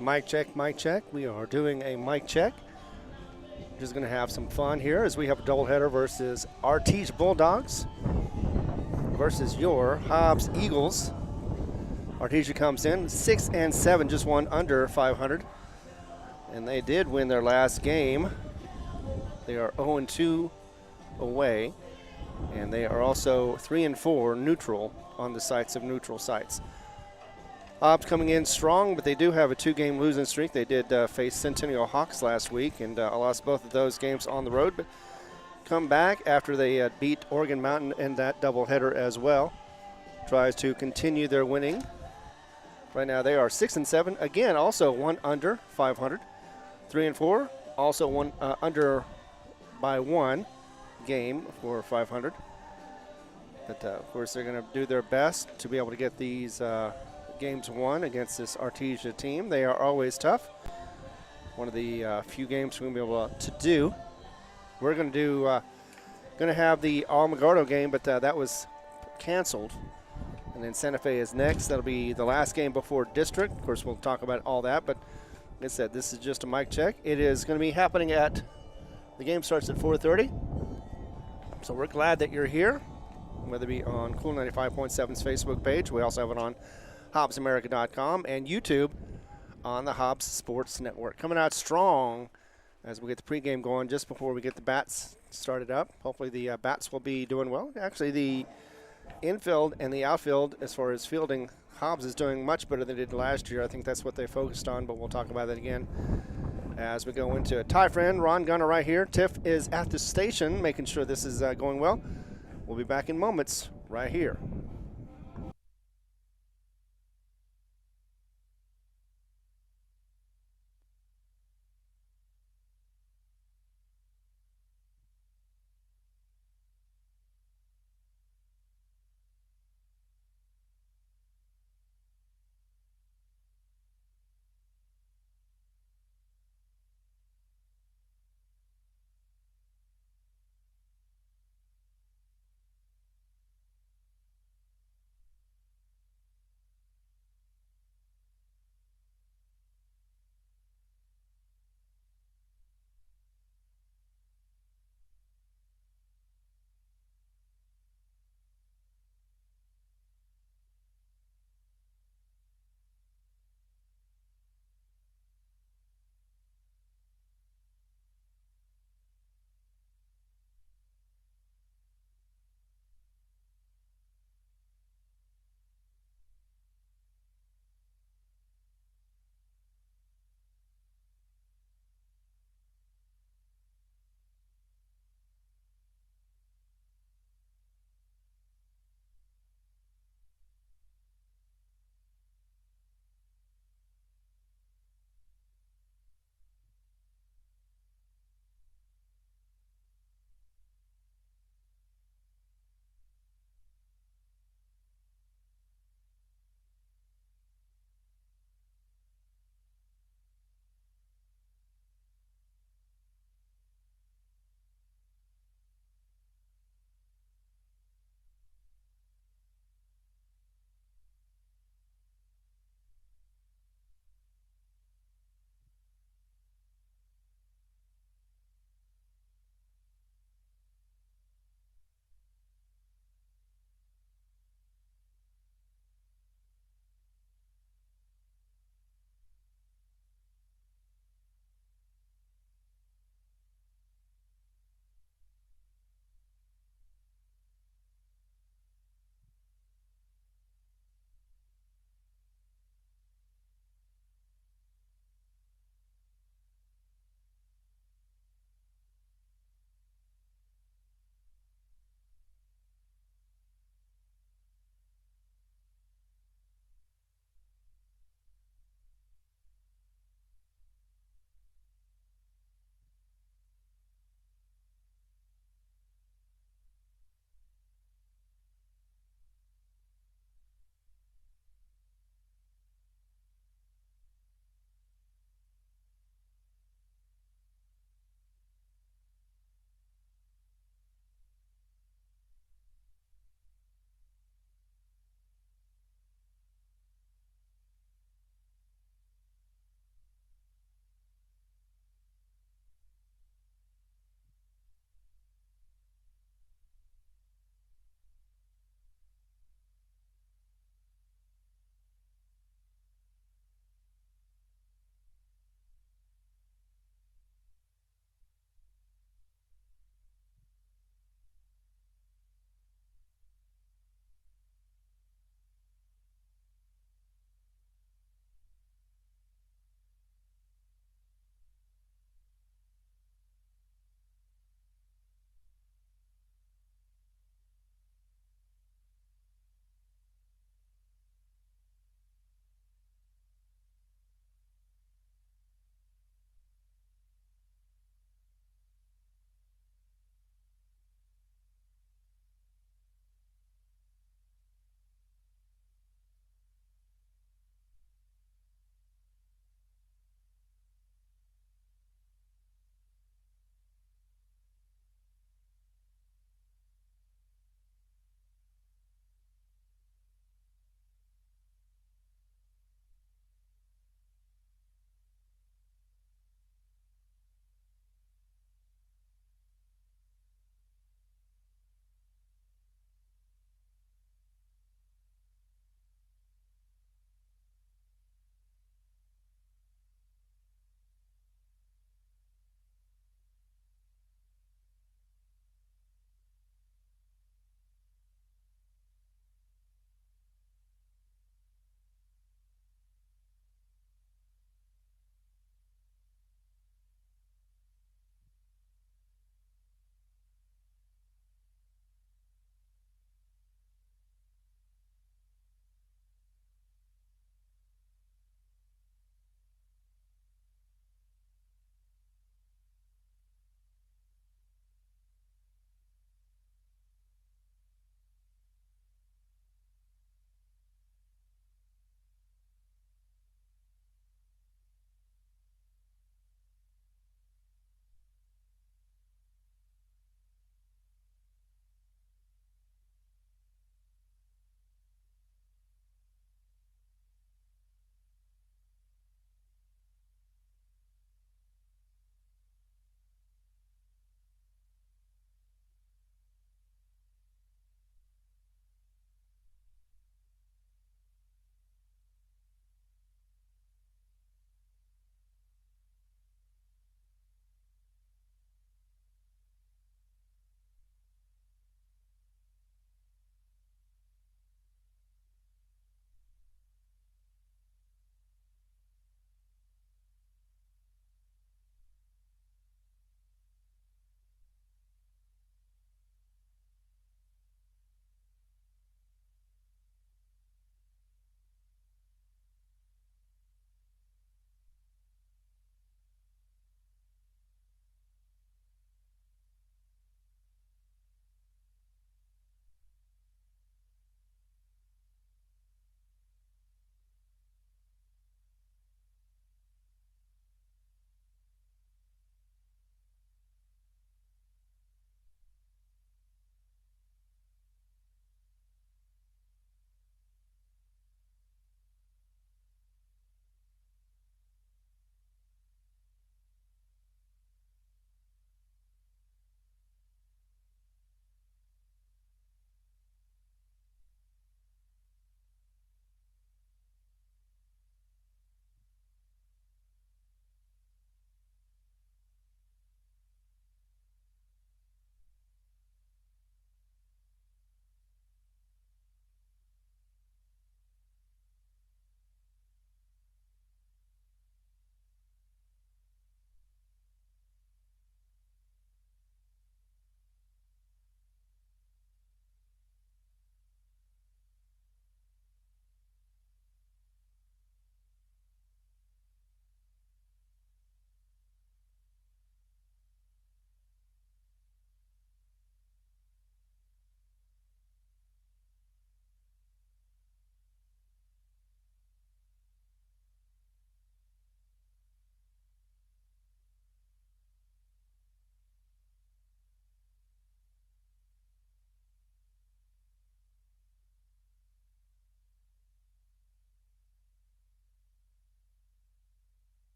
Mic check, mic check. We are doing a mic check. Just going to have some fun here as we have a doubleheader versus Artesia Bulldogs versus your Hobbs Eagles. Artesia comes in 6-7, just one under 500. And they did win their last game. They are 0-2 away. And they are also 3-4 neutral on the sites of neutral sites. Hobbs coming in strong, but they do have a 2-game losing streak. They did face Centennial Hawks last week and lost both of those games on the road, but come back after they beat Oregon Mountain in that doubleheader as well. Tries to continue their winning. Right now they are 6-7. Again, also one under 500. 3-4, also one under by one game for 500. But of course, they're going to do their best to be able to get these games won against this Artesia team. They are always tough. One of the few games we're going to be able to do. We're going to have the Alamogordo game, but that was canceled. And then Santa Fe is next. That'll be the last game before district. Of course, we'll talk about all that. But like I said, this is just a mic check. It is going to be happening the game starts at 4:30. So we're glad that you're here, whether it be on Cool 95.7's Facebook page. We also have it on HobbsAmerica.com and YouTube on the Hobbs Sports Network. Coming out strong as we get the pregame going just before we get the bats started up. Hopefully the bats will be doing well. Actually, the infield and the outfield, as far as fielding, Hobbs is doing much better than they did last year. I think that's what they focused on, but we'll talk about that again as we go into it. Ty friend, Ron Gunner right here. Tiff is at the station making sure this is going well. We'll be back in moments right here.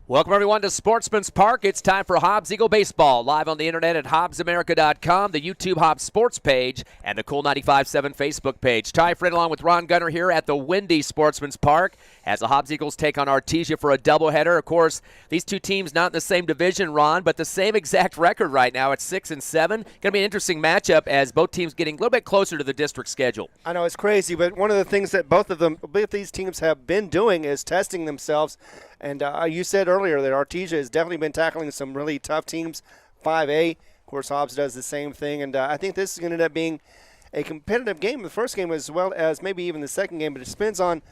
Welcome, everyone, to Sportsman's Park. It's time for Hobbs Eagle Baseball, live on the internet at HobbsAmerica.com, the YouTube Hobbs Sports page, and the Cool 95.7 Facebook page. Ty Friend along with Ron Gunner here at the windy Sportsman's Park as the Hobbs Eagles take on Artesia for a doubleheader. Of course, these two teams not in the same division, Ron, but the same exact record right now at 6-7. Going to be an interesting matchup as both teams getting a little bit closer to the district schedule. I know it's crazy, but one of the things that both these teams have been doing is testing themselves. And you said earlier that Artesia has definitely been tackling some really tough teams, 5A. Of course, Hobbs does the same thing. And I think this is going to end up being a competitive game, the first game as well as maybe even the second game. But it depends on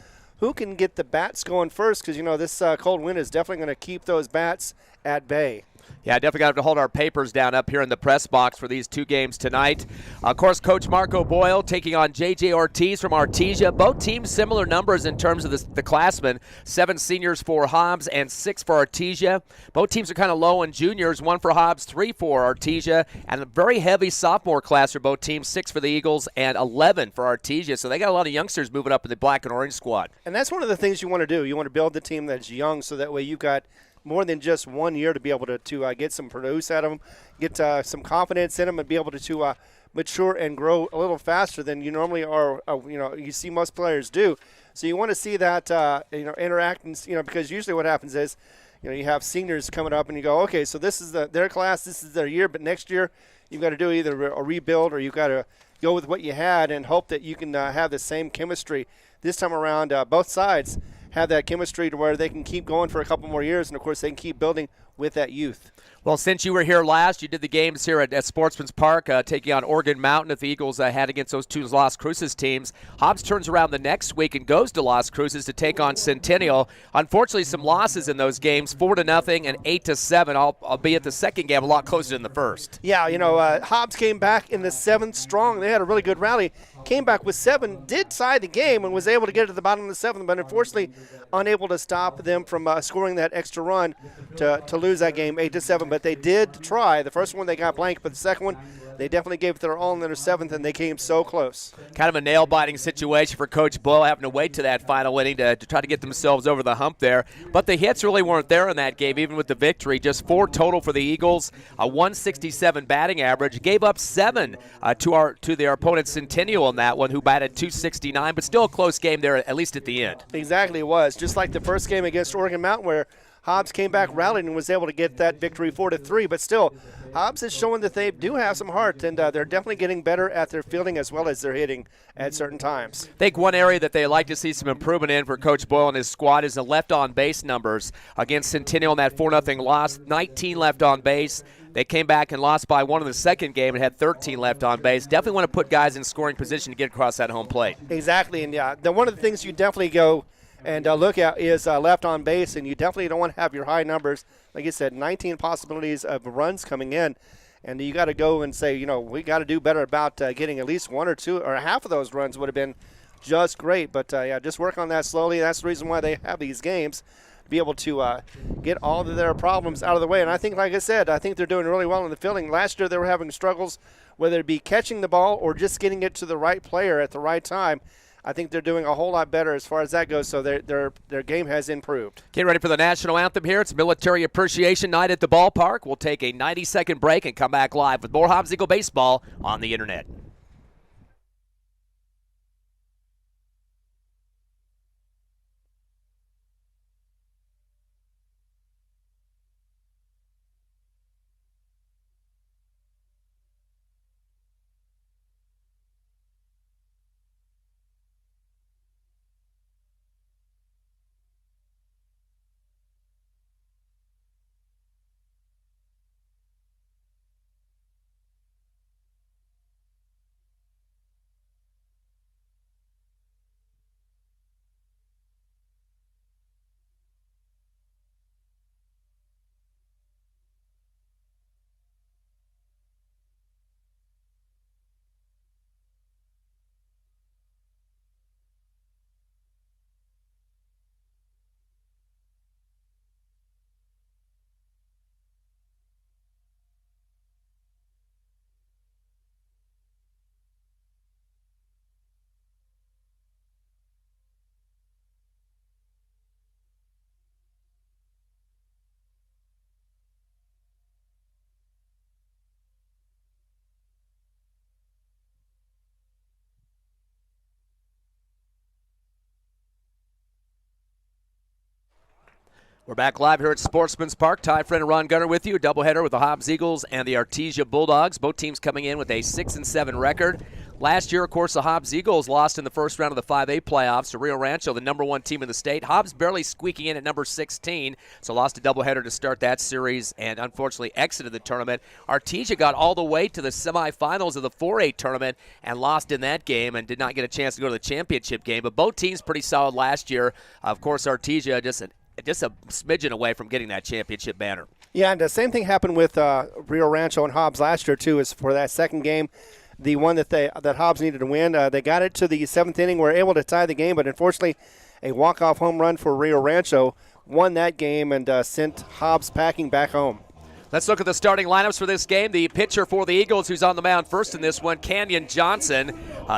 who can get the bats going first because, this cold wind is definitely going to keep those bats at bay. Yeah, definitely got to hold our papers down up here in the press box for these two games tonight. Of course, Coach Marco Boyle taking on J.J. Ortiz from Artesia. Both teams similar numbers in terms of the classmen. 7 seniors for Hobbs and 6 for Artesia. Both teams are kind of low in juniors. 1 for Hobbs, 3 for Artesia. And a very heavy sophomore class for both teams. 6 for the Eagles and 11 for Artesia. So they got a lot of youngsters moving up in the black and orange squad. And that's one of the things you want to do. You want to build the team that's young so that way you've got more than just 1 year to be able to get some produce out of them, get some confidence in them, and be able to mature and grow a little faster than you normally are. You see most players do. So you want to see that interact, and because usually what happens is, you have seniors coming up and you go, okay, so this is their class, this is their year, but next year you've got to do either a rebuild or you've got to go with what you had and hope that you can have the same chemistry this time around. Both sides have that chemistry to where they can keep going for a couple more years, and of course they can keep building with that youth. Well, since you were here last, you did the games here at Sportsman's Park, taking on Oregon Mountain that the Eagles had against those two Las Cruces teams. Hobbs turns around the next week and goes to Las Cruces to take on Centennial. Unfortunately, some losses in those games, 4-0 and 8-7, albeit the second game a lot closer than the first. Yeah, Hobbs came back in the 7th strong. They had a really good rally. Came back with 7, did tie the game, and was able to get to the bottom of the 7th, but unfortunately unable to stop them from scoring that extra run to lose that game 8-7. But they did try. The first one they got blank, but the second one they definitely gave it their all in their 7th, and they came so close. Kind of a nail-biting situation for Coach Boyle, having to wait to that final inning to try to get themselves over the hump there. But the hits really weren't there in that game, even with the victory. Just 4 total for the Eagles, a 167 batting average. Gave up 7 to their opponent Centennial in that one, who batted 269, but still a close game there, at least at the end. Exactly, it was. Just like the first game against Oregon Mountain, where Hobbs came back, rallied, and was able to get that victory 4-3. But still, Hobbs is showing that they do have some heart, and they're definitely getting better at their fielding as well as their hitting at certain times. I think one area that they like to see some improvement in for Coach Boyle and his squad is the left-on-base numbers. Against Centennial in that 4-0 loss, 19 left on base. They came back and lost by 1 in the second game and had 13 left on base. Definitely want to put guys in scoring position to get across that home plate. Exactly, and one of the things you definitely go and look at is left on base, and you definitely don't want to have your high numbers. Like you said, 19 possibilities of runs coming in, and you got to go and say, we got to do better about getting at least 1 or 2 or half of those runs would have been just great. But, just work on that slowly. That's the reason why they have these games, be able to get all of their problems out of the way. And I think, like I said, I think they're doing really well in the fielding. Last year they were having struggles, whether it be catching the ball or just getting it to the right player at the right time. I think they're doing a whole lot better as far as that goes, so their game has improved. Get ready for the national anthem here. It's Military Appreciation Night at the ballpark. We'll take a 90-second break and come back live with more Hobbs Eagle baseball on the internet. We're back live here at Sportsman's Park. Ty Friend and Ron Gunner with you. A doubleheader with the Hobbs Eagles and the Artesia Bulldogs. Both teams coming in with a 6-7 record. Last year, of course, the Hobbs Eagles lost in the first round of the 5A playoffs to Rio Rancho, the number 1 team in the state. Hobbs barely squeaking in at number 16, so lost a doubleheader to start that series and unfortunately exited the tournament. Artesia got all the way to the semifinals of the 4A tournament and lost in that game and did not get a chance to go to the championship game. But both teams pretty solid last year. Of course, Artesia just a smidgen away from getting that championship banner. Yeah, and the same thing happened with Rio Rancho and Hobbs last year, too, is for that second game. The one that Hobbs needed to win. They got it to the 7th inning, were able to tie the game, but unfortunately a walk-off home run for Rio Rancho won that game and sent Hobbs packing back home. Let's look at the starting lineups for this game. The pitcher for the Eagles, who's on the mound first in this one, Canyon Johnson.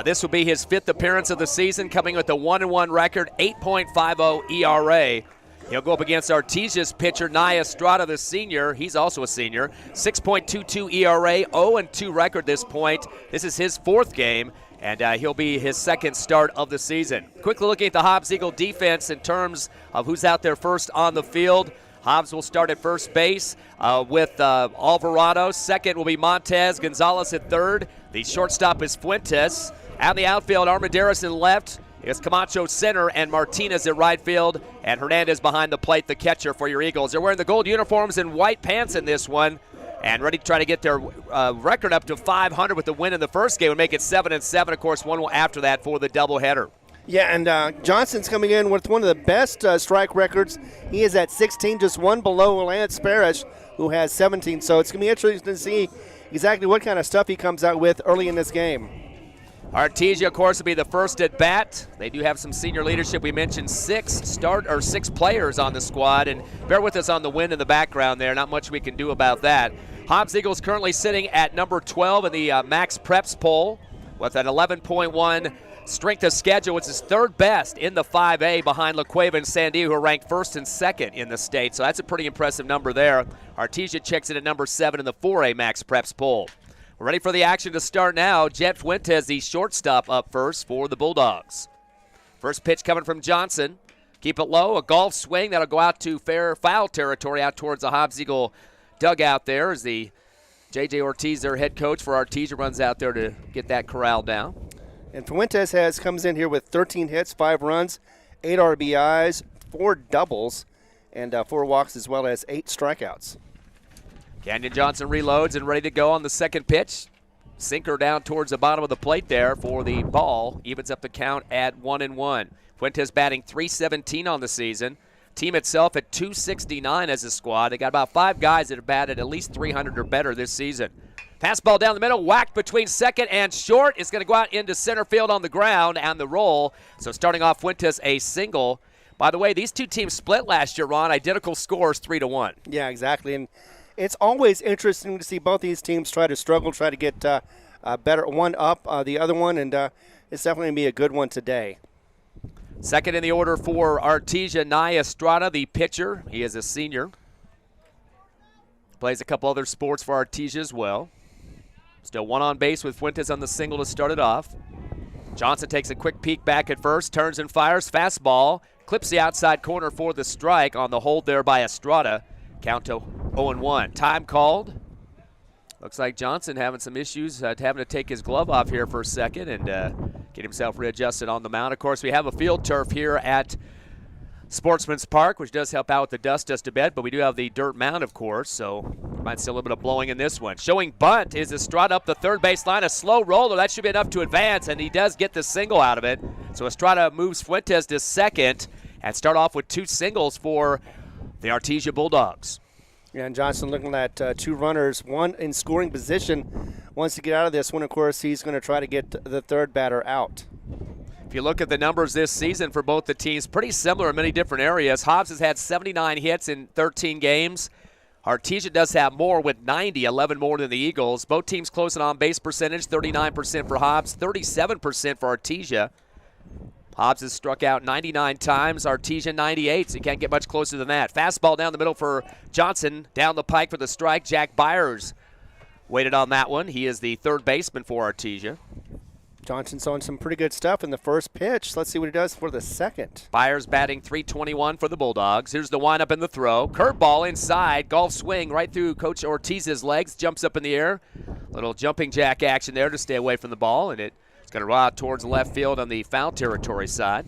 This will be his 5th appearance of the season, coming with a 1-1 record, 8.50 ERA. He'll go up against Artesia's pitcher, Nia Estrada, the senior. He's also a senior. 6.22 ERA, 0-2 record this point. This is his 4th game, and he'll be his 2nd start of the season. Quickly looking at the Hobbs Eagle defense in terms of who's out there first on the field. Hobbs will start at first base with Alvarado. Second will be Montez. Gonzalez at third. The shortstop is Fuentes. Out in the outfield, Armendariz in left. It's Camacho center and Martinez at right field, and Hernandez behind the plate, the catcher for your Eagles. They're wearing the gold uniforms and white pants in this one, and ready to try to get their record up to 500 with the win in the first game and make it 7-7. Of course, one after that for the doubleheader. Yeah, and Johnson's coming in with one of the best strike records. He is at 16, just one below Lance Parrish, who has 17. So it's going to be interesting to see exactly what kind of stuff he comes out with early in this game. Artesia, of course, will be the first at bat. They do have some senior leadership. We mentioned 6 players on the squad, and bear with us on the wind in the background there. Not much we can do about that. Hobbs Eagles currently sitting at number 12 in the Max Preps poll with an 11.1 strength of schedule, which is 3rd best in the 5A behind La Cueva and Sandia, who are ranked 1st and 2nd in the state. So that's a pretty impressive number there. Artesia checks in at number 7 in the 4A Max Preps poll. We're ready for the action to start now. Jet Fuentes, the shortstop, up first for the Bulldogs. First pitch coming from Johnson. Keep it low, a golf swing that'll go out to fair foul territory out towards the Hobbs Eagle dugout there as the J.J. Ortiz, their head coach for Artesia, runs out there to get that corral down. And Fuentes comes in here with 13 hits, 5 runs, 8 RBIs, 4 doubles, and 4 walks as well as 8 strikeouts. Canyon Johnson reloads and ready to go on the second pitch. Sinker down towards the bottom of the plate there for the ball. Evens up the count at 1-1. Fuentes batting .317 on the season. Team itself at .269 as a squad. They got about 5 guys that have batted at least .300 or better this season. Fastball down the middle, whacked between second and short. It's going to go out into center field on the ground and the roll. So starting off Fuentes, a single. By the way, these two teams split last year, Ron. Identical scores, 3-1. Yeah, exactly. And it's always interesting to see both these teams try to struggle, try to get better one up the other one, and it's definitely going to be a good one today. Second in the order for Artesia, Nia Estrada, the pitcher. He is a senior. Plays a couple other sports for Artesia as well. Still one on base with Fuentes on the single to start it off. Johnson takes a quick peek back at first, turns and fires. Fastball, clips the outside corner for the strike on the hold there by Estrada. Count to 0-1. Time called. Looks like Johnson having some issues, having to take his glove off here for a second and get himself readjusted on the mound. Of course, we have a field turf here at Sportsman's Park, which does help out with the dust just a bit, but we do have the dirt mound, of course, so you might see a little bit of blowing in this one. Showing bunt is Estrada up the third base line, a slow roller. That should be enough to advance, and he does get the single out of it. So Estrada moves Fuentes to second and start off with 2 singles for the Artesia Bulldogs. Yeah, and Johnson looking at 2 runners, one in scoring position. Wants to get out of this one, of course, he's going to try to get the third batter out. If you look at the numbers this season for both the teams, pretty similar in many different areas. Hobbs has had 79 hits in 13 games. Artesia does have more with 90, 11 more than the Eagles. Both teams close in on-base percentage, 39% for Hobbs, 37% for Artesia. Hobbs has struck out 99 times, Artesia 98, so you can't get much closer than that. Fastball down the middle for Johnson, down the pike for the strike. Jack Byers waited on that one. He is the third baseman for Artesia. Johnson's on some pretty good stuff in the first pitch. Let's see what he does for the second. Byers batting .321 for the Bulldogs. Here's the windup and the throw. Curveball inside. Golf swing right through Coach Ortiz's legs. Jumps up in the air. Little jumping jack action there to stay away from the ball, and it's going to roll out towards left field on the foul territory side.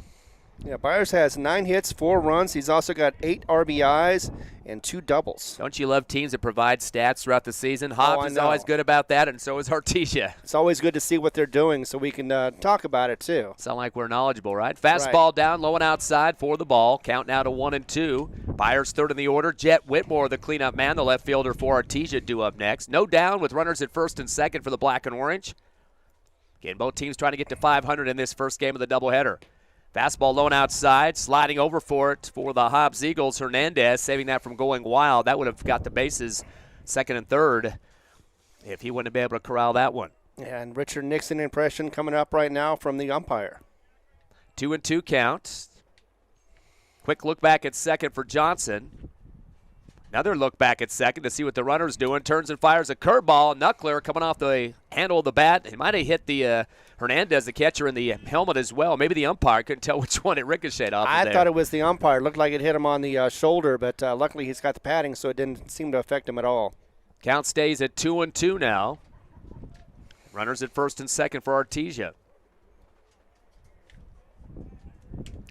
Yeah, Byers has 9 hits, 4 runs. He's also got 8 RBIs and 2 doubles. Don't you love teams that provide stats throughout the season? Hobbs is always good about that, and so is Artesia. It's always good to see what they're doing so we can talk about it, too. Sound like we're knowledgeable, right? Fastball down, low and outside for the ball. Count now to 1-2. Byers third in the order. Jet Whitmore, the cleanup man, the left fielder for Artesia, due up next. No down with runners at first and second for the black and orange. Again, both teams trying to get to 500 in this first game of the doubleheader. Fastball low and outside, sliding over for it for the Hobbs Eagles. Hernandez saving that from going wild. That would have got the bases second and third if he wouldn't have been able to corral that one. And Richard Nixon impression coming up right now from the umpire. 2-2 count. Quick look back at second for Johnson. Another look back at second to see what the runner's doing. Turns and fires a curveball. Knuckler coming off the handle of the bat. He might have hit the Hernandez, the catcher, in the helmet as well. Maybe the umpire couldn't tell which one it ricocheted off of there. I thought it was the umpire. Looked like it hit him on the shoulder, but luckily he's got the padding, so it didn't seem to affect him at all. Count stays at 2-2 now. Runners at first and second for Artesia.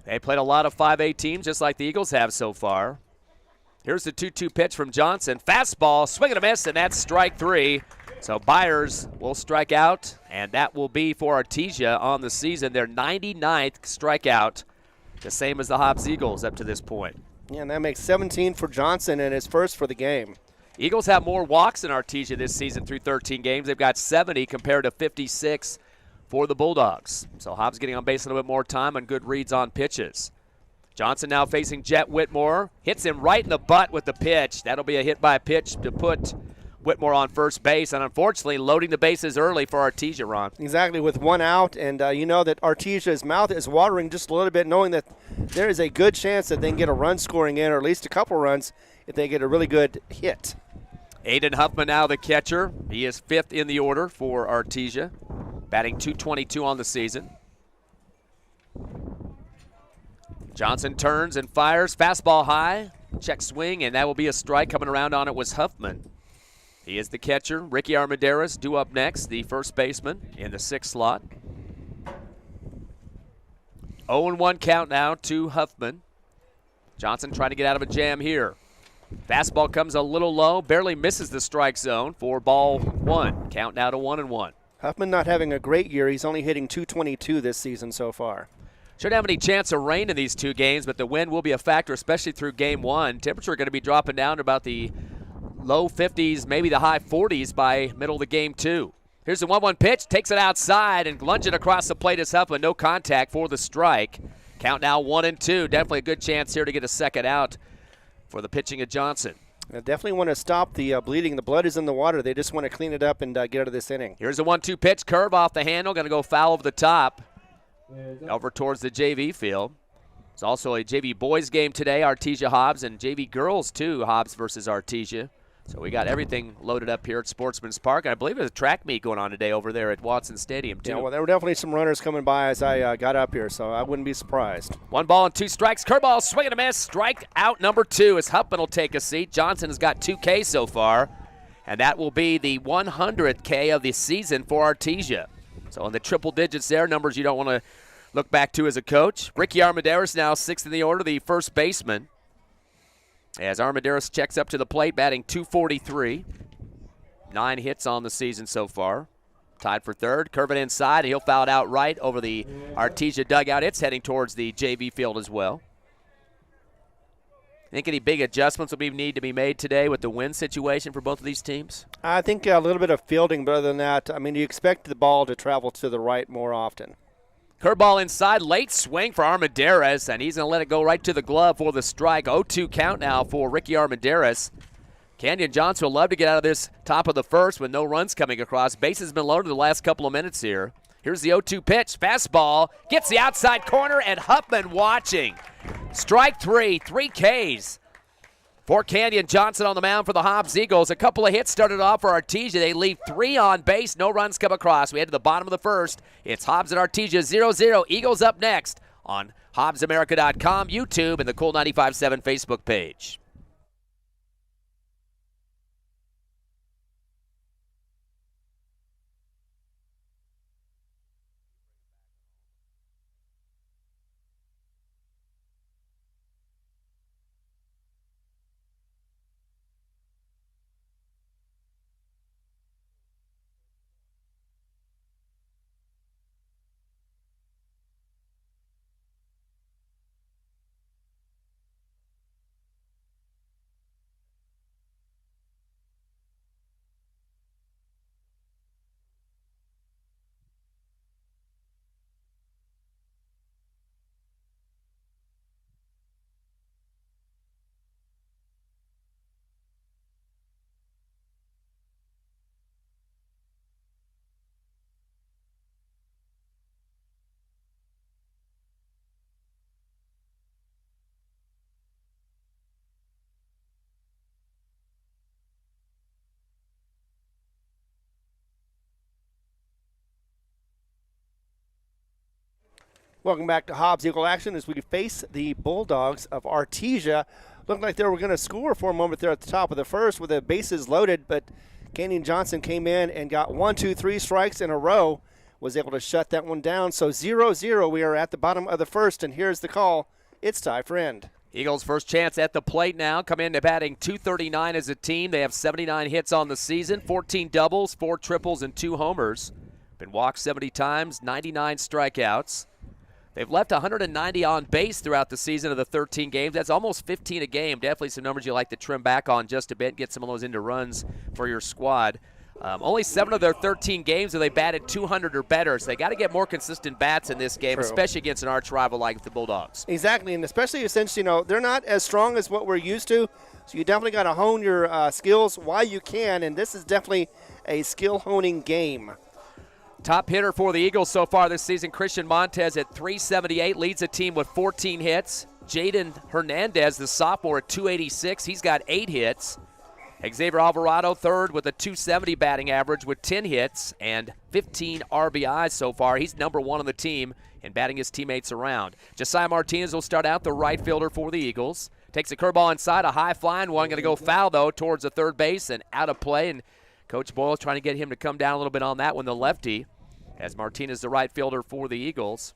They played a lot of 5A teams, just like the Eagles have so far. Here's the 2-2 pitch from Johnson. Fastball, swing and a miss, and that's strike 3. So Byers will strike out, and that will be for Artesia on the season. Their 99th strikeout, the same as the Hobbs Eagles up to this point. Yeah, and that makes 17 for Johnson and his first for the game. Eagles have more walks than Artesia this season through 13 games. They've got 70 compared to 56 for the Bulldogs. So Hobbs getting on base a little bit more time on good reads on pitches. Johnson now facing Jet Whitmore. Hits him right in the butt with the pitch. That'll be a hit by pitch to put Whitmore on first base, and unfortunately loading the bases early for Artesia, Ron. Exactly, with 1 out, and you know that Artesia's mouth is watering just a little bit, knowing that there is a good chance that they can get a run scoring in, or at least a couple runs, if they get a really good hit. Aiden Huffman now the catcher. He is 5th in the order for Artesia, batting .222 on the season. Johnson turns and fires. Fastball high. Check swing, and that will be a strike. Coming around on it was Huffman. He is the catcher. Ricky Armendariz due up next, the first baseman in the 6th slot. 0-1 count now to Huffman. Johnson trying to get out of a jam here. Fastball comes a little low, barely misses the strike zone for ball 1. Count now to 1-1. Huffman not having a great year. He's only hitting .222 this season so far. Shouldn't have any chance of rain in these 2 games, but the wind will be a factor, especially through game 1. Temperature going to be dropping down to about the low 50s, maybe the high 40s by middle of the game 2. Here's the 1-1 pitch, takes it outside and lunging across the plate is Huffman. No contact for the strike. Count now 1-2. Definitely a good chance here to get a second out for the pitching of Johnson. They definitely want to stop the bleeding. The blood is in the water. They just want to clean it up and get out of this inning. Here's a 1-2 pitch, curve off the handle, going to go foul over the top. Over towards the JV field. It's also a JV boys game today, Artesia Hobbs, and JV girls too, Hobbs versus Artesia. So we got everything loaded up here at Sportsman's Park. I believe there's a track meet going on today over there at Watson Stadium too. Yeah, well, there were definitely some runners coming by as I got up here, so I wouldn't be surprised. 1 ball and 2 strikes. Curveball, swing and a miss. Strike out number 2 as Huffman will take a seat. Johnson has got 2 Ks so far, and that will be the 100th K of the season for Artesia. So in the triple digits there, numbers you don't want to look back to as a coach. Ricky Armendariz now 6th in the order, the first baseman. As Armendariz checks up to the plate, batting .243. 9 hits on the season so far. Tied for 3rd. Curve it inside, and he'll foul it out right over the Artesia dugout. It's heading towards the JV field as well. Think any big adjustments will need to be made today with the wind situation for both of these teams? I think a little bit of fielding, but other than that, I mean, you expect the ball to travel to the right more often. Curveball inside, late swing for Armendariz, and he's going to let it go right to the glove for the strike. 0-2 count now for Ricky Armendariz. Kenyon Johnson will love to get out of this top of the first with no runs coming across. Base has been loaded the last couple of minutes here. Here's the 0-2 pitch, fastball, gets the outside corner, and Huffman watching. Strike 3, 3 Ks For Canyon Johnson on the mound for the Hobbs Eagles. A couple of hits started off for Artesia. They leave 3 on base. No runs come across. We head to the bottom of the first. It's Hobbs and Artesia 0-0. Eagles up next on HobbsAmerica.com, YouTube, and the Cool 95.7 Facebook page. Welcome back to Hobbs Eagle Action as we face the Bulldogs of Artesia. Looked like they were going to score for a moment there at the top of the first with the bases loaded, but Canyon Johnson came in and got 1, 2, 3 strikes in a row, was able to shut that one down. So 0-0, we are at the bottom of the first, and here's the call. It's tie for end. Eagles' first chance at the plate now. Come in to batting .239 as a team. They have 79 hits on the season, 14 doubles, 4 triples, and 2 homers. Been walked 70 times, 99 strikeouts. They've left 190 on base throughout the season of the 13 games. That's almost 15 a game. Definitely some numbers you like to trim back on just a bit, get some of those into runs for your squad. Only 7 of their 13 games have they batted 200 or better, so they got to get more consistent bats in this game, True. especially against an arch rival like the Bulldogs. Exactly, and especially since, they're not as strong as what we're used to, so you definitely got to hone your skills while you can, and this is definitely a skill-honing game. Top hitter for the Eagles so far this season, Christian Montez at .378, leads the team with 14 hits. Jaden Hernandez, the sophomore, at .286. He's got 8 hits. Xavier Alvarado, third with a .270 batting average with 10 hits and 15 RBIs so far. He's number 1 on the team in batting his teammates around. Josiah Martinez will start out, the right fielder for the Eagles. Takes a curveball inside, a high flying one, going to go foul, though, towards the third base and out of play. And Coach Boyle's trying to get him to come down a little bit on that one, the lefty, as Martinez, the right fielder for the Eagles.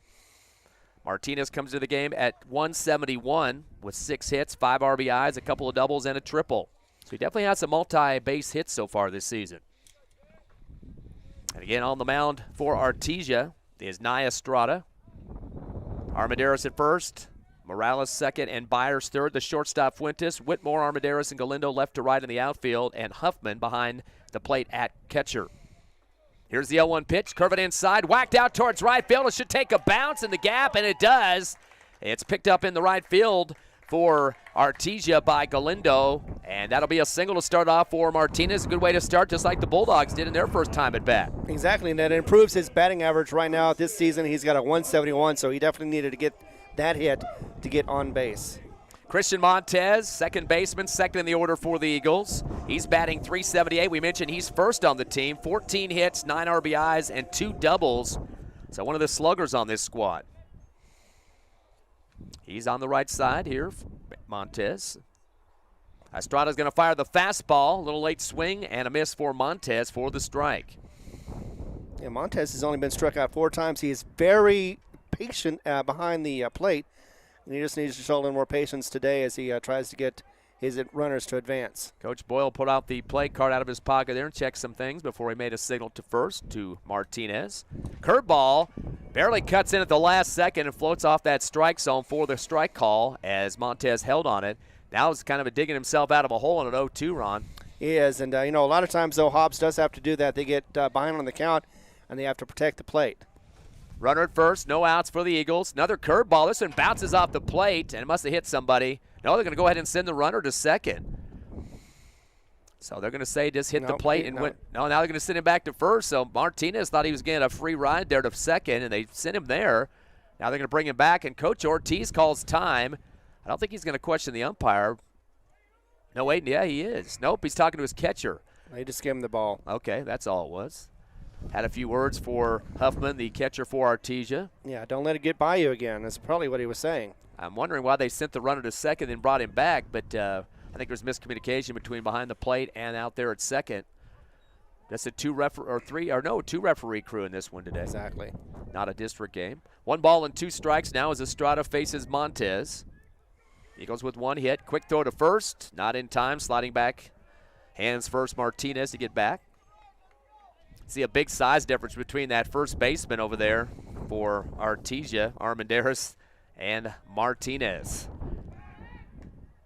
Martinez comes to the game at .171 with 6 hits, 5 RBIs, a couple of doubles, and a triple. So he definitely has some multi-base hits so far this season. And again on the mound for Artesia is Nia Estrada. Armendariz at first, Morales second, and Byers third. The shortstop Fuentes, Whitmore, Armendariz, and Galindo left to right in the outfield, and Huffman behind the plate at catcher. Here's the 0-1 pitch, curve it inside, whacked out towards right field. It should take a bounce in the gap, and it does. It's picked up in the right field for Artesia by Galindo, and that'll be a single to start off for Martinez. A good way to start, just like the Bulldogs did in their first time at bat. Exactly, and that improves his batting average right now this season. He's got a .171, so he definitely needed to get that hit to get on base. Christian Montez, second baseman, second in the order for the Eagles. He's batting .378. We mentioned he's first on the team. 14 hits, 9 RBIs, and 2 doubles. So one of the sluggers on this squad. He's on the right side here, Montez. Estrada's going to fire the fastball. A little late swing and a miss for Montez for the strike. Yeah, Montez has only been struck out 4 times. He is very patient behind the plate. And he just needs to show a little more patience today as he tries to get his runners to advance. Coach Boyle put out the play card out of his pocket there and checked some things before he made a signal to first to Martinez. Curveball barely cuts in at the last second and floats off that strike zone for the strike call as Montez held on it. Now he's kind of digging himself out of a hole in an 0-2, Ron. He is, and a lot of times, though, Hobbs does have to do that. They get behind on the count, and they have to protect the plate. Runner at first, no outs for the Eagles. Another curveball. This one bounces off the plate, and it must have hit somebody. No, they're going to go ahead and send the runner to second. So they're going to say just hit the plate and went. No, now they're going to send him back to first. So Martinez thought he was getting a free ride there to second, and they sent him there. Now they're going to bring him back, and Coach Ortiz calls time. I don't think he's going to question the umpire. No, wait, yeah, he is. Nope, he's talking to his catcher. He just gave him the ball. Okay, that's all it was. Had a few words for Huffman, the catcher for Artesia. Yeah, don't let it get by you again. That's probably what he was saying. I'm wondering why they sent the runner to second and brought him back, but I think there's miscommunication between behind the plate and out there at second. That's a two referee crew in this one today. Exactly. Not a district game. 1 ball and 2 strikes now as Estrada faces Montez. Eagles with 1 hit. Quick throw to first. Not in time. Sliding back. Hands first Martinez to get back. See a big size difference between that first baseman over there for Artesia, Armendariz, and Martinez.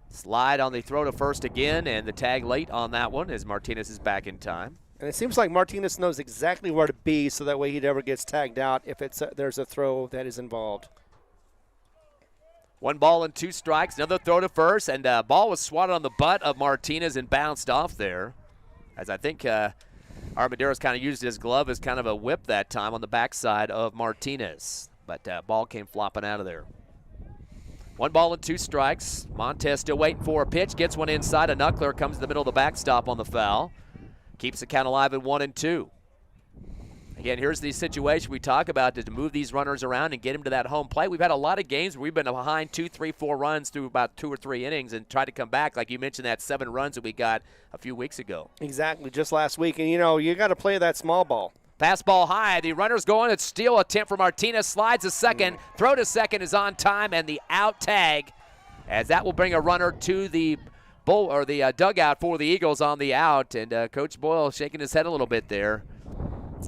Slide on the throw to first again, and the tag late on that one as Martinez is back in time. And it seems like Martinez knows exactly where to be so that way he never gets tagged out if there's a throw that is involved. 1 ball and 2 strikes. Another throw to first, and ball was swatted on the butt of Martinez and bounced off there. As I think Armendariz kind of used his glove as kind of a whip that time on the backside of Martinez. But ball came flopping out of there. 1 ball and 2 strikes. Montez still waiting for a pitch. Gets one inside. A knuckler comes to the middle of the backstop on the foul. Keeps the count alive at 1-2. Again, here's the situation we talk about to move these runners around and get them to that home plate. We've had a lot of games where we've been behind 2, 3, 4 runs through about 2 or 3 innings and tried to come back. Like you mentioned, that 7 runs that we got a few weeks ago. Exactly, just last week. And, you got to play that small ball. Fastball high. The runner's going. It's steal attempt for Martinez. Slides to second. Throw to second is on time, and the out tag, as that will bring a runner to the dugout for the Eagles on the out. And Coach Boyle shaking his head a little bit there.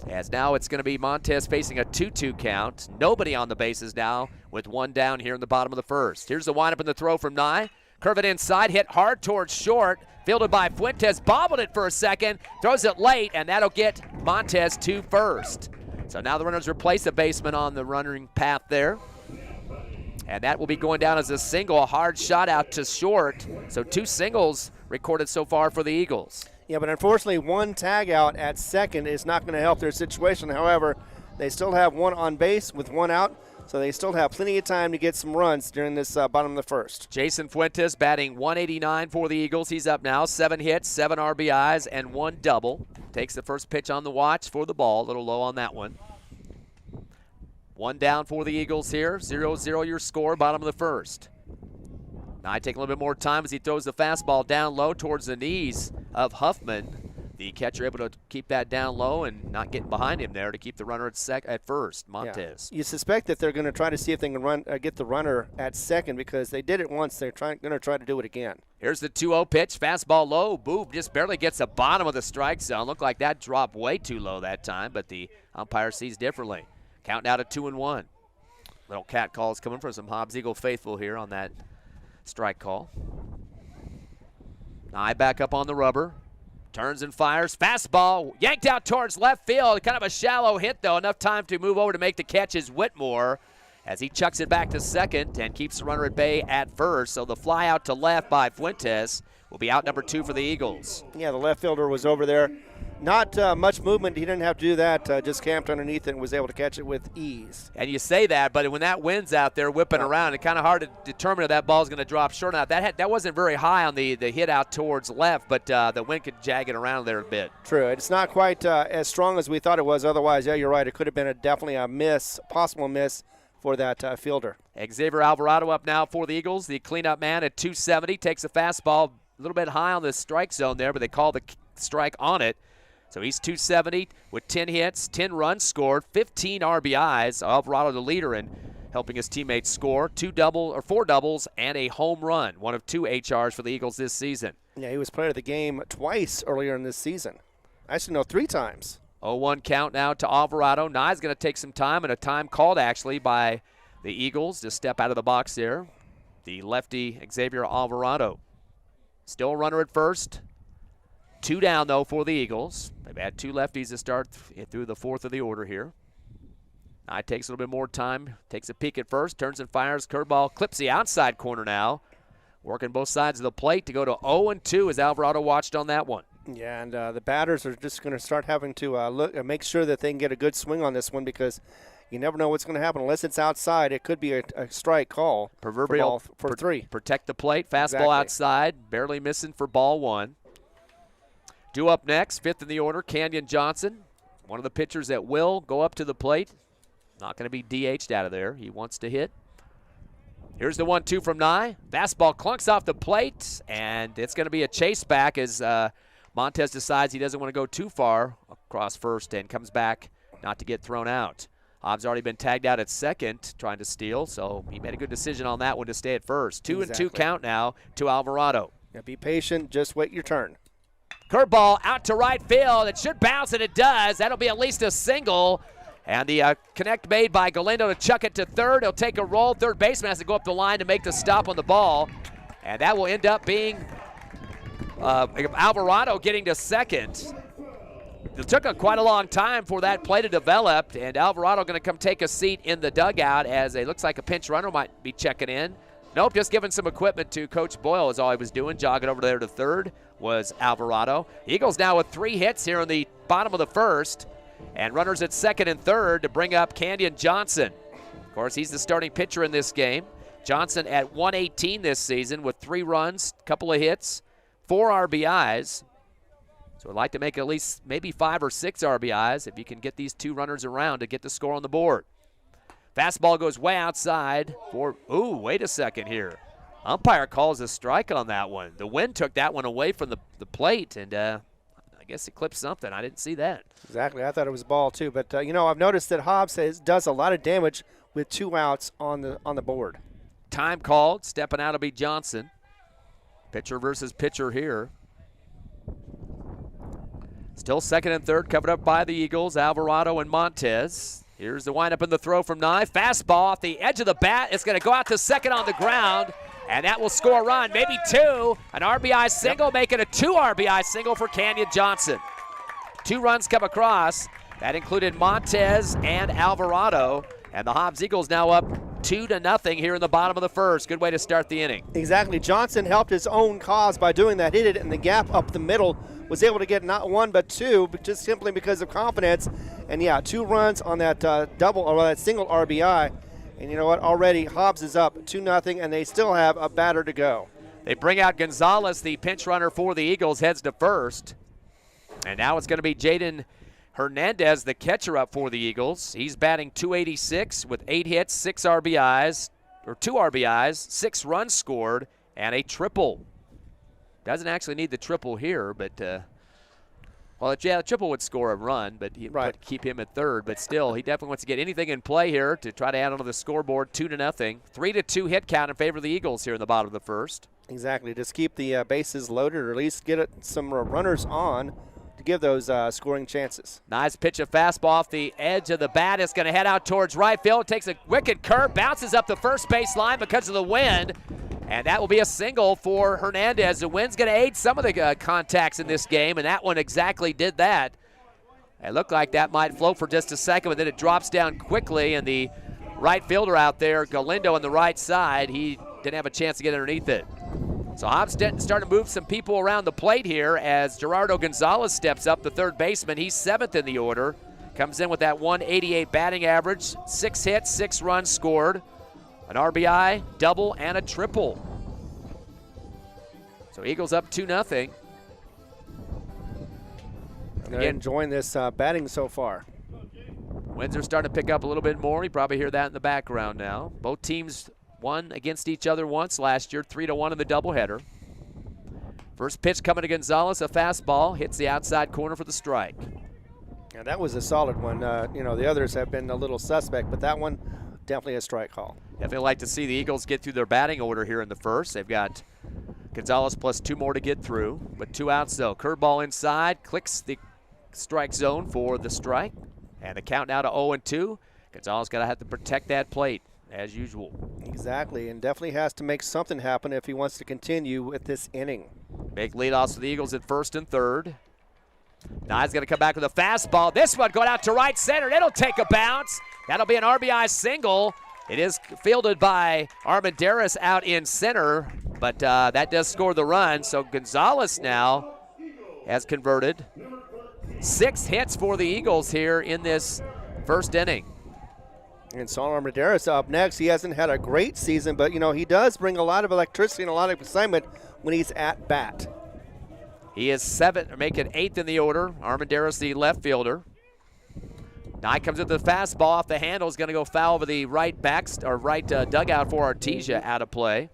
As now it's going to be Montez facing a 2-2 count. Nobody on the bases now with 1 down here in the bottom of the first. Here's the windup and the throw from Nye. Curve it inside, hit hard towards short. Fielded by Fuentes, bobbled it for a second, throws it late, and that'll get Montez to first. So now the runners replace the baseman on the running path there. And that will be going down as a single, a hard shot out to short. So 2 singles recorded so far for the Eagles. Yeah, but unfortunately 1 tag out at second is not going to help their situation. However, they still have 1 on base with 1 out, so they still have plenty of time to get some runs during this bottom of the first. Jason Fuentes batting .189 for the Eagles. He's up now, 7 hits, 7 RBIs, and 1 double. Takes the first pitch on the watch for the ball. A little low on that one. 1 down for the Eagles here. 0-0 your score, bottom of the first. Now I take a little bit more time as he throws the fastball down low towards the knees of Huffman. The catcher able to keep that down low and not getting behind him there to keep the runner at first, Montez. Yeah. You suspect that they're going to try to see if they can get the runner at second because they did it once. They're going to try to do it again. Here's the 2-0 pitch. Fastball low. Boob just barely gets the bottom of the strike zone. Looked like that dropped way too low that time, but the umpire sees differently. Count now to 2-1. Little cat calls coming from some Hobbs Eagle faithful here on that strike call. Nye back up on the rubber. Turns and fires. Fastball yanked out towards left field. Kind of a shallow hit, though. Enough time to move over to make the catch is Whitmore as he chucks it back to second and keeps the runner at bay at first. So the fly out to left by Fuentes will be out number 2 for the Eagles. Yeah, the left fielder was over there. Not much movement. He didn't have to do that. Just camped underneath it and was able to catch it with ease. And you say that, but when that wind's out there whipping around, it's kind of hard to determine if that ball's going to drop short or not. That wasn't very high on the hit out towards left, but the wind could jag it around there a bit. True. It's not quite as strong as we thought it was. Otherwise, yeah, you're right. It could have been definitely a possible miss for that fielder. Xavier Alvarado up now for the Eagles. The cleanup man at 270 takes a fastball a little bit high on the strike zone there, but they call the strike on it. So he's 270 with 10 hits, 10 runs scored, 15 RBIs. Alvarado the leader in helping his teammates score. 4 doubles and a home run. One of 2 HRs for the Eagles this season. Yeah, he was player of the game twice earlier in this season. Actually, no, 3 times. 0-1 count now to Alvarado. Nye's going to take some time, and a time called actually by the Eagles to step out of the box there. The lefty Xavier Alvarado. Still a runner at first. 2 down, though, for the Eagles. They've had 2 lefties to start through the 4th of the order here. Nye takes a little bit more time, takes a peek at first, turns and fires. Curveball clips the outside corner now. Working both sides of the plate to go to 0-2 as Alvarado watched on that one. Yeah, and the batters are just going to start having to make sure that they can get a good swing on this one because, You never know what's going to happen. Unless it's outside, it could be a strike call. Proverbial for 3. Protect the plate. Fastball Exactly. outside. Barely missing for ball 1. Due up next, 5th in the order, Canyon Johnson. One of the pitchers that will go up to the plate. Not going to be DH'd out of there. He wants to hit. Here's the 1-2 from Nye. Fastball clunks off the plate, and it's going to be a chase back as Montez decides he doesn't want to go too far across first and comes back not to get thrown out. Hobbs already been tagged out at second trying to steal, so he made a good decision on that one to stay at first. 2-2 count now to Alvarado. Yeah, be patient. Just wait your turn. Curveball out to right field. It should bounce, and it does. That'll be at least a single. And the connect made by Galindo to chuck it to third. He'll take a roll. Third baseman has to go up the line to make the stop on the ball. And that will end up being Alvarado getting to second. It took quite a long time for that play to develop, and Alvarado going to come take a seat in the dugout as it looks like a pinch runner might be checking in. Nope, just giving some equipment to Coach Boyle is all he was doing. Jogging over there to third was Alvarado. Eagles now with 3 hits here in the bottom of the first, and runners at second and third to bring up Canyon Johnson. Of course, he's the starting pitcher in this game. Johnson at 118 this season with 3 runs, couple of hits, 4 RBIs. So I'd like to make at least maybe 5 or 6 RBIs if you can get these 2 runners around to get the score on the board. Fastball goes way outside for, ooh, wait a second here. Umpire calls a strike on that one. The wind took that one away from the plate, and I guess he clipped something. I didn't see that. Exactly. I thought it was a ball, too. But, I've noticed that Hobbs does a lot of damage with 2 outs on the board. Time called. Stepping out will be Johnson. Pitcher versus pitcher here. Still second and third, covered up by the Eagles, Alvarado and Montez. Here's the windup and the throw from Nye. Fastball off the edge of the bat. It's going to go out to second on the ground, and that will score a run, maybe 2. An RBI single, making a 2 RBI single for Canyon Johnson. 2 runs come across. That included Montez and Alvarado, and the Hobbs Eagles now up 2-0 here in the bottom of the first. Good way to start the inning. Exactly. Johnson helped his own cause by doing that. Hit it in the gap up the middle. Was able to get not 1 but 2, but just simply because of confidence. And yeah, 2 runs on that double or that single RBI. And you know what? Already Hobbs is up 2-0, and they still have a batter to go. They bring out Gonzalez, the pinch runner for the Eagles, heads to first. And now it's going to be Jaden Hernandez, the catcher, up for the Eagles. He's batting .286 with 8 hits, 6 RBIs, or 2 RBIs, 6 runs scored, and a triple. Doesn't actually need the triple here, but, well, yeah, the triple would score a run, but he would keep him at third. But still, he definitely wants to get anything in play here to try to add onto the scoreboard. 2-0. 3-2 hit count in favor of the Eagles here in the bottom of the first. Exactly. Just keep the bases loaded, or at least get some runners on to give those scoring chances. Nice pitch of fastball off the edge of the bat. It's going to head out towards right field. Takes a wicked curve, bounces up the first base line because of the wind. And that will be a single for Hernandez. The wind's going to aid some of the contacts in this game, and that one exactly did that. It looked like that might float for just a second, but then it drops down quickly, and the right fielder out there, Galindo on the right side, he didn't have a chance to get underneath it. So Hobbs starting to move some people around the plate here as Gerardo Gonzalez steps up, the third baseman. He's 7th in the order. Comes in with that 188 batting average, 6 hits, 6 runs scored. An RBI, double, and a triple. So Eagles up 2-0. Again, enjoying this batting so far. Winds are starting to pick up a little bit more. You probably hear that in the background now. Both teams won against each other once last year, 3-1 in the doubleheader. First pitch coming to Gonzalez, a fastball, hits the outside corner for the strike. Yeah, that was a solid one. The others have been a little suspect, but that one, definitely a strike call. Definitely like to see the Eagles get through their batting order here in the first. They've got Gonzalez plus 2 more to get through, but 2 outs though. Curveball inside, clicks the strike zone for the strike, and the count now to 0-2. Gonzalez got to have to protect that plate as usual. Exactly, and definitely has to make something happen if he wants to continue with this inning. Big leadoffs for the Eagles at first and third. Nye's going to come back with a fastball. This one going out to right center. It'll take a bounce. That'll be an RBI single. It is fielded by Armendariz out in center, but that does score the run. So Gonzalez now has converted. 6 hits for the Eagles here in this first inning. And Saul Armendariz up next. He hasn't had a great season, but, he does bring a lot of electricity and a lot of excitement when he's at bat. He is making 8th in the order. Armendariz, the left fielder. Now he comes with the fastball off the handle. Is going to go foul over the right dugout for Artesia, out of play.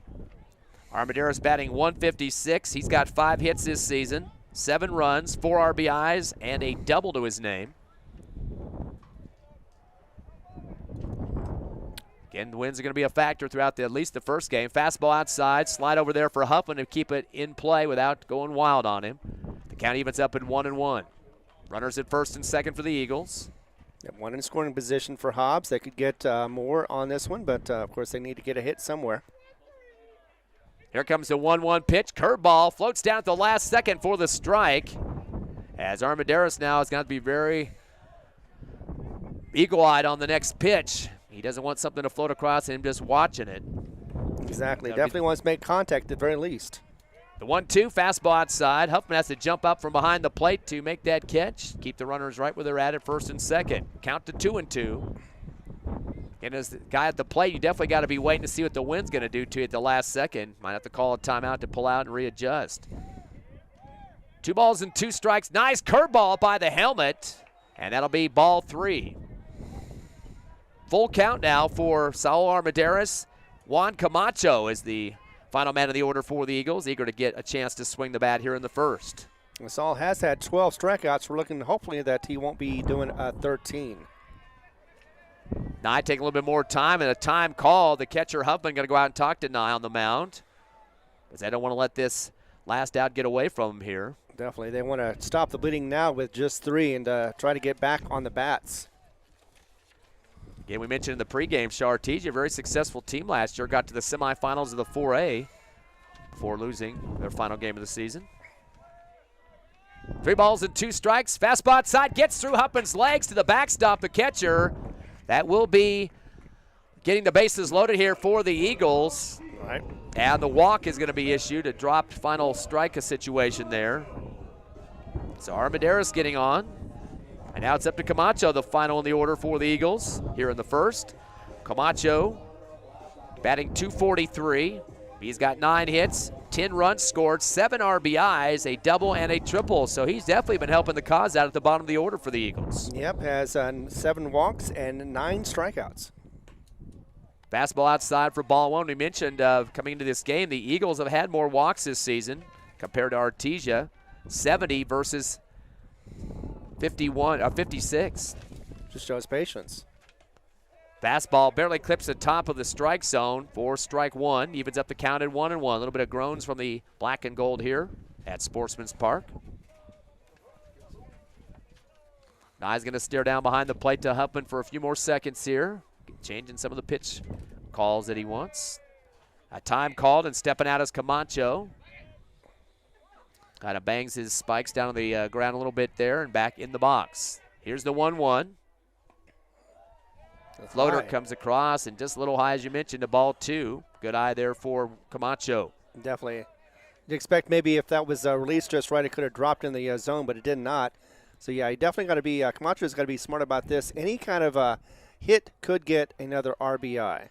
Armendariz batting .156. He's got 5 hits this season, 7 runs, 4 RBIs, and a double to his name. Again, the winds are going to be a factor throughout at least the first game. Fastball outside, slide over there for Huffman to keep it in play without going wild on him. The count evens up in 1-1. Runners at first and second for the Eagles. One in scoring position for Hobbs. They could get more on this one, but of course they need to get a hit somewhere. Here comes the 1-1 pitch. Curveball floats down at the last second for the strike. As Armendariz now is going to be very eagle-eyed on the next pitch. He doesn't want something to float across and him just watching it. Exactly. Definitely wants to make contact at the very least. The 1-2, fastball outside. Huffman has to jump up from behind the plate to make that catch. Keep the runners right where they're at first and second. Count to 2-2. And as the guy at the plate, you definitely got to be waiting to see what the wind's going to do to you at the last second. Might have to call a timeout to pull out and readjust. 2 balls and 2 strikes. Nice curveball by the helmet. And that'll be ball 3. Full count now for Saul Armendariz. Juan Camacho is the final man of the order for the Eagles, eager to get a chance to swing the bat here in the first. Saul has had 12 strikeouts. We're looking hopefully that he won't be doing 13. Nye taking a little bit more time, and a time call. The catcher Huffman going to go out and talk to Nye on the mound, because they don't want to let this last out get away from him here. Definitely. They want to stop the bleeding now with just 3 and try to get back on the bats. Again, we mentioned in the pregame show, Artesia, a very successful team last year, got to the semifinals of the 4A before losing their final game of the season. 3 balls and 2 strikes. Fastball outside, gets through Huffman's legs to the backstop, the catcher. That will be getting the bases loaded here for the Eagles. All right. And the walk is going to be issued, a dropped final strike situation there. So Armendariz getting on. And now it's up to Camacho, the final in the order for the Eagles here in the first. Camacho batting .243. He's got 9 hits, 10 runs scored, 7 RBIs, a double and a triple. So he's definitely been helping the cause out at the bottom of the order for the Eagles. Yep, has 7 walks and 9 strikeouts. Fastball outside for ball 1. We mentioned coming into this game, the Eagles have had more walks this season compared to Artesia, 70 versus 56. Just shows patience. Fastball barely clips the top of the strike zone for strike 1. Evens up the count at 1-1. A little bit of groans from the black and gold here at Sportsman's Park. Nye's going to stare down behind the plate to Huffman for a few more seconds here. Changing some of the pitch calls that he wants. A time called, and stepping out is Camacho. Kind of bangs his spikes down on the ground a little bit there and back in the box. Here's the 1-1. The floater comes across and just a little high, as you mentioned, to ball 2. Good eye there for Camacho. Definitely. You expect maybe if that was released just right, it could have dropped in the zone, but it did not. So, yeah, you definitely got to be Camacho's got to be smart about this. Any kind of hit could get another RBI.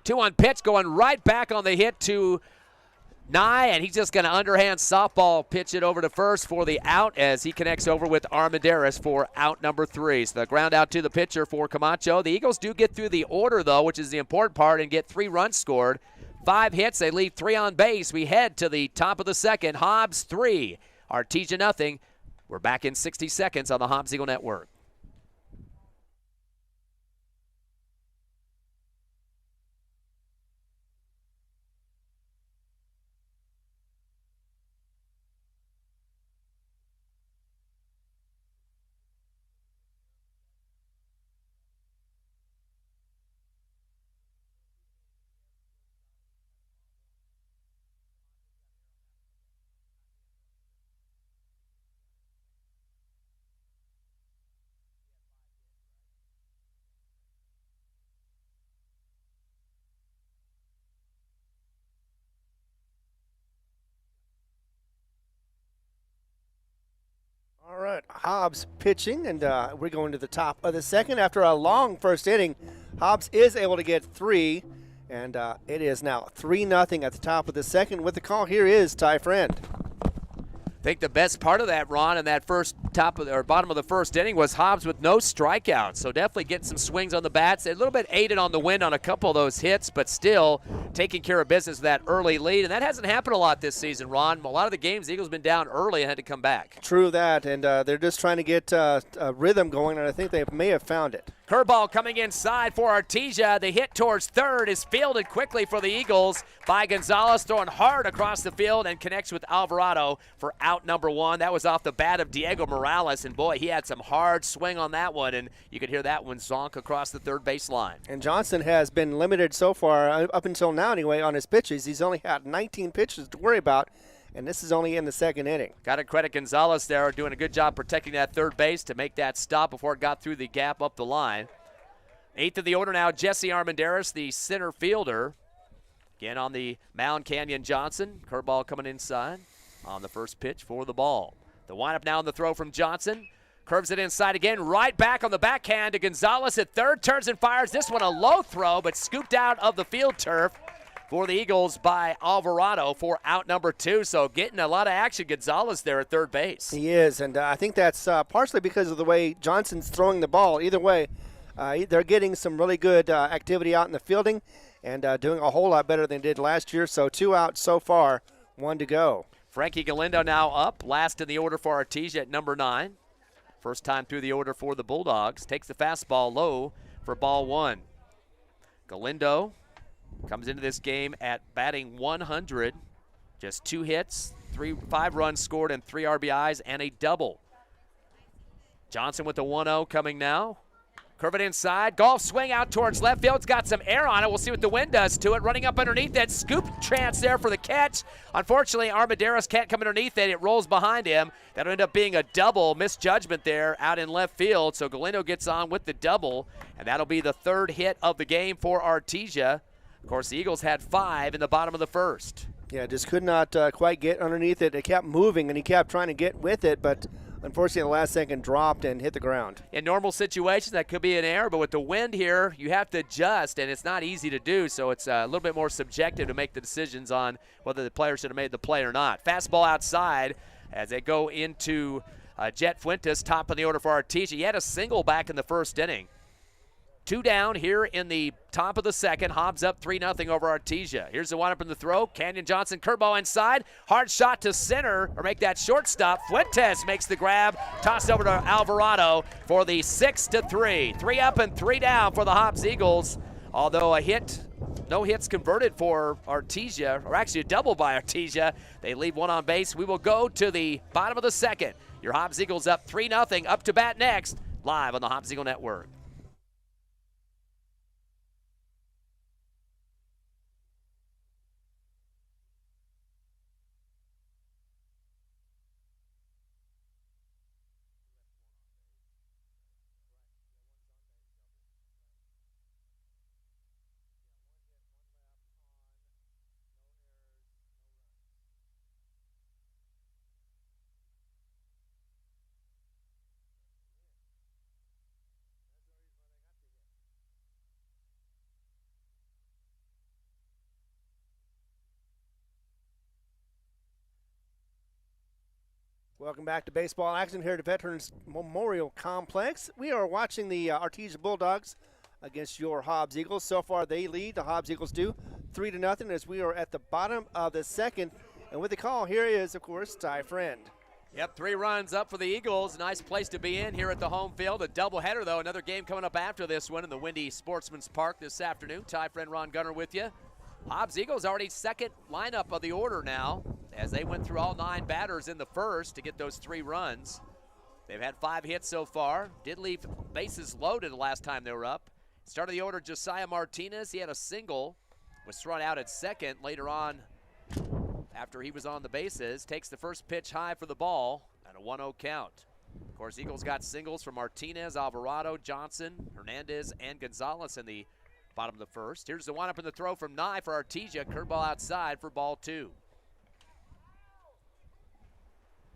2-1 pitch going right back on the hit to Nye, and he's just going to underhand softball pitch it over to first for the out as he connects over with Armendariz for out number 3. So the ground out to the pitcher for Camacho. The Eagles do get through the order, though, which is the important part, and get 3 runs scored. 5 hits, they leave 3 on base. We head to the top of the second. Hobbs 3, Artesia nothing. We're back in 60 seconds on the Hobbs Eagle Network. All right, Hobbs pitching, and we're going to the top of the second. After a long first inning, Hobbs is able to get 3, and it is now 3-0 at the top of the second. With the call, here is Ty Friend. I think the best part of that, Ron, in that first bottom of the first inning was Hobbs with no strikeouts. So definitely getting some swings on the bats. A little bit aided on the wind on a couple of those hits, but still taking care of business with that early lead. And that hasn't happened a lot this season, Ron. A lot of the games, the Eagles been down early and had to come back. True that, and they're just trying to get a rhythm going, and I think they may have found it. Curveball coming inside for Artesia. The hit towards third is fielded quickly for the Eagles by Gonzalez, throwing hard across the field and connects with Alvarado for out number 1. That was off the bat of Diego Morales, and boy, he had some hard swing on that one, and you could hear that one zonk across the third base line. And Johnson has been limited so far, up until now anyway, on his pitches. He's only had 19 pitches to worry about, and this is only in the second inning. Got to credit Gonzalez there, doing a good job protecting that third base to make that stop before it got through the gap up the line. 8th of the order now, Jesse Armendariz, the center fielder. Again on the mound, Canyon Johnson. Curveball coming inside on the first pitch for the ball. The windup now on the throw from Johnson. Curves it inside again, right back on the backhand to Gonzalez at third. Turns and fires. This one a low throw, but scooped out of the field turf for the Eagles by Alvarado for out number 2. So getting a lot of action, Gonzalez there at third base. He is, and I think that's partially because of the way Johnson's throwing the ball. Either way, they're getting some really good activity out in the fielding and doing a whole lot better than they did last year. So 2 out so far, 1 to go. Frankie Galindo now up, last in the order for Artesia at number 9. First time through the order for the Bulldogs. Takes the fastball low for ball 1. Galindo comes into this game at batting 100. Just 2 hits, 5 runs scored, and 3 RBIs, and a double. Johnson with the 1-0 coming now. Curve it inside. Golf swing out towards left field. It's got some air on it. We'll see what the wind does to it. Running up underneath that. Scoop chance there for the catch. Unfortunately, Armendariz can't come underneath it. It rolls behind him. That'll end up being a double. Misjudgment there out in left field. So Galindo gets on with the double, and that'll be the 3rd hit of the game for Artesia. Of course, the Eagles had 5 in the bottom of the first. Yeah, just could not quite get underneath it. It kept moving, and he kept trying to get with it, but unfortunately, the last second dropped and hit the ground. In normal situations, that could be an error, but with the wind here, you have to adjust, and it's not easy to do, so it's a little bit more subjective to make the decisions on whether the player should have made the play or not. Fastball outside as they go into Jet Fuentes, top of the order for Artesia. He had a single back in the first inning. 2 down here in the top of the second. Hobbs up 3-0 over Artesia. Here's the windup in the throw. Canyon Johnson, curveball inside. Hard shot to center, or make that shortstop. Fuentes makes the grab. Toss over to Alvarado for the 6-3. 3 up and 3 down for the Hobbs Eagles. Although no hits converted for Artesia, or actually a double by Artesia. They leave 1 on base. We will go to the bottom of the second. Your Hobbs Eagles up 3-0. Up to bat next, live on the Hobbs Eagle Network. Welcome back to baseball action here at the Veterans Memorial Complex. We are watching the Artesia Bulldogs against your Hobbs Eagles. So far they lead, the Hobbs Eagles do, 3-0 as we are at the bottom of the second. And with the call, here is, of course, Ty Friend. Yep, 3 runs up for the Eagles. Nice place to be in here at the home field. A doubleheader, though. Another game coming up after this one in the windy Sportsman's Park this afternoon. Ty Friend, Ron Gunner with you. Hobbs Eagles already second lineup of the order now, as they went through all 9 batters in the first to get those 3 runs. They've had 5 hits so far. Did leave bases loaded the last time they were up. Start of the order, Josiah Martinez. He had a single, was thrown out at second later on after he was on the bases. Takes the first pitch high for the ball and a 1-0 count. Of course, Eagles got singles from Martinez, Alvarado, Johnson, Hernandez, and Gonzalez in the bottom of the first. Here's the windup in the throw from Nye for Artesia. Curveball outside for ball 2.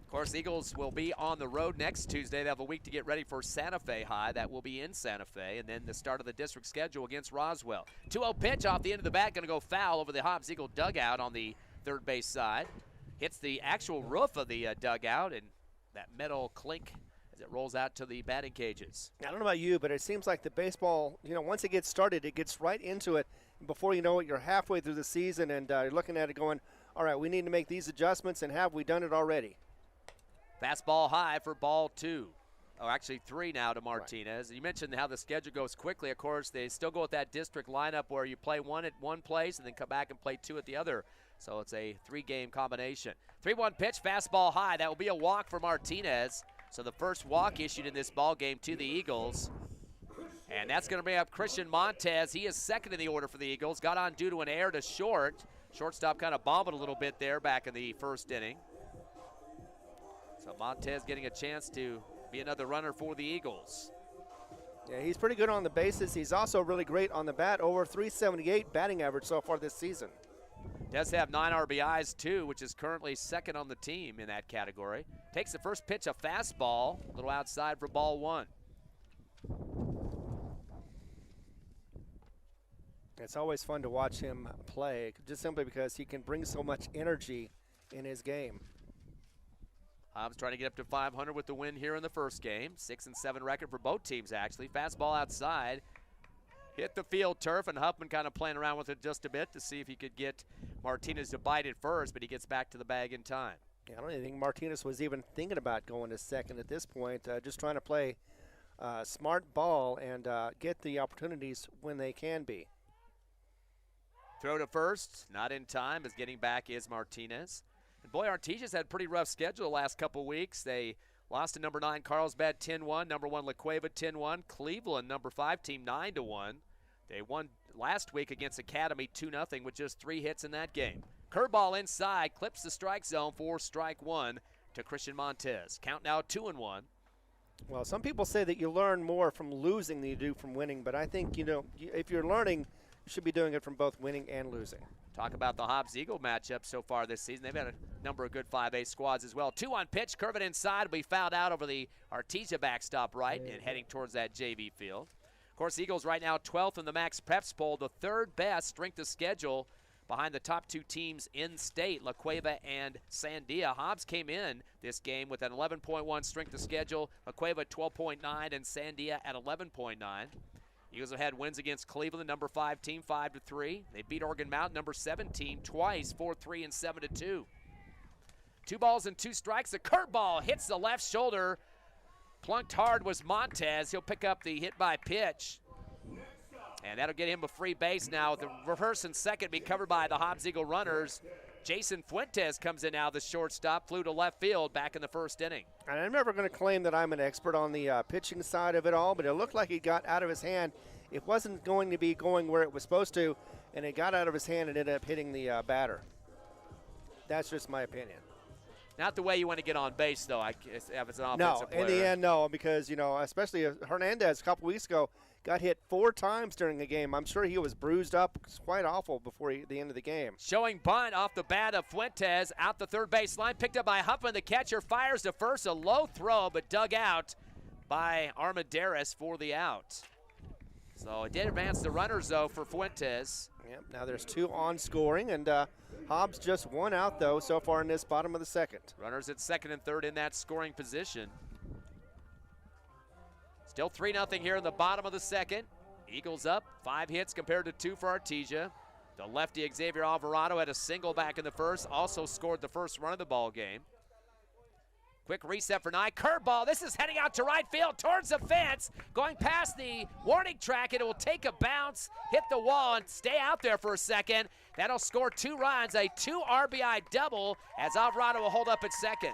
Of Of course, Eagles will be on the road next Tuesday. They have a week to get ready for Santa Fe High. That will be in Santa Fe. And then the start of the district schedule against Roswell. 2-0 pitch off the end of the bat. Going to go foul over the Hobbs Eagle dugout on the third base side. Hits the actual roof of the dugout, and that metal clink as it rolls out to the batting cages. I don't know about you, but it seems like the baseball, once it gets started, it gets right into it. Before you know it, you're halfway through the season, and you're looking at it going, all right, we need to make these adjustments, and have we done it already? Fastball high for ball 2. Oh, actually 3 now to Martinez. Right. You mentioned how the schedule goes quickly. Of course, they still go with that district lineup where you play 1 at one place and then come back and play 2 at the other. So it's a 3-game combination. 3-1 pitch, fastball high. That will be a walk for Martinez. So the first walk issued in this ball game to the Eagles. And that's going to bring up Christian Montez. He is second in the order for the Eagles. Got on due to an error to short. Shortstop kind of bombing a little bit there back in the first inning. So Montez getting a chance to be another runner for the Eagles. Yeah, he's pretty good on the bases. He's also really great on the bat, over 378 batting average so far this season. Does have 9 RBIs too, which is currently second on the team in that category. Takes the first pitch, a fastball, a little outside for ball 1. It's always fun to watch him play, just simply because he can bring so much energy in his game. Hobbs trying to get up to 500 with the win here in the first game. 6-7 record for both teams, actually. Fastball outside. Hit the field turf, and Huffman kind of playing around with it just a bit to see if he could get Martinez to bite it first, but he gets back to the bag in time. Yeah, I don't even think Martinez was even thinking about going to second at this point, just trying to play smart ball and get the opportunities when they can be. Throw to first, not in time, as getting back is Martinez. And boy, Artesia's had a pretty rough schedule the last couple weeks. They lost to number 9 Carlsbad 10-1, number 1 La Cueva 10-1, Cleveland number 5 team 9-1. They won last week against Academy 2-0 with just 3 hits in that game. Curveball inside, clips the strike zone for strike 1 to Christian Montez. Count now 2-1. Well, some people say that you learn more from losing than you do from winning, but I think, if you're learning, you should be doing it from both winning and losing. Talk about the Hobbs-Eagle matchup so far this season. They've had a number of good 5A squads as well. 2-1 pitch, curve it inside, will be fouled out over the Artesia backstop right and heading towards that JV field. Of course, Eagles right now 12th in the Max Preps poll, the 3rd best strength of schedule behind the top 2 teams in state, La Cueva and Sandia. Hobbs came in this game with an 11.1 strength of schedule, La Cueva 12.9, and Sandia at 11.9. Eagles have had wins against Cleveland, number 5 team, 5-3. They beat Oregon Mountain, number 7 team, twice, 4-3 and 7-2. 2 balls and 2 strikes. A curveball hits the left shoulder. Plunked hard was Montez. He'll pick up the hit by pitch. And that'll get him a free base now. The reverse and second be covered by the Hobbs Eagle runners. Jason Fuentes comes in now, the shortstop, flew to left field back in the first inning. And I'm never going to claim that I'm an expert on the pitching side of it all, but it looked like it got out of his hand. It wasn't going to be going where it was supposed to, and it got out of his hand and ended up hitting the batter. That's just my opinion. Not the way you want to get on base, though, if it's an offensive No, player. in the end, no, because, especially Hernandez a couple weeks ago got hit 4 times during the game. I'm sure he was bruised up. It's quite awful before the end of the game. Showing bunt off the bat of Fuentes out the third base line, picked up by Huffman. The catcher fires to first, a low throw, but dug out by Armendariz for the out. So it did advance the runners, though, for Fuentes. Yep, now there's 2 on scoring, and Hobbs just 1 out, though, so far in this bottom of the second. Runners at second and third in that scoring position. Still 3-0 here in the bottom of the second. Eagles up, 5 hits compared to 2 for Artesia. The lefty Xavier Alvarado had a single back in the first, also scored the first run of the ball game. Quick reset for Nye. Curveball. This is heading out to right field towards the fence. Going past the warning track, and it will take a bounce, hit the wall, and stay out there for a second. That'll score 2 runs, a 2 RBI double, as Alvarado will hold up at second.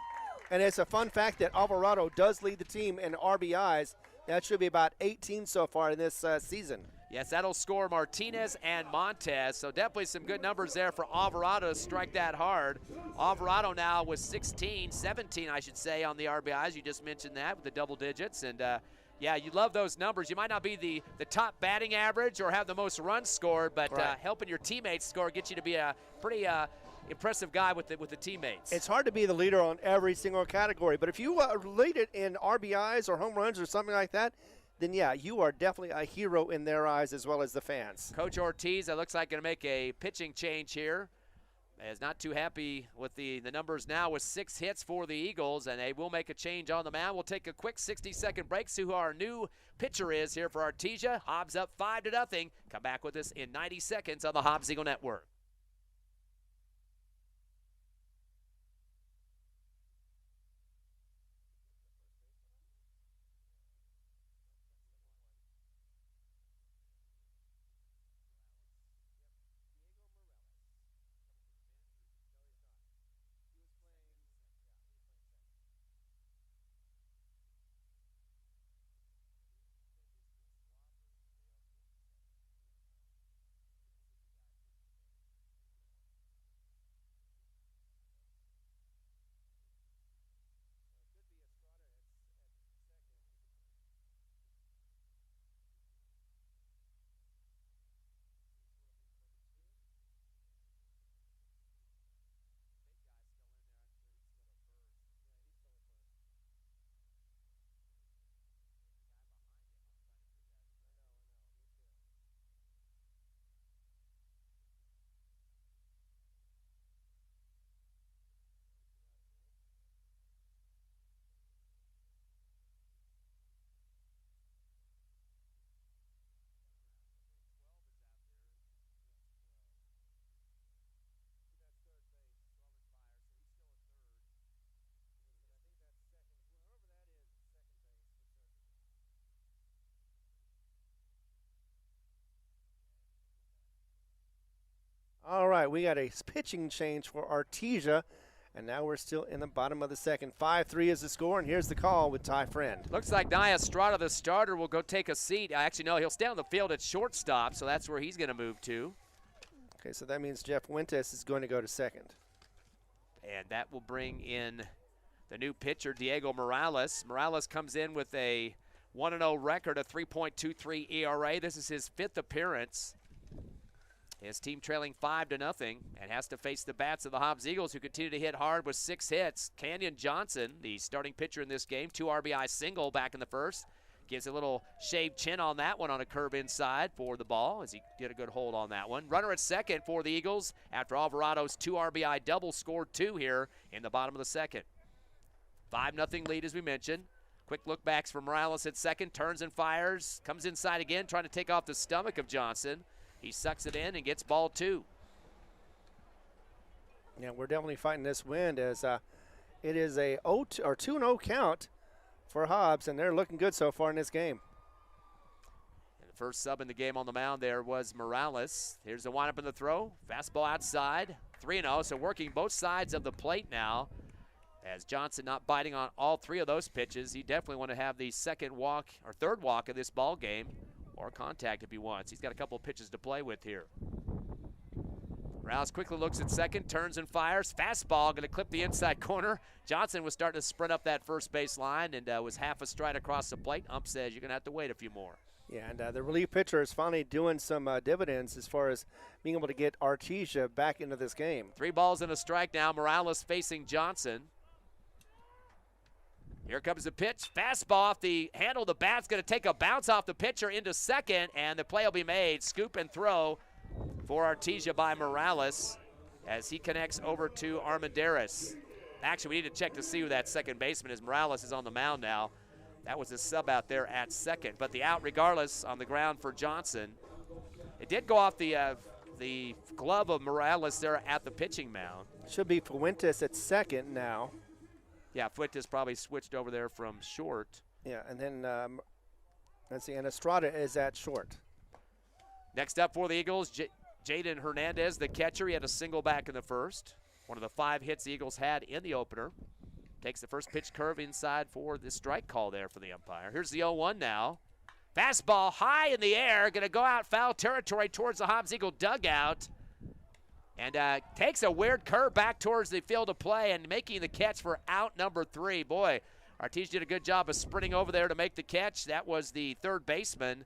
And it's a fun fact that Alvarado does lead the team in RBIs. That should be about 18 so far in this season. Yes, that'll score Martinez and Montez. So definitely some good numbers there for Alvarado to strike that hard. Alvarado now with 17 I should say, on the RBIs. You just mentioned that with the double digits. And yeah, you love those numbers. You might not be the top batting average or have the most runs scored, but right. Helping your teammates score gets you to be a pretty impressive guy with the teammates. It's hard to be the leader on every single category, but if you lead it in RBIs or home runs or something like that, then yeah, you are definitely a hero in their eyes as well as the fans. Coach Ortiz, it looks like going to make a pitching change here. Is not too happy with the numbers now with 6 hits for the Eagles, and they will make a change on the mound. We'll take a quick 60-second break, see who our new pitcher is here for Artesia. Hobbs up 5-0. Come back with us in 90 seconds on the Hobbs Eagle Network. All right, we got a pitching change for Artesia, and now we're still in the bottom of the second. 5-3 is the score, and here's the call with Ty Friend. Looks like Nia Estrada, the starter, will go take a seat. Actually, no, he'll stay on the field at shortstop, so that's where he's going to move to. Okay, so that means Jeff Wentes is going to go to second. And that will bring in the new pitcher, Diego Morales. Morales comes in with a 1-0 record, a 3.23 ERA. This is his 5th appearance. His team trailing 5-0 and has to face the bats of the Hobbs Eagles, who continue to hit hard with 6 hits. Kenyon Johnson, the starting pitcher in this game, 2 RBI single back in the first. Gives a little shaved chin on that one on a curve inside for the ball as he did a good hold on that one. Runner at second for the Eagles after Alvarado's 2 RBI double scored 2 here in the bottom of the second. 5-0 lead as we mentioned. Quick look backs for Morales at second, turns and fires, comes inside again trying to take off the stomach of Johnson. He sucks it in and gets ball 2. Yeah, we're definitely fighting this wind as it is a 2-0 count for Hobbs, and they're looking good so far in this game. And the first sub in the game on the mound there was Morales. Here's the windup in the throw. Fastball outside, 3-0, so working both sides of the plate now. As Johnson not biting on all 3 of those pitches, he definitely want to have the second walk or third walk of this ball game. Or contact if he wants. He's got a couple of pitches to play with here. Morales quickly looks at second, turns and fires. Fastball going to clip the inside corner. Johnson was starting to sprint up that first base line and was half a stride across the plate. Ump says you're going to have to wait a few more. Yeah, and the relief pitcher is finally doing some dividends as far as being able to get Artesia back into this game. 3 balls and a strike now. Morales facing Johnson. Here comes the pitch. Fastball off the handle. The bat's going to take a bounce off the pitcher into second, and the play will be made. Scoop and throw for Artesia by Morales as he connects over to Armendariz. Actually, we need to check to see who that second baseman is. Morales is on the mound now. That was a sub out there at second, but the out regardless on the ground for Johnson. It did go off the glove of Morales there at the pitching mound. Should be Fuentes at second now. Yeah, Fuentes probably switched over there from short. Yeah, and then let's see, and Estrada is at short. Next up for the Eagles, Jaden Hernandez, the catcher. He had a single back in the first. One of the 5 hits the Eagles had in the opener. Takes the first pitch curve inside for the strike call there for the umpire. Here's the 0-1 now. Fastball high in the air, going to go out foul territory towards the Hobbs Eagle dugout. And takes a weird curve back towards the field of play and making the catch for out number 3. Boy, Artesia did a good job of sprinting over there to make the catch. That was the third baseman.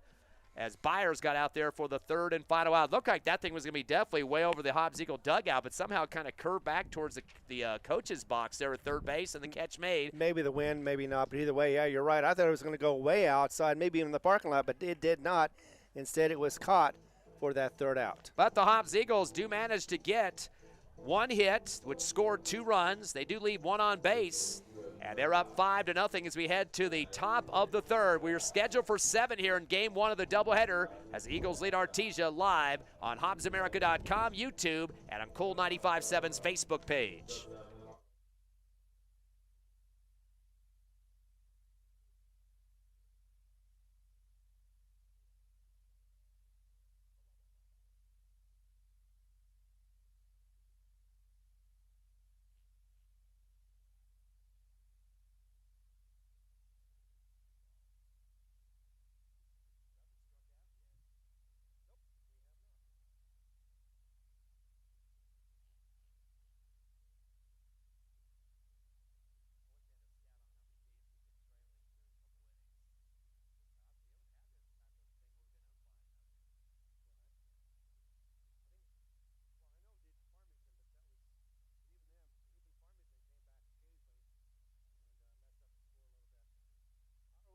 as Byers got out there for the third and final out. It looked like that thing was going to be definitely way over the Hobbs Eagle dugout, but somehow kind of curved back towards the coach's box there at third base, and the catch made. Maybe the wind, maybe not, but either way, yeah, you're right. I thought it was going to go way outside, maybe even in the parking lot, but it did not. Instead, it was caught for that third out. But the Hobbs Eagles do manage to get one hit, which scored 2 runs. They do leave one on base, and they're up 5-0 as we head to the top of the third. We are scheduled for 7 here in game 1 of the doubleheader as the Eagles lead Artesia live on HobbsAmerica.com, YouTube, and on Cool 95.7's Facebook page.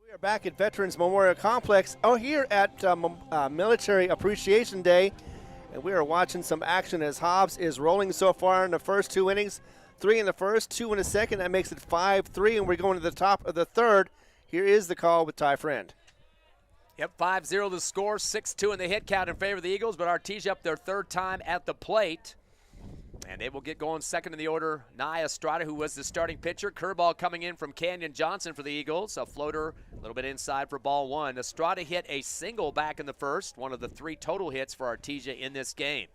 We are back at Veterans Memorial Complex here at Military Appreciation Day, and we are watching some action as Hobbs is rolling so far in the first 2 innings. 3 in the first, 2 in the second. That makes it 5-3, and we're going to the top of the third. Here is the call with Ty Friend. Yep, 5-0 the score, 6-2 in the hit count in favor of the Eagles, but Artesia up their third time at the plate. And they will get going second in the order. Nye Estrada, who was the starting pitcher. Curveball coming in from Canyon Johnson for the Eagles. A floater a little bit inside for ball 1. Estrada hit a single back in the first, one of the 3 total hits for Artesia in this game.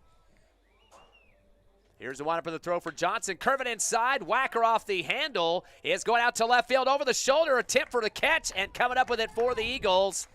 Here's the windup of the throw for Johnson. Curving inside. Whacker off the handle. Is going out to left field over the shoulder. Attempt for the catch, and coming up with it for the Eagles.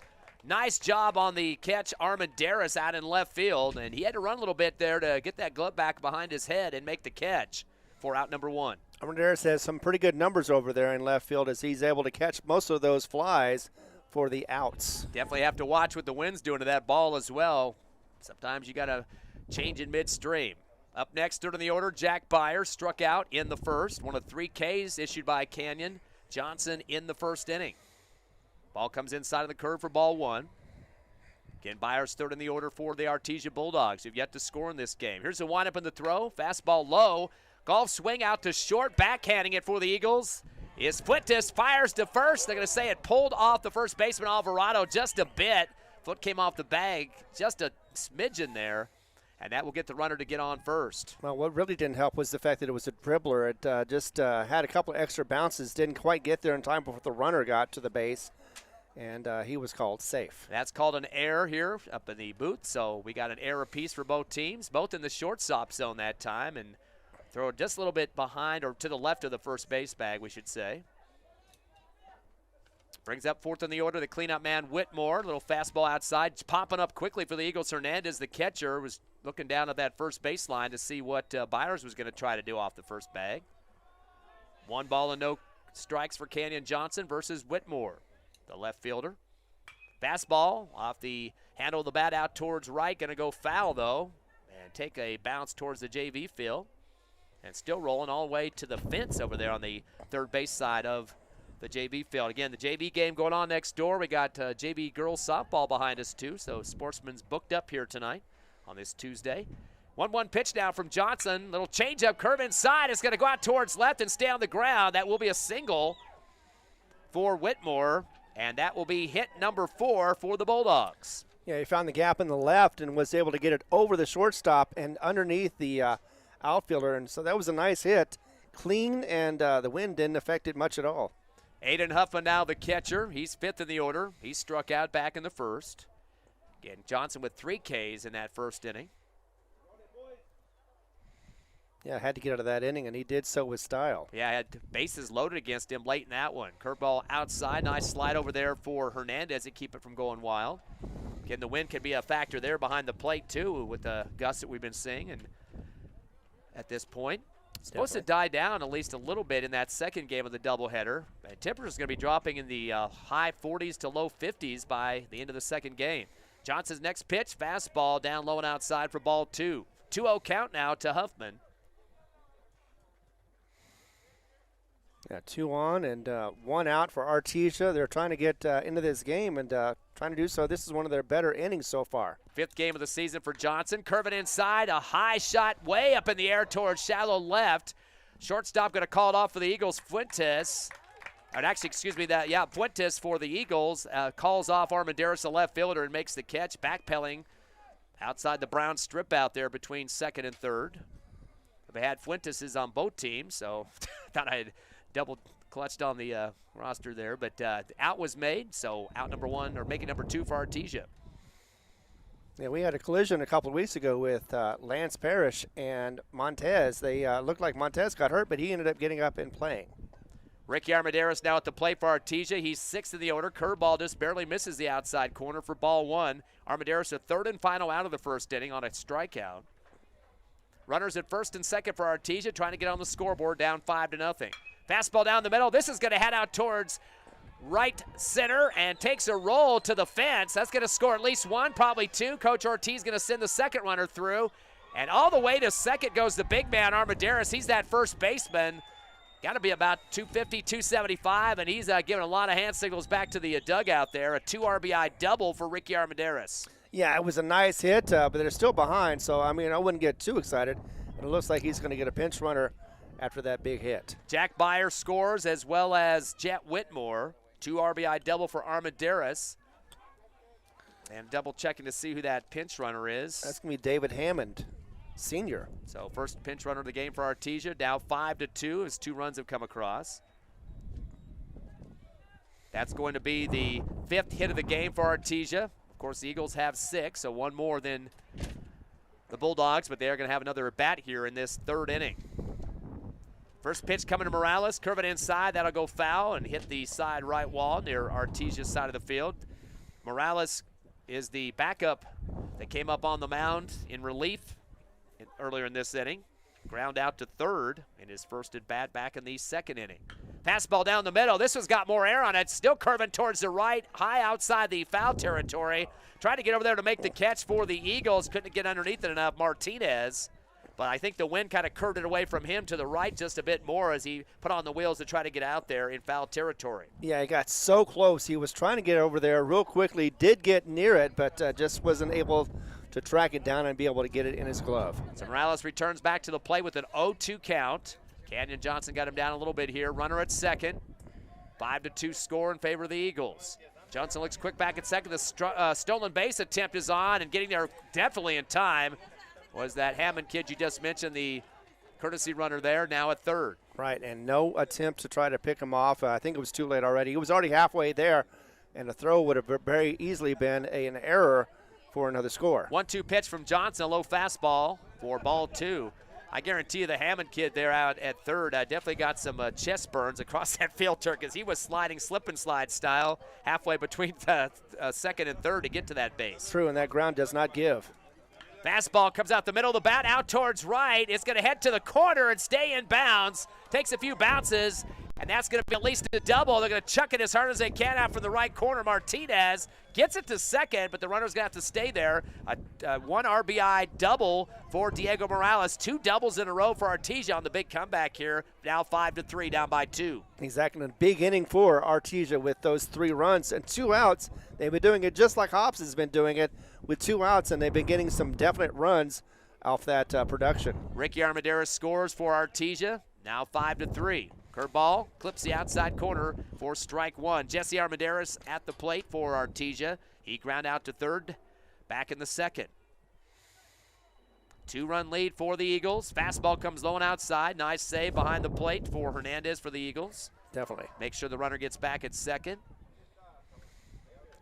Nice job on the catch, Armendariz out in left field, and he had to run a little bit there to get that glove back behind his head and make the catch for out number 1. Armendariz has some pretty good numbers over there in left field as he's able to catch most of those flies for the outs. Definitely have to watch what the wind's doing to that ball as well. Sometimes you got to change in midstream. Up next, third in the order, Jack Byers struck out in the first. One of 3 Ks issued by Canyon Johnson in the first inning. Ball comes inside of the curve for ball 1. Again, Byers third in the order for the Artesia Bulldogs, who've yet to score in this game. Here's the windup in the throw. Fastball low. Golf swing out to short. Backhanding it for the Eagles is Fuentes. Fires to first. They're going to say it pulled off the first baseman Alvarado just a bit. Foot came off the bag just a smidgen there. And that will get the runner to get on first. Well, what really didn't help was the fact that it was a dribbler. It just had a couple of extra bounces, didn't quite get there in time before the runner got to the base. And he was called safe. That's called an error here up in the booth. So we got an error apiece for both teams, both in the shortstop zone that time, and throw it just a little bit behind or to the left of the first base bag, we should say. Brings up fourth in the order, the cleanup man, Whitmore. Little fastball outside, popping up quickly for the Eagles. Hernandez, the catcher, was looking down at that first baseline to see what Byers was going to try to do off the first bag. 1 ball and no strikes for Canyon Johnson versus Whitmore, the left fielder. Fastball off the handle of the bat out towards right. Going to go foul, though, and take a bounce towards the JV field. And still rolling all the way to the fence over there on the third base side of the JV field. Again, the JV game going on next door. We got JV girls softball behind us, too, so Sportsman's booked up here tonight on this Tuesday. 1-1 pitch now from Johnson. Little changeup, curve inside. It's going to go out towards left and stay on the ground. That will be a single for Whitmore. And that will be hit number 4 for the Bulldogs. Yeah, he found the gap in the left and was able to get it over the shortstop and underneath the outfielder. And so that was a nice hit. Clean, and the wind didn't affect it much at all. Aiden Huffman now the catcher. He's 5th in the order. He struck out back in the first. Again, Johnson with 3 Ks in that first inning. Yeah, had to get out of that inning, and he did so with style. Yeah, had bases loaded against him late in that one. Curveball outside. Nice slide over there for Hernandez to keep it from going wild. Again, the wind could be a factor there behind the plate, too, with the gusts that we've been seeing. And at this point, it's supposed to die down at least a little bit in that second game of the doubleheader. And temperatures going to be dropping in the high 40s to low 50s by the end of the second game. Johnson's next pitch, fastball down low and outside for ball 2. 2-0 count now to Huffman. Yeah, 2 on and 1 out for Artesia. They're trying to get into this game and trying to do so. This is one of their better innings so far. 5th game of the season for Johnson. Curving inside, a high shot way up in the air towards shallow left. Shortstop going to call it off for the Eagles, Fuentes. Fuentes for the Eagles calls off Armendariz, the left fielder, and makes the catch, backpedaling outside the brown strip out there between 2nd and 3rd. We had Fuentes on both teams, so thought I had double clutched on the roster there, but out was made, so out number 1, or making number 2 for Artesia. Yeah, we had a collision a couple of weeks ago with Lance Parrish and Montez. They looked like Montez got hurt, but he ended up getting up and playing. Ricky Armendariz now at the plate for Artesia. He's 6th in the order. Curveball just barely misses the outside corner for ball 1. Armendariz, the 3rd and final out of the 1st inning on a strikeout. Runners at 1st and 2nd for Artesia, trying to get on the scoreboard, down 5-0. Fastball down the middle. This is going to head out towards right center and takes a roll to the fence. That's going to score at least 1, probably 2. Coach Ortiz going to send the 2nd runner through. And all the way to 2nd goes the big man, Armendariz. He's that first baseman. Got to be about 250, 275, and he's giving a lot of hand signals back to the dugout there. A 2 RBI double for Ricky Armendariz. Yeah, it was a nice hit, but they're still behind, so, I mean, I wouldn't get too excited. It looks like he's going to get a pinch runner after that big hit. Jack Byer scores, as well as Jet Whitmore. 2 RBI double for Armendariz. And double checking to see who that pinch runner is. That's going to be David Hammond, Sr. So first pinch runner of the game for Artesia. Now 5-2 as 2 runs have come across. That's going to be the 5th hit of the game for Artesia. Of course, the Eagles have 6, so 1 more than the Bulldogs, but they're going to have another at bat here in this 3rd inning. First pitch coming to Morales, curve it inside. That'll go foul and hit the side right wall near Artesia's side of the field. Morales is the backup that came up on the mound in relief earlier in this inning. Ground out to 3rd in his first at bat back in the 2nd inning. Fastball down the middle. This one's got more air on it. Still curving towards the right, high outside the foul territory. Tried to get over there to make the catch for the Eagles. Couldn't get underneath it enough. Martinez. But I think the wind kind of curved it away from him to the right just a bit more as he put on the wheels to try to get out there in foul territory. Yeah, he got so close. He was trying to get over there real quickly. Did get near it, but just wasn't able to track it down and be able to get it in his glove. So Morales returns back to the plate with an 0-2 count. Canyon Johnson got him down a little bit here. Runner at 2nd. 5-2 score in favor of the Eagles. Johnson looks quick back at 2nd. The stolen base attempt is on, and getting there definitely in time was that Hammond kid you just mentioned, the courtesy runner there, now at 3rd. Right, and no attempt to try to pick him off. I think it was too late already. He was already halfway there, and the throw would have very easily been an error for another score. 1-2 pitch from Johnson, a low fastball for ball 2. I guarantee you the Hammond kid there out at 3rd definitely got some chest burns across that field turn because he was sliding slip and slide style halfway between 2nd and 3rd to get to that base. True, and that ground does not give. Fastball comes out the middle of the bat, out towards right. It's going to head to the corner and stay in bounds. Takes a few bounces, and that's going to be at least a double. They're going to chuck it as hard as they can out from the right corner. Martinez gets it to 2nd, but the runner's going to have to stay there. A 1 RBI double for Diego Morales. 2 doubles in a row for Artesia on the big comeback here. Now 5-3, down by 2. Exactly. A big inning for Artesia with those 3 runs and 2 outs. They've been doing it just like Hobbs has been doing it with 2 outs, and they've been getting some definite runs off that production. Ricky Armendariz scores for Artesia. Now 5-3. Curveball clips the outside corner for strike 1. Jesse Armendariz at the plate for Artesia. He ground out to 3rd, back in the 2nd. 2-run lead for the Eagles. Fastball comes low and outside. Nice save behind the plate for Hernandez for the Eagles. Definitely. Make sure the runner gets back at 2nd.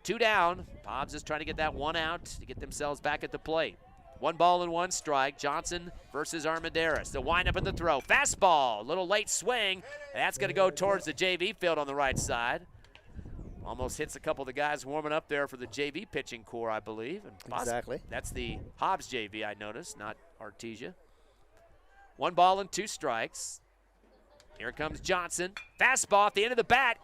2 down. Hobbs is trying to get that 1 out to get themselves back at the plate. 1 ball and 1 strike. Johnson versus Armendariz. The windup in the throw. Fastball. Little late swing. That's going to go towards the JV field on the right side. Almost hits a couple of the guys warming up there for the JV pitching core, I believe. And exactly. That's the Hobbs JV, I noticed, not Artesia. 1 ball and 2 strikes. Here comes Johnson. Fastball at the end of the bat.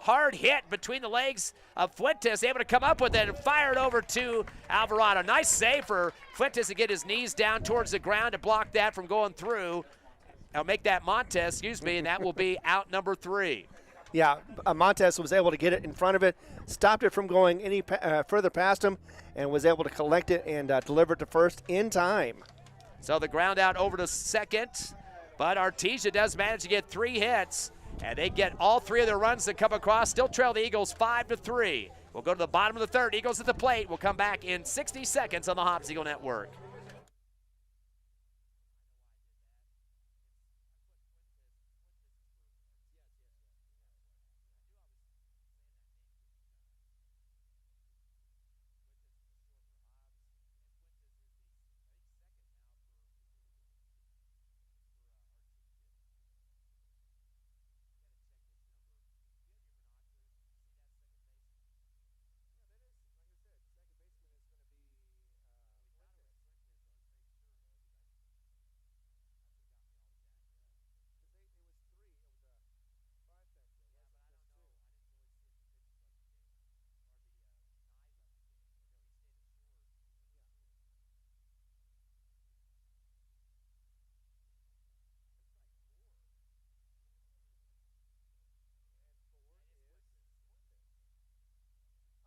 hard hit between the legs of Fuentes, able to come up with it and fire it over to Alvarado. Nice save for Fuentes to get his knees down towards the ground to block that from going through. I'll make that Montez, and that will be out number 3. Yeah, Montez was able to get it in front of it, stopped it from going any further past him, and was able to collect it and deliver it to first in time. So the ground out over to second, but Artesia does manage to get 3 hits, and they get all 3 of their runs that come across. Still trail the Eagles 5-3. We'll go to the bottom of the third. Eagles at the plate. We'll come back in 60 seconds on the Hobbs Eagle Network.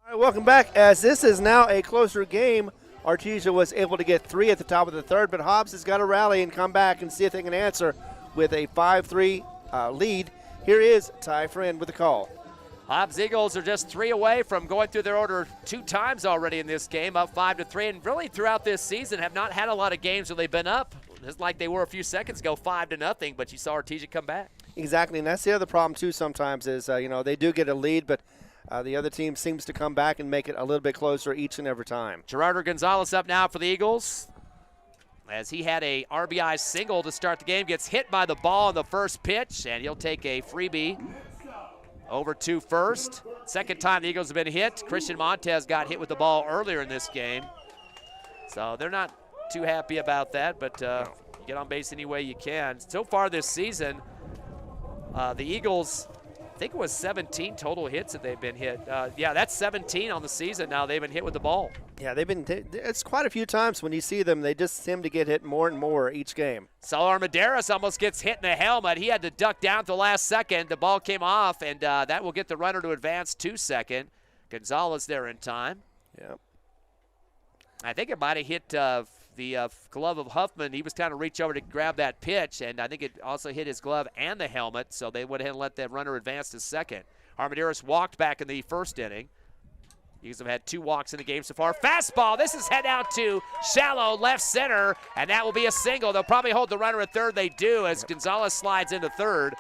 All right, welcome back. As this is now a closer game, Artesia was able to get 3 at the top of the third, but Hobbs has got to rally and come back and see if they can answer with a 5-3 lead. Here is Ty Friend with the call. Hobbs Eagles are just 3 away from going through their order 2 times already in this game, up 5-3, and really throughout this season have not had a lot of games where they've been up, just like they were a few seconds ago, 5-0, but you saw Artesia come back. Exactly, and that's the other problem too sometimes is, they do get a lead, but the other team seems to come back and make it a little bit closer each and every time. Gerardo Gonzalez up now for the Eagles, as he had a RBI single to start the game, gets hit by the ball on the first pitch, and he'll take a freebie over to first. Second time the Eagles have been hit. Christian Montez got hit with the ball earlier in this game, so they're not too happy about that, but you get on base any way you can. So far this season, the Eagles, I think it was 17 total hits that they've been hit. Yeah, that's 17 on the season now. They've been hit with the ball. Yeah, it's quite a few times when you see them, they just seem to get hit more and more each game. Saul Armendariz almost gets hit in the helmet. He had to duck down at the last second. The ball came off, and that will get the runner to advance to second. Gonzalez there in time. Yeah. I think it might have hit the glove of Huffman. He was trying to reach over to grab that pitch, and I think it also hit his glove and the helmet, so they went ahead and let that runner advance to second. Armendariz walked back in the first inning. Eagles have had 2 walks in the game so far. Fastball, this is head out to shallow left center, and that will be a single. They'll probably hold the runner at third. They do as Gonzalez slides into third.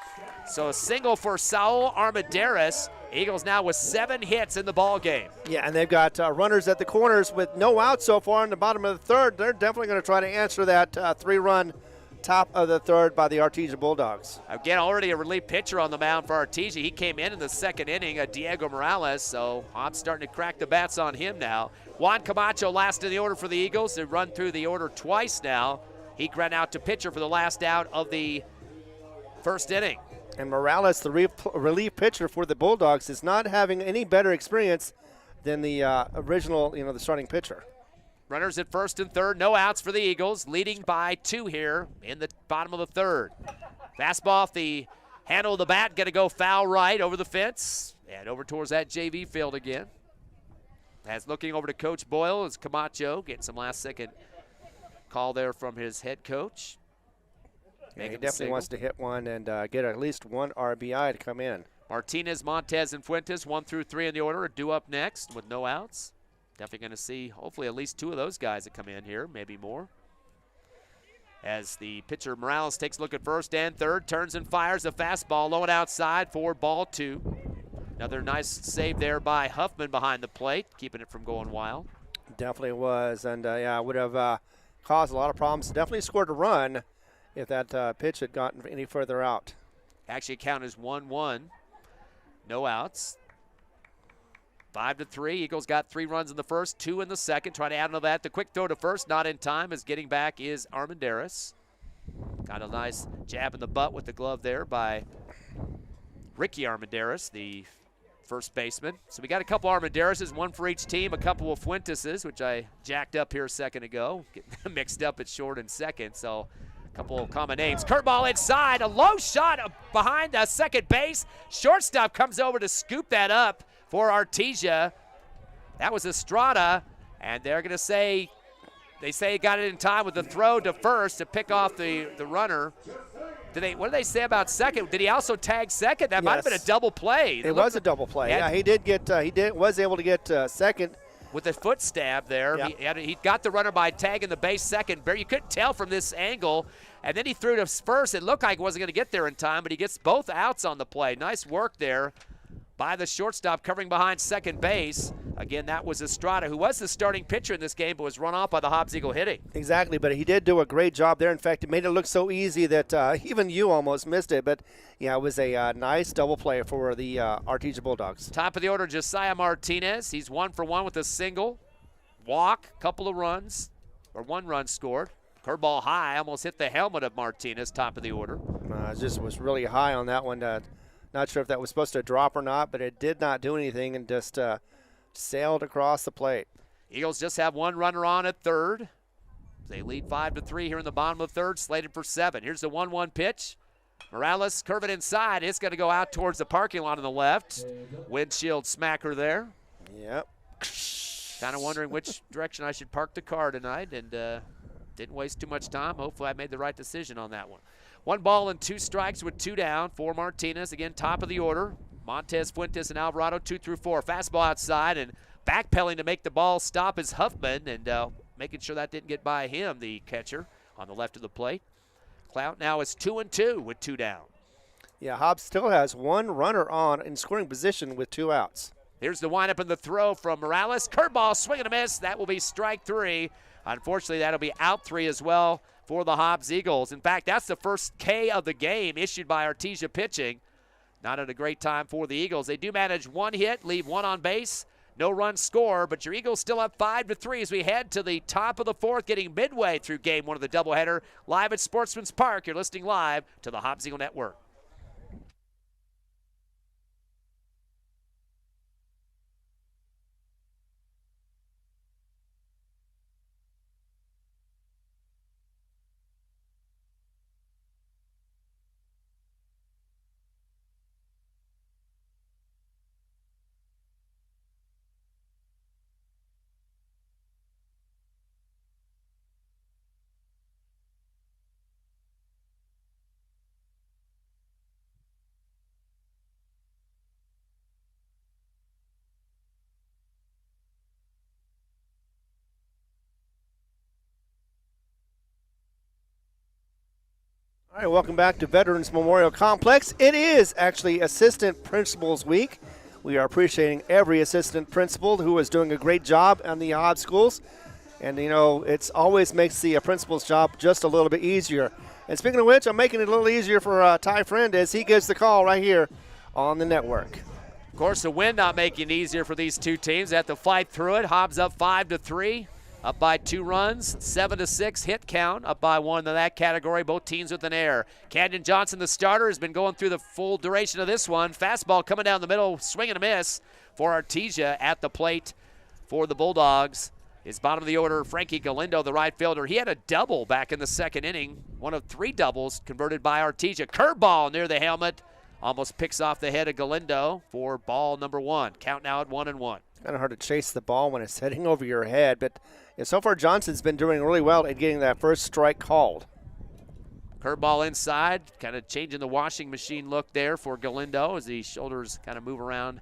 So a single for Saul Armendariz. Eagles now with 7 hits in the ball game. Yeah, and they've got runners at the corners with no outs so far in the bottom of the third. They're definitely going to try to answer that 3-run top of the third by the Artesia Bulldogs. Again, already a relief pitcher on the mound for Artesia. He came in the second inning, Diego Morales, so Hobbs starting to crack the bats on him now. Juan Camacho last in the order for the Eagles. They've run through the order twice now. He ran out to pitcher for the last out of the first inning. And Morales, the relief pitcher for the Bulldogs, is not having any better experience than the original, the starting pitcher. Runners at first and third, no outs for the Eagles, leading by 2 here in the bottom of the third. Fastball off the handle of the bat, going to go foul right over the fence and over towards that JV field again. As looking over to Coach Boyle is Camacho, getting some last-second call there from his head coach. Yeah, he definitely wants to hit one and get at least 1 RBI to come in. Martinez, Montez, and Fuentes, 1 through 3 in the order, are due up next with no outs. Definitely going to see, hopefully, at least 2 of those guys that come in here, maybe more. As the pitcher Morales takes a look at first and third, turns and fires a fastball low and outside for ball 2. Another nice save there by Huffman behind the plate, keeping it from going wild. Definitely was, and would have caused a lot of problems. Definitely scored a run if that pitch had gotten any further out. Actually, count is 1-1. No outs. 5-3. Eagles got 3 runs in the first, 2 in the second. Trying to add on to that. The quick throw to first, not in time, as getting back is Armendariz. Got a nice jab in the butt with the glove there by Ricky Armendariz, the first baseman. So we got a couple Armendarizes, one for each team, a couple of Fuenteses, which I jacked up here a second ago. Getting mixed up at short and second, so a couple of common names. Curveball inside, a low shot behind the second base. Shortstop comes over to scoop that up for Artesia. That was Estrada, and they're going to say, they say he got it in time with the throw to first to pick off the runner. What did they say about second? Did he also tag second? That might have been a double play. It was a double play. Yeah, he was able to get second. With a foot stab there. Yeah. He got the runner by tagging the base second. You couldn't tell from this angle. And then he threw to first. It looked like he wasn't going to get there in time, but he gets both outs on the play. Nice work there by the shortstop covering behind second base. Again, that was Estrada, who was the starting pitcher in this game, but was run off by the Hobbs Eagle hitting. Exactly, but he did do a great job there. In fact, it made it look so easy that even you almost missed it. But, yeah, it was a nice double play for the Artesia Bulldogs. Top of the order, Josiah Martinez. He's 1 for 1 with a single. Walk, couple of runs, or 1 run scored. Curveball high, almost hit the helmet of Martinez, top of the order. Just was really high on that one. Not sure if that was supposed to drop or not, but it did not do anything and just sailed across the plate. Eagles just have 1 runner on at third. They lead 5-3 here in the bottom of third, slated for 7. Here's the 1-1 pitch. Morales curve it inside. It's going to go out towards the parking lot on the left. Windshield smacker there. Yep. Kind of wondering which direction I should park the car tonight, and didn't waste too much time. Hopefully I made the right decision on that one. 1 ball and 2 strikes with 2 down for Martinez. Again, top of the order. Montez, Fuentes, and Alvarado 2 through 4. Fastball outside and backpedaling to make the ball stop is Huffman, and making sure that didn't get by him, the catcher on the left of the plate. Clout now is 2-2 with 2 down. Yeah, Hobbs still has 1 runner on in scoring position with 2 outs. Here's the windup and the throw from Morales. Curveball, swing and a miss. That will be strike 3. Unfortunately, that'll be out 3 as well for the Hobbs Eagles. In fact, that's the first K of the game issued by Artesia pitching. Not at a great time for the Eagles. They do manage 1 hit, leave 1 on base. No run score, but your Eagles still up 5-3 as we head to the top of the 4th, getting midway through game 1 of the doubleheader. Live at Sportsman's Park, you're listening live to the Hobbs Eagle Network. All right, welcome back to Veterans Memorial Complex. It is actually Assistant Principals Week. We are appreciating every assistant principal who is doing a great job on the Hobbs schools. And, you know, it's always makes the principal's job just a little bit easier. And speaking of which, I'm making it a little easier for Ty Friend as he gives the call right here on the network. Of course, the wind not making it easier for these two teams. They have to fight through it. Hobbs up 5-3. Up by 2 runs, 7-6 hit count, up by 1 in that category, both teams with an error. Canyon Johnson, the starter, has been going through the full duration of this one. Fastball coming down the middle, swing and a miss for Artesia at the plate for the Bulldogs. His bottom of the order, Frankie Galindo, the right fielder. He had a double back in the 2nd inning, one of 3 doubles converted by Artesia. Curveball near the helmet, almost picks off the head of Galindo for ball number 1. Count now at 1-1. Kind of hard to chase the ball when it's heading over your head, but so far Johnson's been doing really well at getting that first strike called. Curveball inside, kind of changing the washing machine look there for Galindo as the shoulders kind of move around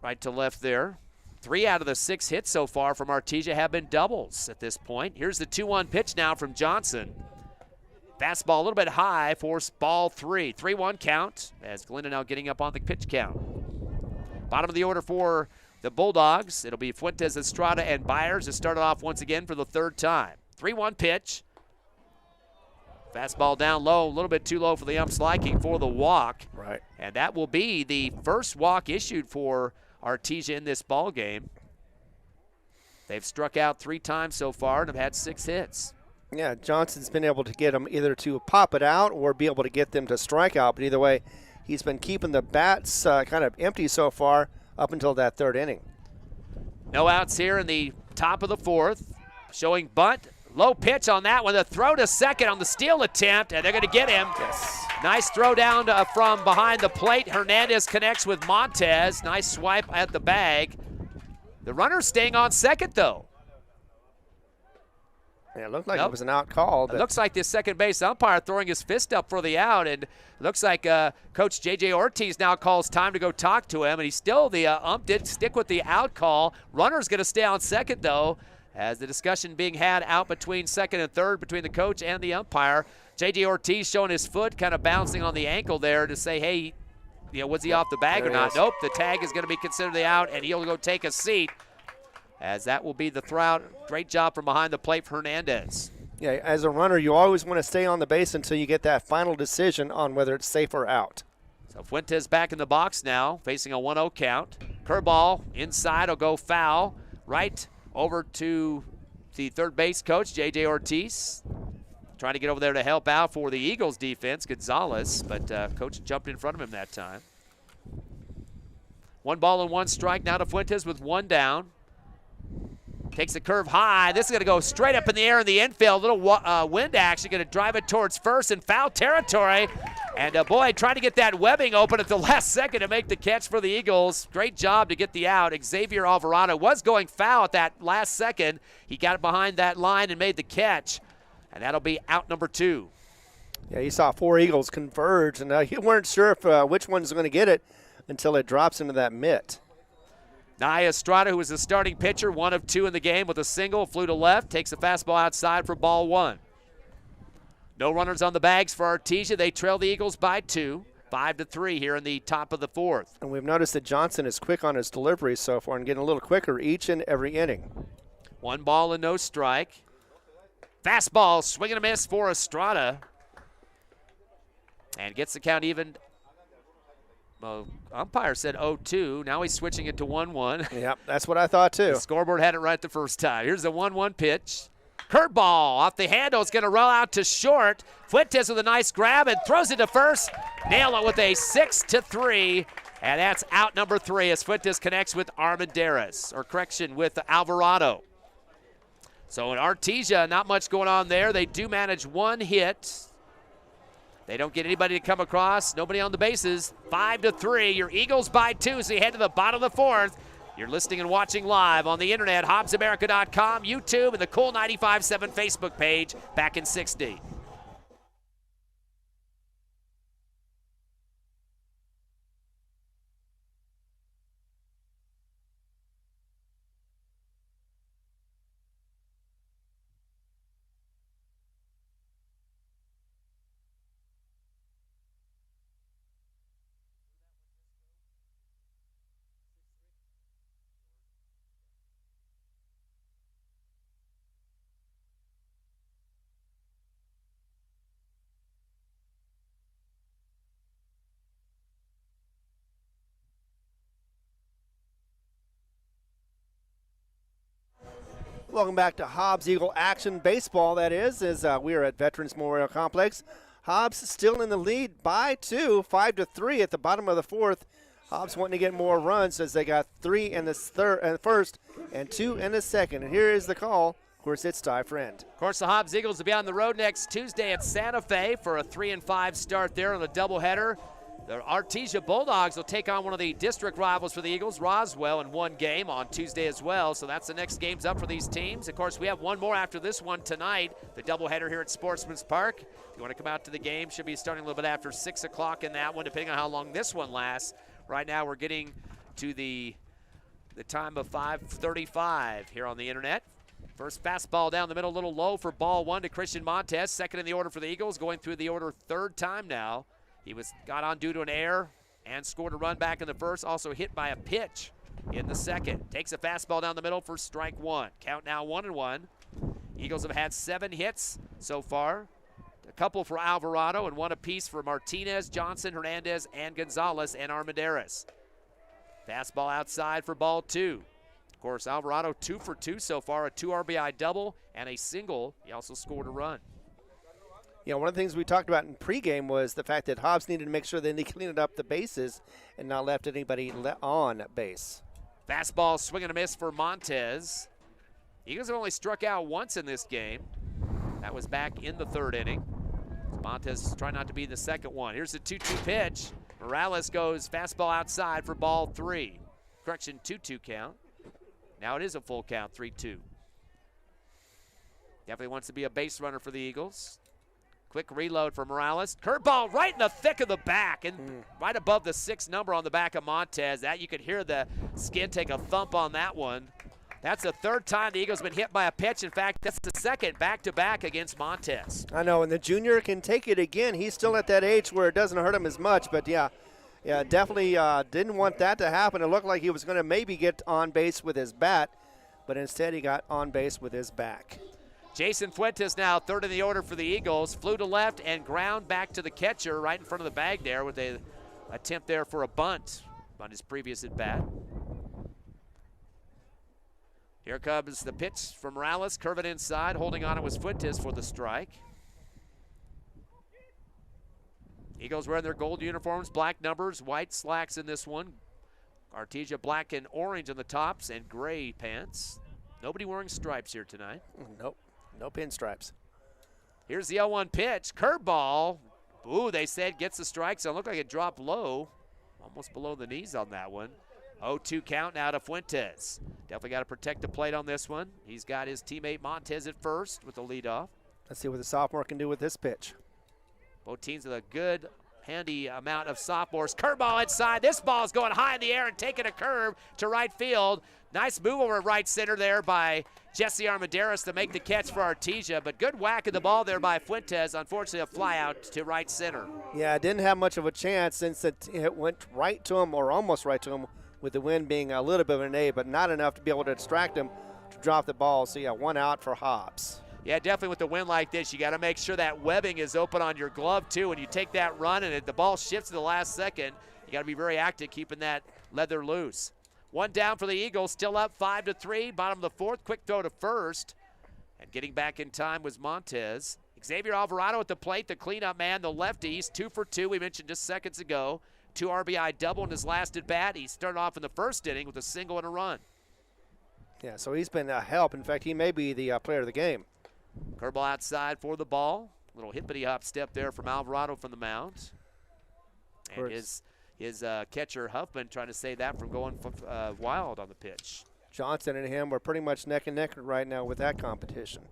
right to left there. 3 out of the 6 hits so far from Artesia have been doubles at this point. Here's the 2-1 pitch now from Johnson. Fastball a little bit high for ball 3. 3-1 count as Galindo now getting up on the pitch count. Bottom of the order for the Bulldogs. It'll be Fuentes, Estrada, and Byers to start it off once again for the 3rd time. 3-1 pitch. Fastball down low, a little bit too low for the ump's liking for the walk. Right. And that will be the first walk issued for Artesia in this ball game. They've struck out 3 times so far and have had 6 hits. Yeah, Johnson's been able to get them either to pop it out or be able to get them to strike out. But either way, He's been keeping the bats kind of empty so far up until that third inning. No outs here in the top of the fourth. Showing bunt. Low pitch on that one. The throw to second on the steal attempt, and they're going to get him. Yes. Nice throw down from behind the plate. Hernandez connects with Montez. Nice swipe at the bag. The runner's staying on second, though. Yeah, it looked like it was an out call. It looks like the second base umpire throwing his fist up for the out, and it looks like Coach J.J. Ortiz now calls time to go talk to him, and the ump did stick with the out call. Runner's going to stay on second, though, as the discussion being had out between second and third between the coach and the umpire. J.J. Ortiz showing his foot kind of bouncing on the ankle there to say, hey, was he off the bag or not? Nope, the tag is going to be considered the out, and he'll go take a seat, as that will be the throw out. Great job from behind the plate for Hernandez. Yeah, as a runner, you always want to stay on the base until you get that final decision on whether it's safe or out. So Fuentes back in the box now, facing a 1-0 count. Curveball inside will go foul. Right over to the third base coach, J.J. Ortiz. Trying to get over there to help out for the Eagles defense, Gonzalez, but coach jumped in front of him that time. 1 strike now to Fuentes with one down. Takes a curve high. This is going to go straight up in the air in the infield. Little wind action, going to drive it towards first in foul territory. And boy, trying to get that webbing open at the last second to make the catch for the Eagles. Great job to get the out. Xavier Alvarado was going foul at that last second. He got it behind that line and made the catch. And that'll be out number 2. Yeah, you saw 4 Eagles converge, and you weren't sure if which one's going to get it until it drops into that mitt. Naya Estrada, who was the starting pitcher, 1 of 2 in the game with a single, flew to left, takes a fastball outside for ball 1. No runners on the bags for Artesia. They trail the Eagles by 2, 5-3 here in the top of the fourth. And we've noticed that Johnson is quick on his deliveries so far and getting a little quicker each and every inning. 1 ball and no strike. Fastball, swing and a miss for Estrada. And gets the count even. Well, umpire said 0-2. Now he's switching it to 1-1. Yep, that's what I thought too. The scoreboard had it right the first time. Here's the 1-1 pitch. Curveball off the handle. It's going to roll out to short. Fuentes with a nice grab and throws it to first. Nail it with a 6-3. And that's out number 3 as Fuentes connects with Armendariz, or correction, with Alvarado. So in Artesia, not much going on there. They do manage 1 hit. They don't get anybody to come across. Nobody on the bases. 5-3. Your Eagles by 2, so you head to the bottom of the fourth. You're listening and watching live on the internet, HobbsAmerica.com, YouTube, and the Cool 95.7 Facebook page back in 60. Welcome back to Hobbs Eagle Action Baseball, that is, as we are at Veterans Memorial Complex. Hobbs still in the lead by 2, 5-3 at the bottom of the fourth. Hobbs wanting to get more runs as they got 3 in the first and 2 in the second. And here is the call. Of course, it's Ty Friend. Of course, the Hobbs Eagles will be on the road next Tuesday at Santa Fe for a 3-5 start there on a doubleheader. The Artesia Bulldogs will take on one of the district rivals for the Eagles, Roswell, in 1 game on Tuesday as well. So that's the next games up for these teams. Of course, we have one more after this one tonight, the doubleheader here at Sportsman's Park. If you want to come out to the game, should be starting a little bit after 6 o'clock in that one, depending on how long this one lasts. Right now, we're getting to the time of 5:35 here on the internet. First fastball down the middle, a little low for ball 1 to Christian Montez. Second in the order for the Eagles, going through the order 3rd time now. He got on due to an error and scored a run back in the first, also hit by a pitch in the second. Takes a fastball down the middle for strike 1. Count now 1-1. Eagles have had 7 hits so far. A couple for Alvarado and 1 apiece for Martinez, Johnson, Hernandez, and Gonzalez and Armendariz. Fastball outside for ball 2. Of course, Alvarado 2 for 2 so far, a 2 RBI double and a single. He also scored a run. You know, one of the things we talked about in pregame was the fact that Hobbs needed to make sure that they cleaned up the bases and not left anybody on base. Fastball swing and a miss for Montez. Eagles have only struck out once in this game. That was back in the third inning. Montez is trying not to be the second one. Here's the 2-2 pitch. Morales goes fastball outside for ball 3. Correction, 2-2 count. Now it is a full count, 3-2. Definitely wants to be a base runner for the Eagles. Quick reload for Morales. Curveball right in the thick of the back and right above the 6 number on the back of Montez. That you could hear the skin take a thump on that one. That's the third time the Eagles have been hit by a pitch. In fact, that's the second back-to-back against Montez. I know, and the junior can take it again. He's still at that age where it doesn't hurt him as much, but yeah, definitely didn't want that to happen. It looked like he was going to maybe get on base with his bat, but instead he got on base with his back. Jason Fuentes now third in the order for the Eagles. Flew to left and ground back to the catcher right in front of the bag there with an attempt there for a bunt on his previous at-bat. Here comes the pitch from Morales, curve it inside. Holding on it was Fuentes for the strike. Eagles wearing their gold uniforms, black numbers, white slacks in this one. Artesia black and orange on the tops and gray pants. Nobody wearing stripes here tonight. Nope, no pinstripes. Here's the 0-1 pitch, curveball. Ooh, they said gets the strike zone. Looked like it dropped low, almost below the knees on that one. 0-2 count now to Fuentes. Definitely got to protect the plate on this one. He's got his teammate Montez at first with the leadoff. Let's see what the sophomore can do with this pitch. Both teams with a good, handy amount of sophomores. Curveball inside. This ball is going high in the air and taking a curve to right field. Nice move over right center there by Jesse Armendariz to make the catch for Artesia, but good whack of the ball there by Fuentes. Unfortunately, a fly out to right center. Yeah, it didn't have much of a chance since it went right to him, or almost right to him, with the wind being a little bit of an A, but not enough to be able to distract him to drop the ball. So, yeah, 1 out for Hobbs. Yeah, definitely with the wind like this, you got to make sure that webbing is open on your glove, too. When you take that run and the ball shifts to the last second, you got to be very active keeping that leather loose. 1 down for the Eagles, still up 5-3, bottom of the 4th. Quick throw to first. And getting back in time was Montez. Xavier Alvarado at the plate, the cleanup man, the lefties, 2 for 2, we mentioned just seconds ago. 2 RBI double in his last at bat. He started off in the first inning with a single and a run. Yeah, so he's been a help. In fact, he may be the player of the game. Curveball outside for the ball. Little hippity-hop step there from Alvarado from the mound. And his catcher Huffman trying to save that from going wild on the pitch. Johnson and him are pretty much neck and neck right now with that competition.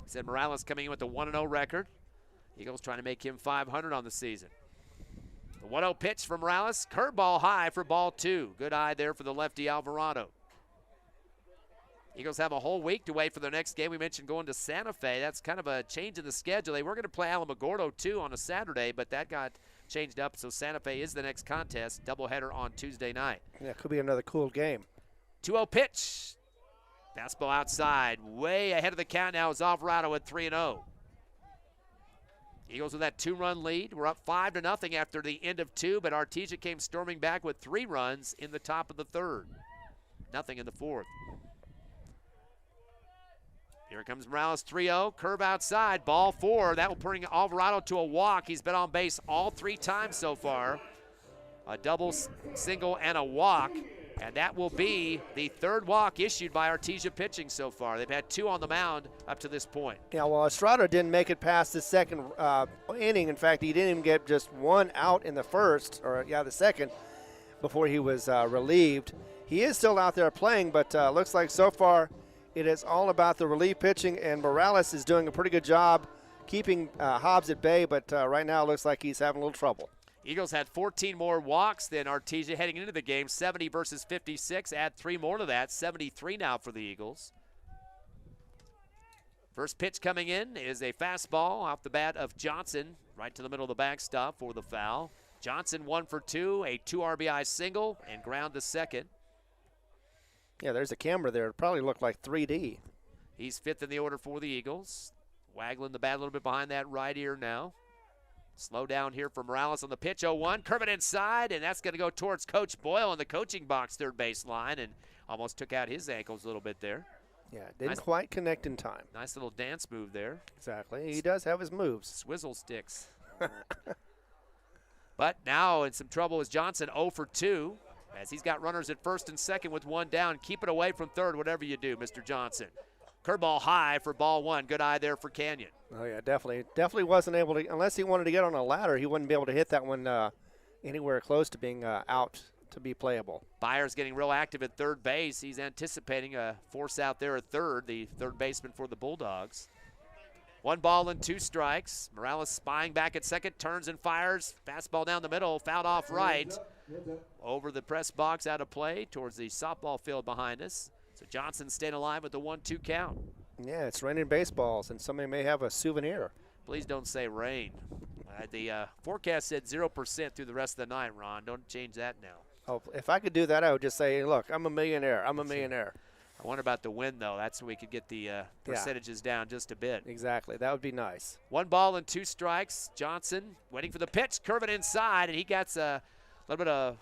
He said Morales coming in with a 1-0 record. Eagles trying to make him 500 on the season. The 1-0 pitch from Morales. Curveball high for ball 2. Good eye there for the lefty Alvarado. Eagles have a whole week to wait for their next game. We mentioned going to Santa Fe. That's kind of a change in the schedule. They were going to play Alamogordo too on a Saturday, but that got changed up. So Santa Fe is the next contest. Doubleheader on Tuesday night. Yeah, could be another cool game. 2-0 pitch. Fastball outside. Way ahead of the count now is Alvarado at 3-0. Eagles with that 2-run lead. We're up 5-0 after the end of 2, but Artesia came storming back with 3 runs in the top of the 3rd. Nothing in the 4th. Here comes Morales, 3-0, curve outside, ball 4. That will bring Alvarado to a walk. He's been on base all 3 times so far. A double, single, and a walk. And that will be the 3rd walk issued by Artesia pitching so far. They've had 2 on the mound up to this point. Yeah, well, Estrada didn't make it past the 2nd inning. In fact, he didn't even get just 1 out in the 1st, or the 2nd, before he was relieved. He is still out there playing, but looks like so far it is all about the relief pitching, and Morales is doing a pretty good job keeping Hobbs at bay, but right now it looks like he's having a little trouble. Eagles had 14 more walks than Artesia heading into the game, 70 versus 56. Add 3 more to that, 73 now for the Eagles. First pitch coming in is a fastball off the bat of Johnson, right to the middle of the backstop for the foul. Johnson 1 for 2, a 2 RBI single, and ground to second. Yeah, there's a camera there. It probably looked like 3D. He's 5th in the order for the Eagles. Waggling the bat a little bit behind that right ear now. Slow down here for Morales on the pitch, 0-1. Curve it inside, and that's going to go towards Coach Boyle in the coaching box, 3rd base line, and almost took out his ankles a little bit there. Yeah, didn't quite connect in time. Nice little dance move there. Exactly. He does have his moves. Swizzle sticks. But now in some trouble is Johnson 0 for 2 as he's got runners at first and second with one down. Keep it away from third, whatever you do, Mr. Johnson. Curveball high for ball one. Good eye there for Canyon. Oh, yeah, definitely. Definitely wasn't able to, unless he wanted to get on a ladder, he wouldn't be able to hit that one anywhere close to being out to be playable. Byers getting real active at third base. He's anticipating a force out there at third, the third baseman for the Bulldogs. 1 ball and 2 strikes. Morales spying back at second, turns and fires. Fastball down the middle, fouled off right. Over the press box, out of play towards the softball field behind us. So Johnson staying alive with the 1-2 count. Yeah, it's raining baseballs, and somebody may have a souvenir. Please don't say rain. The forecast said 0% through the rest of the night, Ron. Don't change that now. Oh, if I could do that, I would just say, look, I'm a millionaire. I'm a millionaire. I wonder about the wind, though. That's so we could get the percentages down just a bit. Exactly. That would be nice. 1 ball and 2 strikes. Johnson waiting for the pitch, curving inside, and he gets a little bit of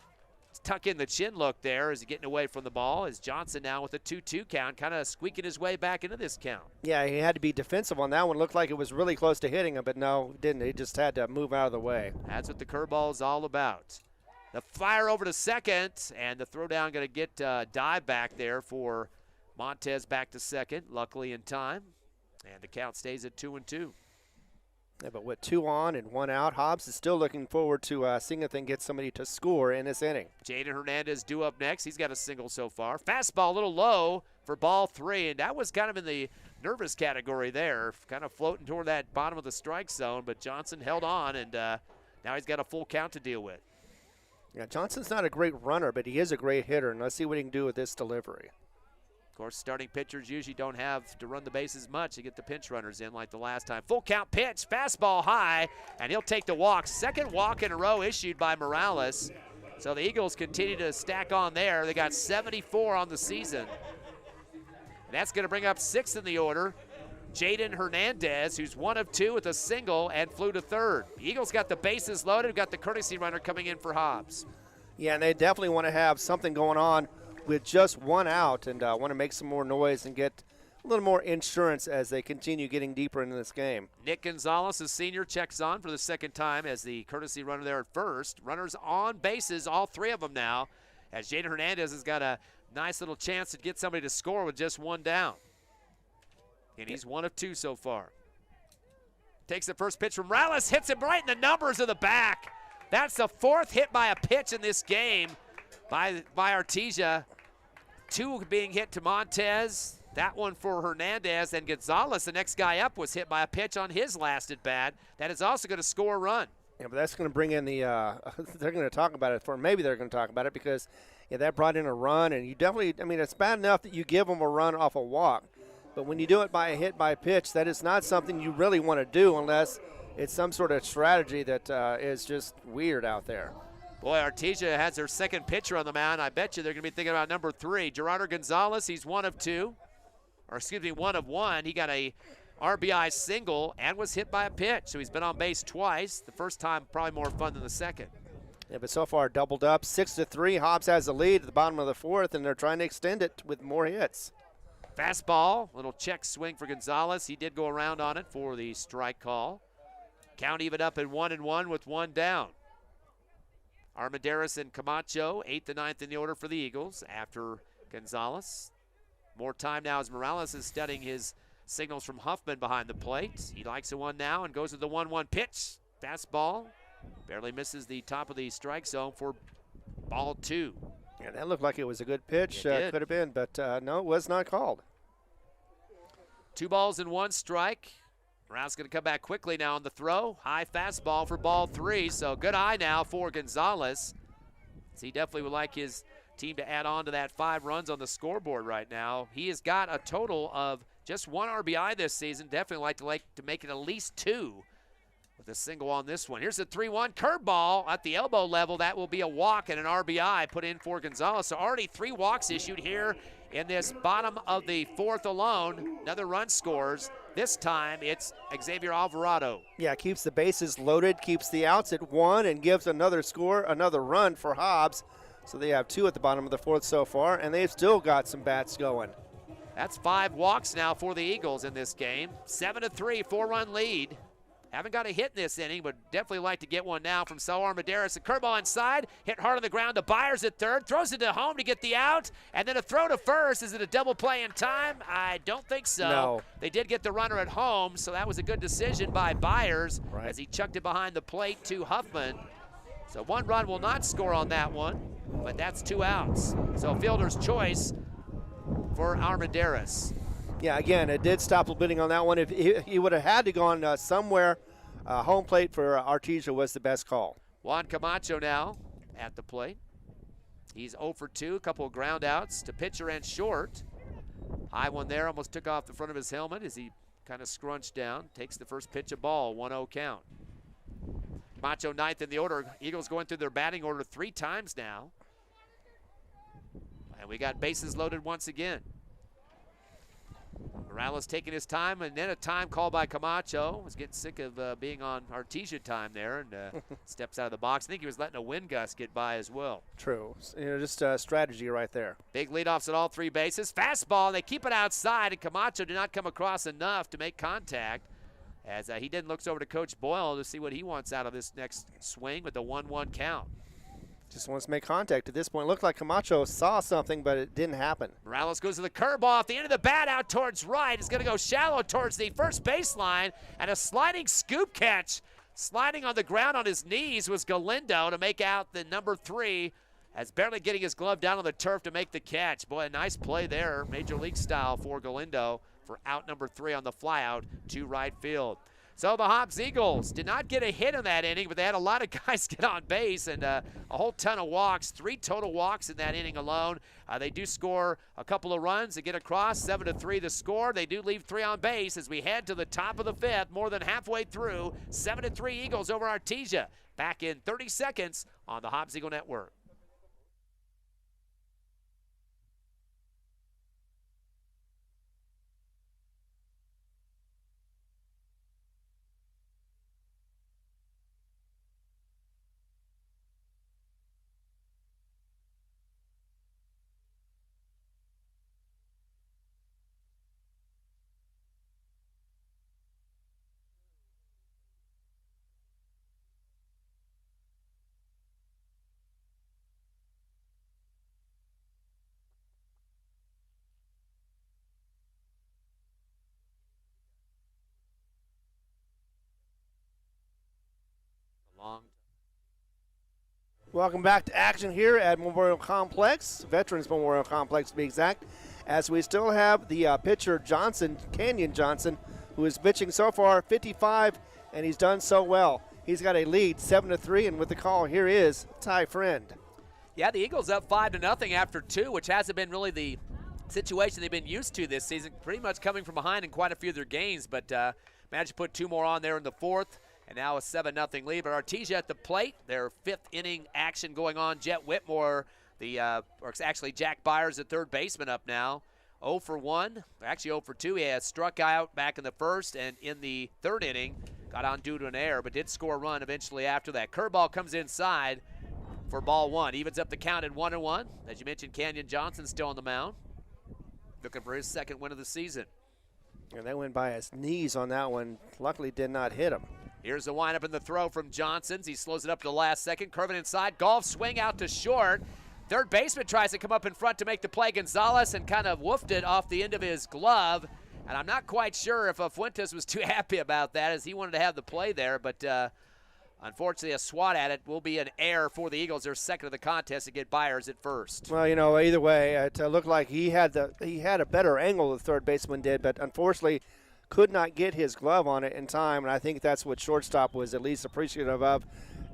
tuck in the chin look there as he's getting away from the ball. As Johnson now with a 2-2 count, kind of squeaking his way back into this count. Yeah, he had to be defensive on that one. Looked like it was really close to hitting him, but no, it didn't. He just had to move out of the way. That's what the curveball is all about. The fire over to second, and the throwdown going to get dive back there for Montez back to second, luckily in time. And the count stays at 2-2. Yeah, but with 2 on and 1 out, Hobbs is still looking forward to seeing if they can get somebody to score in this inning. Jaden Hernandez due up next. He's got a single so far. Fastball a little low for ball 3, and that was kind of in the nervous category there, kind of floating toward that bottom of the strike zone, but Johnson held on, and now he's got a full count to deal with. Yeah, Johnson's not a great runner, but he is a great hitter, and let's see what he can do with this delivery. Of course, starting pitchers usually don't have to run the bases much to get the pinch runners in like the last time. Full count pitch, fastball high, and he'll take the walk. Second walk in a row issued by Morales. So the Eagles continue to stack on there. They got 74 on the season. And that's going to bring up 6th in the order. Jaden Hernandez, who's 1 of 2 with a single and flew to third. The Eagles got the bases loaded, got the courtesy runner coming in for Hobbs. Yeah, and they definitely want to have something going on with just 1 out and want to make some more noise and get a little more insurance as they continue getting deeper into this game. Nick Gonzalez, a senior, checks on for the second time as the courtesy runner there at first. Runners on bases, all 3 of them now, as Jaden Hernandez has got a nice little chance to get somebody to score with just 1 down. And he's 1 of 2 so far. Takes the first pitch from Morales, hits him right in the numbers of the back. That's the 4th hit by a pitch in this game by Artesia. 2 being hit to Montez. That one for Hernandez. And Gonzalez, the next guy up, was hit by a pitch on his last at bat. That is also going to score a run. Yeah, but that's going to bring in the they're going to talk about it maybe they're going to talk about it because that brought in a run. And you definitely, it's bad enough that you give them a run off a walk. But when you do it by a hit by pitch, that is not something you really want to do unless it's some sort of strategy that is just weird out there. Boy, Artesia has their second pitcher on the mound. I bet you they're going to be thinking about number 3. Gerardo Gonzalez, he's 1 of 2. Or excuse me, 1 of 1. He got a RBI single and was hit by a pitch. So he's been on base twice. The first time probably more fun than the second. Yeah, but so far doubled up. 6-3. Hobbs has the lead at the bottom of the 4th, and they're trying to extend it with more hits. Fastball, little check swing for Gonzalez. He did go around on it for the strike call. Count even up at 1-1 with 1 down. Armendariz and Camacho, 8th and 9th in the order for the Eagles after Gonzalez. More time now as Morales is studying his signals from Huffman behind the plate. He likes the one now and goes to the 1-1 pitch. Fastball, barely misses the top of the strike zone for ball 2. Yeah, that looked like it was a good pitch. Could have been, but no, it was not called. 2 balls and 1 strike. Morales going to come back quickly now on the throw. High fastball for ball 3, so good eye now for Gonzalez. He definitely would like his team to add on to that 5 runs on the scoreboard right now. He has got a total of just 1 RBI this season. Definitely like to make it at least 2 with a single on this one. Here's the 3-1 curveball at the elbow level. That will be a walk and an RBI put in for Gonzalez. So already 3 walks issued here in this bottom of the 4th alone. Another run scores. This time it's Xavier Alvarado. Yeah, keeps the bases loaded, keeps the outs at 1, and gives another run for Hobbs. So they have 2 at the bottom of the 4th so far, and they've still got some bats going. That's 5 walks now for the Eagles in this game. 7-3, 4-run lead. Haven't got a hit in this inning, but definitely like to get one now from Saul Armendariz. A curveball inside, hit hard on the ground to Byers at third, throws it to home to get the out, and then a throw to first. Is it a double play in time? I don't think so. No. They did get the runner at home, so that was a good decision by Byers Right. as he chucked it behind the plate to Huffman. So 1 run will not score on that one, but that's 2 outs. So fielder's choice for Armendariz. Yeah, again, it did stop the bidding on that one. If he would have had to go on somewhere, home plate for Artesia was the best call. Juan Camacho now at the plate. He's 0 for 2, a couple of ground outs to pitcher and short. High one there, almost took off the front of his helmet as he kind of scrunched down. Takes the first pitch, a ball, 1-0 count. Camacho ninth in the order. Eagles going through their batting order 3 times now. And we got bases loaded once again. Morales taking his time, and then a time call by Camacho. Was getting sick of being on Artesia time there, and steps out of the box. I think he was letting a wind gust get by as well. True. Just a strategy right there. Big leadoffs at all 3 bases. Fastball, they keep it outside, and Camacho did not come across enough to make contact. As he then looks over to Coach Boyle to see what he wants out of this next swing with the 1-1 count. Just wants to make contact at this point. Looked like Camacho saw something, but it didn't happen. Morales goes to the curveball off the end of the bat out towards right. It's going to go shallow towards the first baseline, and a sliding scoop catch. Sliding on the ground on his knees was Galindo to make out the number 3, as barely getting his glove down on the turf to make the catch. Boy, a nice play there, Major League style for Galindo for out number 3 on the flyout to right field. So the Hobbs Eagles did not get a hit in that inning, but they had a lot of guys get on base and a whole ton of walks, 3 total walks in that inning alone. They do score a couple of runs to get across, 7-3 the score. They do leave 3 on base as we head to the top of the 5th, more than halfway through. 7-3 Eagles over Artesia. Back in 30 seconds on the Hobbs Eagle Network. Welcome back to action here at Memorial Complex, Veterans Memorial Complex to be exact, as we still have the pitcher Johnson, Canyon Johnson, who is pitching so far 55, and he's done so well. He's got a lead 7-3, and with the call, here is Ty Friend. Yeah, the Eagles up 5-0 after 2, which hasn't been really the situation they've been used to this season, pretty much coming from behind in quite a few of their games, but managed to put 2 more on there in the 4th. And now a 7-0 lead. But Artesia at the plate, their 5th inning action going on. Jet Whitmore, or actually Jack Byers, the third baseman, up now. 0 for 1, actually 0 for 2. He has struck out back in the 1st, and in the 3rd inning, got on due to an error, but did score a run eventually after that. Curveball comes inside for ball 1. Evens up the count at 1-1. As you mentioned, Canyon Johnson still on the mound, looking for his 2nd win of the season. And that went by his knees on that one. Luckily did not hit him. Here's the windup and the throw from Johnson's. He slows it up to the last second. Curving inside. Golf swing out to short. Third baseman tries to come up in front to make the play. Gonzalez and kind of woofed it off the end of his glove. And I'm not quite sure if Fuentes was too happy about that, as he wanted to have the play there. But unfortunately, a swat at it will be an error for the Eagles. They're 2nd of the contest to get Byers at 1st. Well, either way, it looked like he had a better angle the third baseman did, but unfortunately could not get his glove on it in time, and I think that's what shortstop was at least appreciative of.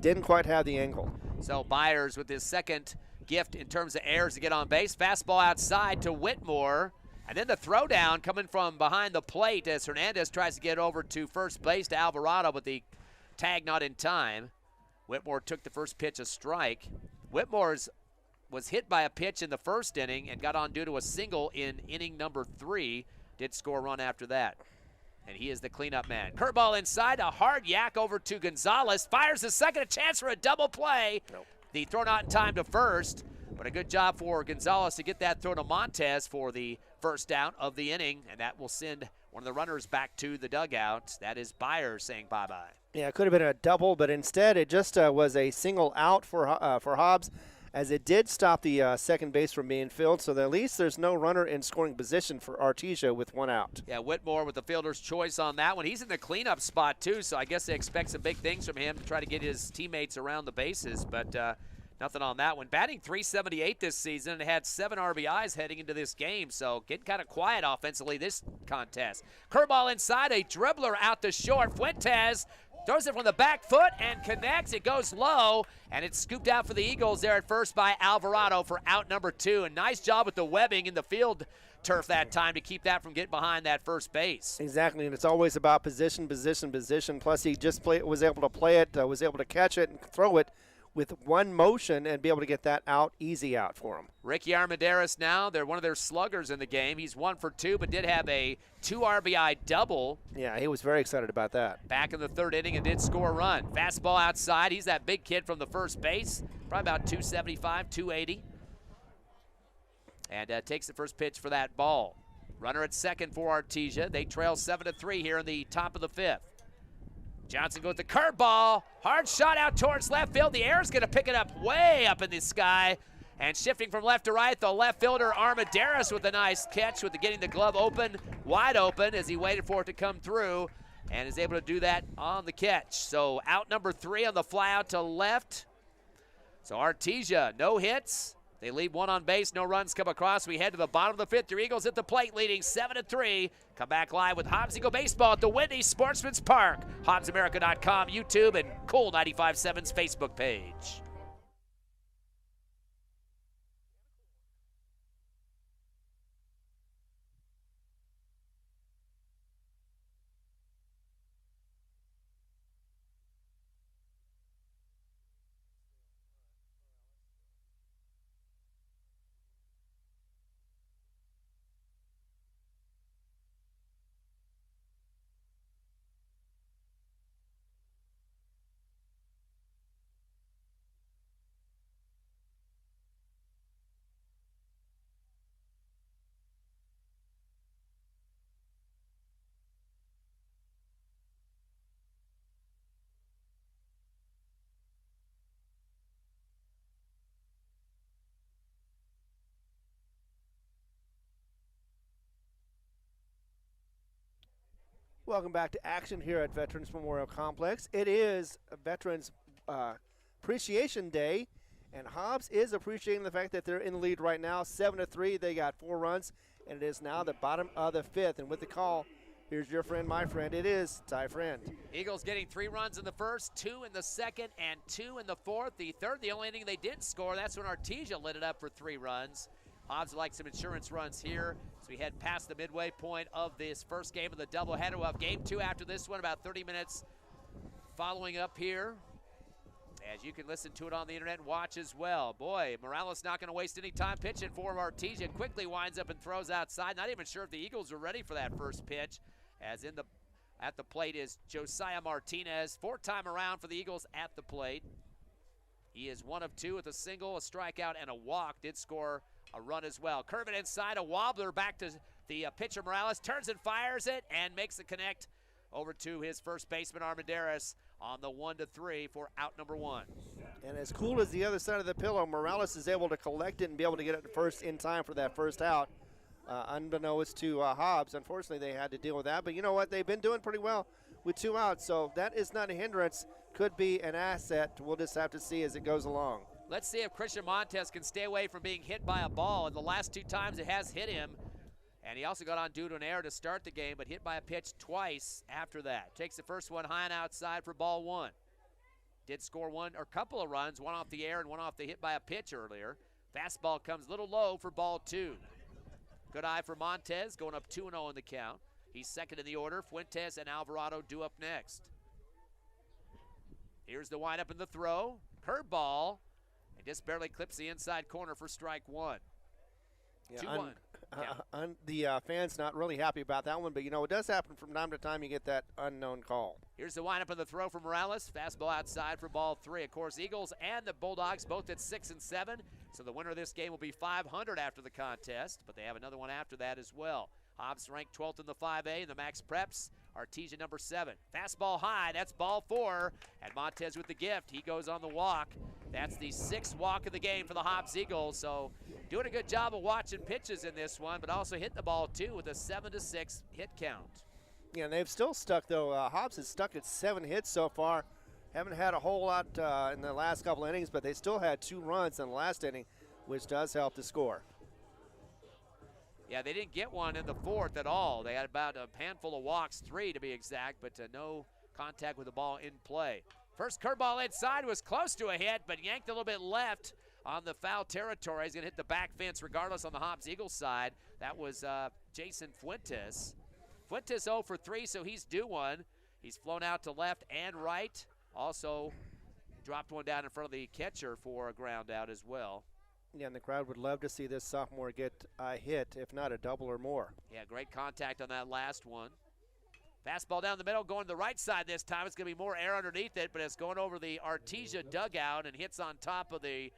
Didn't quite have the angle. So Byers with his 2nd gift in terms of errors to get on base. Fastball outside to Whitmore. And then the throwdown coming from behind the plate as Hernandez tries to get over to first base to Alvarado, but the tag not in time. Whitmore took the first pitch, a strike. Whitmore was hit by a pitch in the 1st inning and got on due to a single in inning number 3. Did score a run after that. And he is the cleanup man. Curveball inside, a hard yak over to Gonzalez. Fires the second, a chance for a double play. Nope. The throw not in time to first. But a good job for Gonzalez to get that throw to Montez for the first down of the inning, and that will send one of the runners back to the dugout. That is Byers saying bye-bye. Yeah, it could have been a double, but instead it just was a single out for Hobbs, as it did stop the second base from being filled, so that at least there's no runner in scoring position for Artesia with one out. Yeah, Whitmore with the fielder's choice on that one. He's in the cleanup spot, too, so I guess they expect some big things from him to try to get his teammates around the bases, but nothing on that one. Batting .378 this season and had 7 RBIs heading into this game, so getting kind of quiet offensively this contest. Curveball inside, a dribbler out to short. Fuentes throws it from the back foot and connects. It goes low, and it's scooped out for the Eagles there at first by Alvarado for out number 2. And nice job with the webbing in the field turf that time to keep that from getting behind that first base. Exactly, and it's always about position, position, position. Plus, he just was able to play it, was able to catch it and throw it with one motion and be able to get that out, easy out for him. Ricky Armendariz now, they're one of their sluggers in the game. He's 1 for 2, but did have a 2 RBI double. Yeah, he was very excited about that. Back in the third inning and did score a run. Fastball outside. He's that big kid from the first base, probably about 275, 280. And takes the first pitch for that ball. Runner at second for Artesia. They trail 7-3 here in the top of the 5th. Johnson goes with the curveball. Hard shot out towards left field. The air is going to pick it up way up in the sky. And shifting from left to right, the left fielder Armendariz with a nice catch with getting the glove open, wide open as he waited for it to come through and is able to do that on the catch. So out number 3 on the fly out to left. So Artesia, no hits. They leave 1 on base, no runs come across. We head to the bottom of the 5th. Your Eagles at the plate leading 7-3. Come back live with Hobbs Eagle Baseball at the Whitney Sportsman's Park. HobbsAmerica.com, YouTube, and Cool 95.7's Facebook page. Welcome back to action here at Veterans Memorial Complex. It is Veterans Appreciation Day, and Hobbs is appreciating the fact that they're in the lead right now, 7-3. They got 4 runs, and it is now the bottom of the 5th. And with the call, here's your friend, my friend. It is Ty Friend. Eagles getting 3 runs in the first, 2 in the second, and 2 in the fourth. The third, the only inning they didn't score, that's when Artesia lit it up for 3 runs. Hobbs would like some insurance runs here as we head past the midway point of this first game of the doubleheader. We'll have game 2 after this one, about 30 minutes following up here. As you can listen to it on the internet and watch as well. Boy, Morales not going to waste any time pitching for Artesia. Quickly winds up and throws outside. Not even sure if the Eagles are ready for that first pitch. As at the plate is Josiah Martinez. 4th-time around for the Eagles at the plate. He is 1 of 2 with a single, a strikeout, and a walk. Did score a run as well. Curve it inside, a wobbler back to the pitcher Morales. Turns and fires it and makes the connect over to his first baseman Armendariz on the 1-3 for out number 1. And as cool as the other side of the pillow, Morales is able to collect it and be able to get it first in time for that first out. Unbeknownst to Hobbs, unfortunately they had to deal with that. But you know what? They've been doing pretty well with 2 outs, so that is not a hindrance. Could be an asset. We'll just have to see as it goes along. Let's see if Christian Montez can stay away from being hit by a ball. In the last 2 times it has hit him. And he also got on due to an error to start the game, but hit by a pitch twice after that. Takes the first one high and outside for ball 1. Did score a couple of runs, 1 off the air and 1 off the hit by a pitch earlier. Fastball comes a little low for ball 2. Good eye for Montez, going up 2-0 in the count. He's second in the order. Fuentes and Alvarado due up next. Here's the windup and the throw. Curveball. And just barely clips the inside corner for strike 1. Yeah, 2-1. The fans not really happy about that one, but it does happen from time to time. You get that unknown call. Here's the windup of the throw from Morales. Fastball outside for ball 3. Of course, Eagles and the Bulldogs both at 6 and 7. So the winner of this game will be 500 after the contest, but they have another one after that as well. Hobbs ranked 12th in the 5A in the Max Preps. Artesia number 7. Fastball high, that's ball 4. And Montez with the gift. He goes on the walk. That's the 6th walk of the game for the Hobbs Eagles. So doing a good job of watching pitches in this one, but also hitting the ball too with a 7-6 hit count. Yeah, and they've still stuck though. Hobbs has stuck at 7 hits so far. Haven't had a whole lot in the last couple innings, but they still had 2 runs in the last inning, which does help the score. Yeah, they didn't get one in the 4th at all. They had about a handful of walks, 3 to be exact, but no contact with the ball in play. First curveball inside was close to a hit, but yanked a little bit left on the foul territory. He's going to hit the back fence regardless on the Hobbs Eagles side. That was Jason Fuentes. Fuentes 0 for 3, so he's due one. He's flown out to left and right. Also dropped one down in front of the catcher for a ground out as well. Yeah, and the crowd would love to see this sophomore get a hit, if not a double or more. Yeah, great contact on that last one. Fastball down the middle, going to the right side this time. It's going to be more air underneath it, but it's going over the Artesia dugout and hits on top of the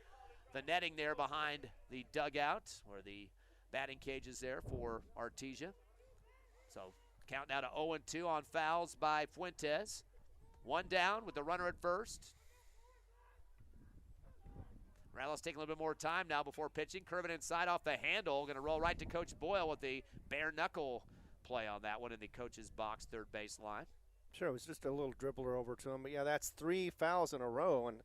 netting there behind the dugout, where the batting cage is there for Artesia. So count now to 0-2 on fouls by Fuentes. 1 down with the runner at first. Morales taking a little bit more time now before pitching. Curving inside off the handle. Going to roll right to Coach Boyle with the bare knuckle play on that one in the coach's box, third base line. Sure, it was just a little dribbler over to him. But, yeah, that's 3 fouls in a row. And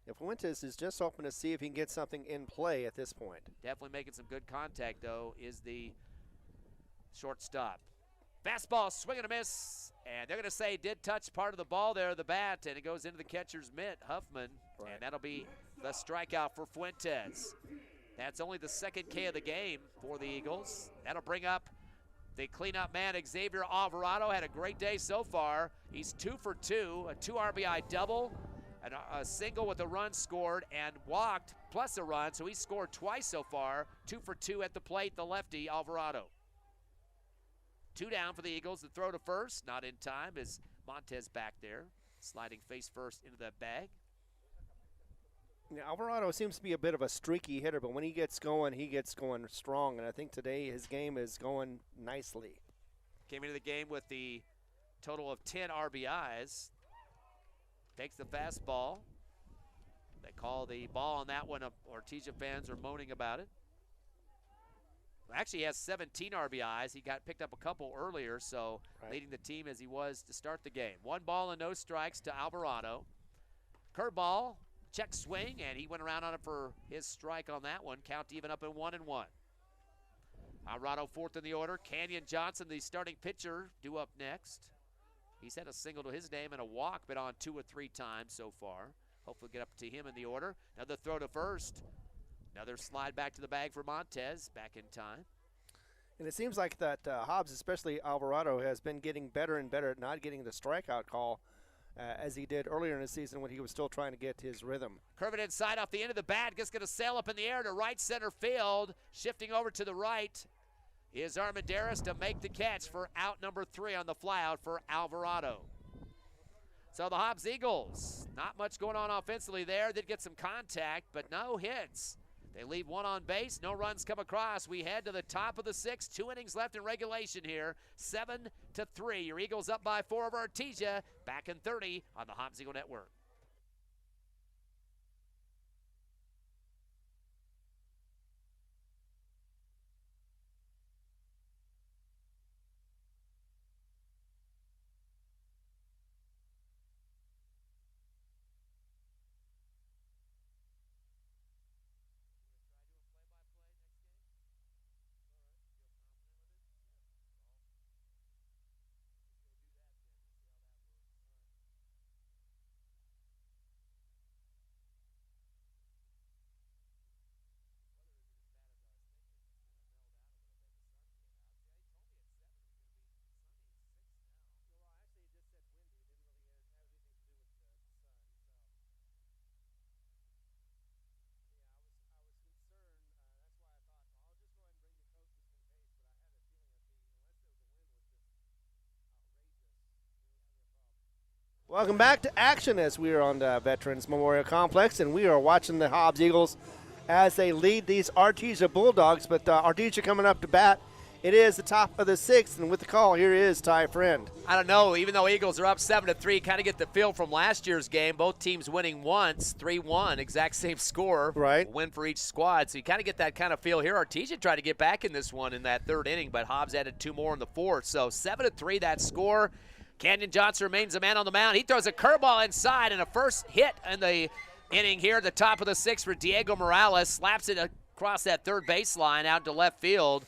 if Fuentes is just hoping to see if he can get something in play at this point. Definitely making some good contact, though, is the shortstop. Fastball, swing and a miss. And they're going to say did touch part of the ball there, the bat, and it goes into the catcher's mitt, Huffman. Right. And that'll be the strikeout for Fuentes. That's only the 2nd K of the game for the Eagles. That'll bring up the cleanup man, Xavier Alvarado. Had a great day so far. He's 2 for 2, a 2 RBI double, and a single with a run scored, and walked plus a run. So he's scored twice so far. 2 for 2 at the plate, the lefty, Alvarado. 2 down for the Eagles. The throw to first, not in time, is Montez back there, sliding face first into that bag. Yeah, Alvarado seems to be a bit of a streaky hitter, but when he gets going strong, and I think today his game is going nicely. Came into the game with the total of 10 RBIs. Takes the fastball. They call the ball on that one. Artesia fans are moaning about it. Actually, he has 17 RBIs. He got picked up a couple earlier, so leading the team as he was to start the game. 1 ball and no strikes to Alvarado. Curveball, check swing, and he went around on it for his strike on that one. Count even up at 1-1. Alvarado 4th in the order. Canyon Johnson, the starting pitcher, due up next. He's had a single to his name and a walk, but on 2 or 3 times so far. Hopefully get up to him in the order. Another throw to first. Another slide back to the bag for Montez, back in time. And it seems like that Hobbs, especially Alvarado, has been getting better and better at not getting the strikeout call as he did earlier in the season when he was still trying to get his rhythm. Curving inside off the end of the bat, just going to sail up in the air to right center field. Shifting over to the right is Armendariz to make the catch for out number 3 on the flyout for Alvarado. So the Hobbs Eagles, not much going on offensively there. Did get some contact, but no hits. They leave 1 on base, no runs come across. We head to the top of the 6th, 2 innings left in regulation here, 7-3. Your Eagles up by 4 over Artesia, back in 30 on the Hobbs Eagle Network. Welcome back to action as we are on the Veterans Memorial Complex, and we are watching the Hobbs Eagles as they lead these Artesia Bulldogs. But Artesia coming up to bat. It is the top of the sixth, and with the call, here is Ty Friend. I don't know. Even though Eagles are up 7-3, kind of get the feel from last year's game. Both teams winning once, 3-1, exact same score. Right. Win for each squad. So you kind of get that kind of feel here. Artesia tried to get back in this one in that third inning, but Hobbs added 2 more in the fourth. So 7-3, that score. Canyon Johnson remains the man on the mound. He throws a curveball inside, and a first hit in the inning here at the top of the sixth for Diego Morales. Slaps it across that third baseline out to left field.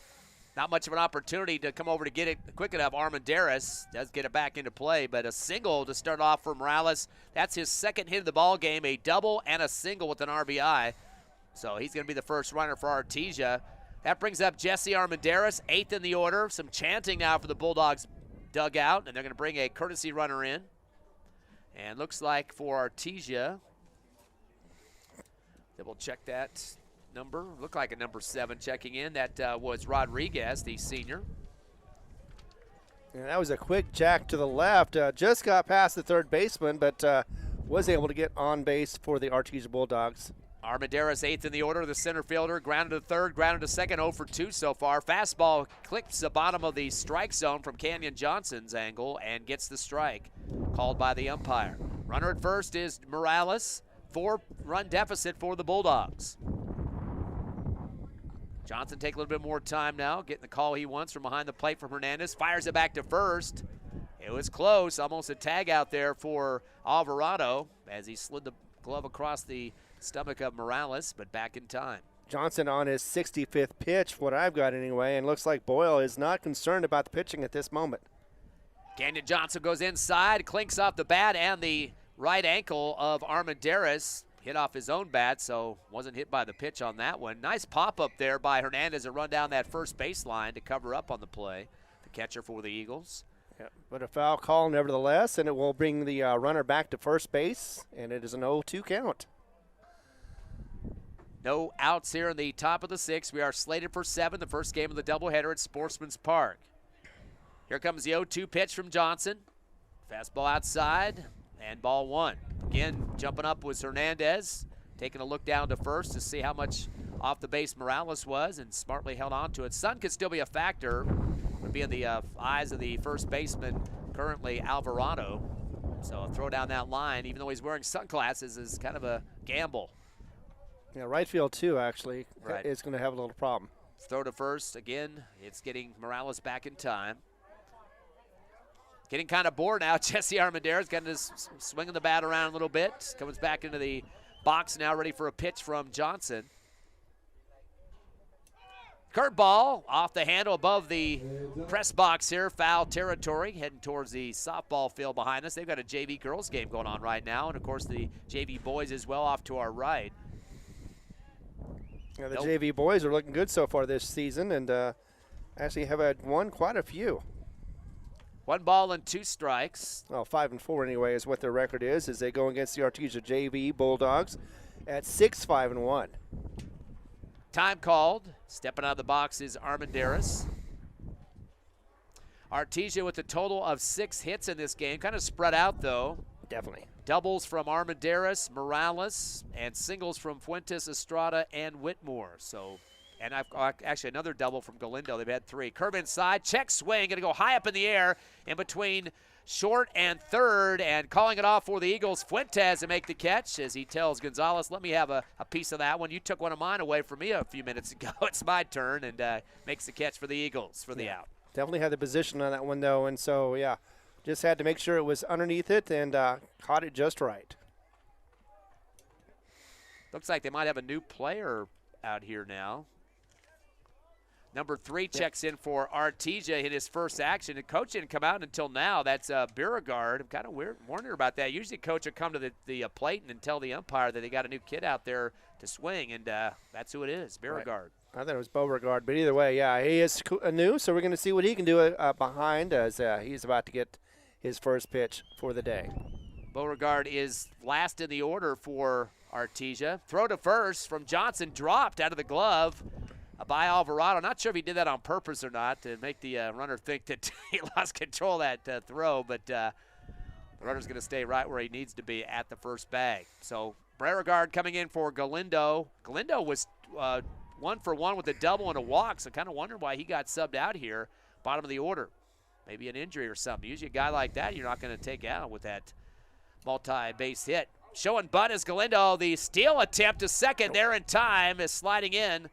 Not much of an opportunity to come over to get it quick enough. Armendariz does get it back into play, but a single to start off for Morales. That's his second hit of the ball game, a double and a single with an RBI. So he's going to be the first runner for Artesia. That brings up Jesse Armendariz, 8th in the order. Some chanting now for the Bulldogs dugout, and they're going to bring a courtesy runner in. And looks like for Artesia, double check that number. Looked like a number 7 checking in. That was Rodriguez, the senior. And that was a quick jack to the left. Just got past the third baseman, but was able to get on base for the Artesia Bulldogs. Armendariz 8th in the order, the center fielder. Grounded to third, grounded to second, 0 for 2 so far. Fastball clicks the bottom of the strike zone from Canyon Johnson's angle and gets the strike called by the umpire. Runner at first is Morales. 4-run deficit for the Bulldogs. Johnson take a little bit more time now, getting the call he wants from behind the plate from Hernandez. Fires it back to first. It was close, almost a tag out there for Alvarado as he slid the glove across the stomach of Morales, but back in time. Johnson on his 65th pitch, what I've got anyway, and looks like Boyle is not concerned about the pitching at this moment. Canyon Johnson goes inside, clinks off the bat and the right ankle of Armendariz. Hit off his own bat, so wasn't hit by the pitch on that one. Nice pop-up there by Hernandez to run down that first baseline to cover up on the play. The catcher for the Eagles. Yeah, but a foul call nevertheless, and it will bring the runner back to first base, and it is an 0-2 count. No outs here in the top of the sixth. We are slated for 7, the first game of the doubleheader at Sportsman's Park. Here comes the 0-2 pitch from Johnson. Fastball outside, and ball 1. Again, jumping up was Hernandez, taking a look down to first to see how much off the base Morales was, and smartly held on to it. Sun could still be a factor. Would be in the eyes of the first baseman, currently Alvarado. So a throw down that line, even though he's wearing sunglasses, is kind of a gamble. Yeah, right field too, actually, right. Is going to have a little problem. Throw to first. Again, it's getting Morales back in time. Getting kind of bored now. Jesse Armendariz getting his swinging the bat around a little bit. Comes back into the box now, ready for a pitch from Johnson. Curveball off the handle above the press box here. Foul territory, heading towards the softball field behind us. They've got a JV girls game going on right now, and of course the JV boys as well off to our right. Yeah, the JV boys are looking good so far this season, and actually have had won quite a few. 1 ball and 2 strikes. Well, 5-4 anyway is what their record is, as they go against the Artesia JV Bulldogs at 6-5-1. Time called. Stepping out of the box is Armendariz. Artesia with a total of 6 hits in this game. Kind of spread out, though. Definitely. Doubles from Armendariz, Morales, and singles from Fuentes, Estrada, and Whitmore. So, and I've actually another double from Galindo. They've had 3. Curve inside, check swing, gonna go high up in the air in between short and third, and calling it off for the Eagles. Fuentes to make the catch as he tells Gonzalez, let me have a piece of that one. You took one of mine away from me a few minutes ago. It's my turn, and makes the catch for the Eagles for the out. Definitely had the position on that one, though, and so, yeah, just had to make sure it was underneath it and caught it just right. Looks like they might have a new player out here now. Number 3 checks in for Artesia in his first action. The coach didn't come out until now. That's Beauregard. I'm kind of wondering about that. Usually coach will come to the plate and tell the umpire that they got a new kid out there to swing, and that's who it is, Beauregard. Right. I thought it was Beauregard, but either way, yeah, he is new, so we're going to see what he can do behind as he's about to get his first pitch for the day. Beauregard is last in the order for Artesia. Throw to first from Johnson, dropped out of the glove by Alvarado. Not sure if he did that on purpose or not to make the runner think that he lost control of that throw, but The runner's going to stay right where he needs to be at the first bag. So Beauregard coming in for Galindo. Galindo was 1 for 1 with a double and a walk, so kind of wondering why he got subbed out here, bottom of the order. Maybe an injury or something. Usually a guy like that you're not going to take out with that multi-base hit. Showing bunt is Galindo. The steal attempt to second there in time is sliding in.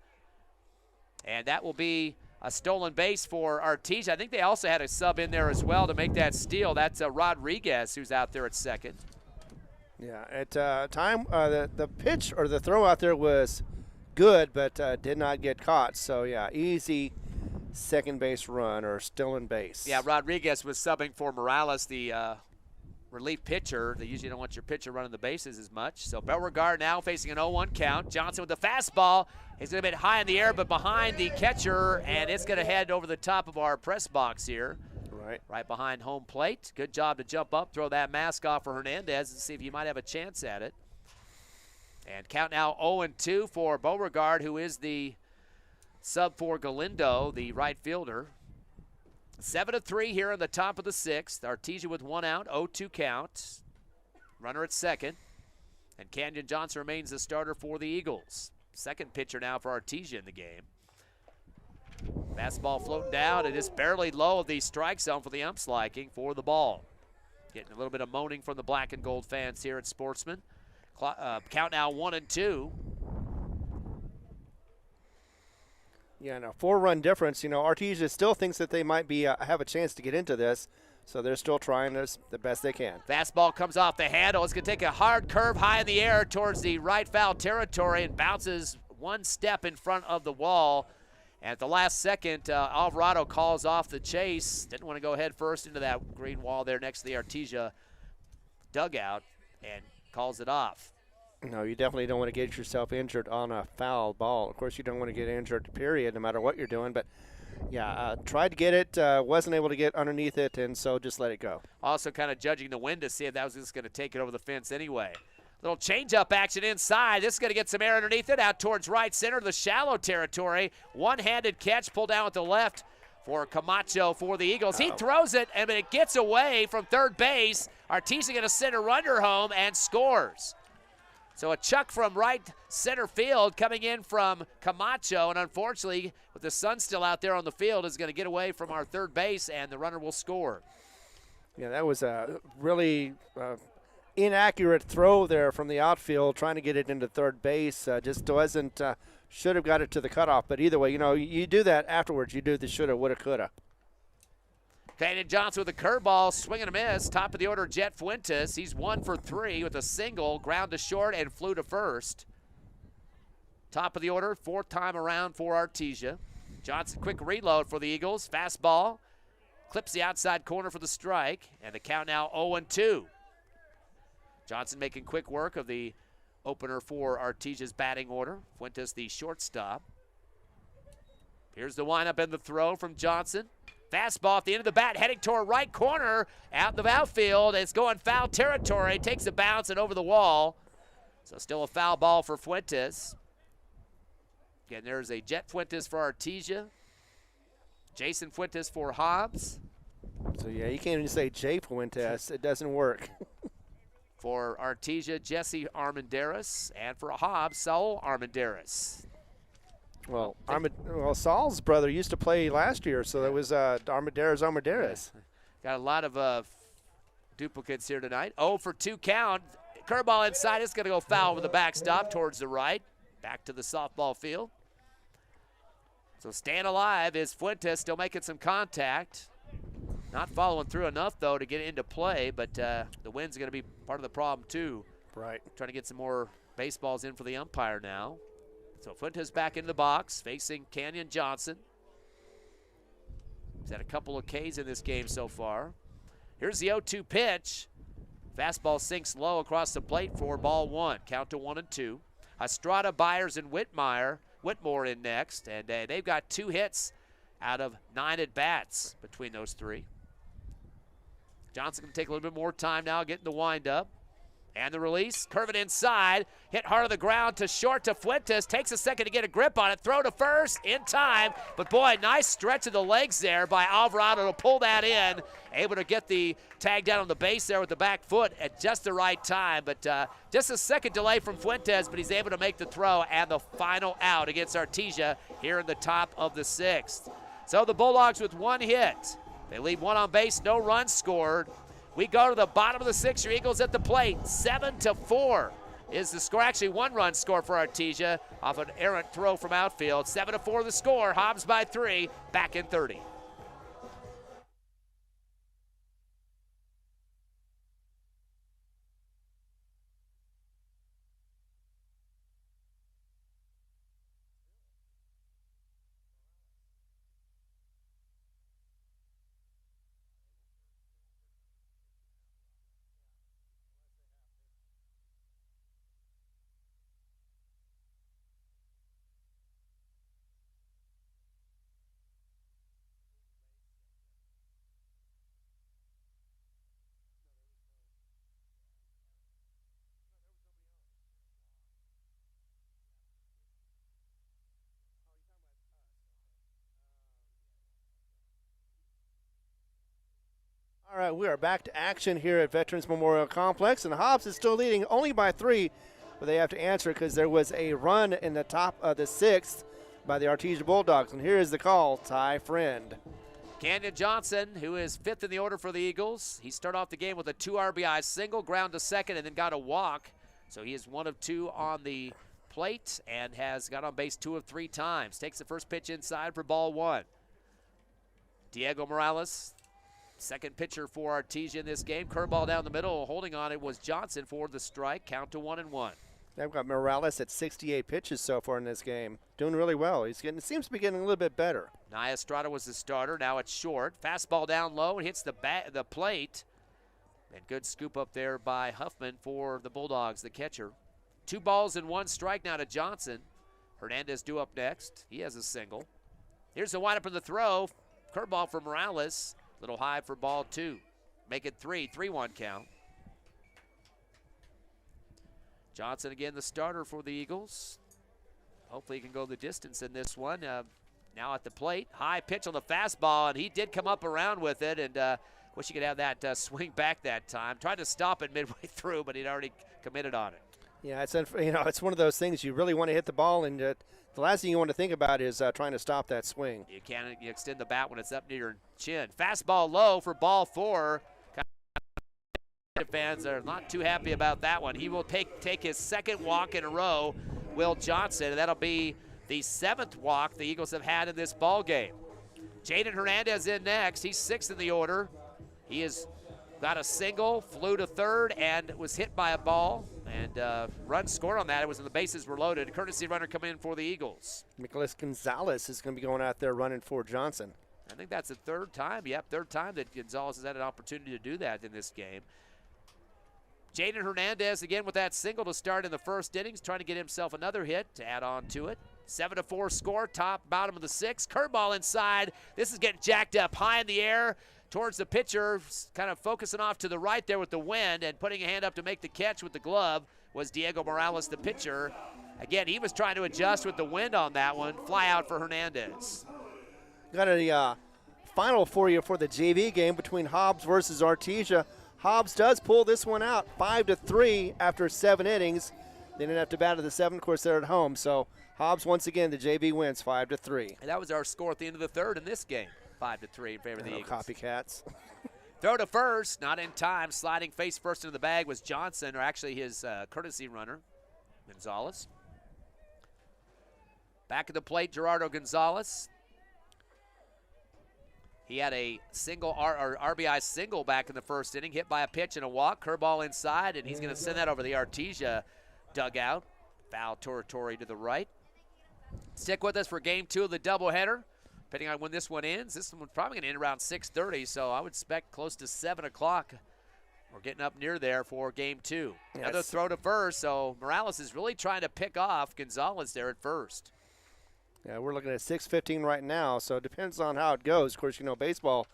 And that will be a stolen base for Artesia. I think they also had a sub in there as well to make that steal. That's Rodriguez who's out there at second. Yeah, at time, the pitch or the throw out there was good, but did not get caught. So, yeah, easy second base run or stolen base. Yeah, Rodriguez was subbing for Morales, the relief pitcher. They usually don't want your pitcher running the bases as much. So Beauregard now facing an 0-1 count. Johnson with the fastball. He's going to be high in the air, but behind the catcher, and it's going to head over the top of our press box here. Right behind home plate. Good job to jump up, throw that mask off for Hernandez and see if he might have a chance at it. And count now 0-2 for Beauregard, who is the sub for Galindo, the right fielder. 7-3 here in the top of the 6th. Artesia with 1 out, 0-2 count. Runner at second. And Canyon Johnson remains the starter for the Eagles. Second pitcher now for Artesia in the game. Fastball floating down. It is barely low of the strike zone for the ump's liking for the ball. Getting a little bit of moaning from the black and gold fans here at Sportsman. Count now 1-2. Yeah, no, 4-run difference. You know, Artesia still thinks that they might be have a chance to get into this, so they're still trying this the best they can. Fastball comes off the handle. It's going to take a hard curve high in the air towards the right foul territory and bounces 1 step in front of the wall. And at the last second, Alvarado calls off the chase. Didn't want to go head first into that green wall there next to the Artesia dugout and calls it off. No, you definitely don't want to get yourself injured on a foul ball. Of course, you don't want to get injured, period, no matter what you're doing. But, yeah, tried to get it, wasn't able to get underneath it, and so just let it go. Also kind of judging the wind to see if that was just going to take it over the fence anyway. Little change-up action inside. This is going to get some air underneath it, out towards right center, the shallow territory. One-handed catch pulled down with the left for Camacho for the Eagles. He throws it, and it gets away from third base. Artesia going to send a runner home and scores. So a chuck from right center field coming in from Camacho, and unfortunately, with the sun still out there on the field, is going to get away from our third base, and the runner will score. Yeah, that was a really inaccurate throw there from the outfield, trying to get it into third base. Just wasn't, should have got it to the cutoff. But either way, you know, you do that afterwards. You do the shoulda, woulda, coulda. Canyon Johnson with a curveball, swing and a miss. Top of the order, Jet Fuentes. He's 1 for 3 with a single, ground to short, and flew to first. Top of the order, 4th time around for Artesia. Johnson, quick reload for the Eagles. Fastball, clips the outside corner for the strike, and the count now 0-2. Johnson making quick work of the opener for Artesia's batting order. Fuentes, the shortstop. Here's the windup and the throw from Johnson. Fastball at the end of the bat, heading toward right corner, out in the outfield. It's going foul territory, takes a bounce and over the wall. So still a foul ball for Fuentes. Again, there's a Jet Fuentes for Artesia. Jason Fuentes for Hobbs. So, yeah, you can't even say Jay Fuentes. It doesn't work. For Artesia, Jesse Armendariz. And for Hobbs, Saul Armendariz. Well, Saul's brother used to play last year, so that was Armendariz. Got a lot of duplicates here tonight. 0 for 2 count. Curveball inside. It's going to go foul over the backstop towards the right. Back to the softball field. So staying alive is Fuentes, still making some contact. Not following through enough, though, to get into play, but the wind's going to be part of the problem, too. Right. Trying to get some more baseballs in for the umpire now. So Fuentes back into the box, facing Canyon Johnson. He's had a couple of Ks in this game so far. Here's the 0-2 pitch. Fastball sinks low across the plate for ball 1. Count to 1-2. Estrada, Byers, and Whitmore in next, and they've got 2 hits out of 9 at-bats between those 3. Johnson going to take a little bit more time now getting the windup. And the release, curve it inside, hit hard on the ground to short to Fuentes. Takes a second to get a grip on it. Throw to first in time. But boy, nice stretch of the legs there by Alvarado to pull that in. Able to get the tag down on the base there with the back foot at just the right time. But just a second delay from Fuentes, but he's able to make the throw and the final out against Artesia here in the top of the 6th. So the Bulldogs with 1 hit. They leave 1 on base, no runs scored. We go to the bottom of the 6th. Your Eagles at the plate. 7-4 is the score. Actually, 1 run score for Artesia off an errant throw from outfield. 7-4 the score. Hobbs by 3. Back in 30. All right, we are back to action here at Veterans Memorial Complex, and Hobbs is still leading only by 3, but they have to answer because there was a run in the top of the 6th by the Artesia Bulldogs, and here is the call, Ty Friend. Canyon Johnson, who is 5th in the order for the Eagles. He started off the game with a 2 RBI single, ground to second, and then got a walk. So he is 1 of 2 on the plate and has got on base 2 of 3 times. Takes the first pitch inside for ball 1. Diego Morales, second pitcher for Artesia in this game. Curveball down the middle. Holding on it was Johnson for the strike. Count to 1-1. They've got Morales at 68 pitches so far in this game. Doing really well. It seems to be getting a little bit better. Nia Estrada was the starter. Now it's short. Fastball down low and hits the plate. And good scoop up there by Huffman for the Bulldogs, the catcher. 2 balls and 1 strike now to Johnson. Hernandez due up next. He has a single. Here's the windup in the throw. Curveball for Morales. Little high for ball 2. Make it 3-1 count. Johnson again the starter for the Eagles. Hopefully he can go the distance in this one. Now at the plate. High pitch on the fastball, and he did come up around with it, and wish he could have that swing back that time. Tried to stop it midway through, but he'd already committed on it. Yeah, it's one of those things you really want to hit the ball, and the last thing you want to think about is trying to stop that swing. You extend the bat when it's up near your chin. Fastball low for ball 4. Fans are not too happy about that one. He will take his 2nd walk in a row, Will Johnson, and that'll be the 7th walk the Eagles have had in this ball game. Jaden Hernandez in next. He's 6th in the order. He has got a single, flew to 3rd, and was hit by a ball. And run scored on that. It was when the bases were loaded. A courtesy runner coming in for the Eagles. Nicholas Gonzalez is going to be going out there running for Johnson. I think that's the 3rd time. Yep, 3rd time that Gonzalez has had an opportunity to do that in this game. Jaden Hernandez again with that single to start in the 1st innings, trying to get himself another hit to add on to it. 7-4 score, bottom of the 6th. Curveball inside. This is getting jacked up high in the air towards the pitcher, kind of focusing off to the right there with the wind, and putting a hand up to make the catch with the glove was Diego Morales, the pitcher. Again, he was trying to adjust with the wind on that one. Fly out for Hernandez. Got a final for you for the JV game between Hobbs versus Artesia. Hobbs does pull this one out 5-3 after 7 innings. They didn't have to bat at the 7th. Of course, they're at home. So Hobbs, once again, the JV wins 5-3. And that was our score at the end of the 3rd in this game. 5-3 in favor of the Eagles. Copycats. Throw to first, not in time. Sliding face first into the bag was Johnson, or actually his courtesy runner, Gonzalez. Back at the plate, Gerardo Gonzalez. He had a single RBI single back in the 1st inning, hit by a pitch and a walk, curveball inside, and he's going to send that over the Artesia dugout. Foul territory to the right. Stick with us for game 2 of the doubleheader. Depending on when this one ends, this one's probably going to end around 6:30, so I would expect close to 7 o'clock. We're getting up near there for game 2. Yes. Another throw to first, so Morales is really trying to pick off Gonzalez there at first. Yeah, we're looking at 6:15 right now, so it depends on how it goes. Of course, baseball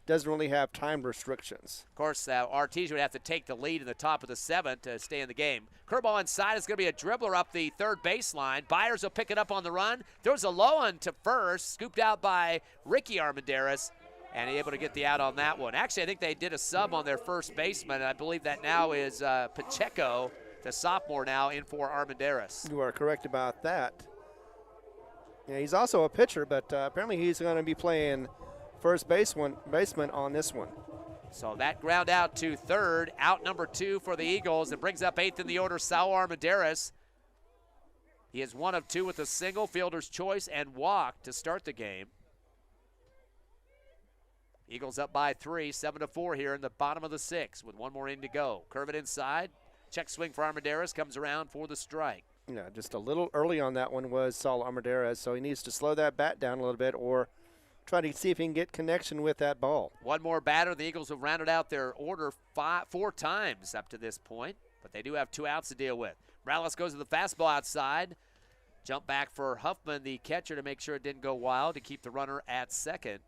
doesn't really have time restrictions. Of course, Artesia would have to take the lead in the top of the 7th to stay in the game. Curveball inside is going to be a dribbler up the third baseline. Byers will pick it up on the run. Throws a low one to first, scooped out by Ricky Armendariz, and able to get the out on that one. Actually, I think they did a sub on their first baseman, and I believe that now is Pacheco, the sophomore, now in for Armendariz. You are correct about that. Yeah, he's also a pitcher, but apparently he's going to be playing first baseman on this one. So that ground out to third, out number 2 for the Eagles. It brings up 8th in the order, Saul Armendariz. He is 1 of 2 with a single, fielder's choice, and walk to start the game. Eagles up by 3, 7-4 here in the bottom of the 6th with 1 more inning to go. Curve it inside. Check swing for Armendariz, comes around for the strike. Yeah, just a little early on that one was Saul Armendariz, so he needs to slow that bat down a little bit or try to see if he can get connection with that ball. 1 more batter. The Eagles have rounded out their order 4 times up to this point, but they do have 2 outs to deal with. Morales goes to the fastball outside. Jump back for Huffman, the catcher, to make sure it didn't go wild to keep the runner at second.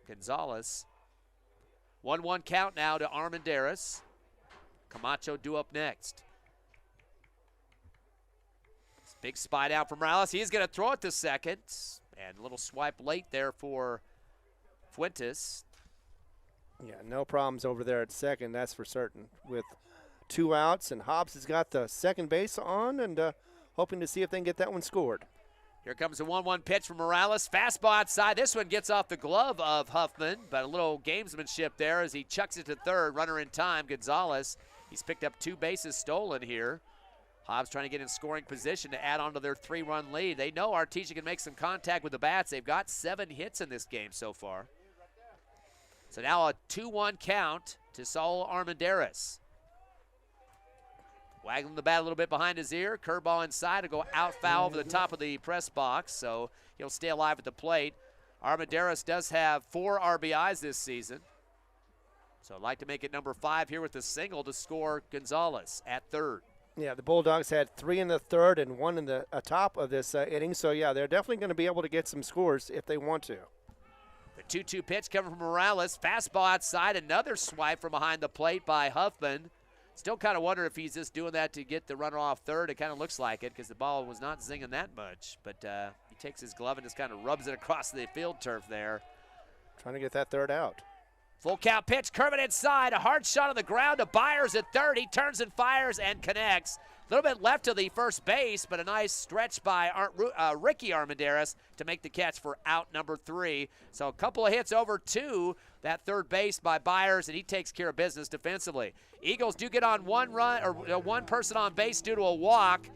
Gonzalez. 1-1 count now to Armendariz. Camacho due up next. Big spot out from Morales. He's going to throw it to second. And a little swipe late there for Fuentes. Yeah, no problems over there at second, that's for certain. With 2 outs, and Hobbs has got the second base on and hoping to see if they can get that one scored. Here comes a 1-1 pitch from Morales. Fastball outside. This one gets off the glove of Huffman, but a little gamesmanship there as he chucks it to third. Runner in time, Gonzalez. He's picked up 2 bases stolen here. Hobbs trying to get in scoring position to add on to their 3-run lead. They know Artesia can make some contact with the bats. They've got 7 hits in this game so far. So now a 2-1 count to Saul Armendariz. Waggling the bat a little bit behind his ear. Curveball inside to go out foul over the top of the press box, so he'll stay alive at the plate. Armendariz does have 4 RBIs this season. So I'd like to make it number 5 here with a single to score Gonzalez at third. Yeah, the Bulldogs had 3 in the third and 1 in the top of this inning. So, yeah, they're definitely going to be able to get some scores if they want to. The 2-2 pitch coming from Morales. Fastball outside. Another swipe from behind the plate by Huffman. Still kind of wonder if he's just doing that to get the runner off third. It kind of looks like it because the ball was not zinging that much. But he takes his glove and just kind of rubs it across the field turf there. Trying to get that third out. Full count pitch, curving inside, a hard shot on the ground to Byers at third. He turns and fires and connects. A little bit left to the first base, but a nice stretch by Ricky Armendariz to make the catch for out number 3. So a couple of hits over to that third base by Byers, and he takes care of business defensively. Eagles do get on 1 run or 1 person on base due to a walk.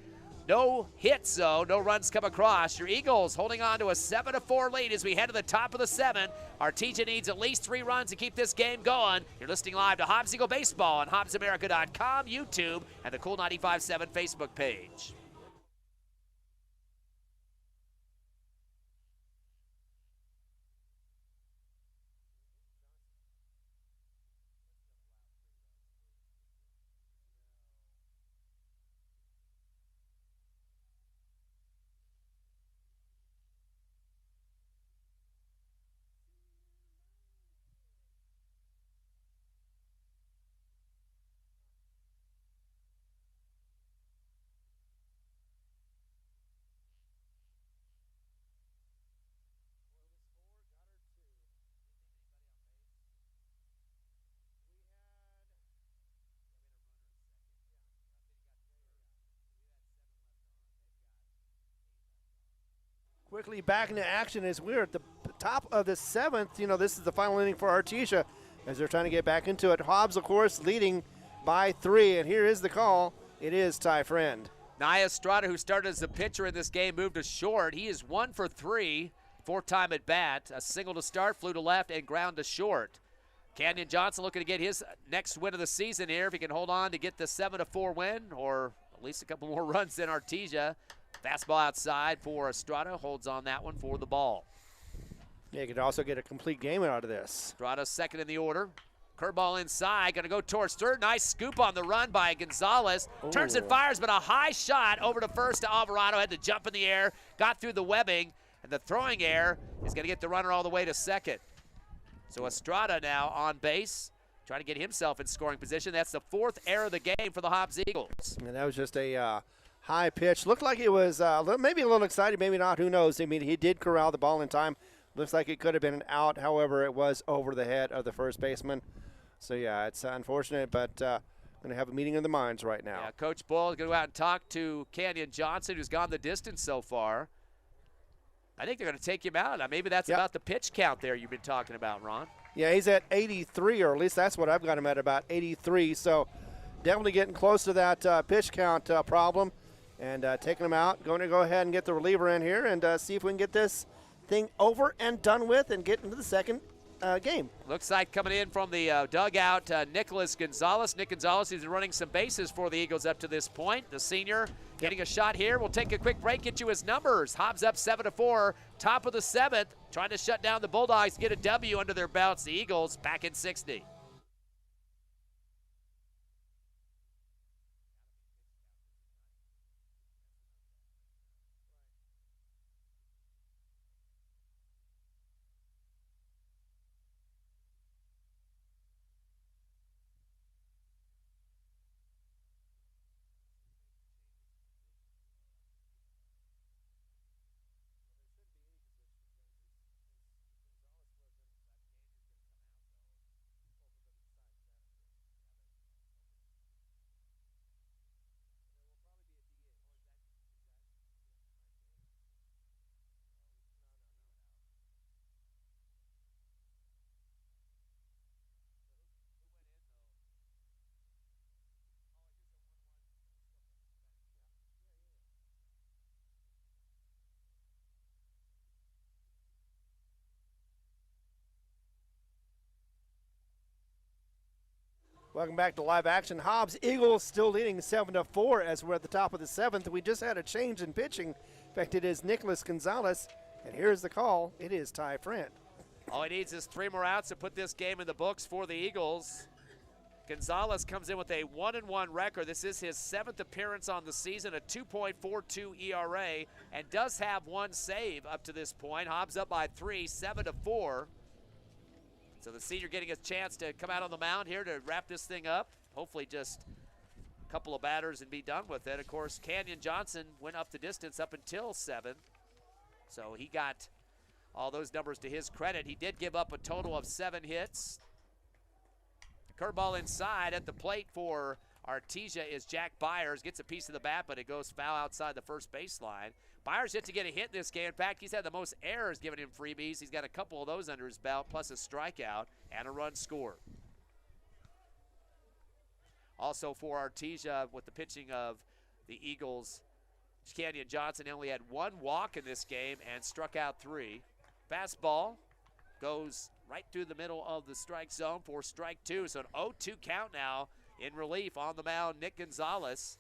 No hits, though. No runs come across. Your Eagles holding on to a 7-4 lead as we head to the top of the 7th. Artesia needs at least 3 runs to keep this game going. You're listening live to Hobbs Eagle Baseball on HobbsAmerica.com, YouTube, and the Cool 95.7 Facebook page. Quickly back into action as we're at the top of the 7th. You know, this is the final inning for Artesia as they're trying to get back into it. Hobbs, of course, leading by 3, and here is the call. It is Ty Friend. Nia Estrada, who started as the pitcher in this game, moved to short. He is 1 for 3, 4th-time at bat. A single to start, flew to left, and ground to short. Canyon Johnson looking to get his next win of the season here if he can hold on to get the 7-4 win or at least a couple more runs than Artesia. Fastball outside for Estrada, holds on that one for the ball. Yeah, you could also get a complete game out of this. Estrada second in the order. Curveball inside, going to go towards third. Nice scoop on the run by Gonzalez. Turns and fires, but a high shot over to first to Alvarado. Had to jump in the air, got through the webbing, and the throwing air is going to get the runner all the way to second. So Estrada now on base, trying to get himself in scoring position. That's the 4th error of the game for the Hobbs Eagles. And that was just a high pitch. Looked like it was maybe a little exciting, maybe not. Who knows? I mean, he did corral the ball in time. Looks like it could have been an out. However, it was over the head of the first baseman. So, yeah, it's unfortunate, but going to have a meeting of the minds right now. Yeah, Coach Bull is going to go out and talk to Canyon Johnson, who's gone the distance so far. I think they're going to take him out. Maybe that's about the pitch count there you've been talking about, Ron. Yeah, he's at 83, or at least that's what I've got him at, about 83. So definitely getting close to that pitch count problem. And taking him out, going to go ahead and get the reliever in here and see if we can get this thing over and done with and get into the second game. Looks like coming in from the dugout, Nicholas Gonzalez. Nick Gonzalez is running some bases for the Eagles up to this point. The senior getting a shot here. We'll take a quick break, get you his numbers. Hobbs up 7-4, top of the 7th, trying to shut down the Bulldogs, get a W under their belts. The Eagles back in 60. Welcome back to live action. Hobbs Eagles still leading 7-4 as we're at the top of the 7th. We just had a change in pitching. In fact, it is Nicholas Gonzalez, and here's the call. It is Ty Friend. All he needs is 3 more outs to put this game in the books for the Eagles. Gonzalez comes in with a 1-1 record. This is his 7th appearance on the season, a 2.42 ERA, and does have 1 save up to this point. Hobbs up by 3, 7-4. So the senior getting a chance to come out on the mound here to wrap this thing up. Hopefully just a couple of batters and be done with it. Of course, Canyon Johnson went up the distance up until 7. So he got all those numbers to his credit. He did give up a total of 7 hits. The curveball inside at the plate for Artesia is Jack Byers. Gets a piece of the bat, but it goes foul outside the first baseline. Byers yet to get a hit in this game. In fact, he's had the most errors giving him freebies. He's got a couple of those under his belt, plus a strikeout and a run scored. Also for Artesia, with the pitching of the Eagles, Canyon Johnson only had 1 walk in this game and struck out 3. Fastball goes right through the middle of the strike zone for strike 2. So an 0-2 count now in relief on the mound, Nick Gonzalez.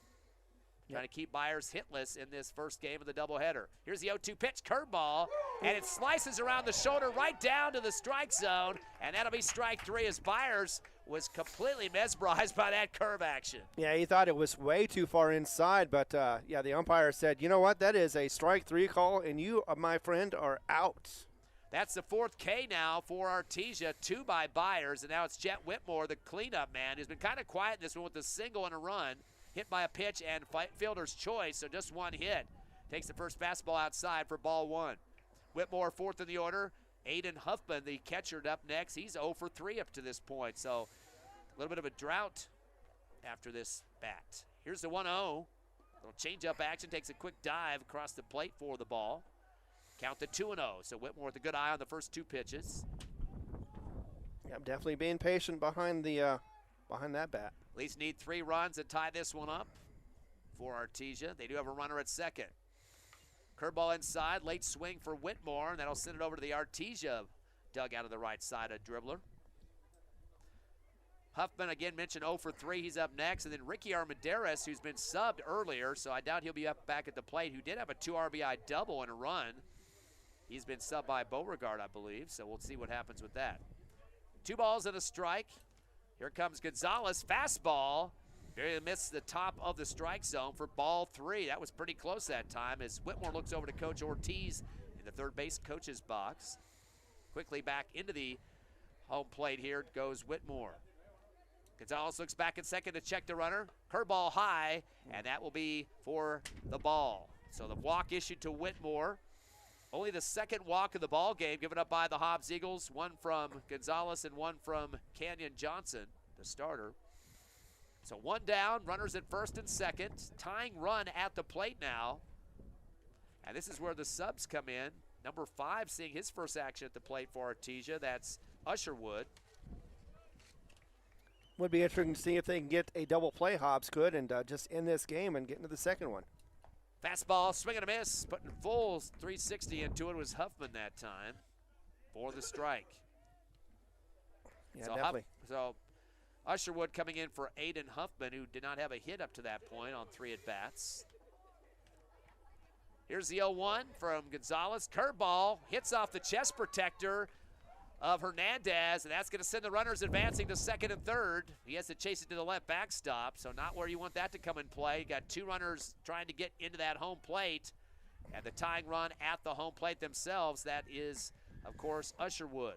Trying to keep Byers hitless in this first game of the doubleheader. Here's the 0-2 pitch, curveball, and it slices around the shoulder right down to the strike zone, and that'll be strike 3 as Byers was completely mesmerized by that curve action. Yeah, he thought it was way too far inside, but yeah, the umpire said, you know what, that is a strike 3 call, and you, my friend, are out. That's the 4th K now for Artesia, 2 by Byers, and now it's Jet Whitmore, the cleanup man, who's been kind of quiet in this one with a single and a run. Hit by a pitch and fielder's choice, so just 1 hit. Takes the first fastball outside for ball 1. Whitmore 4th in the order. Aiden Huffman, the catcher, up next. He's 0 for 3 up to this point, so a little bit of a drought after this bat. Here's the 1-0. Little change-up action, takes a quick dive across the plate for the ball. Count the 2-0, so Whitmore with a good eye on the first 2 pitches. Yeah, I'm definitely being patient behind the behind that bat. At least need 3 runs to tie this one up for Artesia. They do have a runner at second. Curveball inside, late swing for Whitmore, and that'll send it over to the Artesia dugout of the right side, a dribbler. Huffman, again, mentioned 0 for 3. He's up next. And then Ricky Armendariz, who's been subbed earlier, so I doubt he'll be up back at the plate, who did have a 2 RBI double and a run. He's been subbed by Beauregard, I believe, so we'll see what happens with that. 2 balls and a strike. Here comes Gonzalez, fastball. Barely missed the top of the strike zone for ball 3. That was pretty close that time as Whitmore looks over to Coach Ortiz in the third base coach's box. Quickly back into the home plate here goes Whitmore. Gonzalez looks back in second to check the runner. Curveball high, and that will be for the ball. So the walk issued to Whitmore. Only the second walk of the ball game given up by the Hobbs Eagles. One from Gonzalez and one from Canyon Johnson, the starter. So one down, runners at first and second. Tying run at the plate now. And this is where the subs come in. Number 5 seeing his first action at the plate for Artesia. That's Usherwood. Would be interesting to see if they can get a double play, Hobbs could, and just end this game and get into the second one. Fastball, swing and a miss, putting full 360 into it was Huffman that time for the strike. Yeah, definitely. So Usherwood coming in for Aiden Huffman, who did not have a hit up to that point on 3 at-bats. Here's the 0-1 from Gonzalez. Curveball hits off the chest protector of Hernandez, and that's going to send the runners advancing to second and third. He has to chase it to the left backstop, so not where you want that to come in play. You got 2 runners trying to get into that home plate, and the tying run at the home plate themselves, that is, of course, Usherwood.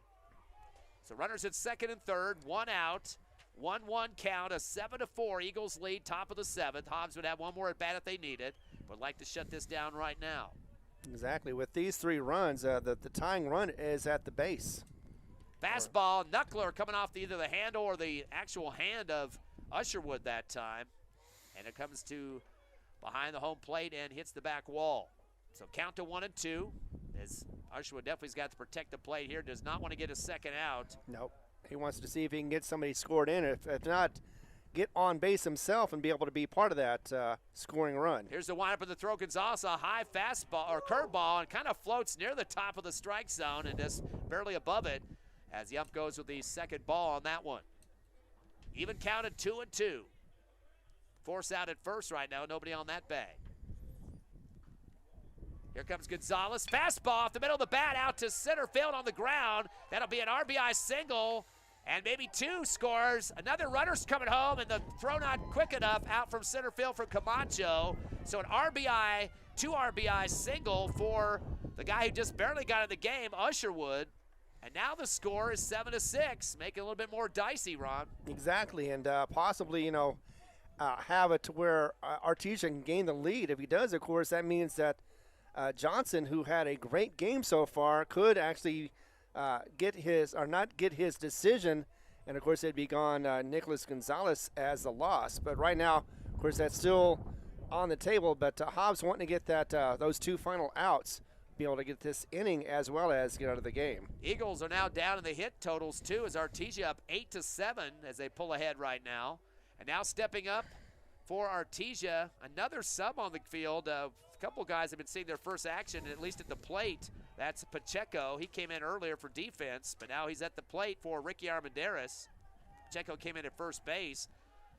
So runners at second and third, 1 out, 1-1 count, a 7-4 Eagles lead, top of the 7th. Hobbs would have one more at bat if they need it, but like to shut this down right now. Exactly. With these 3 runs, the tying run is at the base. Fastball, knuckler coming off either the handle or the actual hand of Usherwood that time. And it comes to behind the home plate and hits the back wall. So count to 1 and 2. As Usherwood definitely's got to protect the plate here. Does not want to get a second out. Nope. He wants to see if he can get somebody scored in. If not, get on base himself and be able to be part of that scoring run. Here's the windup of the throw. Gonzalez, a high fastball or curveball, and kind of floats near the top of the strike zone and just barely above it, as the ump goes with the second ball on that one. Even counted 2 and 2. Force out at first right now, nobody on that bag. Here comes Gonzalez. Fastball off the middle of the bat out to center field on the ground. That'll be an RBI single and maybe 2 scores. Another runner's coming home, and the throw not quick enough out from center field for Camacho. So an RBI, 2 RBI single for the guy who just barely got in the game, Usherwood. And now the score is 7-6, making it a little bit more dicey, Ron. Exactly, and possibly, have it to where Artesia can gain the lead. If he does, of course, that means that Johnson, who had a great game so far, could actually not get his decision, and of course it'd be gone Nicholas Gonzalez as the loss. But right now, of course, that's still on the table. But Hobbs wanting to get that those 2 final outs, be able to get this inning as well as get out of the game. Eagles are now down in the hit totals too, as Artesia up 8-7 as they pull ahead right now. And now stepping up for Artesia, another sub on the field. A couple guys have been seeing their first action, at least at the plate. That's Pacheco. He came in earlier for defense, but now he's at the plate for Ricky Armendariz. Pacheco came in at first base.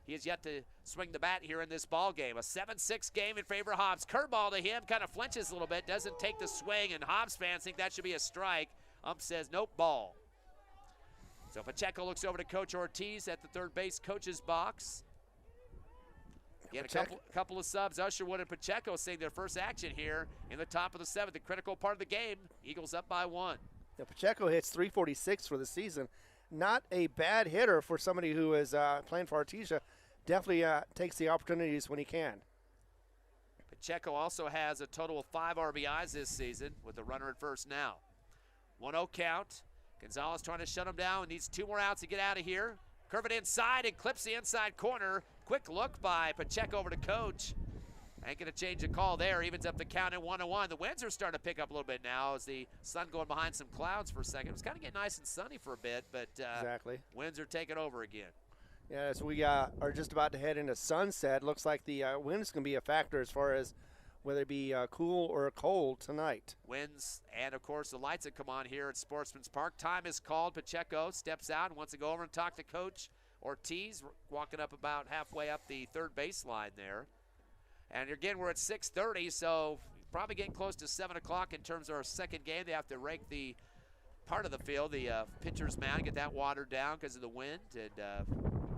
He has yet to swing the bat here in this ball game. A 7-6 game in favor of Hobbs. Curveball to him, kind of flinches a little bit, doesn't take the swing, and Hobbs fans think that should be a strike. Ump says nope, ball. So Pacheco looks over to Coach Ortiz at the third base coach's box. Again, a couple of subs, Usherwood and Pacheco seeing their first action here in the top of the 7th, the critical part of the game. Eagles up by 1. Now, Pacheco hits 346 for the season. Not a bad hitter for somebody who is playing for Artesia. Definitely takes the opportunities when he can. Pacheco also has a total of 5 RBIs this season with the runner at first now. 1-0 count. Gonzalez trying to shut him down. Needs 2 more outs to get out of here. Curve it inside and clips the inside corner. Quick look by Pacheco over to Coach. Ain't going to change the call there. Evens up the count at 1-1. The winds are starting to pick up a little bit now as the sun going behind some clouds for a second. It was kind of getting nice and sunny for a bit, but exactly. Winds are taking over again. Yeah, so we are just about to head into sunset. Looks like the wind's going to be a factor as far as whether it be cool or cold tonight. Winds and, of course, the lights that come on here at Sportsman's Park. Time is called. Pacheco steps out and wants to go over and talk to Coach Ortiz, walking up about halfway up the third baseline there. And again, we're at 6:30, so probably getting close to 7 o'clock in terms of our second game. They have to rake the part of the field, the pitcher's mound, get that watered down because of the wind, and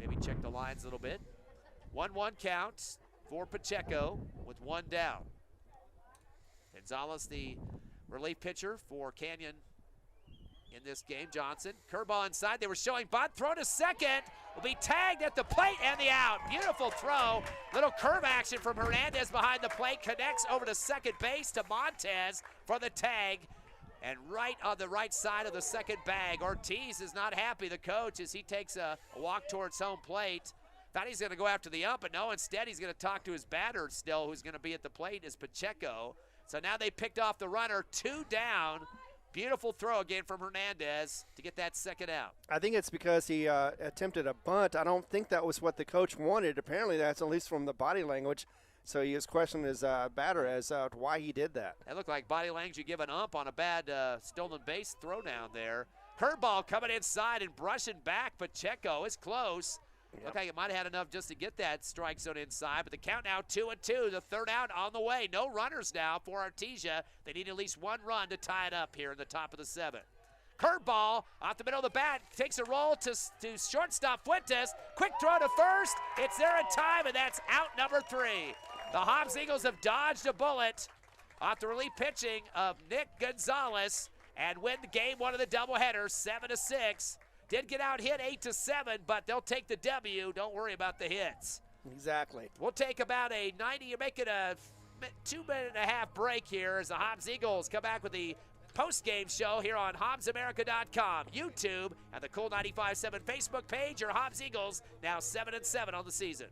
maybe check the lines a little bit. 1-1 count for Pacheco with 1 down. Gonzalez, the relief pitcher for Canyon in this game. Johnson, curveball inside. They were showing bunt. Throw to second. Will be tagged at the plate and the out. Beautiful throw. Little curve action from Hernandez behind the plate. Connects over to second base to Montez for the tag. And right on the right side of the second bag, Ortiz is not happy, the coach, as he takes a walk towards home plate. Thought he's going to go after the ump, but no, instead he's going to talk to his batter still, who's going to be at the plate, is Pacheco. So now they picked off the runner, 2 down. Beautiful throw again from Hernandez to get that second out. I think it's because he attempted a bunt. I don't think that was what the coach wanted. Apparently that's at least from the body language. So he was questioning his batter as to why he did that. That looked like body language. You give an ump on a bad stolen base throw down there. Curveball coming inside and brushing back. Pacheco is close. Yep. Looked like it might have had enough just to get that strike zone inside, but the count now 2-2. The third out on the way. No runners now for Artesia. They need at least 1 run to tie it up here in the top of the 7th. Curveball off the middle of the bat, takes a roll to shortstop Fuentes. Quick throw to first. It's there in time, and that's out number 3. The Hobbs Eagles have dodged a bullet off the relief pitching of Nick Gonzalez and win the game 1 of the doubleheader, 7-6. Did get out hit 8-7, but they'll take the W. Don't worry about the hits. Exactly. We'll take about a 90. You're making a 2.5-minute break here as the Hobbs Eagles come back with the post-game show here on HobbsAmerica.com, YouTube, and the Cool 95.7 Facebook page. Your Hobbs Eagles now 7-7 on the season.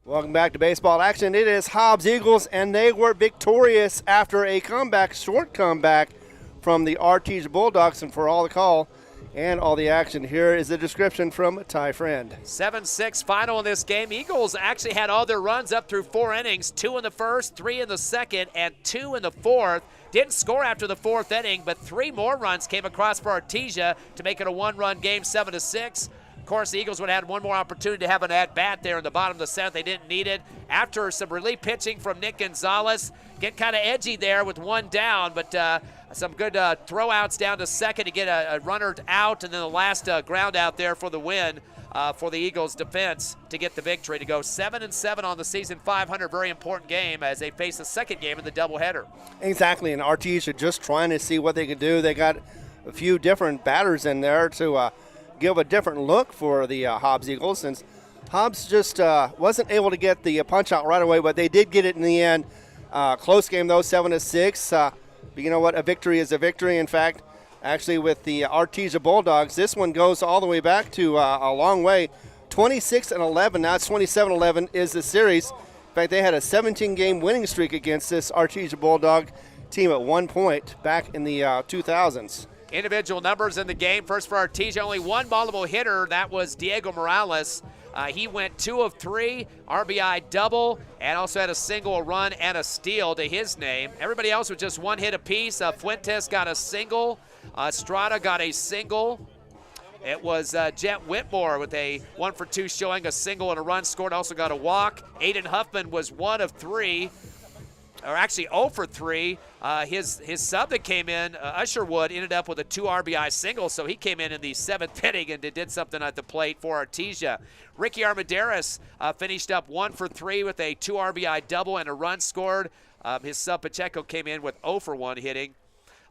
Welcome back to baseball action. It is Hobbs Eagles, and they were victorious after a comeback, short comeback from the Artesia Bulldogs. And for all the call and all the action, here is the description from Ty Friend. 7-6 final in this game. Eagles actually had all their runs up through 4 innings, 2 in the first, 3 in the second, and 2 in the fourth. Didn't score after the 4th inning, but 3 more runs came across for Artesia to make it a 1-run game, 7-6. Of course, the Eagles would have had one more opportunity to have an at-bat there in the bottom of the 7th. They didn't need it. After some relief pitching from Nick Gonzalez, get kind of edgy there with one down, but some good throw-outs down to second to get a runner out, and then the last ground out there for the win for the Eagles defense to get the victory, to go 7-7 on the season, 500. Very important game as they face the second game in the doubleheader. Exactly, and Artesia just trying to see what they can do. They got a few different batters in there to give a different look for the Hobbs Eagles, since Hobbs just wasn't able to get the punch out right away, but they did get it in the end. Close game though, 7-6. But you know what? A victory is a victory. In fact, actually with the Artesia Bulldogs, this one goes all the way back to a long way. 26-11. Now it's 27-11 is the series. In fact, they had a 17-game winning streak against this Artesia Bulldog team at one point back in the 2000s. Individual numbers in the game. First for Artesia, only one multiple hitter. That was Diego Morales. He went 2 of 3, RBI double, and also had a single, a run, and a steal to his name. Everybody else was just one hit apiece. Fuentes got a single. Estrada got a single. It was Jet Whitmore with a 1 for 2 showing, a single and a run scored, also got a walk. Aiden Huffman was 1 of 3. Or actually 0 for 3. His sub that came in, Usherwood, ended up with a 2 RBI single, so he came in the 7th inning and did something at the plate for Artesia. Ricky Armendariz finished up 1 for 3 with a 2 RBI double and a run scored. His sub Pacheco came in with 0 for 1 hitting.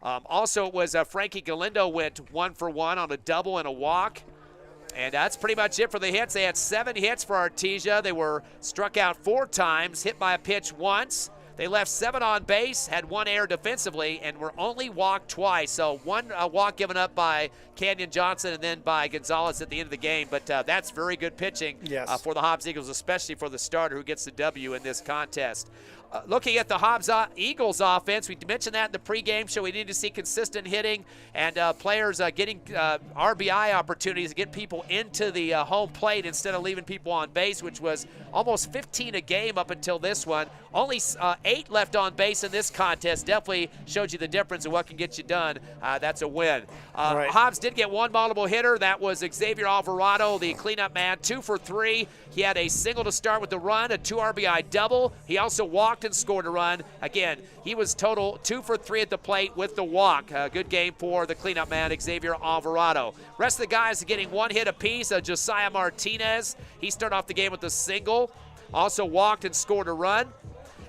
Also, it was Frankie Galindo went 1 for 1 on a double and a walk. And that's pretty much it for the hits. They had 7 hits for Artesia. They were struck out 4 times, hit by a pitch once. They left 7 on base, had 1 error defensively, and were only walked twice. So 1 walk given up by Canyon Johnson and then by Gonzalez at the end of the game. But that's very good pitching for the Hobbs Eagles, especially for the starter who gets the W in this contest. Looking at the Hobbs Eagles offense, we mentioned that in the pregame show. We need to see consistent hitting and players getting RBI opportunities to get people into the home plate instead of leaving people on base, which was almost 15 a game up until this one. Only 8 left on base in this contest. Definitely showed you the difference of what can get you done. That's a win. Right. Hobbs did get 1 multiple hitter. That was Xavier Alvarado, the cleanup man, 2 for 3. He had a single to start with the run, a 2 RBI double. He also walked and scored a run. Again, he was total 2 for 3 at the plate with the walk. Good game for the cleanup man, Xavier Alvarado. Rest of the guys are getting 1 hit apiece. Josiah Martinez, he started off the game with a single. Also walked and scored a run.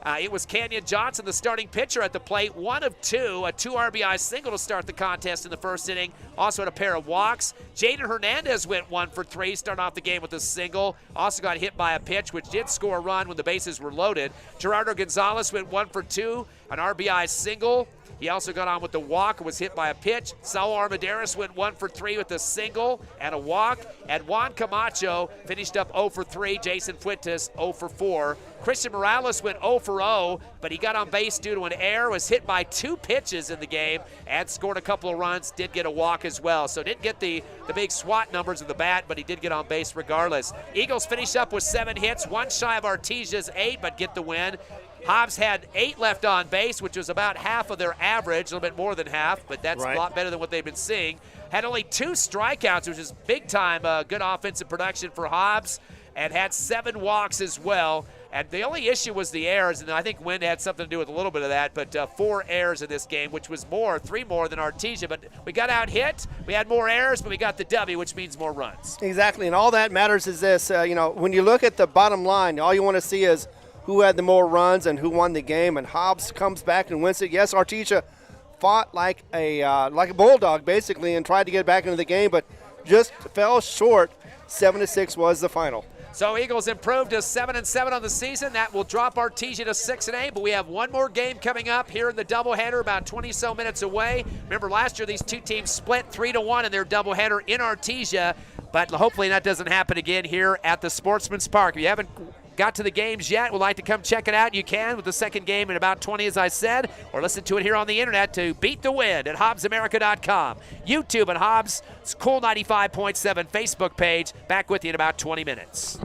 It was Canyon Johnson, the starting pitcher at the plate, 1 of 2, a 2 RBI single to start the contest in the first inning. Also had a pair of walks. Jaden Hernandez went 1 for 3, starting off the game with a single. Also got hit by a pitch, which did score a run when the bases were loaded. Gerardo Gonzalez went 1 for 2, an RBI single. He also got on with the walk and was hit by a pitch. Saul Armendariz went 1 for 3 with a single and a walk. And Juan Camacho finished up 0 for 3. Jason Fuentes 0 for 4. Christian Morales went 0 for 0, but he got on base due to an error, was hit by 2 pitches in the game, and scored a couple of runs, did get a walk as well. So didn't get the big SWAT numbers of the bat, but he did get on base regardless. Eagles finished up with 7 hits, 1 shy of Artesia's 8, but get the win. Hobbs had 8 left on base, which was about half of their average, a little bit more than half, but that's a lot better than what they've been seeing. Had only 2 strikeouts, which is big time good offensive production for Hobbs, and had 7 walks as well. And the only issue was the errors, and I think wind had something to do with a little bit of that, but 4 errors in this game, which was 3 more than Artesia. But we got out hit, we had more errors, but we got the W, which means more runs. Exactly, and all that matters is this, when you look at the bottom line, all you want to see is who had the more runs and who won the game, and Hobbs comes back and wins it. Yes, Artesia fought like a bulldog, basically, and tried to get back into the game, but just fell short. 7-6 was the final. So Eagles improved to 7-7 on the season. That will drop Artesia to 6-8, but we have one more game coming up here in the doubleheader, about 20-so minutes away. Remember, last year these 2 teams split 3-1 in their doubleheader in Artesia, but hopefully that doesn't happen again here at the Sportsman's Park. If you haven't got to the games yet, would like to come check it out, you can, with the second game in about 20, as I said, or listen to it here on the internet to Beat the Wind at HobbsAmerica.com. YouTube and Hobbs' Cool 95.7 Facebook page. Back with you in about 20 minutes.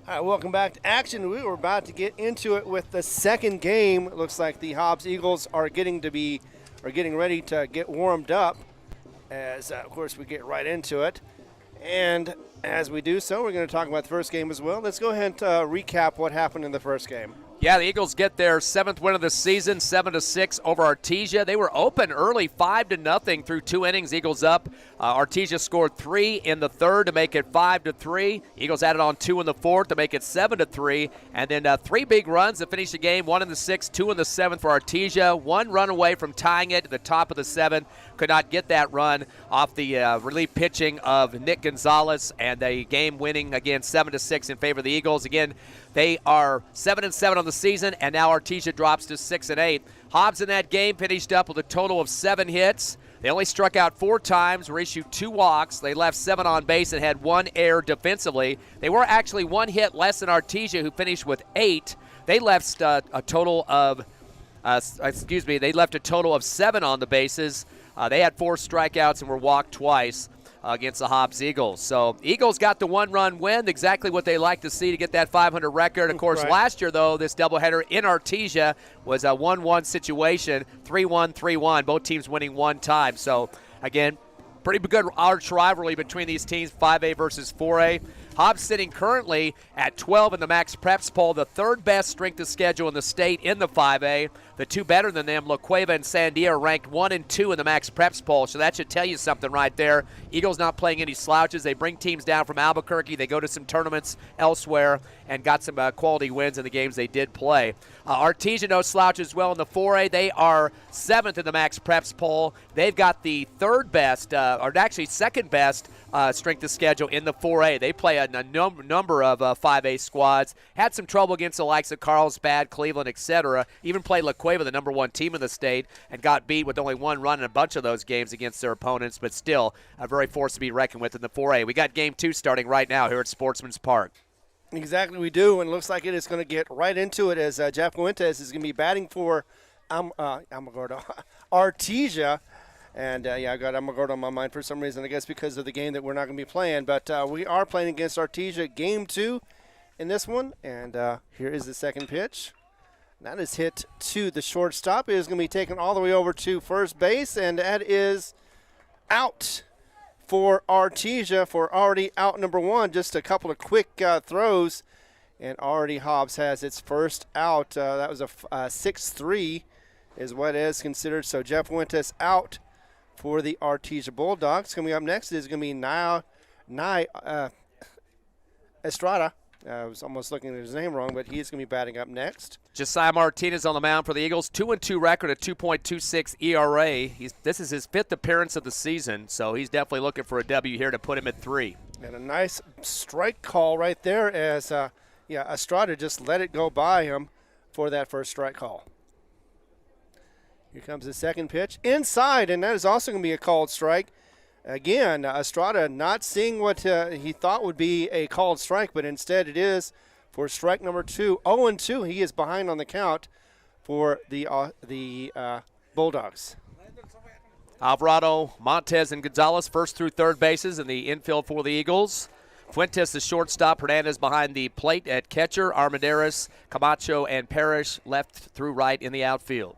All right, welcome back to action. We were about to get into it with the second game. It looks like the Hobbs Eagles are getting ready to get warmed up as, of course, we get right into it. And as we do so, we're going to talk about the first game as well. Let's go ahead and recap what happened in the first game. Yeah, the Eagles get their 7th win of the season, 7-6 over Artesia. They were open early, 5-0 through 2 innings. Eagles up. Artesia scored 3 in the third to make it 5-3. Eagles added on 2 in the fourth to make it 7-3. And then 3 big runs to finish the game, 1 in the 6th, 2 in the 7th for Artesia. 1 run away from tying it at the top of the 7th. Could not get that run off the relief pitching of Nick Gonzalez, and a game winning again 7-6 in favor of the Eagles. Again, they are 7-7 on the season, and now Artesia drops to 6-8. Hobbs in that game finished up with a total of 7 hits. They only struck out 4 times, were issued 2 walks. They left 7 on base and had 1 error defensively. They were actually 1 hit less than Artesia, who finished with 8. They left a total of 7 on the bases. They had 4 strikeouts and were walked twice against the Hobbs Eagles. So Eagles got the 1-run win, exactly what they like to see to get that 500 record. Of course, last year, though, this doubleheader in Artesia was a 1-1 situation, 3-1, 3-1, both teams winning 1 time. So, again, pretty good arch rivalry between these teams, 5A versus 4A. Hobbs sitting currently at 12 in the Max Preps poll, the 3rd best strength of schedule in the state in the 5A. The 2 better than them, La Cueva and Sandia, are ranked 1 and 2 in the Max Preps poll, so that should tell you something right there. Eagles not playing any slouches. They bring teams down from Albuquerque. They go to some tournaments elsewhere and got some quality wins in the games they did play. Artesia no slouch as well in the 4A. They are 7th in the Max Preps poll. They've got the 3rd best, or actually 2nd best strength of schedule in the 4A. They play a number of 5A squads. Had some trouble against the likes of Carlsbad, Cleveland, etc. Even played La Cueva, the number 1 team in the state, and got beat with only 1 run in a bunch of those games against their opponents, but still a very force to be reckoned with in the 4A. We got game 2 starting right now here at Sportsman's Park. Exactly, we do, and it looks like it is going to get right into it as Jeff Fuentes is going to be batting for Artesia. And, I got Amargosa on my mind for some reason, I guess because of the game that we're not going to be playing. But we are playing against Artesia game 2 in this one. And here is the second pitch. That is hit to the shortstop. It is going to be taken all the way over to first base, and that is out for Artesia for already out number 1. Just a couple of quick throws, and already Hobbs has its first out. That was a 6-3 is what is considered. So Jeff Fuentes out for the Artesia Bulldogs. Coming up next is going to be Nye Estrada. I was almost looking at his name wrong, but he's going to be batting up next. Josiah Martinez on the mound for the Eagles, 2-2 record, a 2.26 ERA. This is his 5th appearance of the season, so he's definitely looking for a W here to put him at 3. And a nice strike call right there as Estrada just let it go by him for that first strike call. Here comes the second pitch inside, and that is also going to be a called strike. Again, Estrada not seeing what he thought would be a called strike, but instead it is for strike number 2. 0-2. He is behind on the count for the Bulldogs. Alvarado, Montez, and Gonzalez first through third bases in the infield for the Eagles. Fuentes, the shortstop. Hernandez behind the plate at catcher. Armendariz, Camacho, and Parrish left through right in the outfield.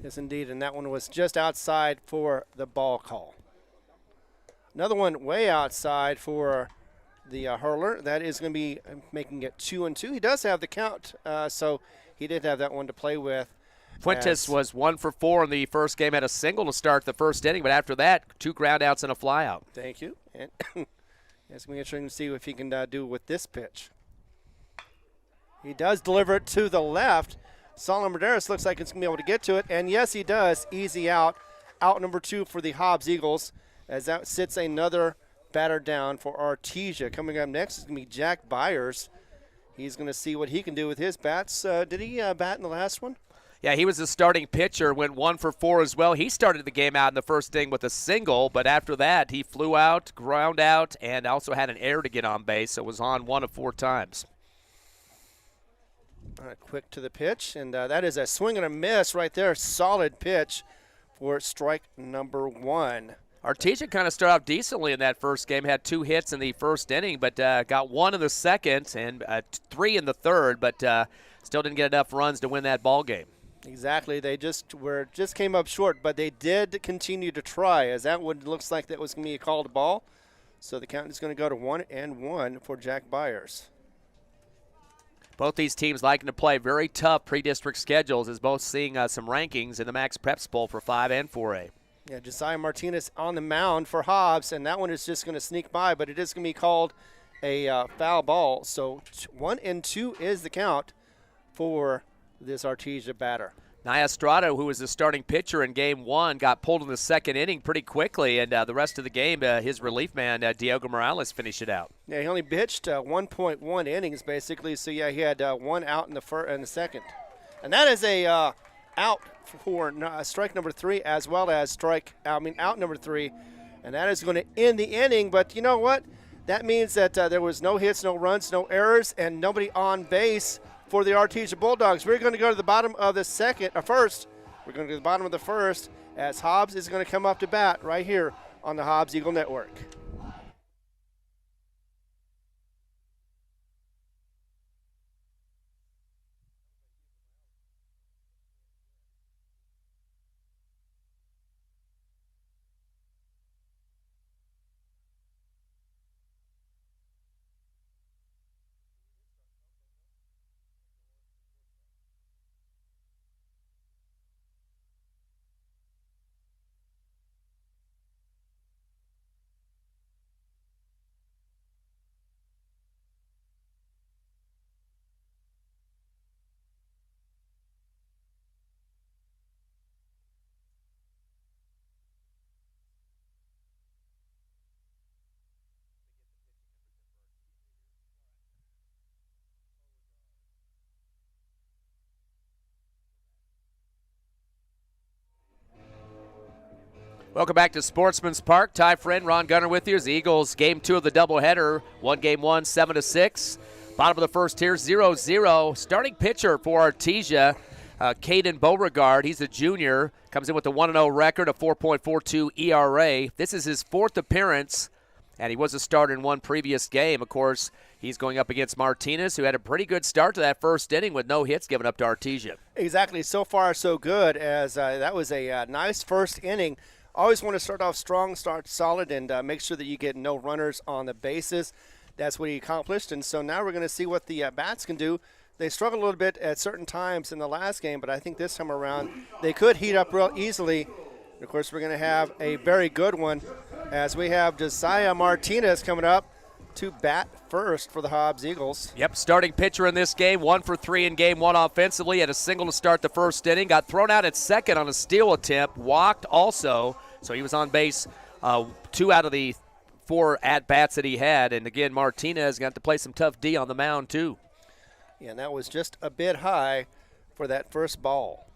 Yes, indeed, and that one was just outside for the ball call. Another one way outside for the hurler. That is going to be making it 2-2. He does have the count, so he did have that one to play with. Fuentes was 1 for 4 in the first game, had a single to start the first inning, but after that, 2 groundouts and a flyout. Thank you. And it's going to be interesting to see if he can do with this pitch. He does deliver it to the left. Solomon Armendariz looks like it's going to be able to get to it, and yes, he does. Easy out. Out number 2 for the Hobbs Eagles, as that sits another batter down for Artesia. Coming up next is going to be Jack Byers. He's going to see what he can do with his bats. Did he bat in the last one? Yeah, he was the starting pitcher, went 1 for 4 as well. He started the game out in the first inning with a single, but after that he flew out, ground out, and also had an error to get on base, so was on 1 of 4 times. All right, quick to the pitch, and that is a swing and a miss right there. Solid pitch for strike number 1. Artesia kind of started off decently in that first game, had 2 hits in the first inning, but got 1 in the second and 3 in the third, but still didn't get enough runs to win that ball game. Exactly. They just came up short, but they did continue to try, as that one looks like that was going to be a called ball. So the count is going to go to 1-1 for Jack Byers. Both these teams liking to play very tough pre-district schedules, as both seeing some rankings in the Max Preps Bowl for 5 and 4A. Yeah, Josiah Martinez on the mound for Hobbs, and that one is just going to sneak by, but it is going to be called a foul ball. So 1-2 is the count for this Artesia batter. Nia Estrada, who was the starting pitcher in Game 1, got pulled in the second inning pretty quickly, and the rest of the game, his relief man, Diego Morales, finished it out. Yeah, he only pitched 1.1 innings, basically, so yeah, he had 1 out in the second. And that is a out for strike number 3, as well as out number 3, and that is going to end the inning. But you know what? That means that there was no hits, no runs, no errors, and nobody on base for the Artesia Bulldogs. We're going to go to the bottom of the first. We're going to go to the bottom of the first, as Hobbs is going to come up to bat right here on the Hobbs Eagle Network. Welcome back to Sportsman's Park. Ty Friend, Ron Gunner with you as the Eagles Game 2 of the doubleheader. Game 1, 7-6. Bottom of the first here, 0-0. Starting pitcher for Artesia, Caden Beauregard. He's a junior. Comes in with a 1-0 record, a 4.42 ERA. This is his 4th appearance, and he was a starter in one previous game. Of course, he's going up against Martinez, who had a pretty good start to that first inning with no hits given up to Artesia. Exactly. So far, so good, as that was a nice first inning. Always want to start off strong, start solid, and make sure that you get no runners on the bases. That's what he accomplished, and so now we're going to see what the bats can do. They struggled a little bit at certain times in the last game, but I think this time around they could heat up real easily. And of course, we're going to have a very good one, as we have Josiah Martinez coming up to bat first for the Hobbs Eagles. Yep, starting pitcher in this game, 1 for 3 in Game 1 offensively. Had a single to start the first inning. Got thrown out at second on a steal attempt. Walked also, so he was on base 2 out of the 4 at-bats that he had. And again, Martinez got to play some tough D on the mound too. Yeah, and that was just a bit high for that first ball.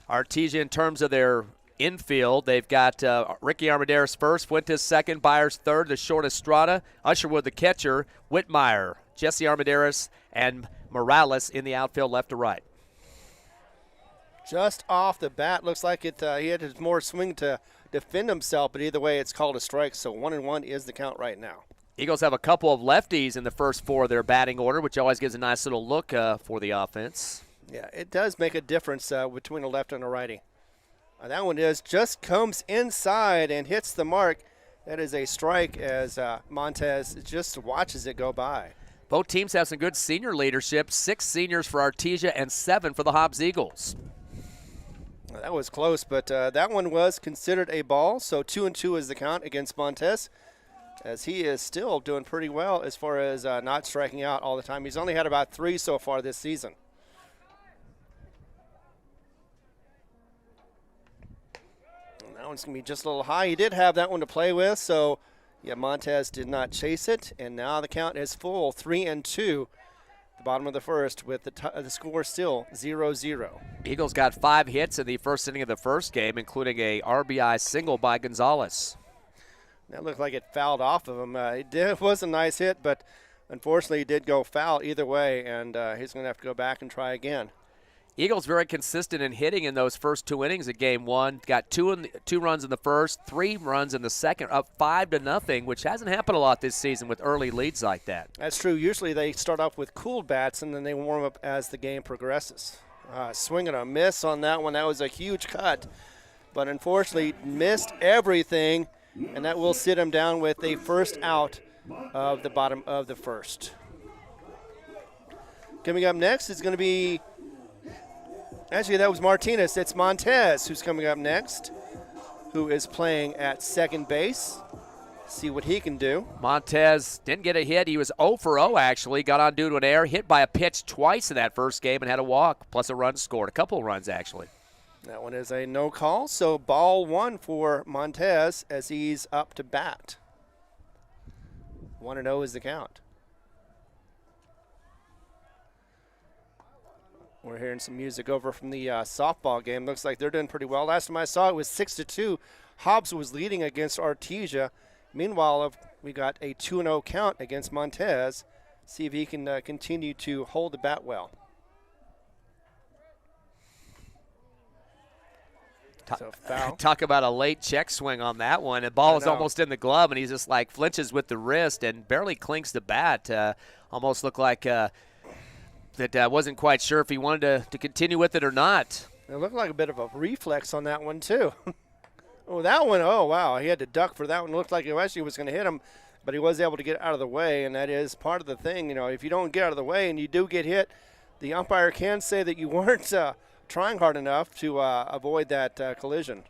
Artesia, in terms of their infield, they've got Ricky Armendariz first, Fuentes second, Byers third, the short Estrada, Usherwood the catcher, Whitmire, Jesse Armendariz, and Morales in the outfield left to right. Just off the bat, looks like it. He had more swing to defend himself, but either way, it's called a strike, so 1-1 is the count right now. Eagles have a couple of lefties in the first 4 of their batting order, which always gives a nice little look for the offense. Yeah, it does make a difference between a left and a righty. That one just comes inside and hits the mark. That is a strike, as Montez just watches it go by. Both teams have some good senior leadership. 6 seniors for Artesia and 7 for the Hobbs Eagles. That was close, but that one was considered a ball, so 2-2 is the count against Montez, as he is still doing pretty well as far as not striking out all the time. He's only had about 3 so far this season. And that one's going to be just a little high. He did have that one to play with, so yeah, Montez did not chase it, and now the count is full, 3-2. The bottom of the first, with the score still 0-0. Eagles got 5 hits in the first inning of the first game, including a RBI single by Gonzalez. That looked like it fouled off of him. It was a nice hit, but unfortunately it did go foul either way, and he's going to have to go back and try again. Eagles very consistent in hitting in those first 2 innings of game one. Got two runs in the first, 3 runs in the second, up 5-0, which hasn't happened a lot this season with early leads like that. That's true. Usually they start off with cooled bats, and then they warm up as the game progresses. Swing and a miss on that one. That was a huge cut, but unfortunately missed everything, and that will sit him down with a first out of the bottom of the first. Coming up next is going to be, actually that was Martinez. It's Montez who's coming up next, who is playing at second base. See what he can do. Montez didn't get a hit. He was 0 for 0 actually. Got on due to an error, hit by a pitch twice in that first game and had a walk, plus a run scored. A couple of runs actually. That one is a no call, so ball 1 for Montez as he's up to bat. 1-0 is the count. We're hearing some music over from the softball game. Looks like they're doing pretty well. Last time I saw it was 6-2. Hobbs was leading against Artesia. Meanwhile, we got a 2-0 count against Montez. See if he can continue to hold the bat well. So foul. Talk about a late check swing on that one. The ball was almost in the glove, and he just like flinches with the wrist and barely clinks the bat. Almost looked like that wasn't quite sure if he wanted to continue with it or not. It looked like a bit of a reflex on that one, too. Oh, that one, oh, wow. He had to duck for that one. It looked like he actually was going to hit him, but he was able to get out of the way, and that is part of the thing. You know, if you don't get out of the way and you do get hit, the umpire can say that you weren't trying hard enough to avoid that collision.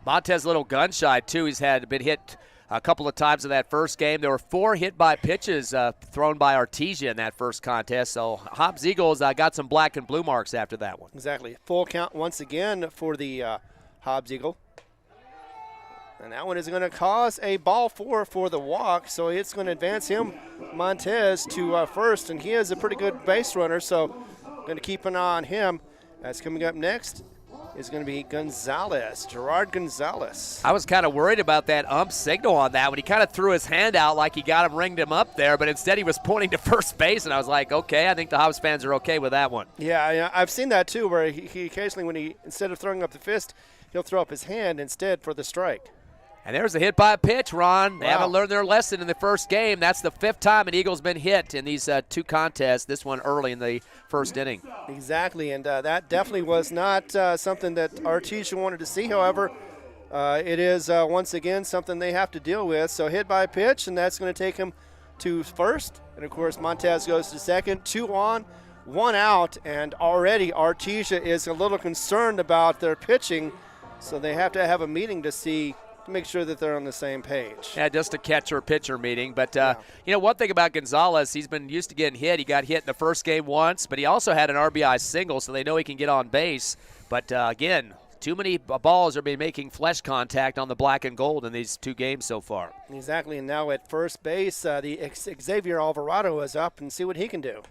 Montez a little gun shy, too. He's been hit a couple of times in that first game. There were 4 hit-by pitches thrown by Artesia in that first contest. So Hobbs Eagles got some black and blue marks after that one. Exactly. Full count once again for the Hobbs Eagle. And that one is going to cause a ball 4 for the walk, so it's going to advance him, Montez, to first, and he is a pretty good base runner, so going to keep an eye on him. That's coming up next is going to be Gerard Gonzalez. I was kind of worried about that ump signal on that when he kind of threw his hand out like he got him, ringed him up there, but instead he was pointing to first base, and I was like, okay, I think the Hobbs fans are okay with that one. Yeah, I've seen that too, where he occasionally, when instead of throwing up the fist, he'll throw up his hand instead for the strike. And there's a hit by a pitch, Ron. They haven't learned their lesson in the first game. That's the 5th time an Eagle's been hit in these 2 contests, this one early in the first inning. Exactly, and that definitely was not something that Artesia wanted to see. However, it is once again something they have to deal with. So hit by a pitch, and that's going to take him to first. And, of course, Montez goes to second. 2 on, 1 out, and already Artesia is a little concerned about their pitching, so they have to have a meeting to make sure that they're on the same page. Yeah, just a catcher-pitcher meeting. But, you know, one thing about Gonzalez, he's been used to getting hit. He got hit in the first game once, but he also had an RBI single, so they know he can get on base. But, again, too many balls are being making flesh contact on the black and gold in these 2 games so far. Exactly, and now at first base, the Xavier Alvarado is up, and see what he can do.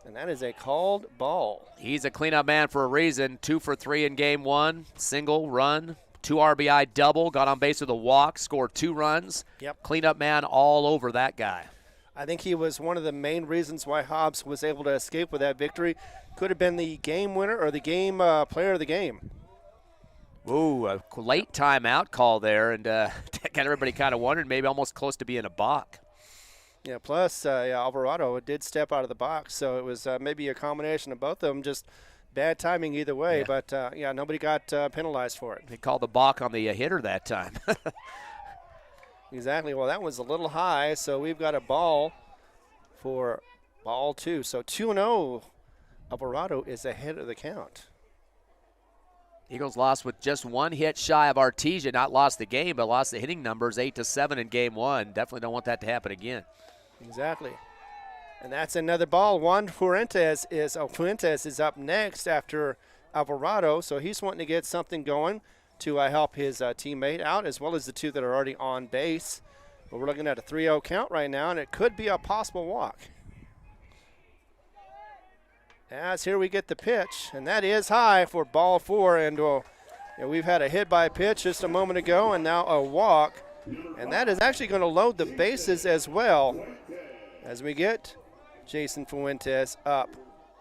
And that is a called ball. He's a cleanup man for a reason. 2 for 3 in game 1, single, run. 2 RBI double, got on base with a walk, scored 2 runs. Yep. Cleanup man all over that guy. I think he was one of the main reasons why Hobbs was able to escape with that victory. Could have been the game winner or the game player of the game. Ooh, a late timeout call there, and got everybody kind of wondering, maybe almost close to being a balk. Yeah, plus Alvarado did step out of the box, so it was maybe a combination of both of them, just bad timing either way, but nobody got penalized for it. They called the balk on the hitter that time. Exactly. Well, that was a little high, so we've got a ball for ball 2. So 2-0. Alvarado is ahead of the count. Eagles lost with just 1 hit shy of Artesia. Not lost the game, but lost the hitting numbers 8-7 in game 1. Definitely don't want that to happen again. Exactly. And that's another ball. Fuentes is up next after Alvarado, so he's wanting to get something going to help his teammate out, as well as the 2 that are already on base. But we're looking at a 3-0 count right now, and it could be a possible walk. As here we get the pitch, and that is high for ball 4. And we've had a hit by pitch just a moment ago, and now a walk. And that is actually going to load the bases as well as we get Jason Fuentes up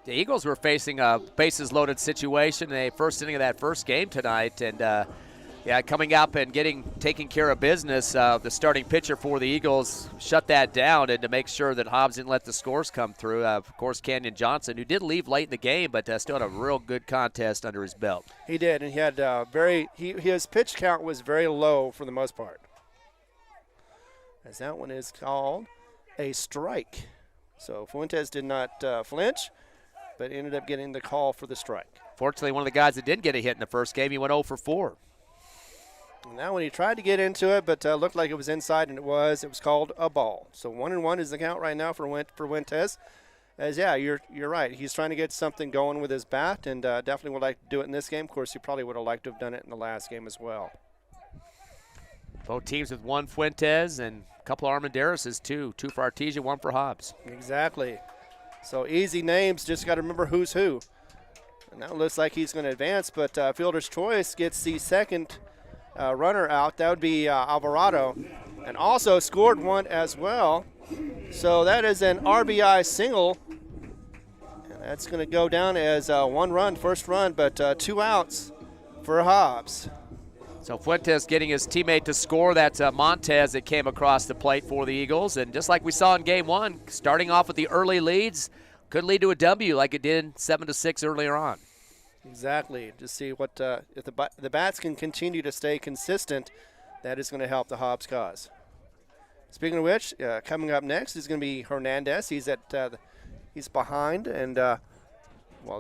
The Eagles were facing a bases-loaded situation in the first inning of that first game tonight, and coming up and taking care of business. The starting pitcher for the Eagles shut that down, and to make sure that Hobbs didn't let the scores come through. Of course, Kenyon Johnson, who did leave late in the game, but still had a real good contest under his belt. He did, and he had his pitch count was very low for the most part. As that one is called a strike. So Fuentes did not flinch, but ended up getting the call for the strike. Fortunately, one of the guys that didn't get a hit in the first game, he went 0 for 4. And that one he tried to get into it, but looked like it was inside, and it was. It was called a ball. So 1-1 is the count right now for Fuentes. As you're right. He's trying to get something going with his bat, and definitely would like to do it in this game. Of course, he probably would have liked to have done it in the last game as well. Both teams with one Fuentes and a couple of Armendarises, too. 2 for Artesia, 1 for Hobbs. Exactly. So easy names, just got to remember who's who. And that looks like he's going to advance, but fielder's choice gets the second runner out. That would be Alvarado, and also scored one as well. So that is an RBI single, and that's going to go down as 1 run, first run, but 2 outs for Hobbs. So Fuentes getting his teammate to score. That's Montez that came across the plate for the Eagles. And just like we saw in game 1, starting off with the early leads, could lead to a W like it did 7-6 earlier on. Exactly. To see what if the bats can continue to stay consistent, that is going to help the Hobbs cause. Speaking of which, coming up next is going to be Hernandez. He's he's behind and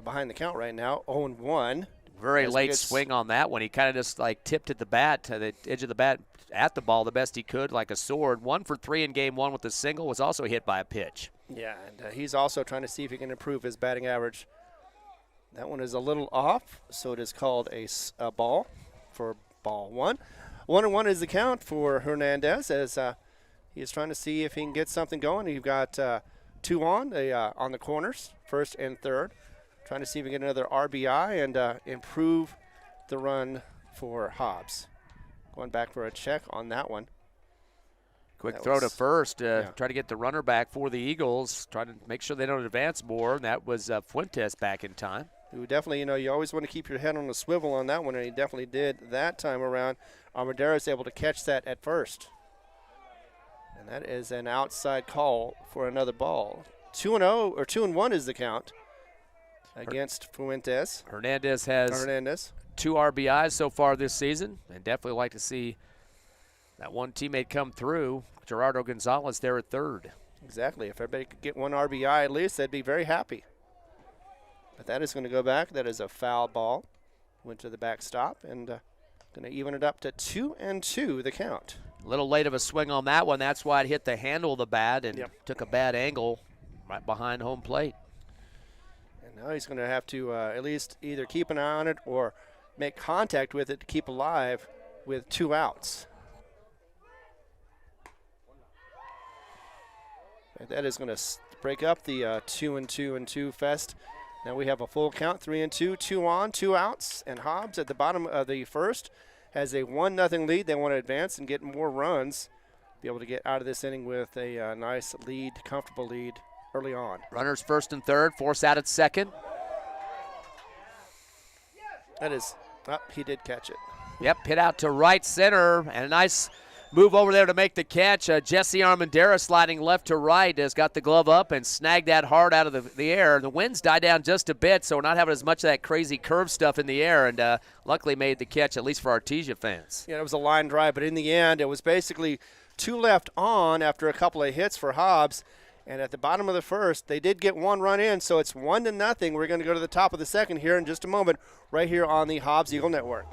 behind the count right now, 0-1. Very late swing on that one. He kind of just like tipped at the bat, to the edge of the bat, at the ball the best he could, like a sword. 1 for 3 in game 1 with the single. Was also hit by a pitch. Yeah, and he's also trying to see if he can improve his batting average. That one is a little off, so it is called a ball for ball 1. 1-1 is the count for Hernandez as he is trying to see if he can get something going. You've got 2 on the corners, first and third. Trying to see if we can get another RBI and improve the run for Hobbs. Going back for a check on that one. Quick throw to first, try to get the runner back for the Eagles, trying to make sure they don't advance more, and that was Fuentes back in time. Who definitely, you always want to keep your head on the swivel on that one, and he definitely did that time around. Armendariz able to catch that at first. And that is an outside call for another ball. 2-0, or 2-1 is the count against Fuentes. Hernandez has 2 RBIs so far this season, and definitely like to see that one teammate come through. Gerardo Gonzalez there at third. Exactly. If everybody could get 1 RBI at least, they'd be very happy. But that is going to go back. That is a foul ball. Went to the backstop and going to even it up to 2-2 the count. A little late of a swing on that one. That's why it hit the handle of the bat and took a bad angle right behind home plate. And now he's going to have to at least either keep an eye on it or make contact with it to keep alive with 2 outs. And that is going to break up the 2-2 fest. Now we have a full count, 3-2, 2 on, 2 outs, and Hobbs at the bottom of the first has a 1-0 lead. They want to advance and get more runs, be able to get out of this inning with a nice lead, comfortable lead early on. Runners first and third, force out at second. That is, he did catch it. Yep, hit out to right center, and a nice move over there to make the catch. Jesse Armendariz sliding left to right has got the glove up and snagged that hard out of the air. The winds died down just a bit, so we're not having as much of that crazy curve stuff in the air, and luckily made the catch, at least for Artesia fans. Yeah, it was a line drive, but in the end, it was basically 2 left on after a couple of hits for Hobbs. And at the bottom of the first, they did get 1 run in, so it's 1-0. We're going to go to the top of the second here in just a moment, right here on the Hobbs Eagle Network.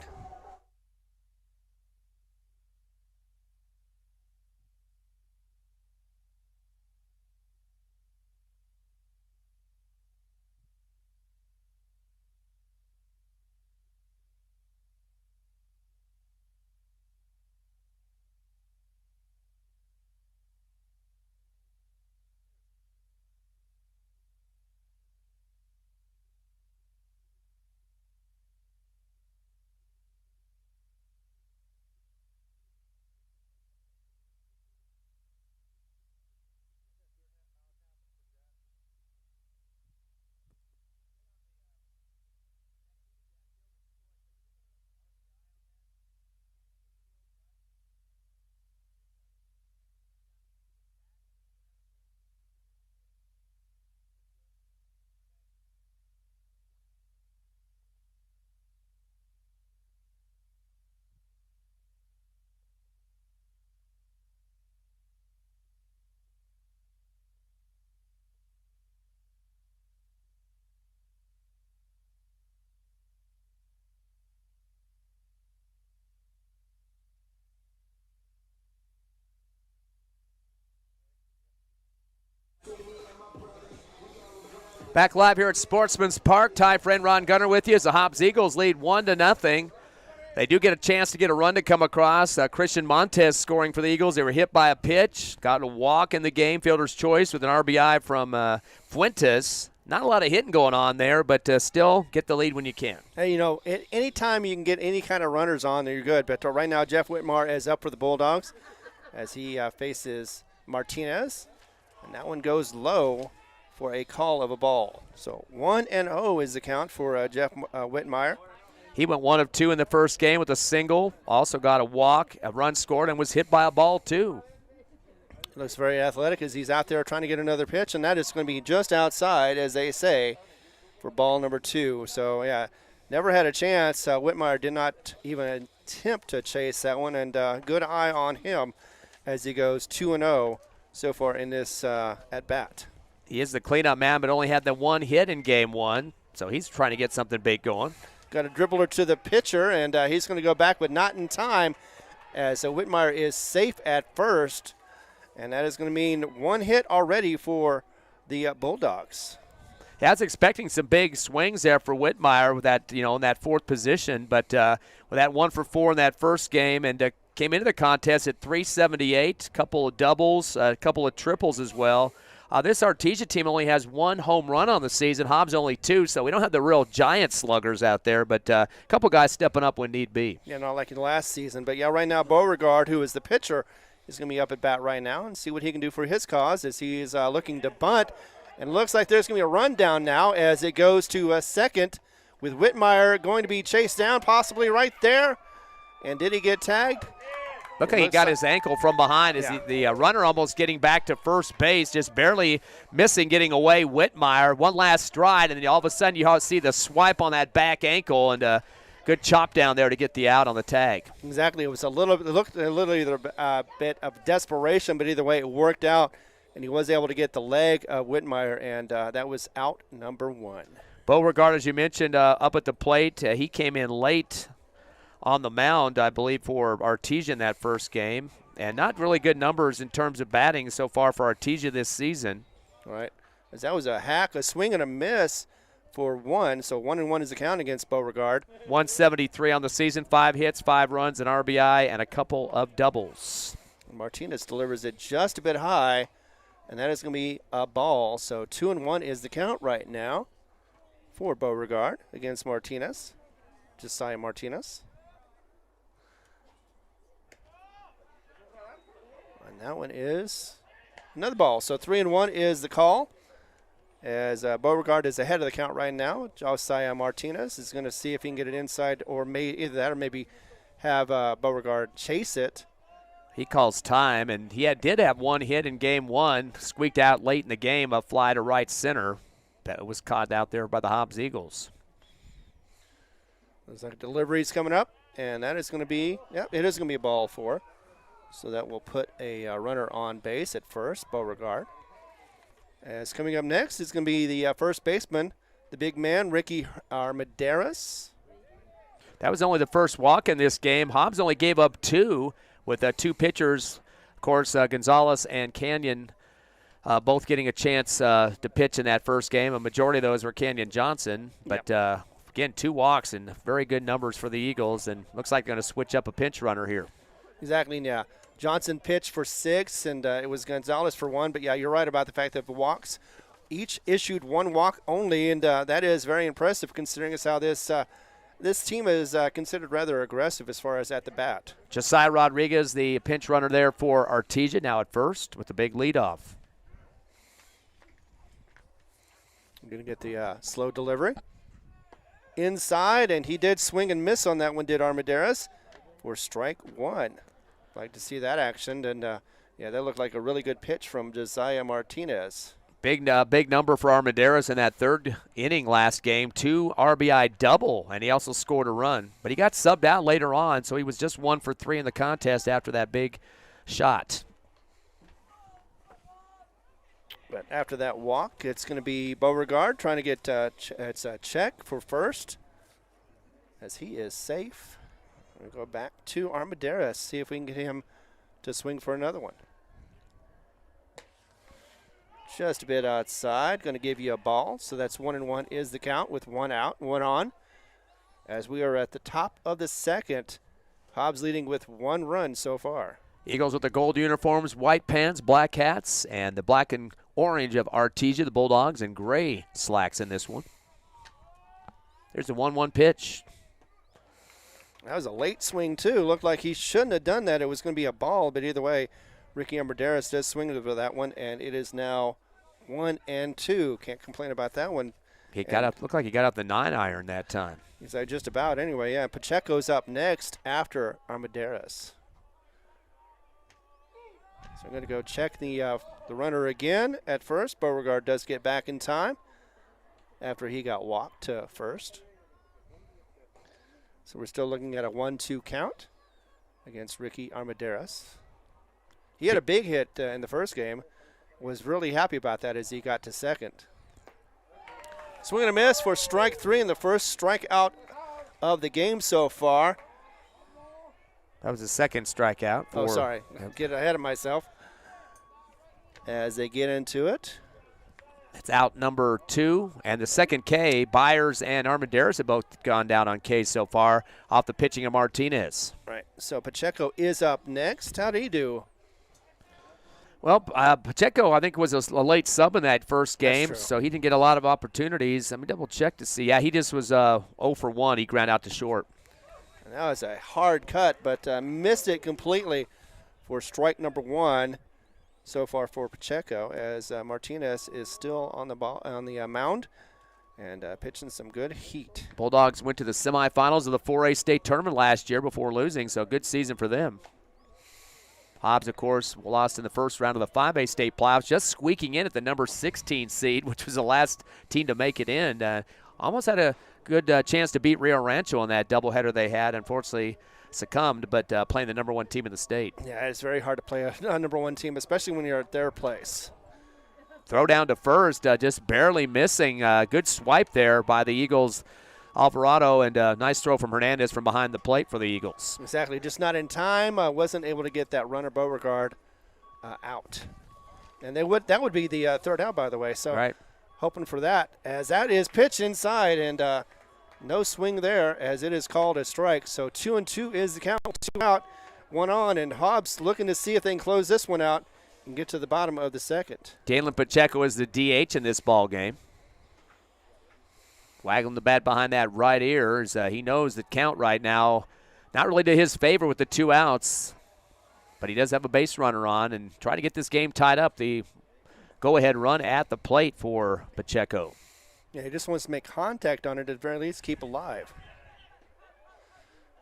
Back live here at Sportsman's Park. Ty friend Ron Gunner with you as the Hobbs Eagles lead 1-0. They do get a chance to get a run to come across. Christian Montez scoring for the Eagles. They were hit by a pitch, got a walk in the game, fielder's choice with an RBI from Fuentes. Not a lot of hitting going on there, but still get the lead when you can. Hey, you know, anytime you can get any kind of runners on there, you're good. But right now, Jeff Whitmire is up for the Bulldogs as he faces Martinez. And that one goes low for a call of a ball. So 1-0 is the count for Jeff Whitmire. He went 1 of 2 in the first game with a single. Also got a walk, a run scored, and was hit by a ball too. Looks very athletic as he's out there trying to get another pitch, and that is going to be just outside, as they say, for ball number 2. So, yeah, never had a chance. Whitmire did not even attempt to chase that one, and good eye on him as he goes 2-0 so far in this at-bat. He is the cleanup man, but only had the one hit in game 1, so he's trying to get something big going. Got a dribbler to the pitcher, and he's going to go back, but not in time, as Whitmire is safe at first. And that is going to mean one hit already for the Bulldogs. Yeah, I was expecting some big swings there for Whitmire with that, in that fourth position, but with that 1 for 4 in that first game, and came into the contest at 378, a couple of doubles, a couple of triples as well. This Artesia team only has 1 home run on the season. Hobbs only 2, so we don't have the real giant sluggers out there, but a couple guys stepping up when need be. Yeah, not like in last season. But, yeah, right now Beauregard, who is the pitcher, is going to be up at bat right now and see what he can do for his cause as he is looking to bunt. And it looks like there's going to be a run down now as it goes to second with Whitmire going to be chased down possibly right there. And did he get tagged? Look how he got his ankle from behind as the runner almost getting back to first base, just barely missing getting away Whitmire. One last stride, and then all of a sudden you see the swipe on that back ankle, and good chop down there to get the out on the tag. Exactly. It looked a little either bit of desperation, but either way it worked out, and he was able to get the leg of Whitmire, and that was out number 1. Beauregard, as you mentioned, up at the plate. He came in late on the mound, I believe, for Artesia in that first game, and not really good numbers in terms of batting so far for Artesia this season. All right. As that was a hack, a swing and a miss for 1, so 1-1 is the count against Beauregard. 173 on the season, 5 hits, 5 runs, an RBI, and a couple of doubles. Martinez delivers it just a bit high, and that is going to be a ball. So 2-1 is the count right now for Beauregard against Martinez, Josiah Martinez. And that one is another ball. So 3-1 is the call. As Beauregard is ahead of the count right now, Josiah Martinez is going to see if he can get it inside, or either that or maybe have Beauregard chase it. He calls time, and he did have 1 hit in game 1, squeaked out late in the game, a fly to right center that was caught out there by the Hobbs Eagles. There's like deliveries coming up, and that is going to be, it is going to be a ball 4. So that will put a runner on base at first, Beauregard. As coming up next is going to be the first baseman, the big man, Ricky Armendariz. That was only the first walk in this game. Hobbs only gave up 2 with 2 pitchers. Of course, Gonzalez and Canyon both getting a chance to pitch in that first game. A majority of those were Canyon Johnson. But, again, 2 walks and very good numbers for the Eagles. And looks like they're going to switch up a pinch runner here. Exactly, yeah. Johnson pitched for 6, and it was Gonzalez for 1. But, yeah, you're right about the fact that the walks each issued 1 walk only, and that is very impressive considering as how this team is considered rather aggressive as far as at the bat. Josiah Rodriguez, the pinch runner there for Artesia, now at first with the big leadoff. We're going to get the slow delivery. Inside, and he did swing and miss on that one, did Armendariz, for strike 1. Like to see that action, and that looked like a really good pitch from Josiah Martinez. Big number for Armendariz in that third inning last game. 2 RBI double, and he also scored a run. But he got subbed out later on, so he was just 1 for 3 in the contest after that big shot. But after that walk, it's going to be Beauregard trying to get it's a check for first, as he is safe. We'll go back to Armendariz, see if we can get him to swing for another one. just a bit outside. Going to give you a ball. So that's 1-1 is the count with 1 out, 1 on. As we are at the top of the second, Hobbs leading with 1 run so far. Eagles with the gold uniforms, white pants, black hats, and the black and orange of Artesia, the Bulldogs, and gray slacks in this one. There's the 1-1 pitch. That was a late swing, too. Looked like he shouldn't have done that. It was going to be a ball, but either way, Ricky Armendariz does swing for that one, and it is now 1-2. Can't complain about that one. He got up. Looked like he got up the 9-iron that time. He's just about anyway. Yeah, Pacheco's up next after Armendariz. So I'm going to go check the runner again at first. Beauregard does get back in time after he got walked to first. So we're still looking at a 1-2 count against Ricky Armendariz. He had a big hit in the first game. Was really happy about that as he got to second. Swing and a miss for strike 3 and the first strikeout of the game so far. That was the second strikeout. Oh, sorry. Get ahead of myself. As they get into it. It's out number 2, and the second K, Byers and Armendariz have both gone down on K so far off the pitching of Martinez. Right. So Pacheco is up next. How did he do? Well, Pacheco, I think, was a late sub in that first game, so he didn't get a lot of opportunities. Let me double check to see. Yeah, he just was 0 for 1. He ground out to short. And that was a hard cut, but missed it completely for strike number 1 so far for Pacheco, as Martinez is still on the mound and pitching some good heat. Bulldogs went to the semifinals of the 4A state tournament last year before losing, so good season for them. Hobbs, of course, lost in the first round of the 5A state playoffs, just squeaking in at the number 16 seed, which was the last team to make it in. Almost had a good chance to beat Rio Rancho on that doubleheader they had. Unfortunately, succumbed, but playing the number 1 team in the state. Yeah, it's very hard to play a number 1 team, especially when you're at their place. Throw down to first, just barely missing. Good swipe there by the Eagles. Alvarado, and a nice throw from Hernandez from behind the plate for the Eagles. Exactly, just not in time. Wasn't able to get that runner Beauregard out. And that would be the third out, by the way. So right. Hoping for that, as that is pitched inside, and no swing there as it is called a strike. So 2-2 is the count. 2 out, 1 on, and Hobbs looking to see if they can close this one out and get to the bottom of the second. Galen Pacheco is the DH in this ball game. Waggling the bat behind that right ear as he knows the count right now, not really to his favor with the 2 outs, but he does have a base runner on and try to get this game tied up. The go-ahead run at the plate for Pacheco. Yeah, he just wants to make contact on it, at the very least keep alive.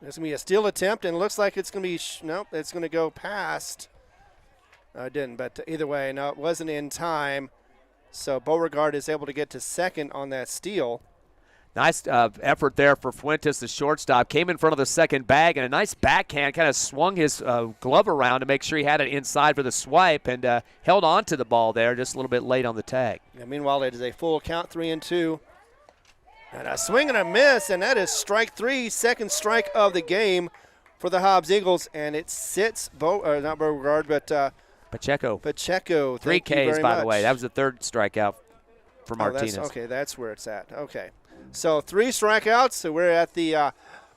There's going to be a steal attempt, and it looks like it's going to be, nope, it's going to go past. No, it didn't, but either way, no, it wasn't in time. So Beauregard is able to get to second on that steal. Nice effort there for Fuentes, the shortstop. Came in front of the second bag, and a nice backhand kind of swung his glove around to make sure he had it inside for the swipe, and held on to the ball there just a little bit late on the tag. Yeah, meanwhile, it is a full count, 3-2. And a swing and a miss, and that is strike 3, second strike of the game for the Hobbs Eagles, and it sits, not Beauregard, but Pacheco. Pacheco. 3 Ks, by the way. That was the third strikeout for Martinez. That's where it's at. Okay. So 3 strikeouts. So we're at the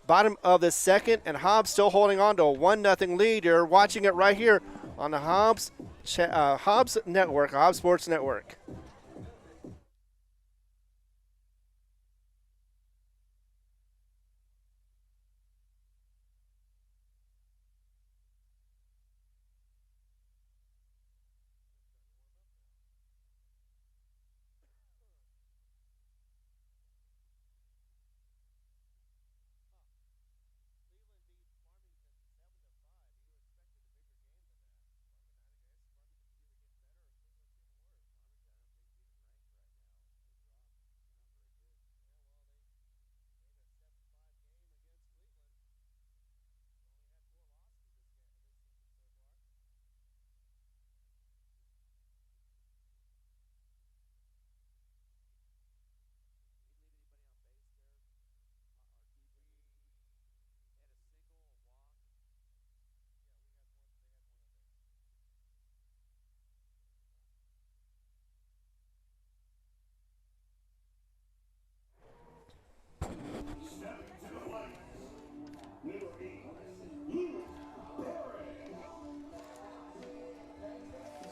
bottom of the second, and Hobbs still holding on to a 1-0 lead. You're watching it right here on the Hobbs Network, Hobbs Sports Network.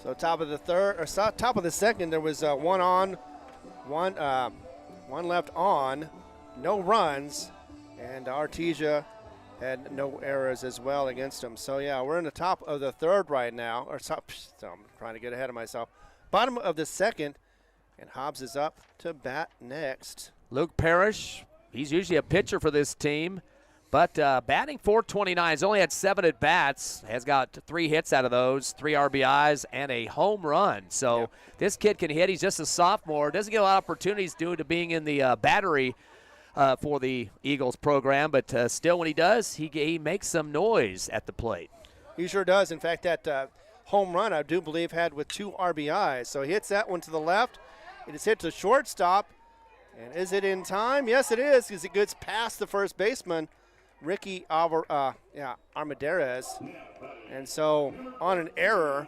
So top of the third, or top of the second, there was one on, one left on, no runs, and Artesia had no errors as well against him. So yeah, we're in the top of the third right now, or top, so I'm trying to get ahead of myself. Bottom of the second, and Hobbs is up to bat next. Luke Parrish, he's usually a pitcher for this team, but batting .429. He's only had 7 at-bats, has got 3 hits out of those, 3 RBIs, and a home run. So this kid can hit. He's just a sophomore. Doesn't get a lot of opportunities due to being in the battery for the Eagles program, but still when he does, he makes some noise at the plate. He sure does. In fact, that home run, I do believe, had with 2 RBIs. So he hits that one to the left. It is hit to shortstop. And is it in time? Yes, it is, because it gets past the first baseman, Ricky Armendariz. And so on an error,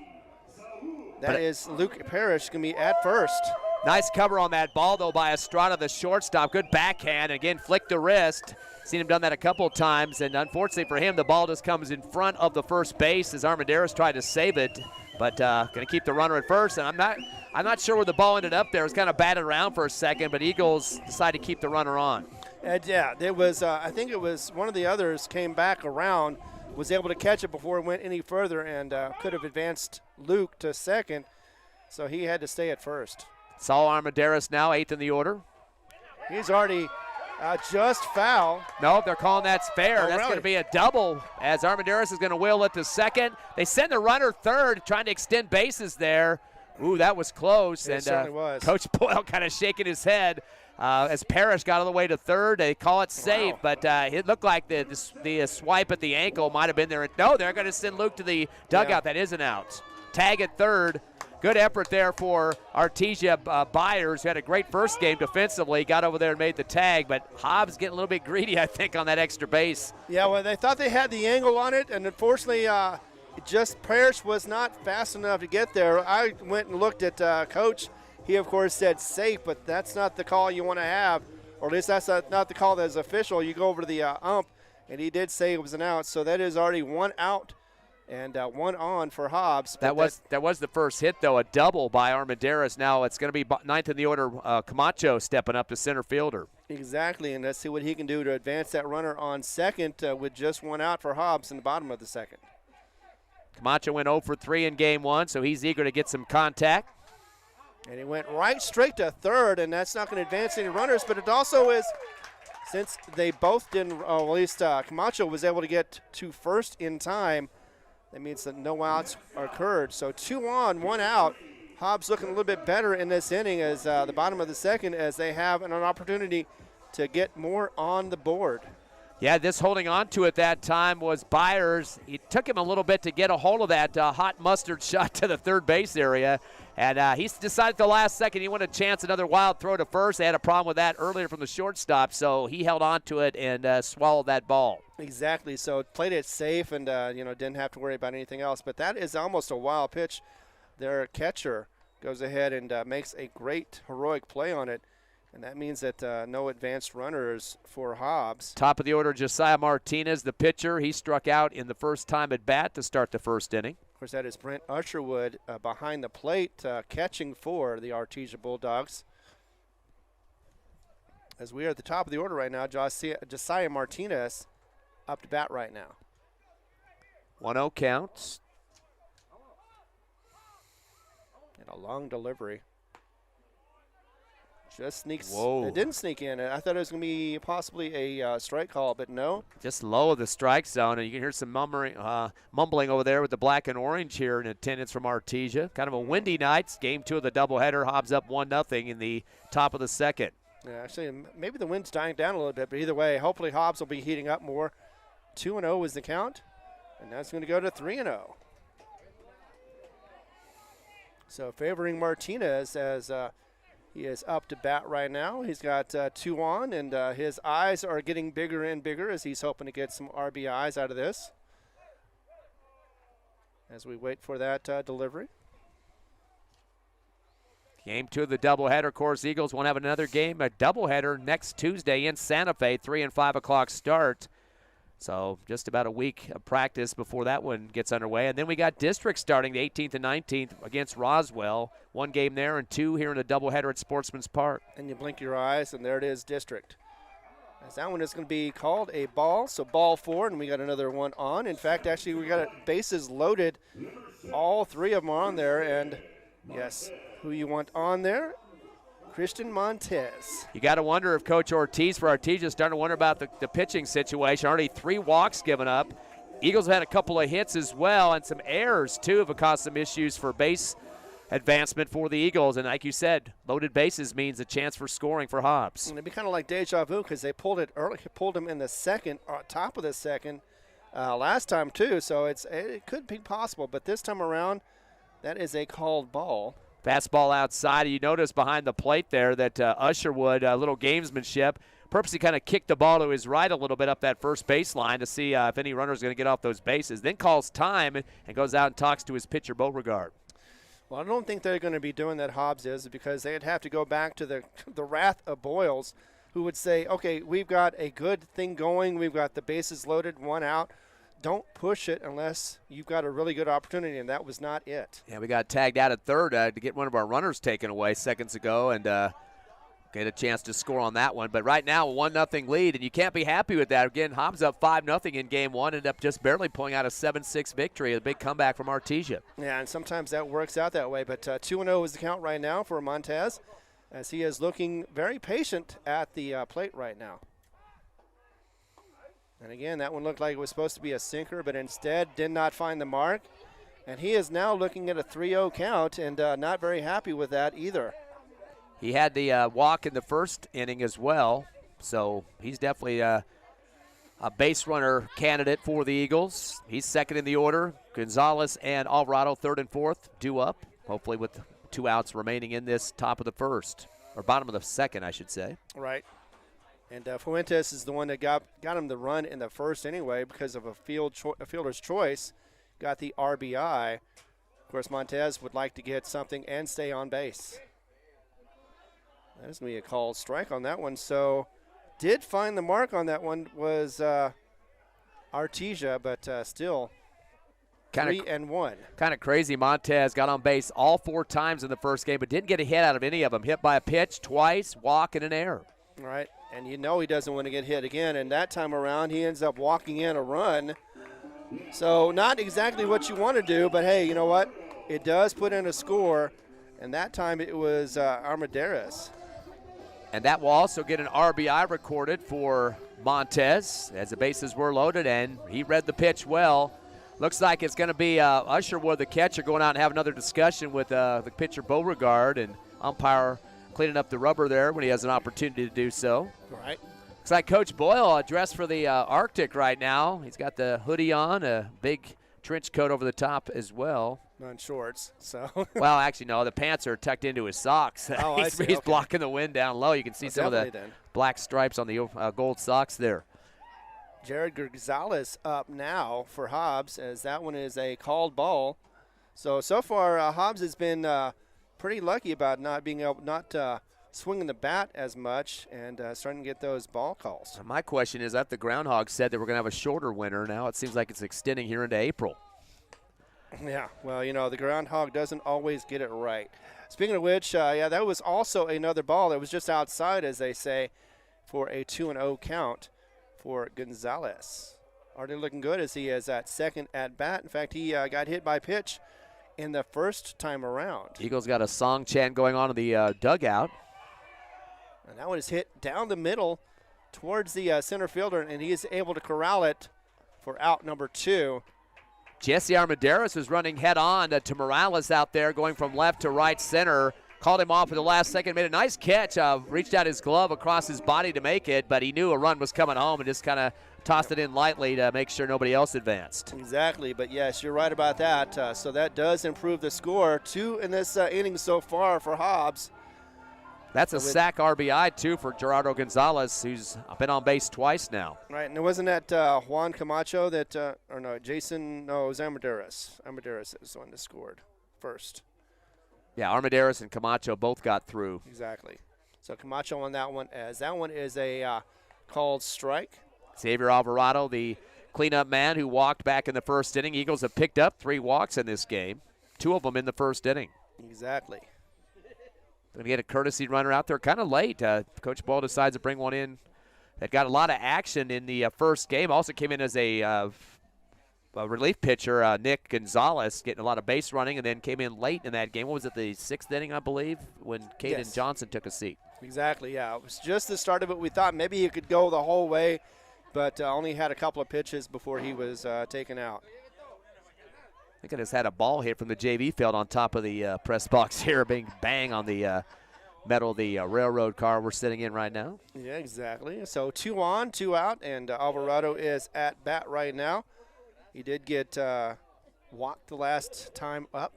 that is Luke Parrish going to be at first. Nice cover on that ball, though, by Estrada, the shortstop. Good backhand. Again, flicked the wrist. Seen him done that a couple of times, and unfortunately for him, the ball just comes in front of the first base as Armendariz tried to save it, but going to keep the runner at first. And I'm not sure where the ball ended up there. It was kind of batted around for a second, but Eagles decided to keep the runner on. And yeah, there was. I think it was one of the others came back around, was able to catch it before it went any further, and could have advanced Luke to second, so he had to stay at first. Saul Armendariz now 8th in the order. He's already just foul. No, they're calling that's fair. Oh, that's really? going to be a double as Armendariz is going to wheel it to second. They send the runner third, trying to extend bases there. Ooh, that was close. It certainly was. Coach Boyle kind of shaking his head as Parrish got all the way to third. They call it safe, but it looked like the swipe at the ankle might have been there. No, they're going to send Luke to the dugout. Yeah. That is an out. Tag at third. Good effort there for Artesia Byers, who had a great first game defensively, got over there and made the tag, but Hobbs getting a little bit greedy, I think, on that extra base. Yeah, well, they thought they had the angle on it, and unfortunately, Parrish was not fast enough to get there. I went and looked at Coach. He, of course, said safe, but that's not the call you want to have, or at least that's not the call that is official. You go over to the ump, and he did say it was an out, so that is already 1 out. And 1 on for Hobbs. That was the first hit, though, a double by Armendariz. Now it's going to be 9th in the order, Camacho stepping up to center fielder. Exactly, and let's see what he can do to advance that runner on second with just 1 out for Hobbs in the bottom of the second. Camacho went 0 for 3 in game 1, so he's eager to get some contact. And he went right straight to third, and that's not going to advance any runners, but it also is, since they both didn't, at least Camacho was able to get to first in time, that means that no outs occurred. So 2 on, 1 out. Hobbs looking a little bit better in this inning as the bottom of the second, as they have an opportunity to get more on the board. Yeah, this holding on to it that time was Byers. It took him a little bit to get a hold of that hot mustard shot to the third base area. And he decided at the last second he wanted to chance another wild throw to first. They had a problem with that earlier from the shortstop, so he held on to it and swallowed that ball. Exactly. So played it safe and, didn't have to worry about anything else. But that is almost a wild pitch. Their catcher goes ahead and makes a great heroic play on it. And that means that no advanced runners for Hobbs. Top of the order, Josiah Martinez, the pitcher. He struck out in the first time at bat to start the first inning. Of course, that is Brent Usherwood behind the plate catching for the Artesia Bulldogs. As we are at the top of the order right now, Josiah Martinez up to bat right now. 1-0 counts. And a long delivery. Just sneaks. Whoa. It didn't sneak in. I thought it was going to be possibly a strike call, but no. Just low of the strike zone, and you can hear some mumbling over there with the black and orange here in attendance from Artesia. Kind of a windy night. Game 2 of the doubleheader. Hobbs up 1-0 in the top of the second. Yeah, actually, maybe the wind's dying down a little bit, but either way, hopefully Hobbs will be heating up more. 2-0 is the count, and that's going to go to 3-0. So favoring Martinez as he is up to bat right now. He's got 2 on, and his eyes are getting bigger and bigger as he's hoping to get some RBIs out of this. As we wait for that delivery. Game 2 of the doubleheader. Of course, Eagles won't have another game, a doubleheader next Tuesday in Santa Fe, 3 and 5 o'clock start. So just about a week of practice before that one gets underway. And then we got district starting the 18th and 19th against Roswell. 1 game there and 2 here in a doubleheader at Sportsman's Park. And you blink your eyes, and there it is, district. As that one is going to be called a ball, so ball 4, and we got another one on. In fact, actually, we got bases loaded. All 3 of them are on there, and yes, who you want on there? Christian Montez. You got to wonder if Coach Ortiz for Artesia is starting to wonder about the pitching situation. Already 3 walks given up. Eagles have had a couple of hits as well, and some errors, too, have caused some issues for base advancement for the Eagles. And like you said, loaded bases means a chance for scoring for Hobbs. And it'd be kind of like deja vu because they pulled it early, pulled him in the second, top of the second last time, too. So it could be possible. But this time around, that is a called ball. Fastball outside. You notice behind the plate there that Usherwood, a little gamesmanship, purposely kind of kicked the ball to his right a little bit up that first baseline to see if any runner is going to get off those bases. Then calls time and goes out and talks to his pitcher, Beauregard. Well, I don't think they're going to be doing that, Hobbs is, because they'd have to go back to the wrath of Boyles, who would say, okay, we've got a good thing going. We've got the bases loaded, 1 out. Don't push it unless you've got a really good opportunity, and that was not it. Yeah, we got tagged out at third to get one of our runners taken away seconds ago and get a chance to score on that one. But right now, a 1-0 lead, and you can't be happy with that. Again, Hobbs up 5-0 in game 1, ended up just barely pulling out a 7-6 victory, a big comeback from Artesia. Yeah, and sometimes that works out that way. But 2-0 is the count right now for Montez, as he is looking very patient at the plate right now. And again, that one looked like it was supposed to be a sinker, but instead did not find the mark. And he is now looking at a 3-0 count and not very happy with that either. He had the walk in the first inning as well, so he's definitely a base runner candidate for the Eagles. He's second in the order. Gonzalez and Alvarado third and fourth, due up, hopefully with 2 outs remaining in this top of the first, or bottom of the second, I should say. Right. And Fuentes is the one that got him the run in the first anyway because of a fielder's choice. Got the RBI. Of course, Montez would like to get something and stay on base. That is going to be a called strike on that one. So did find the mark on that one was Artesia, but still 3-1. Kind of crazy. Montez got on base all 4 times in the first game, but didn't get a hit out of any of them. Hit by a pitch twice, walk, and an error. All right. And you know he doesn't want to get hit again, and that time around he ends up walking in a run. So not exactly what you want to do, but hey, you know what? It does put in a score, and that time it was Armendariz. And that will also get an RBI recorded for Montez as the bases were loaded, and he read the pitch well. Looks like it's going to be Usherwood, the catcher, going out and have another discussion with the pitcher Beauregard, and umpire cleaning up the rubber there when he has an opportunity to do so. All right. Looks like Coach Boyle dressed for the Arctic right now. He's got the hoodie on, a big trench coat over the top as well. Not shorts, so. Well, actually, no, the pants are tucked into his socks. Oh, I see. He's Okay. blocking the wind down low. You can see some of the black stripes on the gold socks there. Jared Gonzalez up now for Hobbs, as that one is a called ball. So far, Hobbs has been pretty lucky about not being able, swinging the bat as much and starting to get those ball calls. My question is, that the Groundhog said that we're going to have a shorter winter. Now it seems like it's extending here into April. Yeah, well, you know, the Groundhog doesn't always get it right. Speaking of which, that was also another ball that was just outside, as they say, for a 2-0 count for Gonzalez. Already looking good as he is at second at bat. In fact, he got hit by pitch in the first time around. Eagles got a song chant going on in the dugout. And that one is hit down the middle towards the center fielder, and he is able to corral it for out number 2. Jesse Armendariz was running head-on to Morales out there, going from left to right center. Called him off at the last second, made a nice catch, reached out his glove across his body to make it, but he knew a run was coming home and just kind of tossed it in lightly to make sure nobody else advanced. Exactly, but yes, you're right about that. So that does improve the score. 2 in this inning so far for Hobbs. That's a sack RBI, too, for Gerardo Gonzalez, who's been on base twice now. Right, and it wasn't that Juan Camacho that, or no, Jason, no, it was Armendariz. Armendariz is the one that scored first. Yeah, Armendariz and Camacho both got through. Exactly. So Camacho on that one, as that one is a called strike. Xavier Alvarado, the cleanup man who walked back in the first inning. Eagles have picked up 3 walks in this game, 2 of them in the first inning. Exactly. Going to get a courtesy runner out there kind of late. Coach Ball decides to bring one in that got a lot of action in the first game. Also came in as a relief pitcher, Nick Gonzalez, getting a lot of base running, and then came in late in that game. What was it, the 6th inning, I believe, when Caden Johnson took a seat? Exactly, yeah. It was just the start of it. We thought maybe he could go the whole way, but only had a couple of pitches before he was taken out. I think I just had a ball hit from the JV field on top of the press box here, being bang on the metal of the railroad car we're sitting in right now. Yeah, exactly. So 2 on, 2 out, and Alvarado is at bat right now. He did get walked the last time up.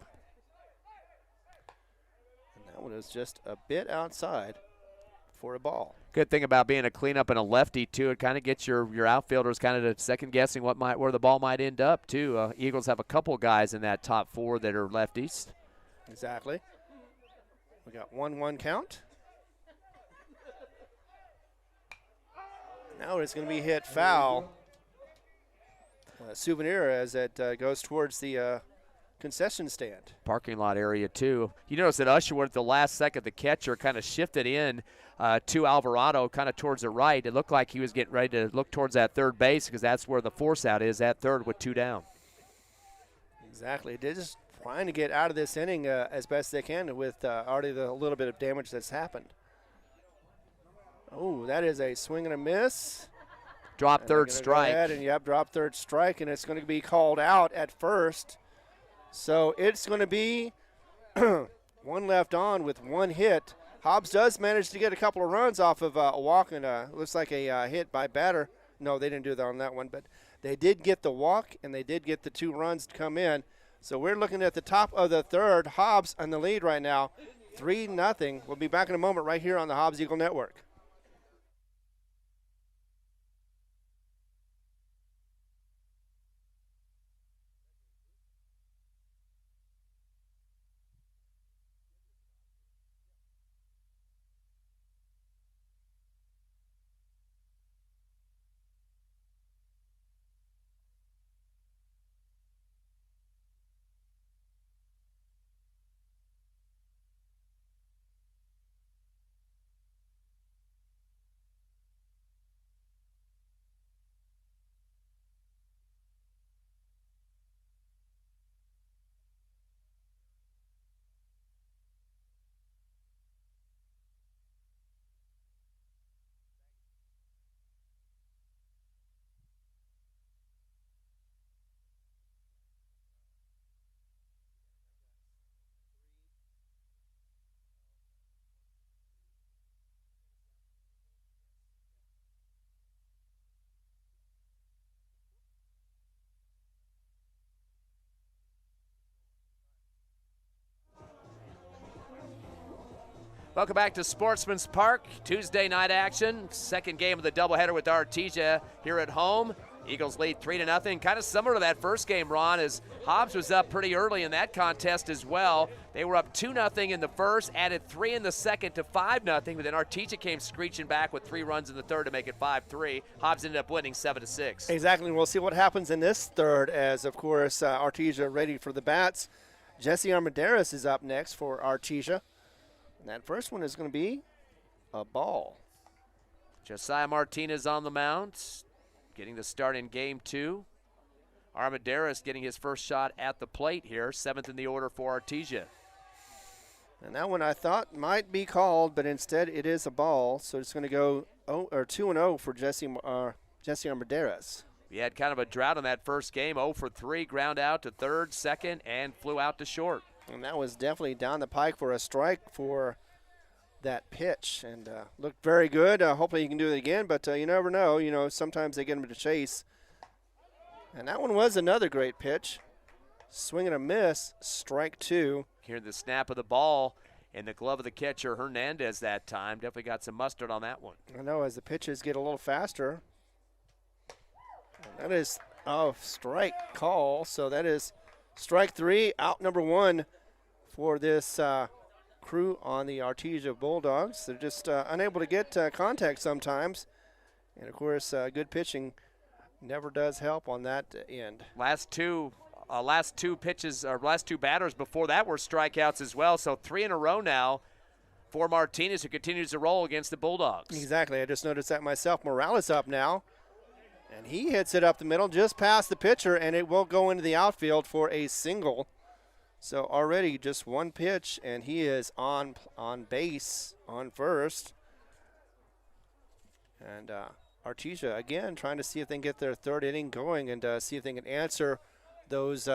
And that one is just a bit outside for a ball. Good thing about being a cleanup and a lefty, too, it kind of gets your outfielders kind of second-guessing where the ball might end up, too. Eagles have a couple guys in that top 4 that are lefties. Exactly. We got 1-1 count. Now it's going to be hit foul. Souvenir as it goes towards the concession stand. Parking lot area, too. You notice that Usherwood at the last second, the catcher kind of shifted in to Alvarado kind of towards the right. It looked like he was getting ready to look towards that third base because that's where the force out is at third with 2 down. Exactly. They're just trying to get out of this inning as best they can with already the little bit of damage that's happened. Oh, that is a swing and a miss. Drop third strike. Drop third strike, and it's going to be called out at first. So it's going to be 1 left on with 1 hit. Hobbs does manage to get a couple of runs off of a walk, and looks like a hit by batter. No, they didn't do that on that one, but they did get the walk, and they did get the 2 runs to come in. So we're looking at the top of the third. Hobbs on the lead right now, 3-0. We'll be back in a moment right here on the Hobbs Eagle Network. Welcome back to Sportsman's Park. Tuesday night action. Second game of the doubleheader with Artesia here at home. Eagles lead 3-0. Kind of similar to that first game, Ron, as Hobbs was up pretty early in that contest as well. They were up 2-0 in the first, added 3 in the second to 5-0, but then Artesia came screeching back with 3 runs in the third to make it 5-3. Hobbs ended up winning 7-6. Exactly. We'll see what happens in this third as, of course, Artesia ready for the bats. Jesse Armendariz is up next for Artesia. And that first one is going to be a ball. Josiah Martinez on the mound, getting the start in game 2. Armendariz getting his first shot at the plate here, 7th in the order for Artesia. And that one I thought might be called, but instead it is a ball. So it's going to go 2-0 for Jesse Armendariz. He had kind of a drought in that first game, 0 for 3, ground out to third, second, and flew out to short. And that was definitely down the pike for a strike for that pitch. And looked very good. Hopefully he can do it again, but you never know. You know, sometimes they get him to chase. And that one was another great pitch. Swing and a miss, strike 2. Here the snap of the ball in the glove of the catcher, Hernandez, that time. Definitely got some mustard on that one. I know, as the pitches get a little faster. And that is strike call. So that is strike 3, out number 1 for this crew on the Artesia Bulldogs. They're just unable to get contact sometimes. And, of course, good pitching never does help on that end. Last two pitches, or last two batters before that were strikeouts as well. So 3 in a row now for Martinez, who continues to roll against the Bulldogs. Exactly. I just noticed that myself. Morales up now. And he hits it up the middle, just past the pitcher, and it will go into the outfield for a single. So already just one pitch, and he is on base on first. And Artesia, again, trying to see if they can get their third inning going and see if they can answer those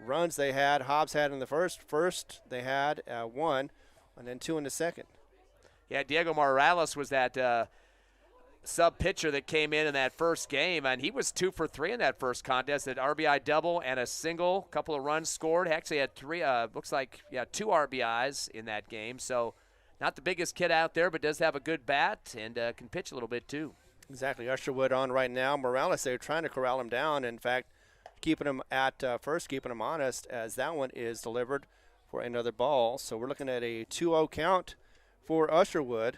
runs they had. Hobbs had in the first. First, they had 1, and then 2 in the second. Yeah, Diego Morales was that sub-pitcher that came in that first game, and he was 2 for 3 in that first contest. An RBI double and a single, couple of runs scored. Actually had 2 RBIs in that game. So not the biggest kid out there, but does have a good bat and can pitch a little bit too. Exactly. Usherwood on right now. Morales, they're trying to corral him down. In fact, keeping him at first, keeping him honest, as that one is delivered for another ball. So we're looking at a 2-0 count for Usherwood.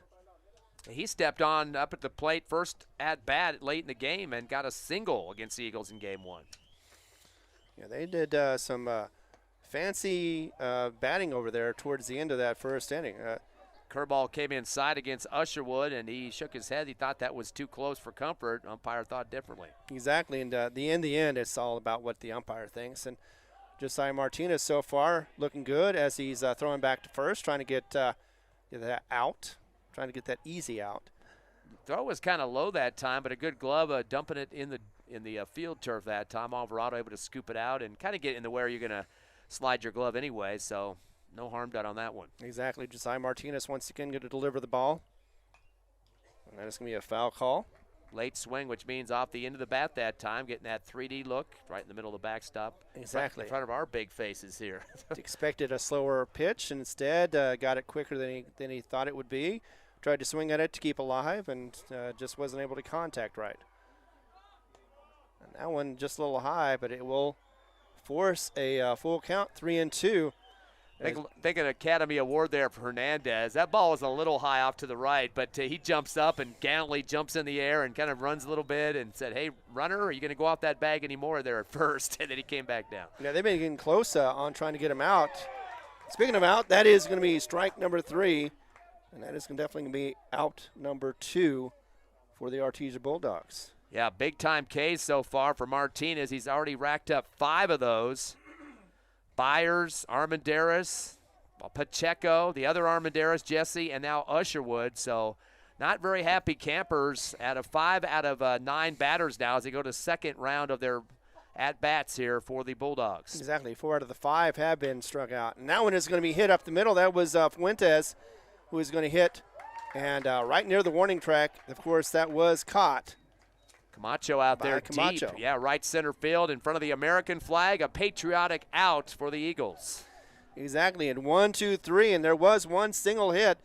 He stepped on up at the plate first at bat late in the game and got a single against the Eagles in game 1. Yeah, they did some fancy batting over there towards the end of that first inning. Curveball came inside against Usherwood, and he shook his head. He thought that was too close for comfort. Umpire thought differently. Exactly, and in the end, it's all about what the umpire thinks. And Josiah Martinez so far looking good as he's throwing back to first, trying to get that out. Trying to get that easy out. Throw was kind of low that time, but a good glove dumping it in the field turf that time. Alvarado able to scoop it out and kind of get in the where you're going to slide your glove anyway, so no harm done on that one. Exactly. Josiah Martinez once again going to deliver the ball. And that is going to be a foul call. Late swing, which means off the end of the bat that time, getting that 3D look right in the middle of the backstop. Exactly. In front of our big faces here. Expected a slower pitch, and instead got it quicker than he thought it would be. Tried to swing at it to keep alive and just wasn't able to contact right. And that one just a little high, but it will force a full count, 3-2. Think an Academy Award there for Hernandez. That ball was a little high off to the right, but he jumps up and gallantly jumps in the air and kind of runs a little bit and said, hey, runner, are you going to go off that bag anymore there at first? And then he came back down. Yeah, they've been getting close on trying to get him out. Speaking of out, that is going to be strike number 3. And that is definitely going to be out number 2 for the Artesia Bulldogs. Yeah, big-time Ks so far for Martinez. He's already racked up 5 of those. Byers, Armendariz, Pacheco, the other Armendariz, Jesse, and now Usherwood. So not very happy campers out of 5 out of 9 batters now as they go to second round of their at-bats here for the Bulldogs. Exactly. 4 out of the 5 have been struck out. And that one is going to be hit up the middle. That was Fuentes, who is going to hit. And right near the warning track, of course, that was caught. Camacho out there Camacho. deep. Yeah, right center field in front of the American flag. A patriotic out for the Eagles. Exactly. And 1, 2, 3. And there was one single hit.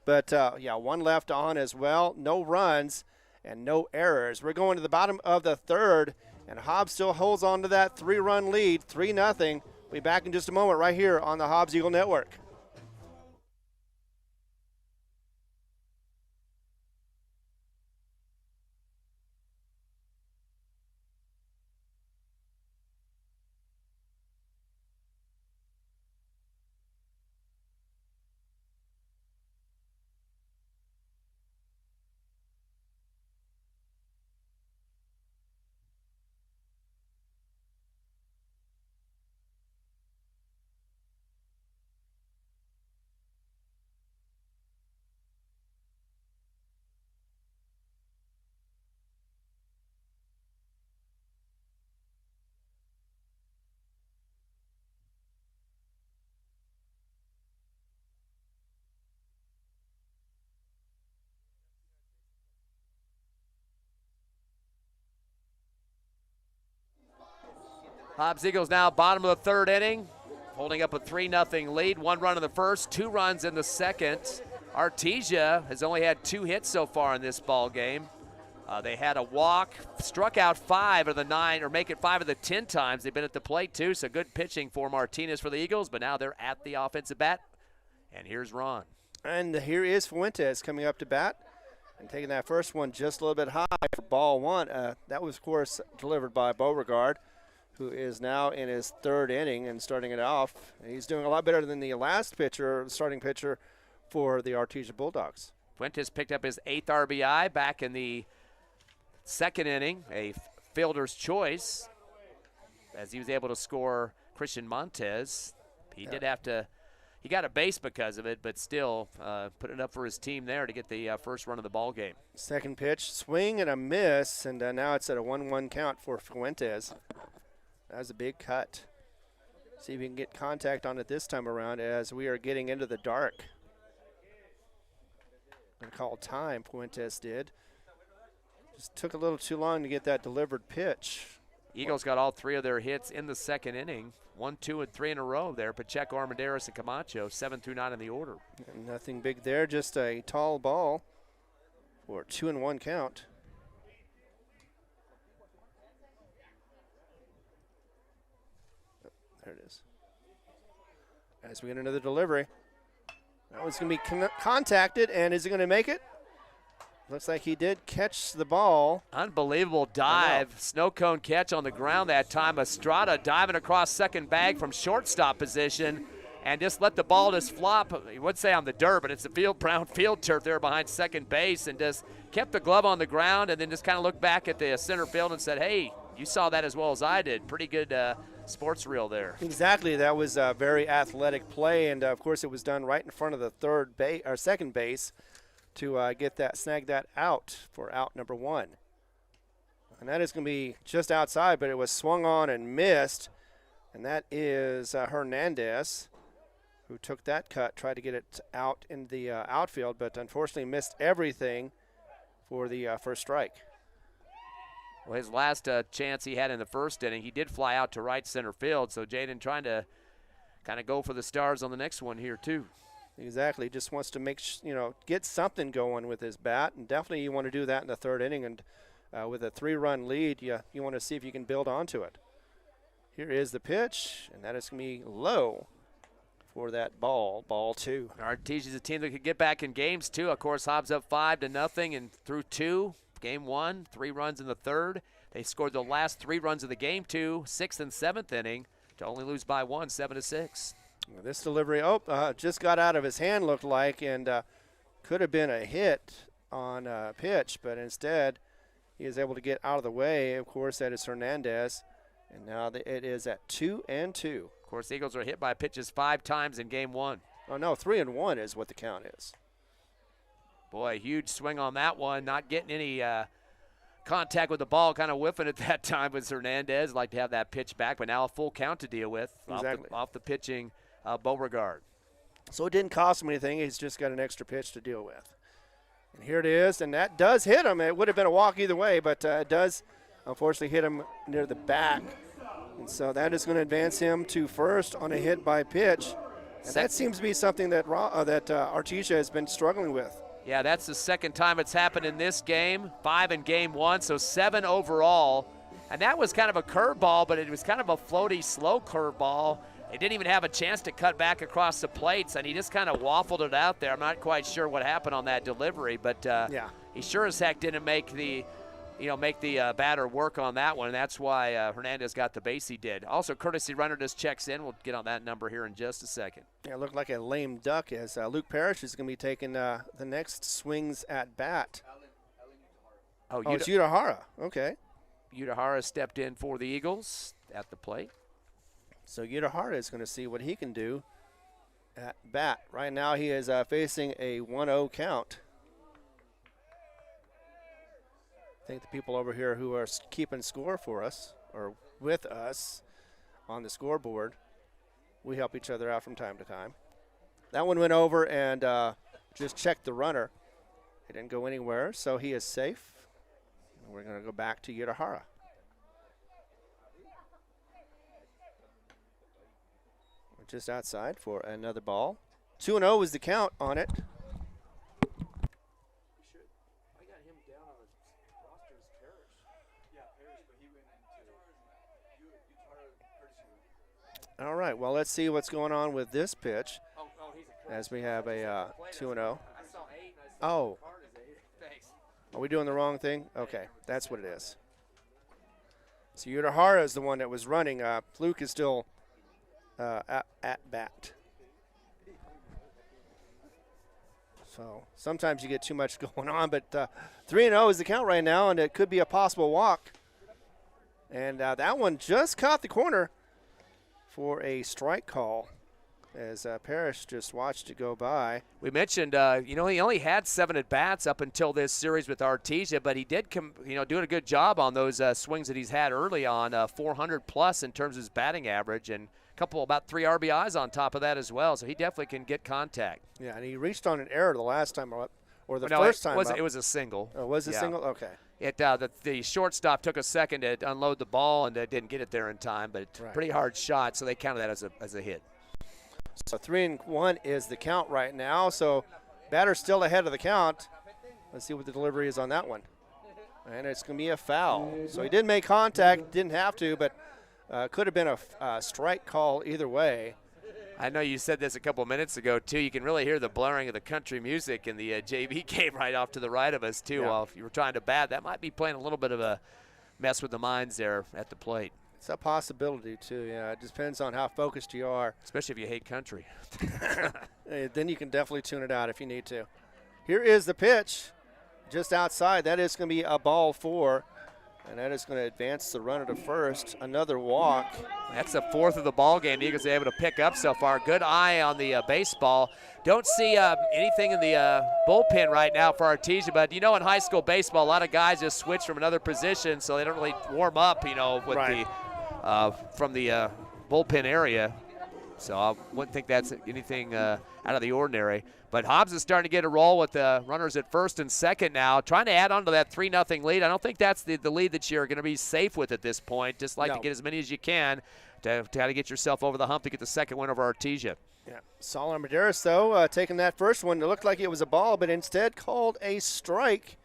But, one left on as well. No runs and no errors. We're going to the bottom of the third. And Hobbs still holds on to that 3-run lead, 3-0. We'll be back in just a moment right here on the Hobbs Eagle Network. Hobbs Eagles now bottom of the third inning, holding up a 3-0 lead. 1 run in the first, 2 runs in the second. Artesia has only had 2 hits so far in this ball game. They had a walk, struck out 5 of the 9, or make it 5 of the 10 times they've been at the plate too. So good pitching for Martinez for the Eagles, but now they're at the offensive bat. And here's Ron. And here is Fuentes coming up to bat. And taking that first one just a little bit high for ball one. That was, of course, delivered by Beauregard, who is now in his third inning and starting it off. He's doing a lot better than the last pitcher, starting pitcher for the Artesia Bulldogs. Fuentes picked up his 8th RBI back in the second inning, a fielder's choice, as he was able to score Christian Montez. He did have to, he got a base because of it, but still put it up for his team there to get the first run of the ball game. Second pitch, swing and a miss, and now it's at a 1-1 count for Fuentes. That was a big cut. See if we can get contact on it this time around as we are getting into the dark. Gonna call time, Fuentes did. Just took a little too long to get that delivered pitch. Eagles got all 3 of their hits in the second inning. 1, 2, and 3 in a row there. Pacheco, Armendariz, and Camacho, 7 through 9 in the order. And nothing big there, just a tall ball for a 2-1 count. There it is. As we get into the delivery. That one's going to be contacted, and is he going to make it? Looks like he did catch the ball. Unbelievable dive. Snow cone catch on the ground that time. Estrada diving across second bag from shortstop position and just let the ball just flop. You would say on the dirt, but it's the brown field turf there behind second base, and just kept the glove on the ground and then just kind of looked back at the center field and said, hey, you saw that as well as I did. Pretty good sports reel there. Exactly. That was a very athletic play, and of course it was done right in front of the second base to snag that out for out number 1. And that is going to be just outside, but it was swung on and missed. And that is Hernandez, who took that cut, tried to get it out in the outfield, but unfortunately missed everything for the first strike. Well, his last chance he had in the first inning, he did fly out to right center field. So Jaden trying to kind of go for the stars on the next one here too. Exactly. Just wants to get something going with his bat, and definitely you want to do that in the third inning. And with a 3-run lead, you want to see if you can build onto it. Here is the pitch, and that is going to be low for that ball 2. Artesia's a team that could get back in games too. Of course, Hobbs up 5-0 and through 2. Game 1, 3 runs in the third. They scored the last 3 runs of the game too, 6th and 7th inning, to only lose by 1, 7-6. This delivery, just got out of his hand, looked like, and could have been a hit on a pitch, but instead he is able to get out of the way. Of course, that is Hernandez, and now it is at 2-2. Of course, the Eagles are hit by pitches 5 times in game 1. Oh, no, 3-1 is what the count is. Boy, huge swing on that one, not getting any contact with the ball, kind of whiffing at that time was Hernandez. Like to have that pitch back, but now a full count to deal with off the pitching Beauregard. So it didn't cost him anything. He's just got an extra pitch to deal with. And here it is, and that does hit him. It would have been a walk either way, but it does unfortunately hit him near the back. And so that is going to advance him to first on a hit by pitch. And that seems to be something that Artesia has been struggling with. Yeah, that's the second time it's happened in this game. 5 in game 1, so 7 overall. And that was kind of a curveball, but it was kind of a floaty, slow curveball. He didn't even have a chance to cut back across the plates, and he just kind of waffled it out there. I'm not quite sure what happened on that delivery, but he sure as heck didn't make the batter work on that one, and that's why Hernandez got the base he did. Also, courtesy runner just checks in. We'll get on that number here in just a second. Yeah, it looked like a lame duck as Luke Parrish is going to be taking the next swings at bat. It's Utahara. Okay. Utahara stepped in for the Eagles at the plate. So Utahara is going to see what he can do at bat. Right now he is facing a 1-0 count. I think the people over here who are keeping score for us, or with us on the scoreboard, we help each other out from time to time. That one went over and just checked the runner. It didn't go anywhere, so he is safe. And we're going to go back to Utahara. We're just outside for another ball. 2-0 was the count on it. All right, well, let's see what's going on with this pitch as we have a 2-0. Oh, Are we doing the wrong thing? Okay, that's what it is. So Udahara is the one that was running. Fluke is still at bat. So sometimes you get too much going on, but 3-0 is the count right now, and it could be a possible walk. And that one just caught the corner for a strike call as Parrish just watched it go by. We mentioned, he only had 7 at-bats up until this series with Artesia, but he did, doing a good job on those swings that he's had early on, 400-plus in terms of his batting average, and about 3 RBIs on top of that as well, so he definitely can get contact. Yeah, and he reached on an error the last time up, or the first time up. It was a single. Oh, was it a single? Okay. The shortstop took a second to unload the ball and didn't get it there in time, but pretty hard shot, so they counted that as a hit. So 3-1 is the count right now. So batter's still ahead of the count. Let's see what the delivery is on that one. And it's going to be a foul. So he did make contact, didn't have to, but could have been a strike call either way. I know you said this a couple minutes ago, too. You can really hear the blaring of the country music in the JV game right off to the right of us, too. Yeah. While if you were trying to bat, that might be playing a little bit of a mess with the minds there at the plate. It's a possibility, too. Yeah, it depends on how focused you are. Especially if you hate country. Then you can definitely tune it out if you need to. Here is the pitch just outside. That is going to be a ball 4, and that is going to advance the runner to first. Another walk. That's the 4th of the ball game the Eagles are able to pick up so far. Good eye on the baseball. Don't see anything in the bullpen right now for Artesia, but in high school baseball, a lot of guys just switch from another position, so they don't really warm up, with from the bullpen area. So I wouldn't think that's anything out of the ordinary. But Hobbs is starting to get a roll with the runners at first and second now, trying to add on to that 3-0 lead. I don't think that's the lead that you're going to be safe with at this point. Just like to get as many as you can to try to get yourself over the hump to get the second win over Artesia. Yeah, Saul Armendariz, though, taking that first one. It looked like it was a ball, but instead called a strike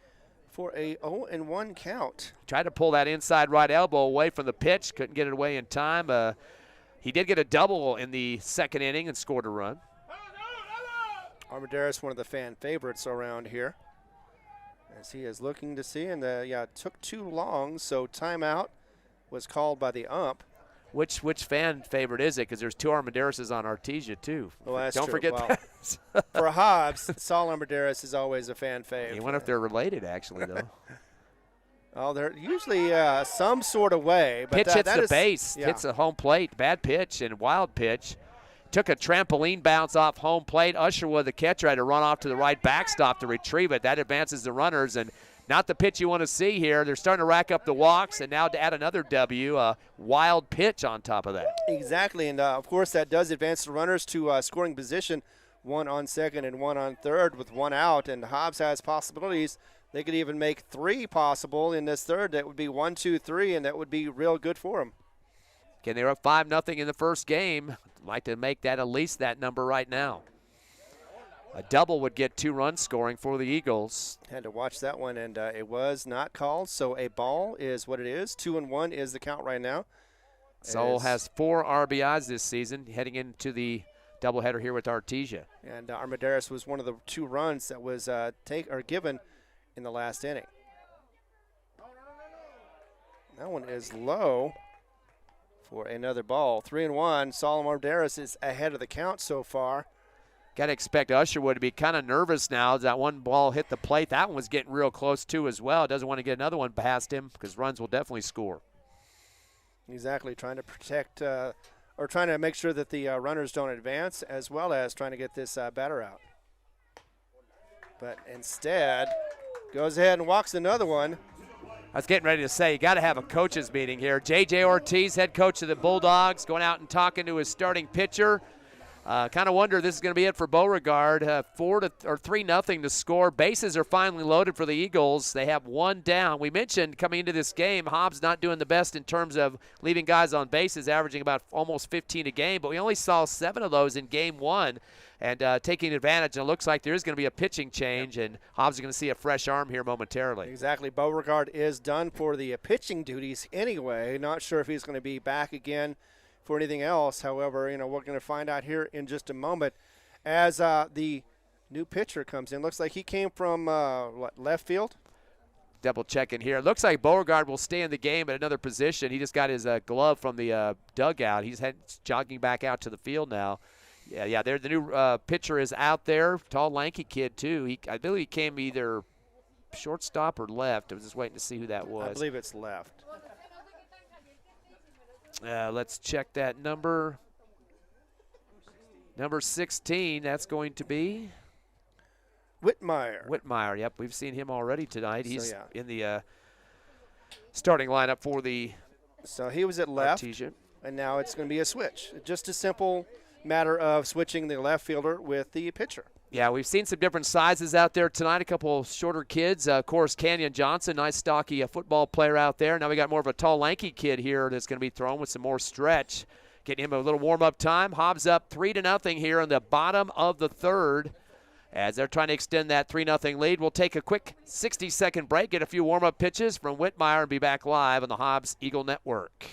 for a 0-1 count. Tried to pull that inside right elbow away from the pitch. Couldn't get it away in time. He did get a double in the second inning and scored a run. Armendariz, one of the fan favorites around here, as he is looking to see, and it took too long, so timeout was called by the ump. Which fan favorite is it? Because there's 2 Armendarizes on Artesia, too. Well, that's Don't true. forget that. For Hobbs, Saul Armendariz is always a fan fave. I wonder if they're related, actually, though. Oh, they're usually some sort of way. But pitch hits that the base, hits the home plate. Bad pitch and wild pitch. Took a trampoline bounce off home plate. Usherwood, the catcher, had to run off to the right backstop to retrieve it. That advances the runners, and not the pitch you want to see here. They're starting to rack up the walks, and now to add another W, a wild pitch on top of that. Exactly, and of course that does advance the runners to scoring position, 1 on second and 1 on third with 1 out, and Hobbs has possibilities. They could even make 3 possible in this third. That would be 1, 2, 3, and that would be real good for them. Again, they were up 5-0 in the first game. Like to make that at least that number right now. A double would get 2 runs scoring for the Eagles. Had to watch that one, and it was not called, so a ball is what it is. 2-1 is the count right now. Sol has 4 RBIs this season, heading into the doubleheader here with Artesia. And Armendariz was one of the 2 runs that was given in the last inning. That one is low for another ball. 3-1. Saul Armendariz is ahead of the count so far. Got to expect Usherwood to be kind of nervous now. That one ball hit the plate. That one was getting real close, too, as well. Doesn't want to get another one past him because runs will definitely score. Exactly. Trying to protect or trying to make sure that the runners don't advance, as well as trying to get this batter out. But instead, goes ahead and walks another one. I was getting ready to say, you got to have a coaches meeting here. J.J. Ortiz, head coach of the Bulldogs, going out and talking to his starting pitcher. Kind of wonder if this is going to be it for Beauregard. 3-0 to score. Bases are finally loaded for the Eagles. They have 1 down. We mentioned coming into this game, Hobbs not doing the best in terms of leaving guys on bases, averaging about almost 15 a game, but we only saw 7 of those in game 1. And taking advantage, and it looks like there is going to be a pitching change, and Hobbs is going to see a fresh arm here momentarily. Exactly. Beauregard is done for the pitching duties anyway. Not sure if he's going to be back again for anything else. However, we're going to find out here in just a moment as the new pitcher comes in. Looks like he came from left field. double checking here. It looks like Beauregard will stay in the game at another position. He just got his glove from the dugout. He's jogging back out to the field now. Yeah, there the new pitcher is out there. Tall, lanky kid, too. I believe he came either shortstop or left. I was just waiting to see who that was. I believe it's left. Let's check that number. Number 16, that's going to be Whitmire. Whitmire, yep. We've seen him already tonight. He's yeah. in the starting lineup for the So he was at left, Artesia. and now it's going to be a switch. Just a simple matter of switching the left fielder with the pitcher. Yeah, we've seen some different sizes out there tonight. A couple shorter kids. Of course, Canyon Johnson, nice stocky football player out there. Now we got more of a tall, lanky kid here that's going to be thrown with some more stretch. Getting him a little warm-up time. Hobbs up 3-0 here in the bottom of the third as they're trying to extend that 3-0 lead. We'll take a quick 60-second break, get a few warm-up pitches from Whitmire, and be back live on the Hobbs Eagle Network.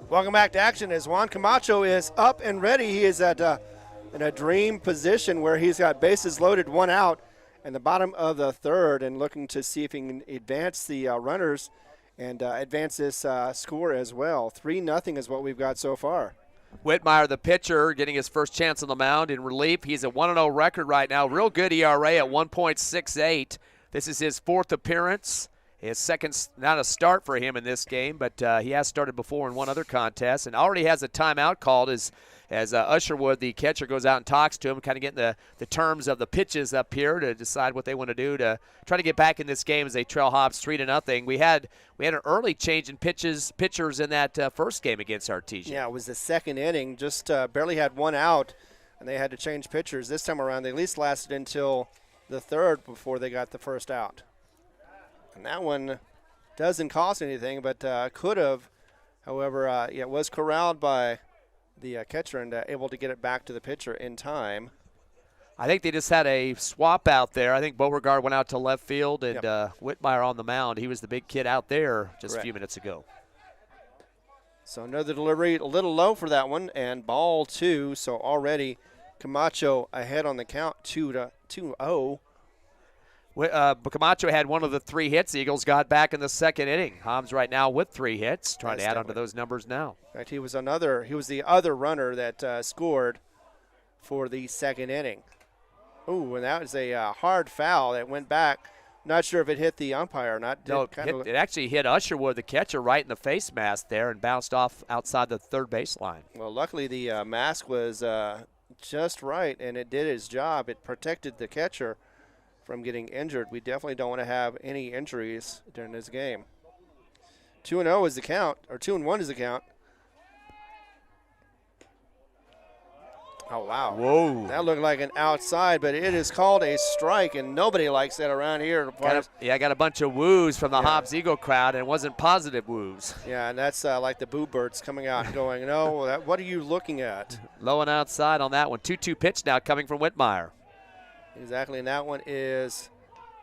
Welcome back to action as Juan Camacho is up and ready. He is at in a dream position where he's got bases loaded, one out, in the bottom of the third, and looking to see if he can advance the runners and advance this score as well. 3-0 is what we've got so far. Whitmire, the pitcher, getting his first chance on the mound in relief. He's a 1-0 record right now. Real good ERA at 1.68. This is his fourth appearance. His second, not a start for him in this game, but he has started before in one other contest and already has a timeout called as Usherwood, the catcher, goes out and talks to him, kind of getting the terms of the pitches up here to decide what they want to do to try to get back in this game as they trail Hobbs 3-0. We had an early change in pitchers in that first game against Artesia. Yeah, it was the second inning, just barely had one out, and they had to change pitchers. This time around, they at least lasted until the third before they got the first out. And that one doesn't cost anything, but could have. However, it was corralled by the catcher and able to get it back to the pitcher in time. I think they just had a swap out there. I think Beauregard went out to left field and Whitmire on the mound. He was the big kid out there just a few minutes ago. So another delivery, a little low for that one, and ball two. So already Camacho ahead on the count, 2-0. Camacho had one of the 3 hits. The Eagles got back in the second inning. Hobbs right now with 3 hits, trying to add on to those numbers now. In fact, he was the other runner that scored for the second inning. Ooh, and that was a hard foul that went back. Not sure if it hit the umpire or not. It actually hit Usherwood, the catcher, right in the face mask there and bounced off outside the third baseline. Well, luckily the mask was just right, and it did its job. It protected the catcher from getting injured. We definitely don't want to have any injuries during this game. 2-0 is the count, or 2-1 is the count. Oh, wow. Whoa. That looked like an outside, but it is called a strike, and nobody likes that around here. I got a bunch of woos from the Hobbs Eagle crowd, and it wasn't positive woos. Yeah, and that's like the boo birds coming out and going, no, what are you looking at? Low and outside on that one. 2-2 pitch now coming from Whitmire. Exactly, and that one is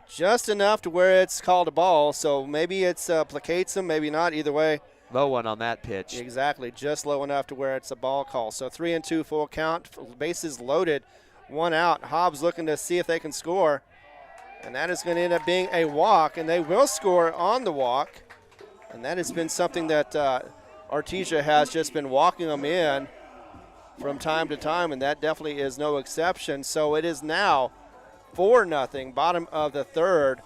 just enough to where it's called a ball, so maybe it's placates him, maybe not, either way. Low one on that pitch. Exactly, just low enough to where it's a ball call. So 3-2 full count, bases loaded, one out. Hobbs looking to see if they can score, and that is going to end up being a walk, and they will score on the walk, and that has been something that Artesia has just been walking them in from time to time, and that definitely is no exception. So it is now 4-0, bottom of the third.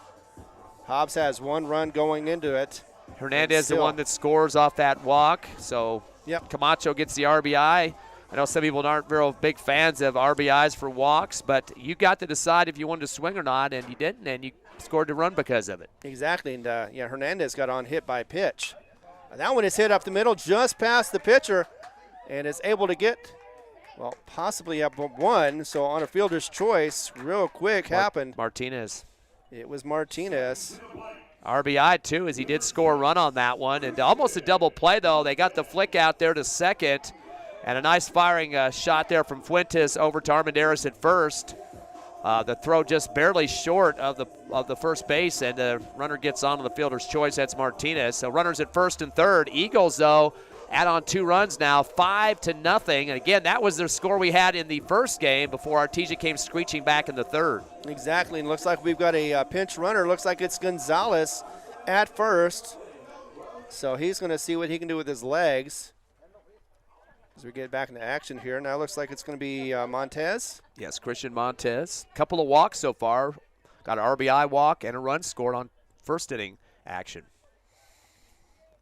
Hobbs has one run going into it. Hernandez, the one that scores off that walk. So Camacho gets the RBI. I know some people aren't real big fans of RBIs for walks, but you got to decide if you wanted to swing or not, and you didn't, and you scored the run because of it. Exactly, and Hernandez got on hit by pitch. That one is hit up the middle just past the pitcher and is able to get, well, possibly up one. So on a fielder's choice, real quick happened. Martinez. It was Martinez. RBI, too, as he did score a run on that one. And almost a double play, though. They got the flick out there to second. And a nice firing shot there from Fuentes over to Armendariz at first. The throw just barely short of the first base, and the runner gets on to the fielder's choice. That's Martinez. So runners at first and third. Eagles, though, add on 2 runs now, 5-0. And again, that was their score we had in the first game before Artesia came screeching back in the third. Exactly, and looks like we've got a pinch runner. Looks like it's Gonzalez at first. So he's going to see what he can do with his legs as we get back into action here. Now looks like it's going to be Montez. Yes, Christian Montez. Couple of walks so far. Got an RBI walk and a run scored on first inning action.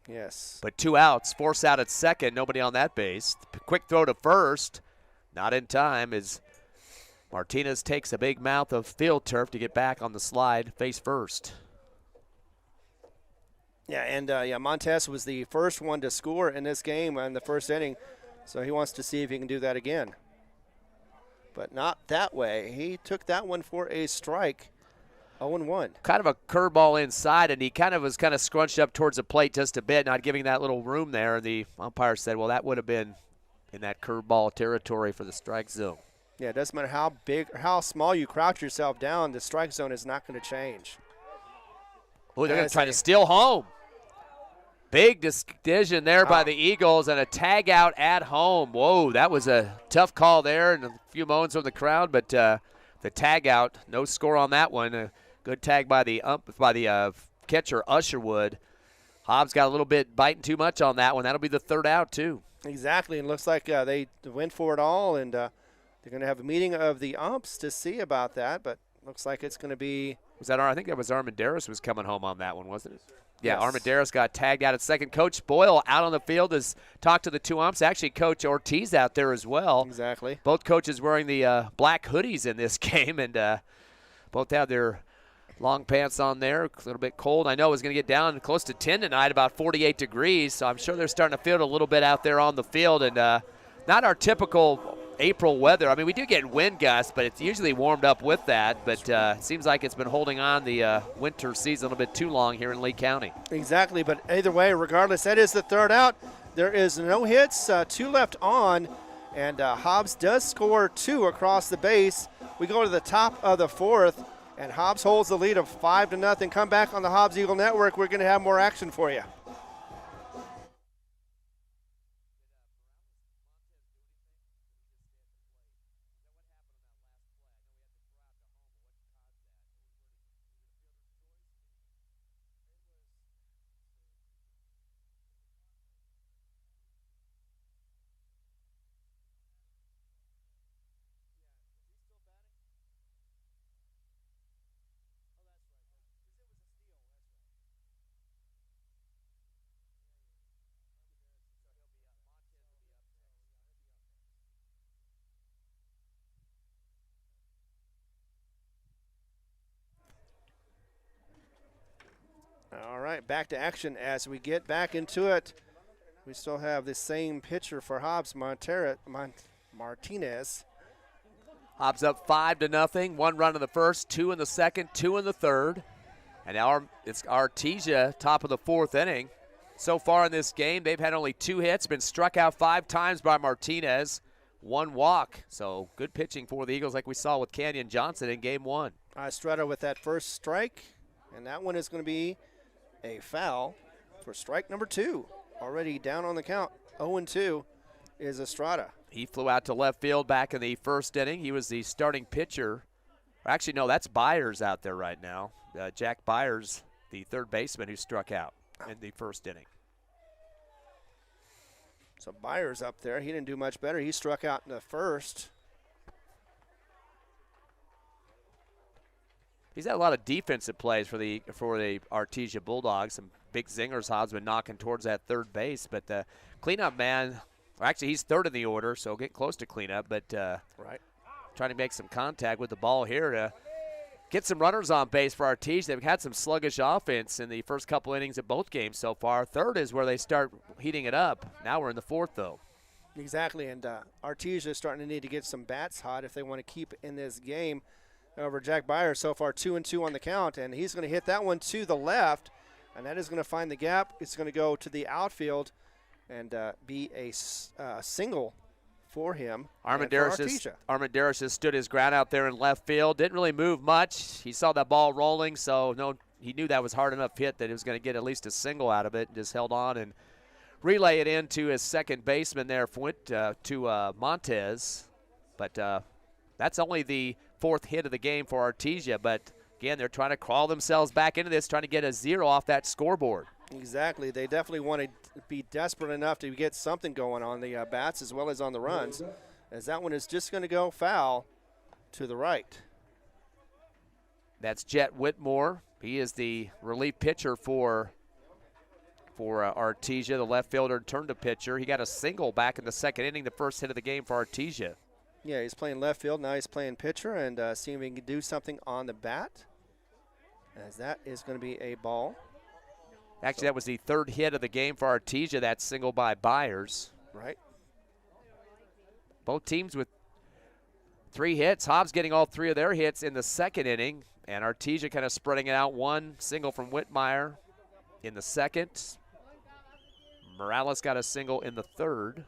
Yes. But 2 outs, force out at second, nobody on that base. Quick throw to first, not in time as Martinez takes a big mouth of field turf to get back on the slide, face first. Yeah, and Montez was the first one to score in this game in the first inning, so he wants to see if he can do that again. But not that way. He took that one for a strike. 0-1. Kind of a curveball inside, and he was scrunched up towards the plate just a bit, not giving that little room there. The umpire said, well, that would have been in that curveball territory for the strike zone. Yeah, it doesn't matter how big or how small you crouch yourself down, the strike zone is not going to change. Oh, they're going to try to steal home. Big decision there by the Eagles and a tag out at home. Whoa, that was a tough call there and a few moans from the crowd, but the tag out, no score on that one. A good tag by the catcher, Usherwood. Hobbs got a little bit biting too much on that one. That'll be the third out, too. Exactly, and looks like they went for it all, and they're going to have a meeting of the umps to see about that, but looks like it's going to be. I think that was Armendariz was coming home on that one, wasn't it? Yeah, Yes. Armendariz got tagged out at second. Coach Boyle out on the field has talked to the 2 umps. Actually, Coach Ortiz out there as well. Exactly. Both coaches wearing the black hoodies in this game, and both have their long pants on there. A little bit cold. I know it's going to get down close to 10 tonight, about 48 degrees, so I'm sure they're starting to feel it a little bit out there on the field, and not our typical April weather. I mean, we do get wind gusts, but it's usually warmed up with that. But it seems like it's been holding on the winter season a little bit too long here in Lee County. Exactly, but either way, regardless, that is the third out. There is no hits, 2 left on, and Hobbs does score 2 across the base. We go to the top of the 4th, and Hobbs holds the lead of 5-0. Come back on the Hobbs Eagle Network. We're going to have more action for you. All right, back to action as we get back into it. We still have the same pitcher for Hobbs, Martinez. Hobbs up 5-0. 1 run in the first, 2 in the second, 2 in the third. And now it's Artesia, top of the 4th inning. So far in this game, they've had only 2 hits, been struck out 5 times by Martinez, 1 walk. So good pitching for the Eagles like we saw with Canyon Johnson in game 1. Estrada with that first strike, and that one is going to be a foul for strike number 2. Already down on the count. 0-2 is Estrada. He flew out to left field back in the first inning. He was the starting pitcher. Actually, no, that's Byers out there right now. Jack Byers, the third baseman who struck out in the first inning. So Byers up there. He didn't do much better. He struck out in the first. He's had a lot of defensive plays for the Artesia Bulldogs. Some big zingers. Hobbs been knocking towards that third base, but the cleanup man, actually he's third in the order, so getting close to cleanup, but right, trying to make some contact with the ball here to get some runners on base for Artesia. They've had some sluggish offense in the first couple innings of both games so far. Third is where they start heating it up. Now we're in the fourth, though. Exactly, and Artesia is starting to need to get some bats hot if they want to keep in this game. Over Jack Byer so far 2-2 on the count, and he's going to hit that one to the left, and that is going to find the gap. It's going to go to the outfield and be a single for him. Armendariz has stood his ground out there in left field. Didn't really move much. He saw that ball rolling, so he knew that was hard enough hit that he was going to get at least a single out of it, and just held on and relay it into his second baseman there, to Montez. But that's only the fourth hit of the game for Artesia. But, again, they're trying to crawl themselves back into this, trying to get a 0 off that scoreboard. Exactly. They definitely want to be desperate enough to get something going on the bats as well as on the runs, as that one is just going to go foul to the right. That's Jet Whitmore. He is the relief pitcher for Artesia. The left fielder turned to pitcher. He got a single back in the second inning, the first hit of the game for Artesia. Yeah, he's playing left field. Now he's playing pitcher and seeing if he can do something on the bat, as that is going to be a ball. Actually, that was the third hit of the game for Artesia, that single by Byers. Right. Both teams with 3 hits. Hobbs getting all 3 of their hits in the second inning, and Artesia kind of spreading it out. One single from Whitmire in the second. Morales got a single in the third.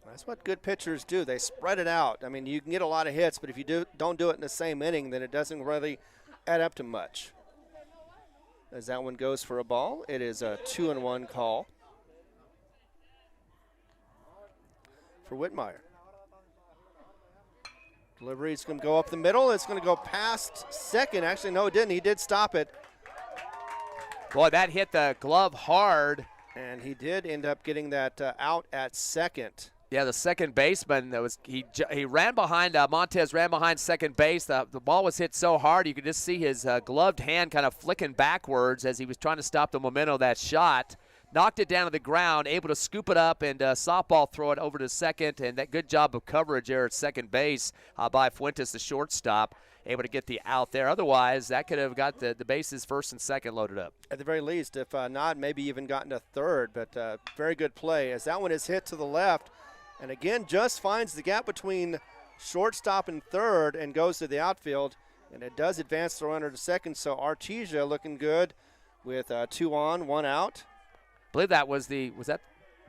That's what good pitchers do. They spread it out. I mean, you can get a lot of hits, but if you don't do it in the same inning, then it doesn't really add up to much. As that one goes for a ball, it is a 2-1 call for Whitmire. Delivery is going to go up the middle. It's going to go past second. Actually, no, it didn't. He did stop it. Boy, that hit the glove hard. And he did end up getting that out at second. Yeah, the second baseman, he ran behind, Montez ran behind second base. The ball was hit so hard you could just see his gloved hand kind of flicking backwards as he was trying to stop the momentum of that shot. Knocked it down to the ground, able to scoop it up and softball throw it over to second. And that good job of coverage there at second base by Fuentes, the shortstop, able to get the out there. Otherwise, that could have got the bases first and second loaded up. At the very least, if not, maybe even gotten to third. But very good play as that one is hit to the left. And again, just finds the gap between shortstop and third and goes to the outfield. And it does advance the runner to second. So Artesia looking good with 2 on, 1 out. I believe that was that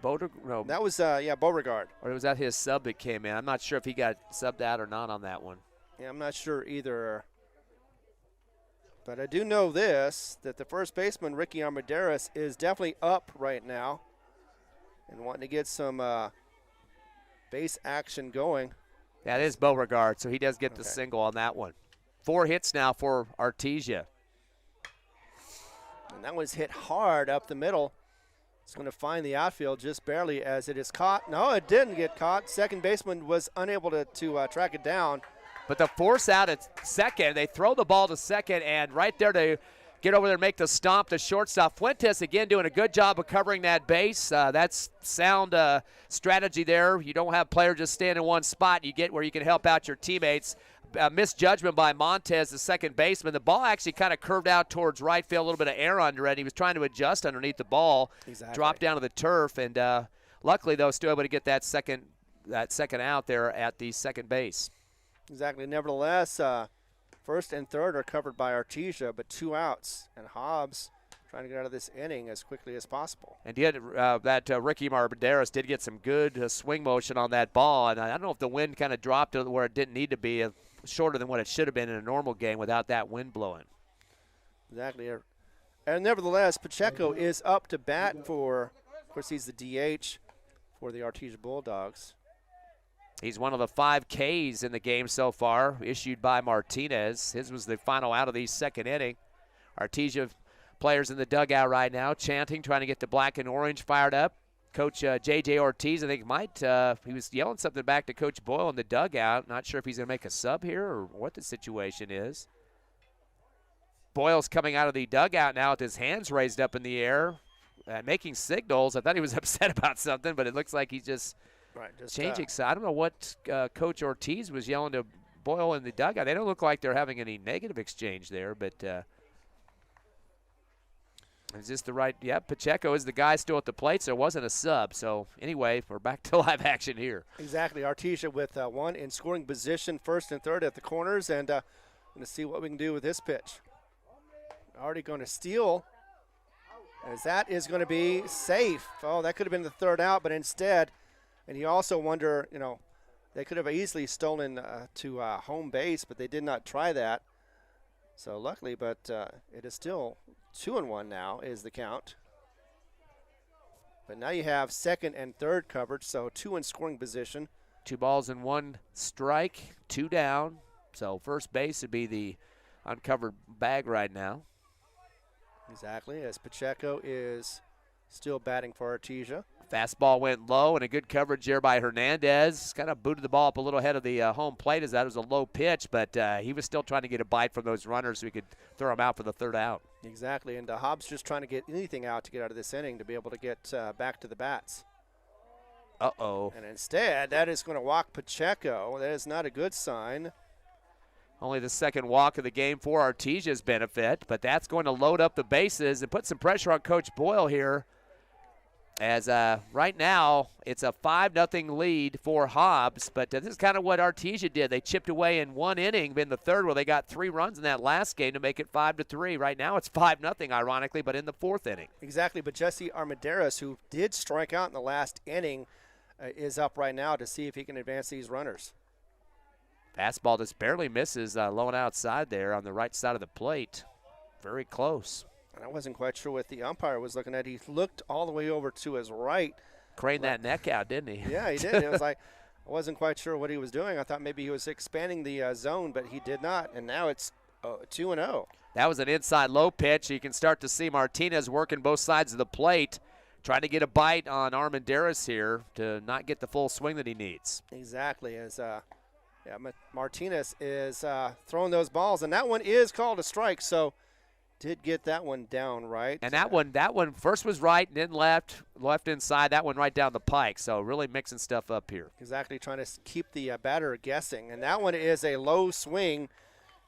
Beauregard? No. That was, Beauregard. Or was that his sub that came in? I'm not sure if he got subbed out or not on that one. Yeah, I'm not sure either. But I do know this, that the first baseman, Ricky Armendariz, is definitely up right now and wanting to get some base action going. That is Beauregard, so he does get the single on that one. 4 hits now for Artesia. And that one's hit hard up the middle. It's going to find the outfield just barely as it is caught. No, it didn't get caught. Second baseman was unable to track it down. But the force out at second, they throw the ball to second, and right there to get over there and make the stomp to shortstop. Fuentes, again, doing a good job of covering that base. That's sound strategy there. You don't have players just stand in one spot. You get where you can help out your teammates. Misjudgment by Montez, the second baseman. The ball actually kind of curved out towards right field, a little bit of air under it. He was trying to adjust underneath the ball, dropped down to the turf, and luckily, though, still able to get that second out there at the second base. Exactly. Nevertheless, first and third are covered by Artesia, but 2 outs, and Hobbs trying to get out of this inning as quickly as possible. And Ricky Armendariz did get some good swing motion on that ball, and I don't know if the wind kind of dropped to where it didn't need to be, shorter than what it should have been in a normal game without that wind blowing. Exactly. And nevertheless, Pacheco is up to bat for, of course, he's the DH for the Artesia Bulldogs. He's one of the 5 Ks in the game so far, issued by Martinez. His was the final out of the second inning. Artesia players in the dugout right now, chanting, trying to get the black and orange fired up. Coach J.J. Ortiz, I think, he was yelling something back to Coach Boyle in the dugout. Not sure if he's going to make a sub here or what the situation is. Boyle's coming out of the dugout now with his hands raised up in the air, making signals. I thought he was upset about something, but it looks like he's just changing side. I don't know what Coach Ortiz was yelling to Boyle in the dugout. They don't look like they're having any negative exchange there, but is this the right? Yeah, Pacheco is the guy still at the plate, so it wasn't a sub. So anyway, we're back to live action here. Exactly. Artesia with one in scoring position, first and third at the corners, and going to see what we can do with this pitch. Already going to steal, as that is going to be safe. Oh, that could have been the third out, but instead, and you also wonder, they could have easily stolen to home base, but they did not try that. So luckily, but it is still 2-1 now is the count. But now you have second and third coverage, so 2 in scoring position. 2 balls and 1 strike, 2 down. So first base would be the uncovered bag right now. Exactly, as Pacheco is still batting for Artesia. Fastball went low, and a good coverage there by Hernandez. Kind of booted the ball up a little ahead of the home plate, as that was a low pitch, but he was still trying to get a bite from those runners so he could throw them out for the third out. Exactly, and Hobbs just trying to get anything out to get out of this inning to be able to get back to the bats. Uh-oh. And instead, that is going to walk Pacheco. That is not a good sign. Only the second walk of the game for Artesia's benefit, but that's going to load up the bases and put some pressure on Coach Boyle here. As right now, it's a 5-0 lead for Hobbs, but this is kind of what Artesia did. They chipped away in one inning in the third where they got 3 runs in that last game to make it 5-3. Right now it's 5-0, ironically, but in the 4th inning. Exactly, but Jesse Armendariz, who did strike out in the last inning, is up right now to see if he can advance these runners. Fastball just barely misses, low and outside there on the right side of the plate. Very close. I wasn't quite sure what the umpire was looking at. He looked all the way over to his right. Craned that neck out, didn't he? Yeah, he did. It was like, I wasn't quite sure what he was doing. I thought maybe he was expanding the zone, but he did not. And now it's 2-0. That was an inside low pitch. You can start to see Martinez working both sides of the plate, trying to get a bite on Armendariz here to not get the full swing that he needs. Exactly. As Martinez is throwing those balls, and that one is called a strike. So did get that one down right. And that one first was right and then left inside. That one right down the pike. So really mixing stuff up here. Exactly, trying to keep the batter guessing. And that one is a low swing,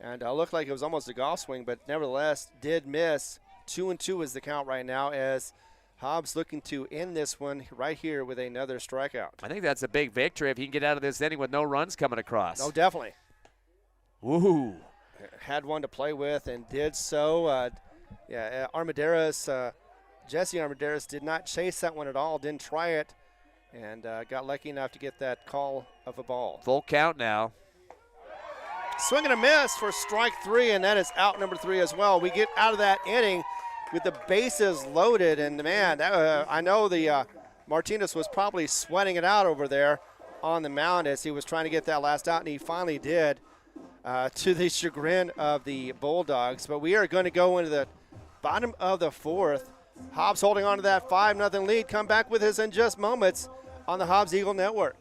and looked like it was almost a golf swing, but nevertheless did miss. 2-2 is the count right now, as Hobbs looking to end this one right here with another strikeout. I think that's a big victory if he can get out of this inning with no runs coming across. Oh, definitely. Woohoo. Had one to play with and did so. Armendariz, Jesse Armendariz did not chase that one at all, didn't try it, and got lucky enough to get that call of a ball. Full count now. Swing and a miss for strike 3, and that is out number 3 as well. We get out of that inning with the bases loaded, and man, I know the Martinez was probably sweating it out over there on the mound as he was trying to get that last out, and he finally did. To the chagrin of the Bulldogs. But we are going to go into the bottom of the 4th. Hobbs holding on to that 5-0 lead. Come back with us in just moments on the Hobbs Eagle Network.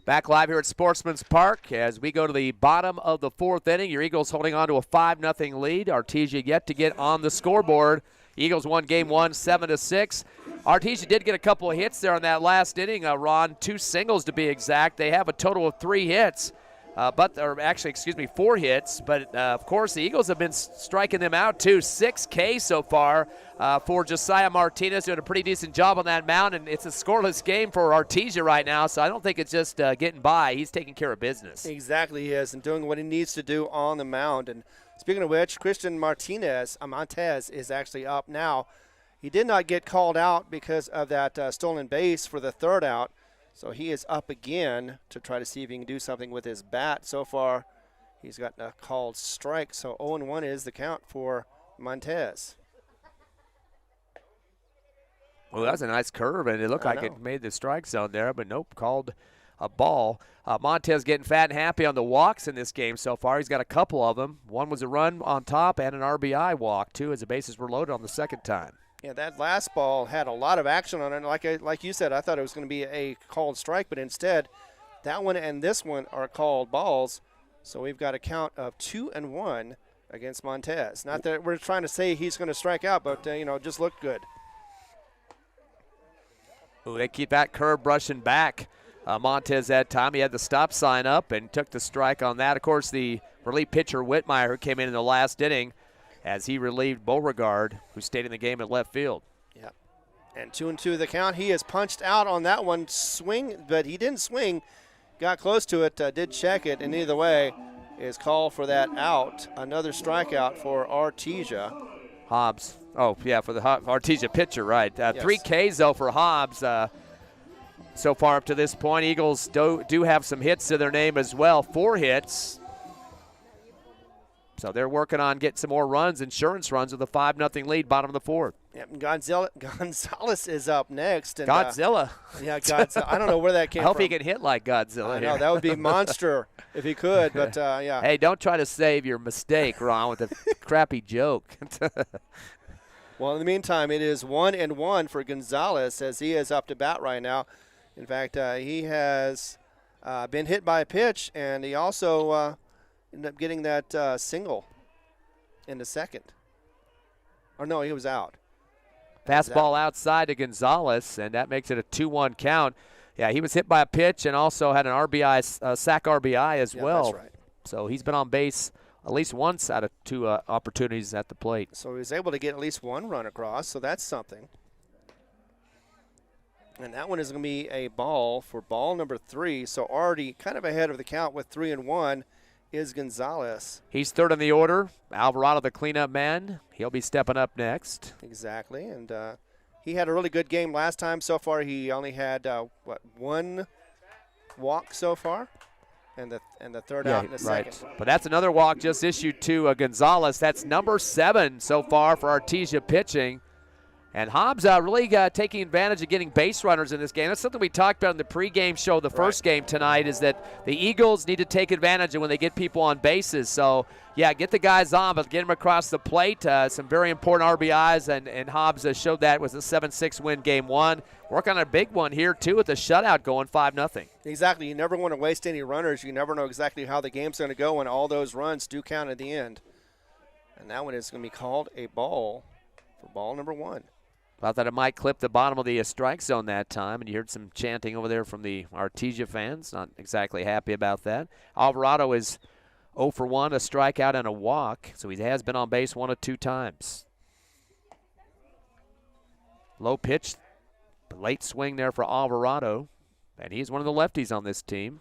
Back live here at Sportsman's Park as we go to the bottom of the 4th inning. Your Eagles holding on to a 5-0 lead. Artesia yet to get on the scoreboard. Eagles won game 1 7-6. Artesia did get a couple of hits there on that last inning, Ron. 2 singles to be exact. They have a total of 3 hits. 4 hits. But, of course, the Eagles have been striking them out, too. 6 K so far for Josiah Martinez, doing a pretty decent job on that mound. And it's a scoreless game for Artesia right now, so I don't think it's just getting by. He's taking care of business. Exactly, he is, and doing what he needs to do on the mound. And Speaking of which, Christian Montez is actually up now. He did not get called out because of that stolen base for the third out, so he is up again to try to see if he can do something with his bat. So far, he's got a called strike, so 0-1 is the count for Montez. Well, that was a nice curve, and it looked like it made the strike zone there, but nope, called a ball. Montez getting fat and happy on the walks in this game so far. He's got a couple of them. One was a run on top and an RBI walk, too, as the bases were loaded on the second time. Yeah, that last ball had a lot of action on it. Like you said, I thought it was going to be a called strike, but instead, that one and this one are called balls. So we've got a count of 2-1 against Montez. Not that we're trying to say he's going to strike out, but, just look good. Ooh, they keep that curve brushing back. Montez that time. He had the stop sign up and took the strike on that. Of course, the relief pitcher Whitmire, who came in the last inning, as he relieved Beauregard, who stayed in the game at left field. Yep. And 2-2 the count. He is punched out on that one swing, but he didn't swing. Got close to it, did check it, and either way is called for that out. Another strikeout for Artesia. Hobbs. Oh, yeah, for the Artesia pitcher, right. Yes. 3 Ks, though, for Hobbs so far up to this point. Eagles do have some hits to their name as well, 4 hits. So they're working on getting some more runs, insurance runs, with a 5-0 lead, bottom of the 4th. Yep, Gonzalez is up next. And, Godzilla. Yeah, Godzilla. I don't know where that came from. I hope he can hit like Godzilla. I know, that would be monster if he could, but yeah. Hey, don't try to save your mistake, Ron, with a crappy joke. Well, in the meantime, it is 1-1 for Gonzalez as he is up to bat right now. In fact, he has been hit by a pitch, and he also ended up getting that single in the second. Or no, he was out. Fastball outside to Gonzalez, and that makes it a 2-1 count. Yeah, he was hit by a pitch and also had an RBI, sack RBI as well. That's right. So he's been on base at least once out of 2 opportunities at the plate. So he was able to get at least 1 run across, so that's something. And that one is going to be a ball for ball number 3. So already kind of ahead of the count with 3-1 is Gonzalez. He's third in the order. Alvarado, the cleanup man. He'll be stepping up next. Exactly. And he had a really good game last time. So far he only had, 1 walk so far? And the third out in the second. But that's another walk just issued to Gonzalez. That's number 7 so far for Artesia pitching. And Hobbs really taking advantage of getting base runners in this game. That's something we talked about in the pregame show, the first game tonight, is that the Eagles need to take advantage of when they get people on bases. So, yeah, get the guys on, but get them across the plate. Some very important RBIs, and Hobbs showed that with a 7-6 win game 1. Work on a big one here, too, with the shutout going 5-0. Exactly. You never want to waste any runners. You never know exactly how the game's going to go, and all those runs do count at the end. And that one is going to be called a ball for ball number 1. Thought that it might clip the bottom of the strike zone that time, and you heard some chanting over there from the Artesia fans. Not exactly happy about that. Alvarado is 0 for 1, a strikeout and a walk, so he has been on base 1 or 2 times. Low pitch, late swing there for Alvarado, and he's one of the lefties on this team.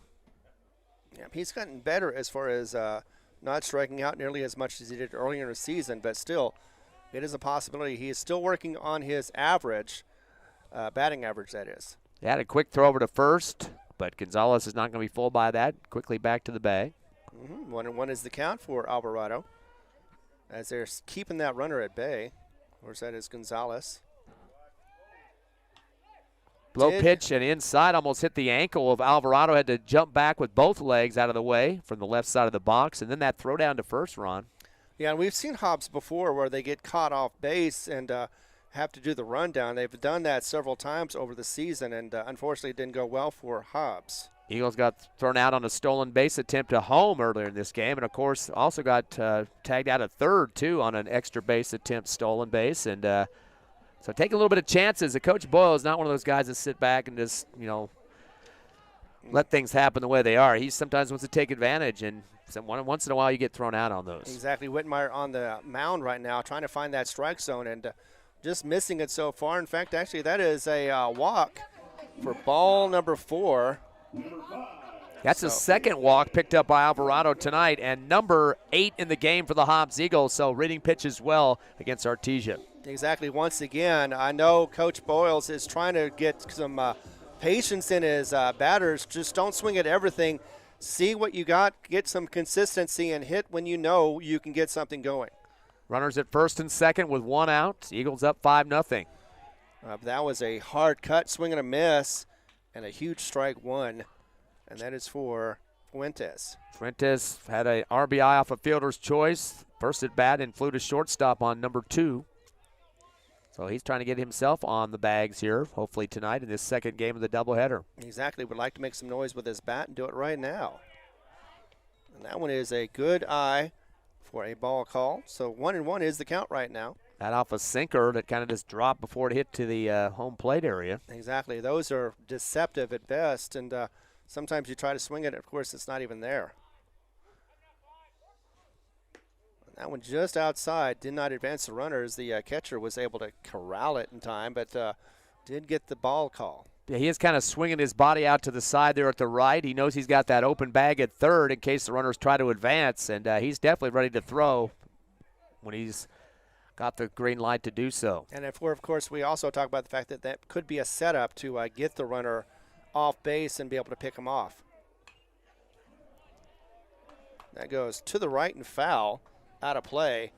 Yeah, he's gotten better as far as not striking out nearly as much as he did earlier in the season, but still, it is a possibility. He is still working on his average, batting average, that is. He had a quick throw over to first, but Gonzalez is not going to be fooled by that. Quickly back to the bag. 1-1 is the count for Alvarado, as they're keeping that runner at bay. Of course, that is Gonzalez. Low pitch and inside, almost hit the ankle of Alvarado. Had to jump back with both legs out of the way from the left side of the box, and then that throw down to first, Ron. Yeah, and we've seen Hobbs before where they get caught off base and have to do the rundown. They've done that several times over the season, and unfortunately it didn't go well for Hobbs. Eagles got thrown out on a stolen base attempt to home earlier in this game, and of course also got tagged out at third too on an extra base attempt stolen base. And so take a little bit of chances. Coach Boyle is not one of those guys that sit back and just, let things happen the way they are. He sometimes wants to take advantage, and once in a while you get thrown out on those. Exactly. Whitmire on the mound right now trying to find that strike zone and just missing it so far. In fact, actually, that is a walk for ball number 4. That's the second walk picked up by Alvarado tonight, and number 8 in the game for the Hobbs Eagles. So reading pitches well against Artesia. Exactly. Once again, I know Coach Boyles is trying to get some patience in his batters. Just don't swing at everything. See what you got, get some consistency, and hit when you know you can get something going. Runners at first and second with 1 out. Eagles up 5-0. That was a hard cut, swing and a miss, and a huge strike one, and that is for Fuentes. Fuentes had an RBI off a fielder's choice. First at bat and flew to shortstop on number 2. So he's trying to get himself on the bags here, hopefully tonight in this second game of the doubleheader. Exactly. Would like to make some noise with his bat and do it right now. And that one is a good eye for a ball call. So 1-1 is the count right now. That off a sinker that kind of just dropped before it hit to the home plate area. Exactly. Those are deceptive at best, and sometimes you try to swing it, of course, it's not even there. That one just outside, did not advance the runners. The catcher was able to corral it in time, but did get the ball call. Yeah, he is kind of swinging his body out to the side there at the right. He knows he's got that open bag at third in case the runners try to advance, and he's definitely ready to throw when he's got the green light to do so. And of course, we also talk about the fact that that could be a setup to get the runner off base and be able to pick him off. That goes to the right and foul. Out of play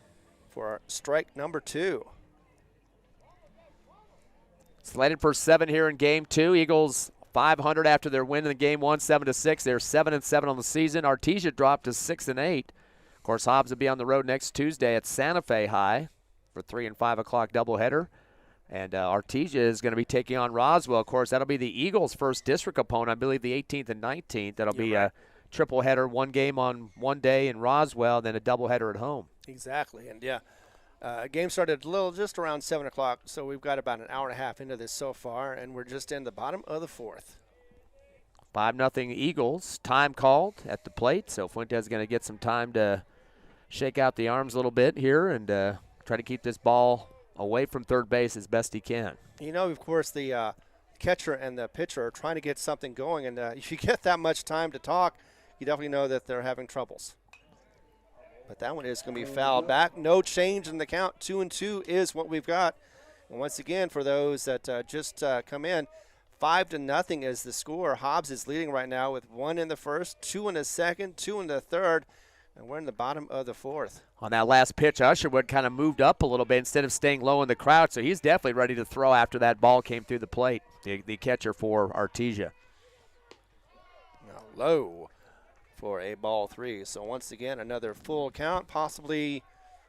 for strike number 2. Slated for 7 here in game 2. Eagles 500 after their win in the game 1, 7-6. They're 7-7 on the season. Artesia dropped to 6-8. Of course, Hobbs will be on the road next Tuesday at Santa Fe High for 3 and 5 o'clock doubleheader. And Artesia is going to be taking on Roswell. Of course, that'll be the Eagles' first district opponent, I believe the 18th and 19th. That'll be a triple header, 1 game on 1 day in Roswell, then a doubleheader at home. Exactly, and game started just around 7 o'clock, so we've got about an hour and a half into this so far, and we're just in the bottom of the 4th. 5-0 Eagles. Time called at the plate, so Fuentes is going to get some time to shake out the arms a little bit here and try to keep this ball away from third base as best he can. You know, of course, the catcher and the pitcher are trying to get something going, and if you get that much time to talk, you definitely know that they're having troubles. But that one is going to be fouled back. No change in the count. 2-2 is what we've got. And once again, for those that just come in, 5-0 is the score. Hobbs is leading right now with 1 in the first, 2 in the second, 2 in the third, and we're in the bottom of the 4th. On that last pitch, Usherwood kind of moved up a little bit instead of staying low in the crouch, so he's definitely ready to throw after that ball came through the plate, the catcher for Artesia. Now low for a ball 3. So once again, another full count. Possibly,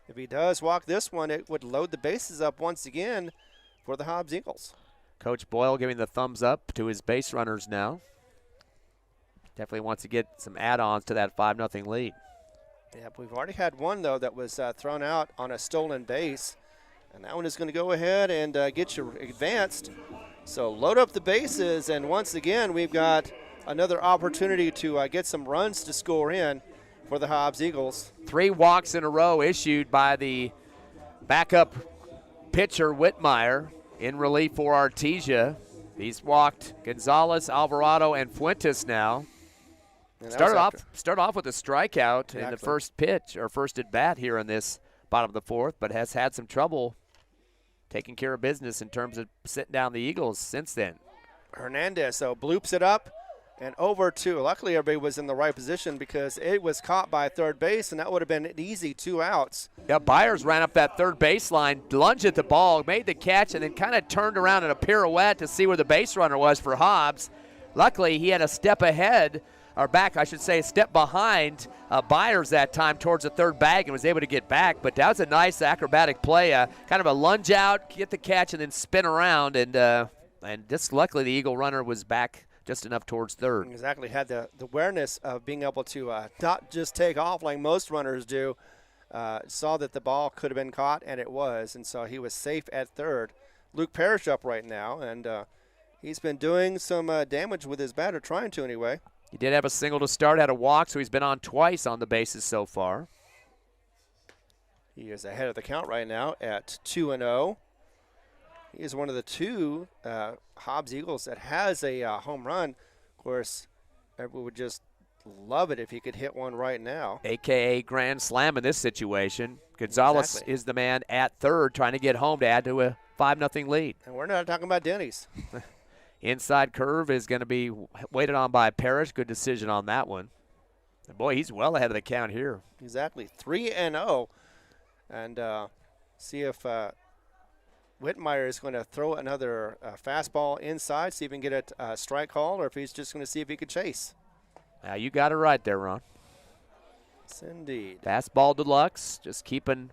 if he does walk this one, it would load the bases up once again for the Hobbs Eagles. Coach Boyle giving the thumbs up to his base runners now. Definitely wants to get some add-ons to that 5-0 lead. Yep, we've already had one, though, that was thrown out on a stolen base. And that one is going to go ahead and get you advanced. So load up the bases, and once again, we've got another opportunity to get some runs to score in for the Hobbs Eagles. 3 walks in a row issued by the backup pitcher, Whitmire, in relief for Artesia. He's walked Gonzalez, Alvarado, and Fuentes now. Started off with a strikeout in the first pitch, or first at bat here in this bottom of the 4th, but has had some trouble taking care of business in terms of sitting down the Eagles since then. Hernandez, so bloops it up and over to, luckily everybody was in the right position because it was caught by third base, and that would have been an easy 2 outs. Yeah, Byers ran up that third baseline, lunged at the ball, made the catch, and then kind of turned around in a pirouette to see where the base runner was for Hobbs. Luckily, he had a step ahead, or back, I should say, a step behind Byers that time towards the third bag and was able to get back. But that was a nice acrobatic play, kind of a lunge out, get the catch, and then spin around. And just luckily the Eagle runner was back just enough towards third. Exactly, had the awareness of being able to not just take off like most runners do. Saw that the ball could have been caught, and it was, and so he was safe at third. Luke Parrish up right now, and he's been doing some damage with his bat, or trying to anyway. He did have a single to start, had a walk, so he's been on twice on the bases so far. He is ahead of the count right now at 2-0. He is one of the 2 Hobbs Eagles that has a home run. Of course, we would just love it if he could hit one right now. AKA grand slam in this situation. Gonzalez Exactly. is the man at third trying to get home to add to a 5-0 lead. And we're not talking about Denny's. Inside curve is going to be waited on by Parrish. Good decision on that one. And boy, he's well ahead of the count here. Exactly. 3-0. And see if Whitmire is going to throw another fastball inside, see if he can get a strike call, or if he's just going to see if he can chase. Now you got it right there, Ron. Yes, indeed. Fastball deluxe, just keeping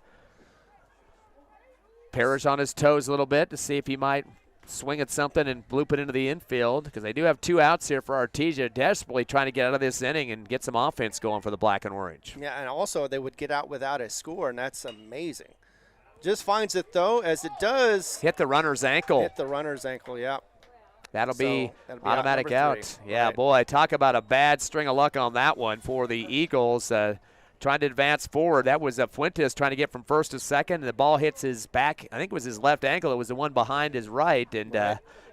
Parrish on his toes a little bit to see if he might swing at something and bloop it into the infield, because they do have 2 outs here for Artesia, desperately trying to get out of this inning and get some offense going for the black and orange. Yeah, and also they would get out without a score, and that's amazing. Just finds it, though, as it does. Hit the runner's ankle. Hit the runner's ankle, yeah. That'll be automatic number out. 3. Yeah, Right. boy, talk about a bad string of luck on that one for the Eagles. Trying to advance forward. That was Fuentes trying to get from first to second, and the ball hits his back. I think it was his left ankle. It was the one behind his right, and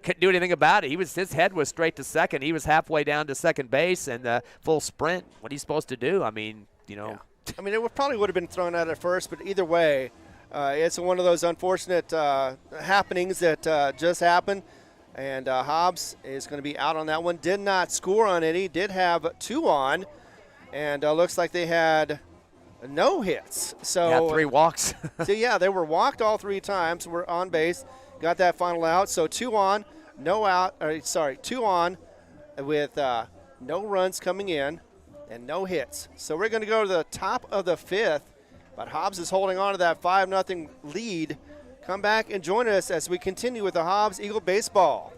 couldn't do anything about it. His head was straight to second. He was halfway down to second base, and full sprint. What are you supposed to do? I mean, Yeah. I mean, probably would have been thrown out at first, but either way, it's one of those unfortunate happenings that just happened. And Hobbs is going to be out on that one. Did not score on any. Did have 2 on. And looks like they had no hits. So yeah, 3 walks. so, yeah, they were walked all 3 times. Were on base. Got that final out. So 2 on, no out. 2 on with no runs coming in and no hits. So we're going to go to the top of the 5th. But Hobbs is holding on to that 5-0 lead. Come back and join us as we continue with the Hobbs Eagle baseball.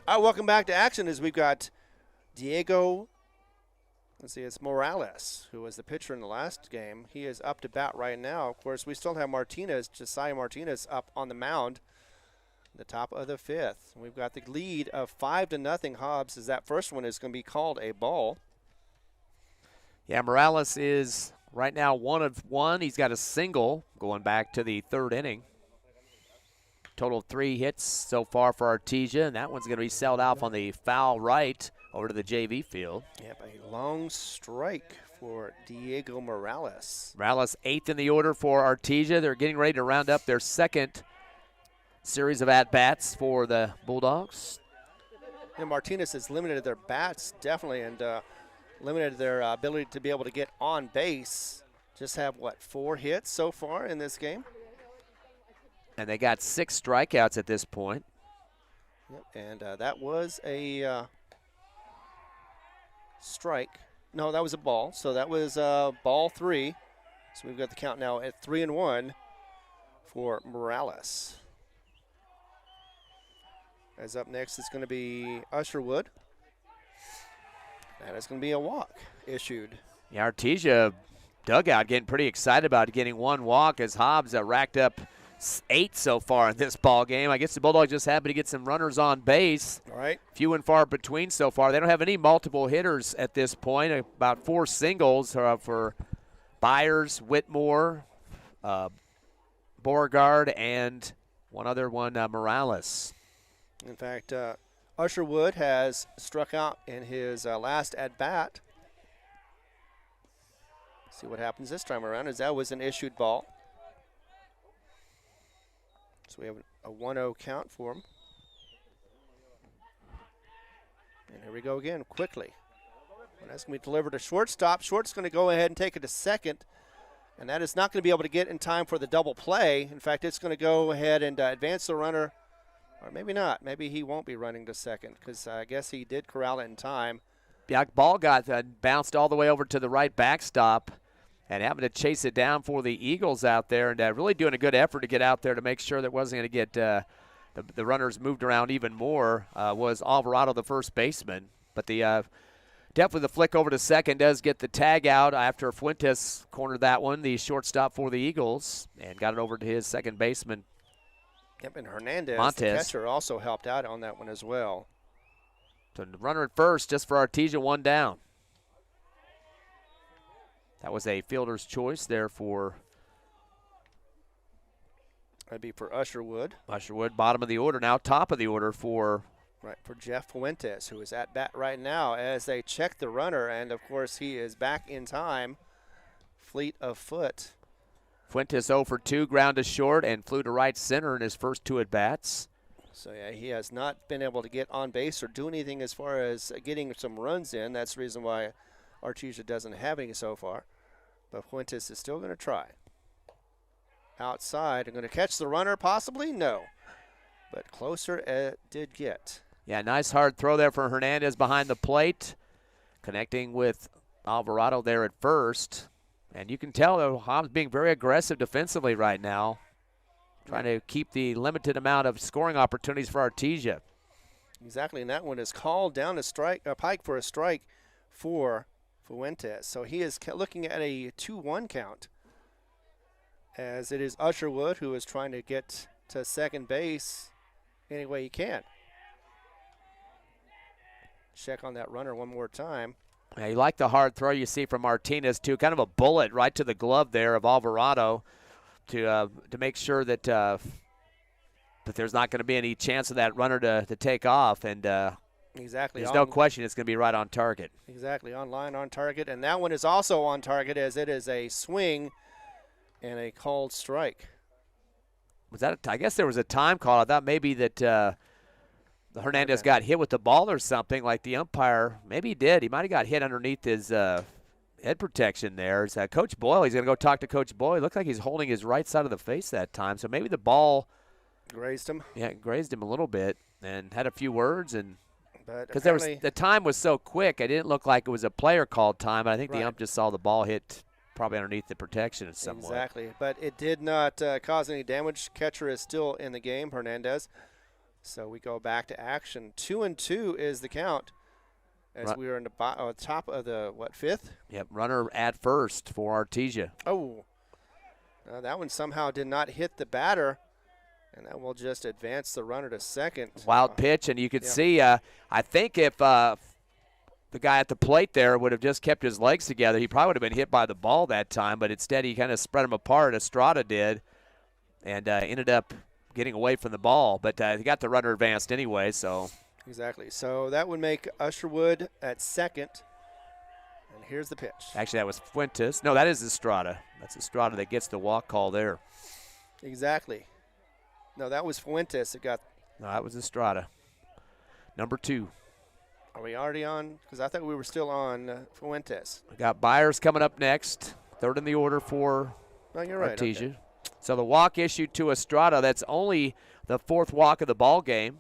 All right, welcome back to action as we've got Diego, it's Morales, who was the pitcher in the last game. He is up to bat right now. Of course, we still have Josiah Martinez up on the mound, the top of the 5th. We've got the lead of 5-0 Hobbs, as that first one is going to be called a ball. Yeah, Morales is right now 1 of 1. He's got a single going back to the 3rd inning. Total of 3 hits so far for Artesia, and that one's going to be sailed off on the foul right over to the JV field. Yep, a long strike for Diego Morales. Morales 8th in the order for Artesia. They're getting ready to round up their 2nd series of at-bats for the Bulldogs. And Martinez has limited their bats, definitely, and limited their ability to be able to get on base. Just have, 4 hits so far in this game? And they got 6 strikeouts at this point. Yep, and that was a strike. No, that was a ball. So that was ball 3. So we've got the count now at 3-1 for Morales. As up next is going to be Usherwood. And it's going to be a walk issued. Yeah, Artesia dugout getting pretty excited about getting 1 walk as Hobbs racked up 8 so far in this ball game. I guess the Bulldogs just happy to get some runners on base. All right. Few and far between so far. They don't have any multiple hitters at this point. About 4 singles for Byers, Whitmore, Beauregard, and one other one, Morales. In fact, Usherwood has struck out in his last at-bat. See what happens this time around, as that was an issued ball. So we have a 1-0 count for him. And here we go again, quickly. And that's going to be delivered to shortstop. Short's going to go ahead and take it to second. And that is not going to be able to get in time for the double play. In fact, it's going to go ahead and advance the runner. Or maybe not. Maybe he won't be running to second, because I guess he did corral it in time. ball got bounced all the way over to the right backstop, and having to chase it down for the Eagles out there, and really doing a good effort to get out there to make sure that it wasn't going to get the runners moved around even more, was Alvarado, the first baseman. But definitely the flick over to second does get the tag out after Fuentes cornered that one, the shortstop for the Eagles, and got it over to his second baseman. Yep, and Hernandez, Montes, the catcher, also helped out on that one as well. So the runner at first just for Artesia, one down. That was a fielder's choice there for. That'd be for Usherwood. Usherwood, bottom of the order, now top of the order for. Right, for Jeff Fuentes, who is at bat right now as they check the runner, and of course he is back in time. Fleet of foot. Fuentes 0 for 2, ground to short, and flew to right center in his first 2 at-bats. So, yeah, he has not been able to get on base or do anything as far as getting some runs in. That's the reason why Artesia doesn't have any so far. But Fuentes is still going to try. Outside, going to catch the runner possibly? No. But closer it did get. Yeah, nice hard throw there for Hernandez behind the plate. Connecting with Alvarado there at first. And you can tell, though, Hobbs being very aggressive defensively right now. Trying to keep the limited amount of scoring opportunities for Artesia. Exactly, and that one is called down a pike for a strike for Fuentes. So he is looking at a 2-1 count, as it is Usherwood who is trying to get to second base any way he can. Check on that runner one more time. Yeah, you like the hard throw you see from Martinez, too. Kind of a bullet right to the glove there of Alvarado to make sure that there's not going to be any chance of that runner to take off. And exactly, there's no question it's going to be right on target. Exactly, on line, on target. And that one is also on target, as it is a swing and a called strike. Was that? I guess there was a time call. I thought maybe that Hernandez got hit with the ball or something, like the umpire. Maybe he did. He might have got hit underneath his head protection there. It's Coach Boyle. He's going to go talk to Coach Boyle. It looked like he's holding his right side of the face that time. So maybe the ball grazed him. Yeah, it grazed him a little bit, and had a few words. And because the time was so quick, it didn't look like it was a player called time. But I think the ump just saw the ball hit probably underneath the protection in some way. Exactly, but it did not cause any damage. Catcher is still in the game, Hernandez. So we go back to action. 2-2 is the count, as we are in the top of the, fifth? Yep, runner at first for Artesia. Oh, that one somehow did not hit the batter, and that will just advance the runner to second. Wild pitch, and you could see, I think if the guy at the plate there would have just kept his legs together, he probably would have been hit by the ball that time, but instead he kind of spread them apart, Estrada did, and ended up getting away from the ball, but he got the runner advanced anyway, so. Exactly. So that would make Usherwood at second. And here's the pitch. Actually, that was Fuentes. No, that is Estrada. That's Estrada that gets the walk call there. Exactly. No, that was Fuentes that got. No, that was Estrada. Number 2. Are we already on? Because I thought we were still on Fuentes. We got Byers coming up next. Third in the order for Artesia. Okay. So the walk issued to Estrada. That's only the 4th walk of the ball game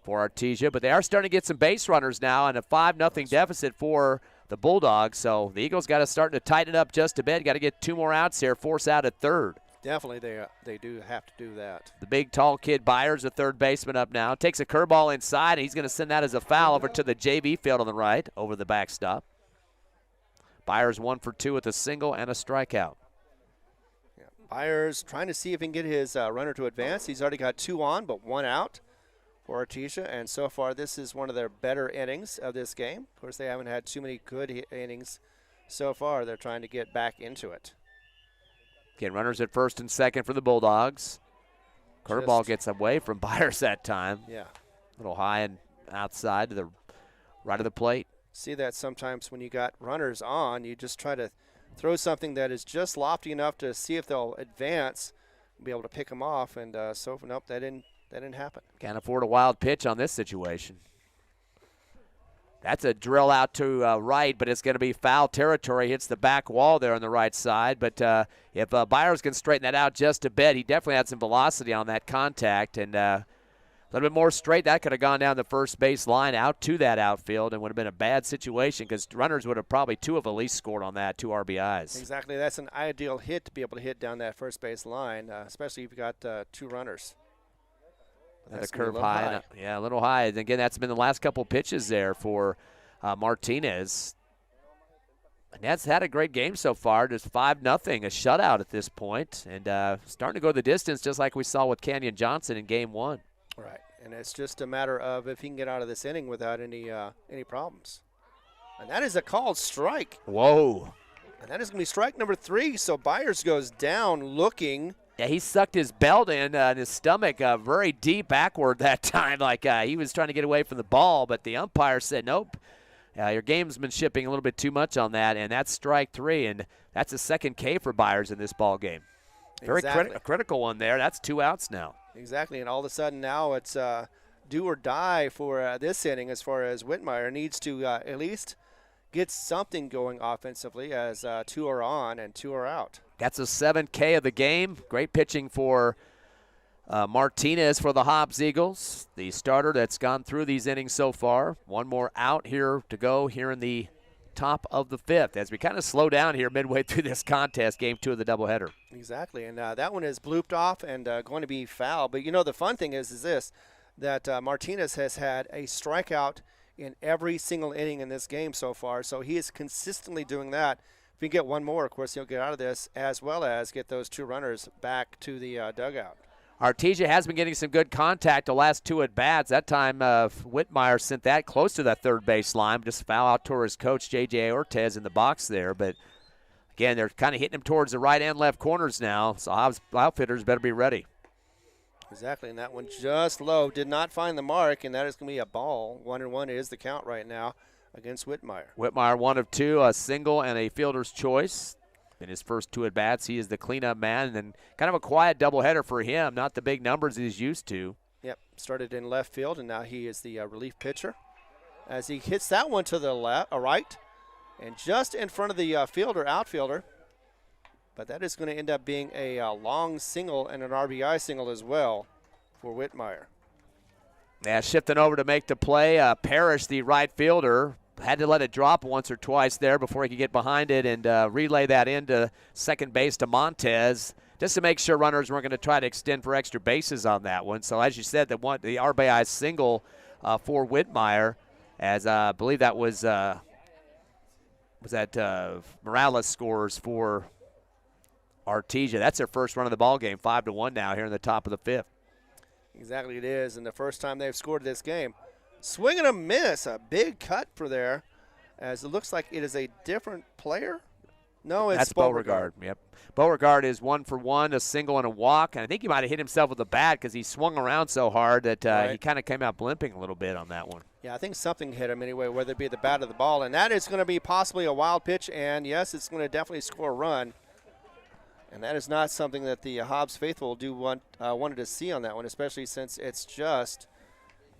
for Artesia, but they are starting to get some base runners now, and a 5-0 deficit for the Bulldogs. So the Eagles got to start to tighten it up just a bit. Got to get 2 more outs here, force out at third. Definitely, they do have to do that. The big, tall kid Byers, the third baseman, up now. Takes a curveball inside, and he's going to send that as a foul over to the JV field on the right, over the backstop. Byers 1 for 2 with a single and a strikeout. Byers trying to see if he can get his runner to advance. He's already got 2 on, but 1 out for Artesia, and so far this is one of their better innings of this game. Of course, they haven't had too many good innings so far. They're trying to get back into it. Again, runners at first and second for the Bulldogs. Curveball gets away from Byers that time. Yeah. A little high and outside to the right of the plate. See that sometimes when you got runners on, you just try to throw something that is just lofty enough to see if they'll advance and be able to pick them off. And so, nope, that didn't happen. Can't afford a wild pitch on this situation. That's a drill out to right, but it's going to be foul territory. Hits the back wall there on the right side. But if Byers can straighten that out just a bit, he definitely had some velocity on that contact. And A little bit more straight, that could have gone down the first base line out to that outfield and would have been a bad situation because runners would have probably two have at least scored on that, 2 RBIs. Exactly. That's an ideal hit to be able to hit down that first base line, especially if you've got 2 runners. The curve high. Yeah, a little high. And again, that's been the last couple pitches there for Martinez. And that's had a great game so far. Just 5-0, a shutout at this point, and starting to go the distance just like we saw with Kenyon Johnson in Game 1. Right, and it's just a matter of if he can get out of this inning without any problems. And that is a called strike. Whoa. And that is going to be strike number 3, so Byers goes down looking. Yeah, he sucked his belt in his stomach very deep backward that time, like he was trying to get away from the ball, but the umpire said, nope, your gamesmanshiping a little bit too much on that, and that's strike 3, and that's a second K for Byers in this ball game. Very critical one there. That's 2 outs now. Exactly, and all of a sudden now it's do or die for this inning as far as Whitmire needs to at least get something going offensively as 2 are on and 2 are out. That's a 7K of the game. Great pitching for Martinez for the Hobbs Eagles, the starter that's gone through these innings so far. 1 more out here to go here in the top of the 5th as we kind of slow down here midway through this contest, Game 2 of the doubleheader. Exactly, and that one is blooped off and going to be foul. But, you know, the fun thing is this, that Martinez has had a strikeout in every single inning in this game so far, so he is consistently doing that. If he can get 1 more, of course, he'll get out of this, as well as get those 2 runners back to the dugout. Artesia has been getting some good contact the last 2 at-bats. That time, Whitmire sent that close to that third base line, just foul out toward his coach, J.J. Ortez, in the box there. But, again, they're kind of hitting him towards the right and left corners now, so Hobbs outfitters better be ready. Exactly, and that one just low. Did not find the mark, and that is going to be a ball. 1-1 is the count right now against Whitmire. Whitmire 1 of 2, a single and a fielder's choice. In his first 2 at-bats, he is the cleanup man, and kind of a quiet doubleheader for him, not the big numbers he's used to. Yep, started in left field, and now he is the relief pitcher. As he hits that one to the right, and just in front of the outfielder. But that is going to end up being a long single and an RBI single as well for Whitmire. Yeah, shifting over to make the play, Parrish, the right fielder, had to let it drop once or twice there before he could get behind it and relay that into second base to Montez, just to make sure runners weren't going to try to extend for extra bases on that one. So as you said, the RBI single for Whitmire, as I believe that was Morales scores for Artesia. That's their first run of the ball game, 5-1 now here in the top of the 5th. Exactly, it is, and the first time they've scored this game. Swing and a miss, a big cut for there, as it looks like it is a different player. No, it's That's Beauregard. Yep. Beauregard is 1 for 1, a single and a walk, and I think he might have hit himself with the bat because he swung around so hard that he kind of came out blimping a little bit on that one. Yeah, I think something hit him anyway, whether it be the bat or the ball, and that is going to be possibly a wild pitch, and yes, it's going to definitely score a run. And that is not something that the Hobbs faithful wanted to see on that one, especially since it's just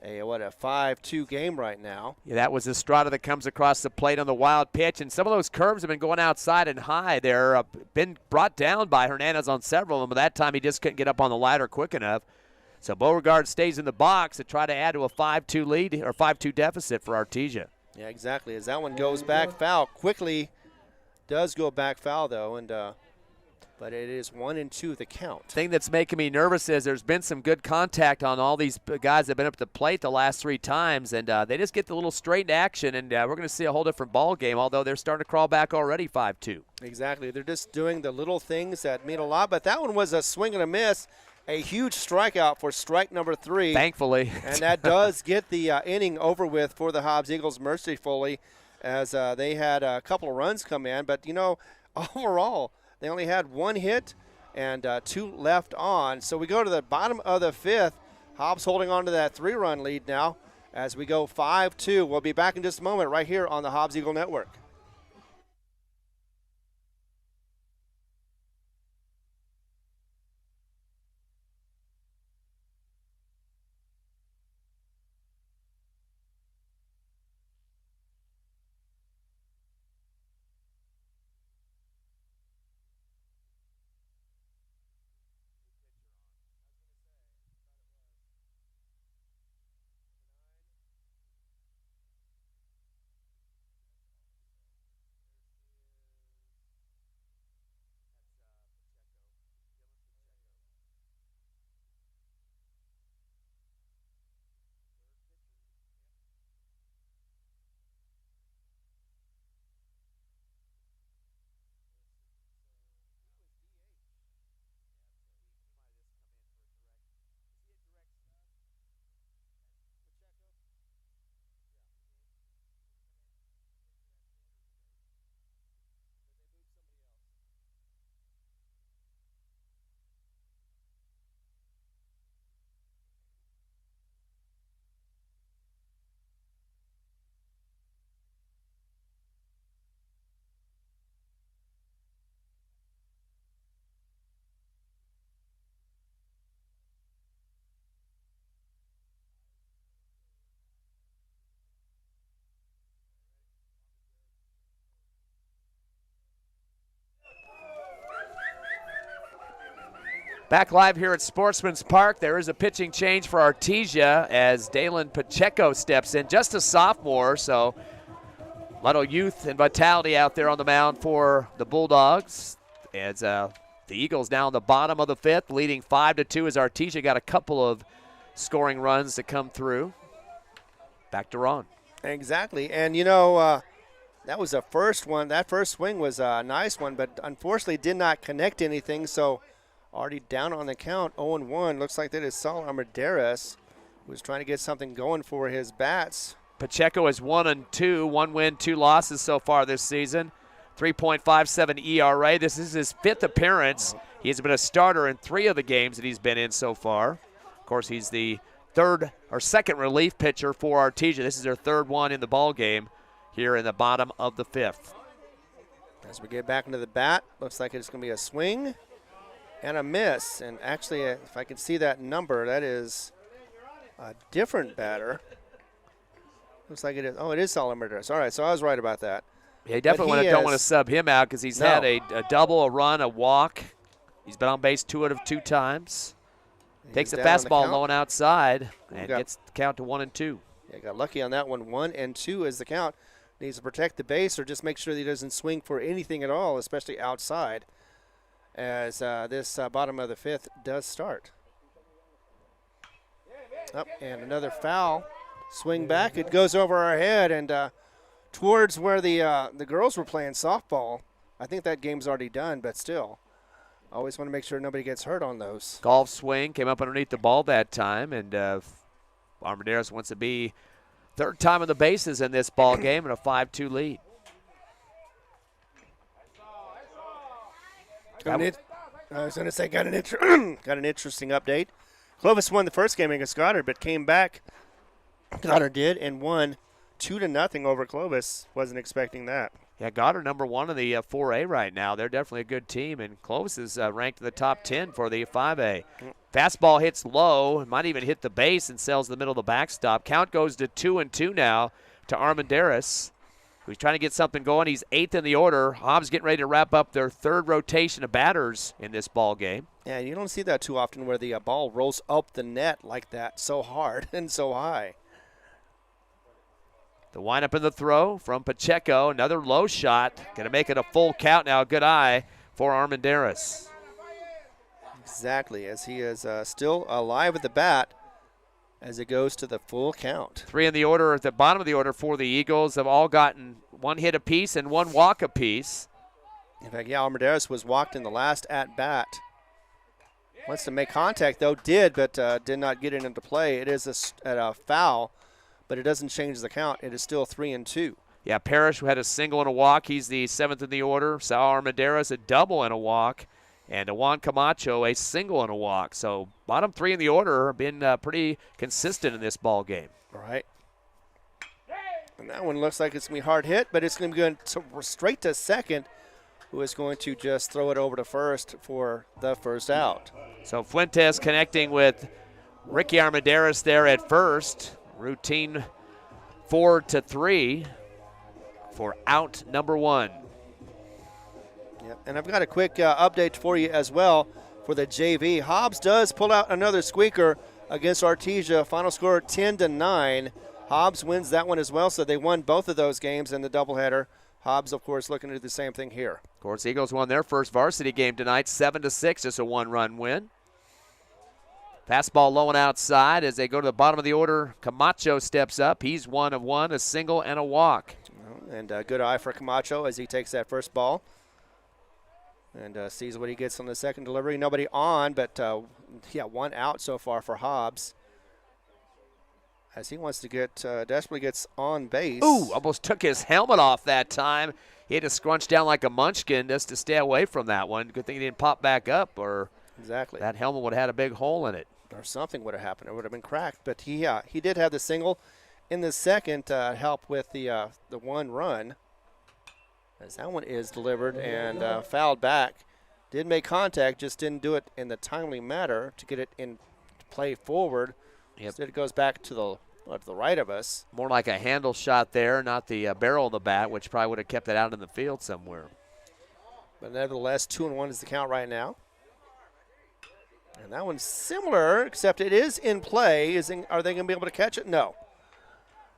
a 5-2 game right now. Yeah, that was Estrada that comes across the plate on the wild pitch, and some of those curves have been going outside and high. They're been brought down by Hernandez on several of them, but that time he just couldn't get up on the ladder quick enough. So Beauregard stays in the box to try to add to a 5-2 lead or 5-2 deficit for Artesia. Yeah, exactly. As that one goes back foul, quickly does go back foul though, and but it is 1-2 the count. The thing that's making me nervous is there's been some good contact on all these guys that have been up to the plate the last 3 times, and they just get the little straightened action, and we're going to see a whole different ball game, although they're starting to crawl back already 5-2. Exactly. They're just doing the little things that mean a lot, but that one was a swing and a miss, a huge strikeout for strike number 3. Thankfully. And that does get the inning over with for the Hobbs Eagles mercifully, as they had a couple of runs come in, but, you know, overall, they only had 1 hit and 2 left on. So we go to the bottom of the 5th. Hobbs holding on to that 3-run lead now as we go 5-2. We'll be back in just a moment right here on the Hobbs Eagle Network. Back live here at Sportsman's Park. There is a pitching change for Artesia as Dalen Pacheco steps in, just a sophomore, so a lot of youth and vitality out there on the mound for the Bulldogs. As the Eagles now in the bottom of the fifth, leading 5-2 as Artesia got a couple of scoring runs to come through. Back to Ron. Exactly, and you know, that was the first one. That first swing was a nice one, but unfortunately did not connect anything, so already down on the count, 0-1. Looks like that is Saul Armendariz, who's trying to get something going for his bats. Pacheco is 1-2, 1 win, 2 losses so far this season. 3.57 ERA. This is his 5th appearance. He has been a starter in 3 of the games that he's been in so far. Of course, he's the second relief pitcher for Artesia. This is their 3rd one in the ball game here in the bottom of the 5th. As we get back into the bat, looks like it's going to be a swing and a miss. And actually, if I can see that number, that is a different batter. Looks like it is. Oh, it is Saul Armendariz. All right, so I was right about that. Yeah, you definitely don't want to sub him out because he's had a double, a run, a walk. He's been on base 2 out of 2 times. Takes the fastball low and outside and gets the count to 1-2. Yeah, got lucky on that one. 1-2 is the count. Needs to protect the base or just make sure that he doesn't swing for anything at all, especially outside, as this bottom of the 5th does start. Up and another foul. Swing back. It goes over our head and towards where the girls were playing softball. I think that game's already done, but still. Always want to make sure nobody gets hurt on those. Golf swing came up underneath the ball that time, and Armendariz wants to be 3rd time on the bases in this ball game and a 5-2 lead. I was going to say got an interesting update. Clovis won the first game against Goddard, but came back. Goddard did and won 2-0 over Clovis. Wasn't expecting that. Yeah, Goddard number 1 in the 4A right now. They're definitely a good team, and Clovis is ranked in the top 10 for the 5A. Fastball hits low, might even hit the base and sails the middle of the backstop. Count goes to 2-2 now to Armendariz, who's trying to get something going. He's 8th in the order. Hobbs getting ready to wrap up their 3rd rotation of batters in this ball game. Yeah, you don't see that too often where the ball rolls up the net like that so hard and so high. The windup in the throw from Pacheco. Another low shot. Going to make it a full count now. Good eye for Armendariz. Exactly, as he is still alive at the bat as it goes to the full count. 3 in the order at the bottom of the order for the Eagles have all gotten 1 hit apiece and 1 walk apiece. In fact, yeah, Armendariz was walked in the last at-bat. Wants to make contact, though, but did not get it into play. It is a foul, but it doesn't change the count. It is still 3-2. Yeah, Parrish had a single and a walk. He's the 7th in the order. Saul Armendariz a double and a walk. And Juan Camacho a single and a walk. So bottom 3 in the order have been pretty consistent in this ball game. All right. And that one looks like it's going to be hard hit, but it's going to be going straight to second, who is going to just throw it over to first for the first out. So Fuentes connecting with Ricky Armendariz there at first. Routine 4-3 for out number 1. Yep. And I've got a quick update for you as well for the JV. Hobbs does pull out another squeaker against Artesia. Final score 10-9. Hobbs wins that one as well, so they won both of those games in the doubleheader. Hobbs, of course, looking to do the same thing here. Of course, Eagles won their first varsity game tonight, 7-6, just a 1-run win. Fastball low and outside as they go to the bottom of the order. Camacho steps up. He's 1 of 1, a single and a walk. And a good eye for Camacho as he takes that first ball. And sees what he gets on the second delivery. Nobody on, but 1 out so far for Hobbs. As he wants to get, desperately gets on base. Ooh, almost took his helmet off that time. He had to scrunch down like a munchkin just to stay away from that one. Good thing he didn't pop back up, or exactly that helmet would have had a big hole in it. Or something would have happened. It would have been cracked. But he did have the single in the second help with the 1 run. As that one is delivered and fouled back. Did make contact, just didn't do it in the timely manner to get it in play forward. Yep. Instead it goes back to the right of us. More like a handle shot there, not the barrel of the bat, which probably would have kept it out in the field somewhere. But nevertheless, 2-1 is the count right now. And that one's similar, except it is in play. Are they going to be able to catch it? No.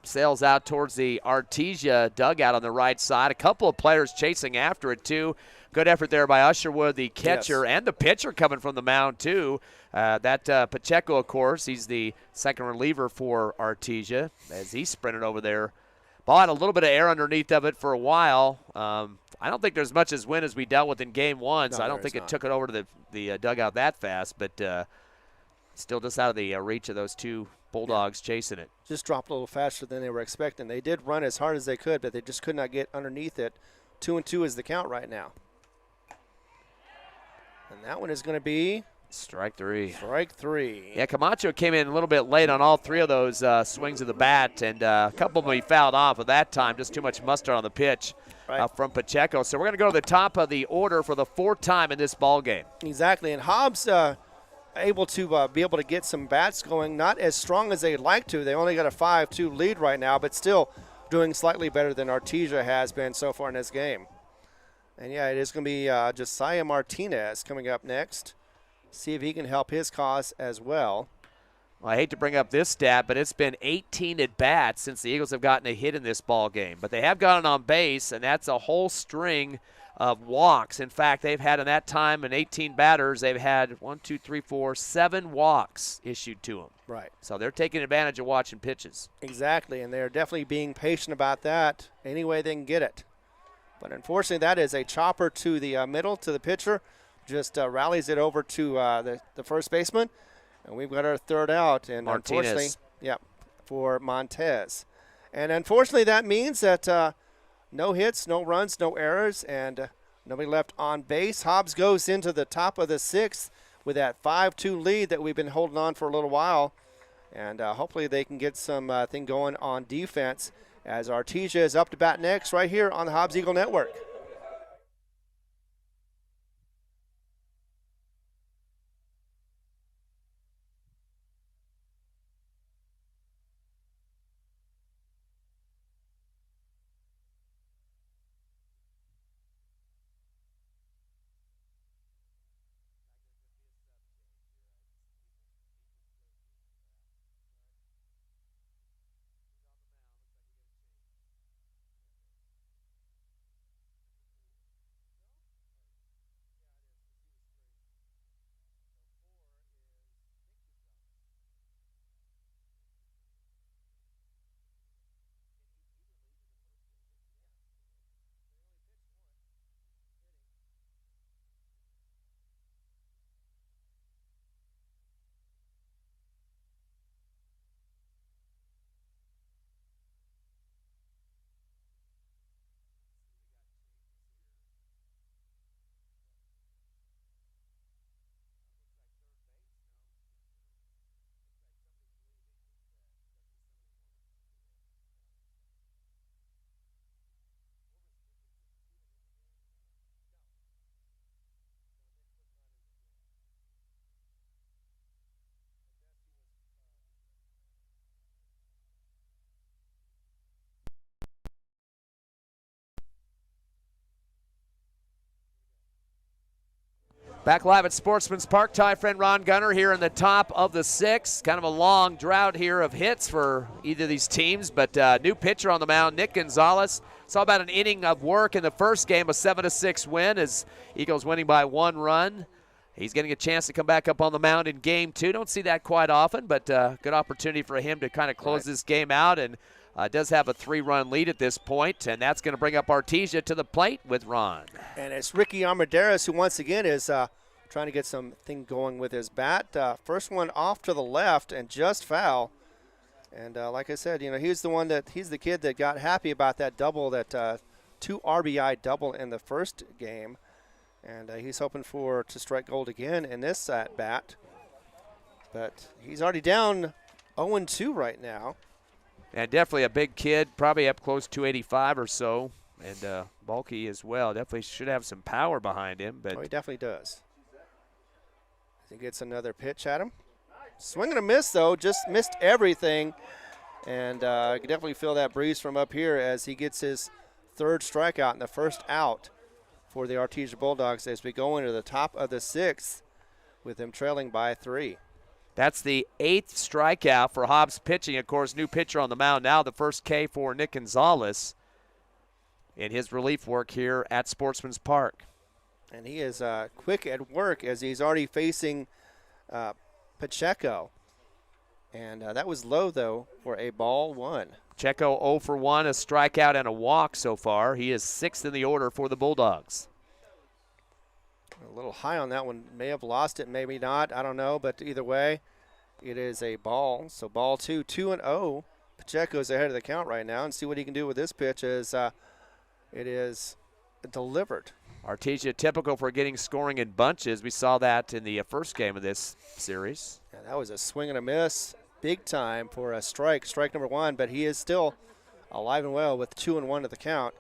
Sails out towards the Artesia dugout on the right side. A couple of players chasing after it, too. Good effort there by Usherwood, the catcher, and the pitcher coming from the mound, too. Pacheco, of course, he's the second reliever for Artesia as he sprinted over there. Ball had a little bit of air underneath of it for a while. I don't think there's much as wind as we dealt with in game one, so I don't think it took it over to the dugout that fast, but still just out of the reach of those two Bulldogs chasing it. Just dropped a little faster than they were expecting. They did run as hard as they could, but they just could not get underneath it. 2-2 is the count right now. And that one is going to be strike three. Strike three. Yeah, Camacho came in a little bit late on all three of those swings of the bat, and a couple of them he fouled off at that time. Just too much mustard on the pitch from Pacheco. So we're going to go to the top of the order for the fourth time in this ball game. Exactly, and Hobbs able to get some bats going. Not as strong as they'd like to. They only got a 5-2 lead right now, but still doing slightly better than Artesia has been so far in this game. And, yeah, it is going to be Josiah Martinez coming up next. See if he can help his cause as well. Well, I hate to bring up this stat, but it's been 18 at-bats since the Eagles have gotten a hit in this ball game. But they have gotten on base, and that's a whole string of walks. In fact, they've had in that time, in 18 batters, they've had 7 walks issued to them. Right. So they're taking advantage of watching pitches. Exactly, and they're definitely being patient about that any way they can get it. But unfortunately, that is a chopper to the middle, to the pitcher. Just rallies it over to the first baseman. And we've got our third out. And Martinez. Unfortunately, for Montez. And unfortunately, that means that no hits, no runs, no errors, and nobody left on base. Hobbs goes into the top of the sixth with that 5-2 lead that we've been holding on for a little while. And hopefully they can get some thing going on defense as Artesia is up to bat next right here on the Hobbs Eagle Network. Back live at Sportsman's Park, Ty friend Ron Gunner here in the top of the sixth. Kind of a long drought here of hits for either of these teams, but new pitcher on the mound, Nick Gonzalez. Saw about an inning of work in the first game, a 7-6 win as Eagles winning by 1 run. He's getting a chance to come back up on the mound in game 2. Don't see that quite often, but good opportunity for him to kind of close this game out, and does have a 3-run lead at this point, and that's going to bring up Artesia to the plate with Ron. And it's Ricky Armendariz who once again is trying to get something going with his bat. First one off to the left and just foul. And like I said, he's the kid that got happy about that double, that 2 RBI double in the first game. And he's hoping to strike gold again in this at bat. But he's already down 0-2 right now. And definitely a big kid, probably up close to 285 or so, and bulky as well. Definitely should have some power behind him. But he definitely does. He gets another pitch at him. Swing and a miss, though. Just missed everything. And I can definitely feel that breeze from up here as he gets his third strikeout and the first out for the Artesia Bulldogs as we go into the top of the sixth. with them trailing by 3. That's the 8th strikeout for Hobbs pitching. Of course, new pitcher on the mound now, the first K for Nick Gonzalez in his relief work here at Sportsman's Park. And he is quick at work as he's already facing Pacheco. And that was low, though, for a ball 1. Pacheco 0 for 1, a strikeout and a walk so far. He is 6th in the order for the Bulldogs. A little high on that one. May have lost it, maybe not. I don't know. But either way, it is a ball. So ball 2, 2-0. Pacheco's ahead of the count right now. And see what he can do with this pitch as it is delivered. Artesia typical for getting scoring in bunches. We saw that in the first game of this series. Yeah, that was a swing and a miss. Big time for a strike number 1. But he is still alive and well with 2-1 at the count.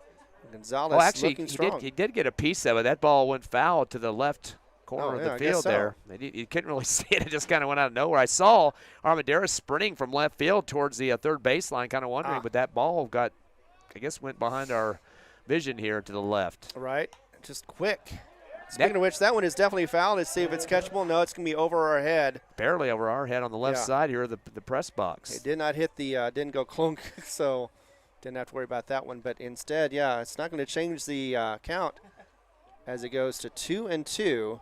Gonzalez looking strong. He did get a piece of it. That ball went foul to the left corner of the field there. You couldn't really see it. It just kind of went out of nowhere. I saw Armendariz sprinting from left field towards the third baseline, kind of wondering, but that ball went behind our vision here to the left. Right. Just quick. Speaking of which, that one is definitely foul. Let's see if it's catchable. No, it's going to be over our head. Barely over our head on the left side here of the press box. It did not hit the, didn't go clunk, so didn't have to worry about that one. But instead, yeah, it's not going to change the count as it goes to 2-2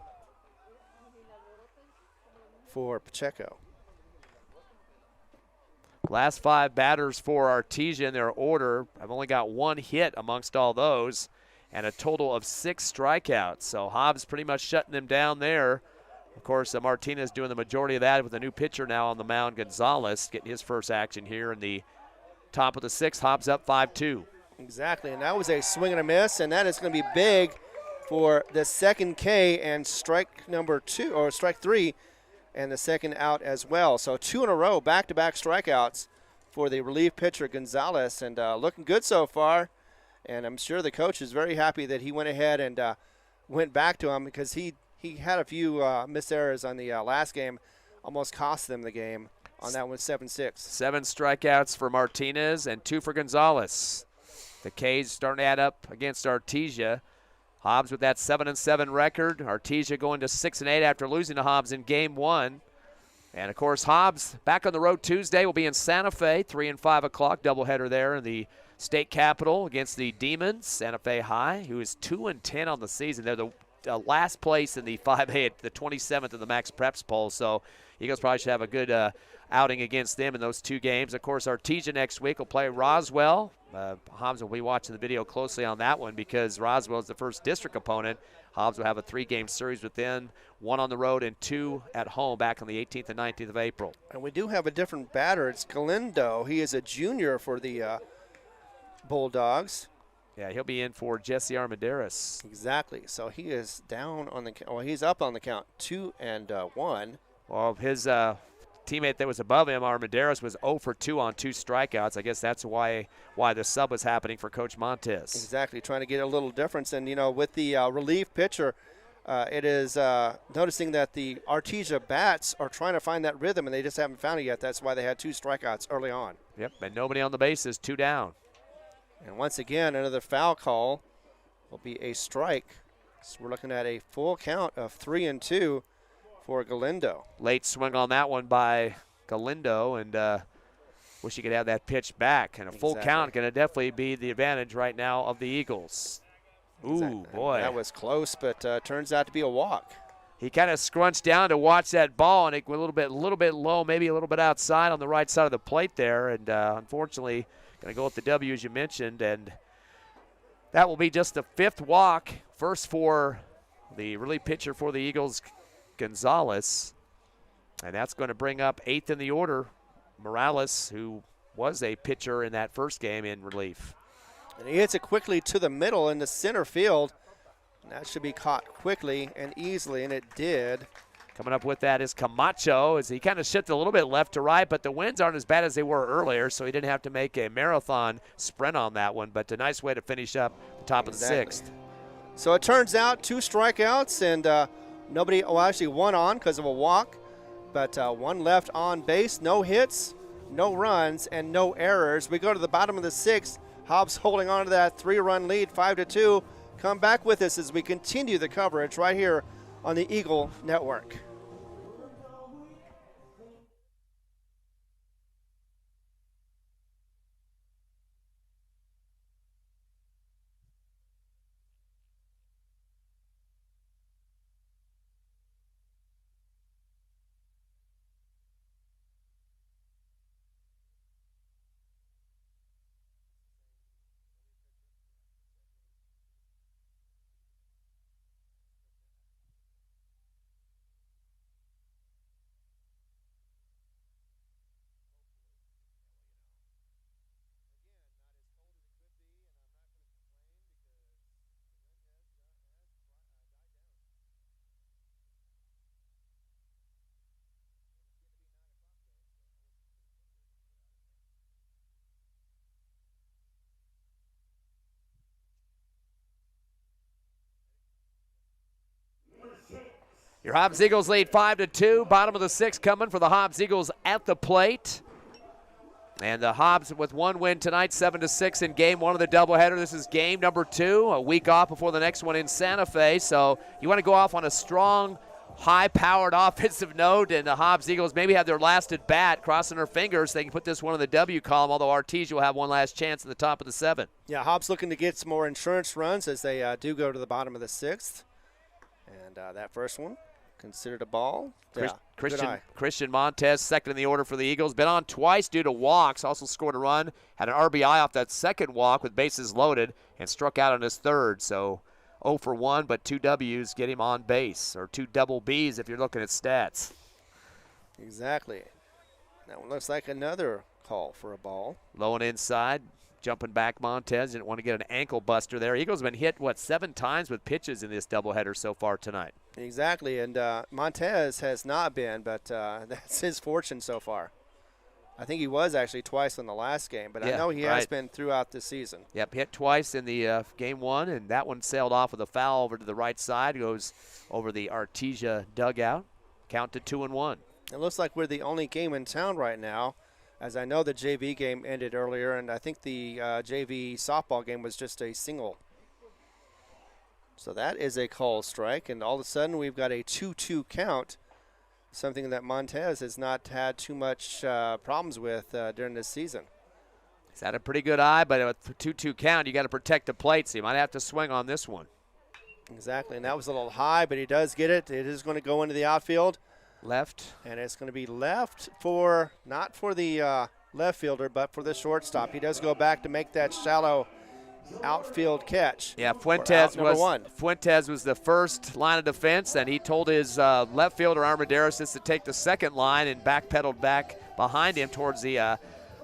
for Pacheco. Last 5 batters for Artesia in their order. I've only got 1 hit amongst all those and a total of 6 strikeouts. So Hobbs pretty much shutting them down there. Of course, Martinez doing the majority of that with a new pitcher now on the mound, Gonzalez, getting his first action here in the top of the 6th. Hobbs up 5-2. Exactly, and that was a swing and a miss, and that is going to be big for the second K and strike number 2, or strike 3, and the second out as well. So 2 in a row, back-to-back strikeouts for the relief pitcher Gonzalez, and looking good so far. And I'm sure the coach is very happy that he went ahead and went back to him, because he had a few missed errors on the last game, almost cost them the game on that one, 7-6. 7 strikeouts for Martinez and 2 for Gonzalez. The K's starting to add up against Artesia. Hobbs with that 7-7 record. Artesia going to 6-8 after losing to Hobbs in game 1. And, of course, Hobbs back on the road Tuesday will be in Santa Fe, 3 and 5 o'clock, doubleheader there in the state capital against the Demons, Santa Fe High, who is 2-10 on the season. They're the last place in the 5A, the 27th in the Max Preps poll. So Eagles probably should have a good outing against them in those 2 games. Of course, Artesia next week will play Roswell. Hobbs will be watching the video closely on that one because Roswell is the first district opponent. Hobbs will have a 3-game series with them, 1 on the road and 2 at home back on the 18th and 19th of April. And we do have a different batter. It's Galindo. He is a junior for the Bulldogs. Yeah, he'll be in for Jesse Armendariz. Exactly. So he is down on the count. Well, he's up on the count, 2-1. Well, his teammate that was above him, Armendariz, was 0 for 2 on 2 strikeouts. I guess that's why the sub was happening for Coach Montez. Exactly, trying to get a little difference. And, with the relief pitcher, it is noticing that the Artesia bats are trying to find that rhythm, and they just haven't found it yet. That's why they had 2 strikeouts early on. Yep, and nobody on the bases, 2 down. And once again, another foul call will be a strike. So we're looking at a full count of 3-2 for Galindo. Late swing on that one by Galindo, and wish he could have that pitch back. And a full count going to definitely be the advantage right now of the Eagles. Ooh, boy. That was close, but turns out to be a walk. He kind of scrunched down to watch that ball, and it went a little bit low, maybe a little bit outside on the right side of the plate there. And unfortunately, going to go with the W, as you mentioned. And that will be just the 5th walk. First for the relief pitcher for the Eagles, Gonzalez. And that's going to bring up 8th in the order, Morales, who was a pitcher in that first game in relief. And he hits it quickly to the middle in the center field. And that should be caught quickly and easily, and it did. Coming up with that is Camacho, as he kind of shifted a little bit left to right, but the winds aren't as bad as they were earlier, so he didn't have to make a marathon sprint on that one, but a nice way to finish up the top of the 6th. So it turns out 2 strikeouts and nobody, actually 1 on because of a walk, but 1 left on base, no hits, no runs, and no errors. We go to the bottom of the 6th. Hobbs holding on to that 3-run lead, 5-2. Come back with us as we continue the coverage right here on the Eagle Network. Your Hobbs Eagles lead 5-2. Bottom of the 6th coming for the Hobbs Eagles at the plate. And the Hobbs with one win tonight, 7-6 in game 1 of the doubleheader. This is game number 2, a week off before the next one in Santa Fe. So you want to go off on a strong, high-powered offensive note, and the Hobbs Eagles maybe have their last at bat, crossing their fingers. They can put this one in the W column, although Artesia will have one last chance at the top of the 7th. Yeah, Hobbs looking to get some more insurance runs as they do go to the bottom of the 6th. And that first one, considered a ball. Yeah, Christian Montez, second in the order for the Eagles. Been on twice due to walks. Also scored a run. Had an RBI off that second walk with bases loaded and struck out on his third. So 0 for 1, but 2 W's get him on base, or 2 double B's if you're looking at stats. Exactly. That one looks like another call for a ball. Low and inside. Jumping back, Montez didn't want to get an ankle buster there. Eagles have been hit, 7 times with pitches in this doubleheader so far tonight. Exactly, and Montez has not been, but that's his fortune so far. I think he was actually twice in the last game, but I know he has been throughout the season. Yep, hit twice in the game 1, and that one sailed off with a foul over to the right side. Goes over the Artesia dugout. Count to 2-1. It looks like we're the only game in town right now, as I know the JV game ended earlier, and I think the JV softball game was just a single. So that is a call strike, and all of a sudden we've got a 2-2 count, something that Montez has not had too much problems with during this season. He's had a pretty good eye, but with a 2-2 count, you got to protect the plate, so you might have to swing on this one. Exactly, and that was a little high, but he does get it. It is going to go into the outfield. Left. And it's going to be left for, not for the left fielder, but for the shortstop. He does go back to make that shallow outfield catch. Yeah, Fuentes was the first line of defense, and he told his left fielder Armendariz to take the second line and backpedaled back behind him towards the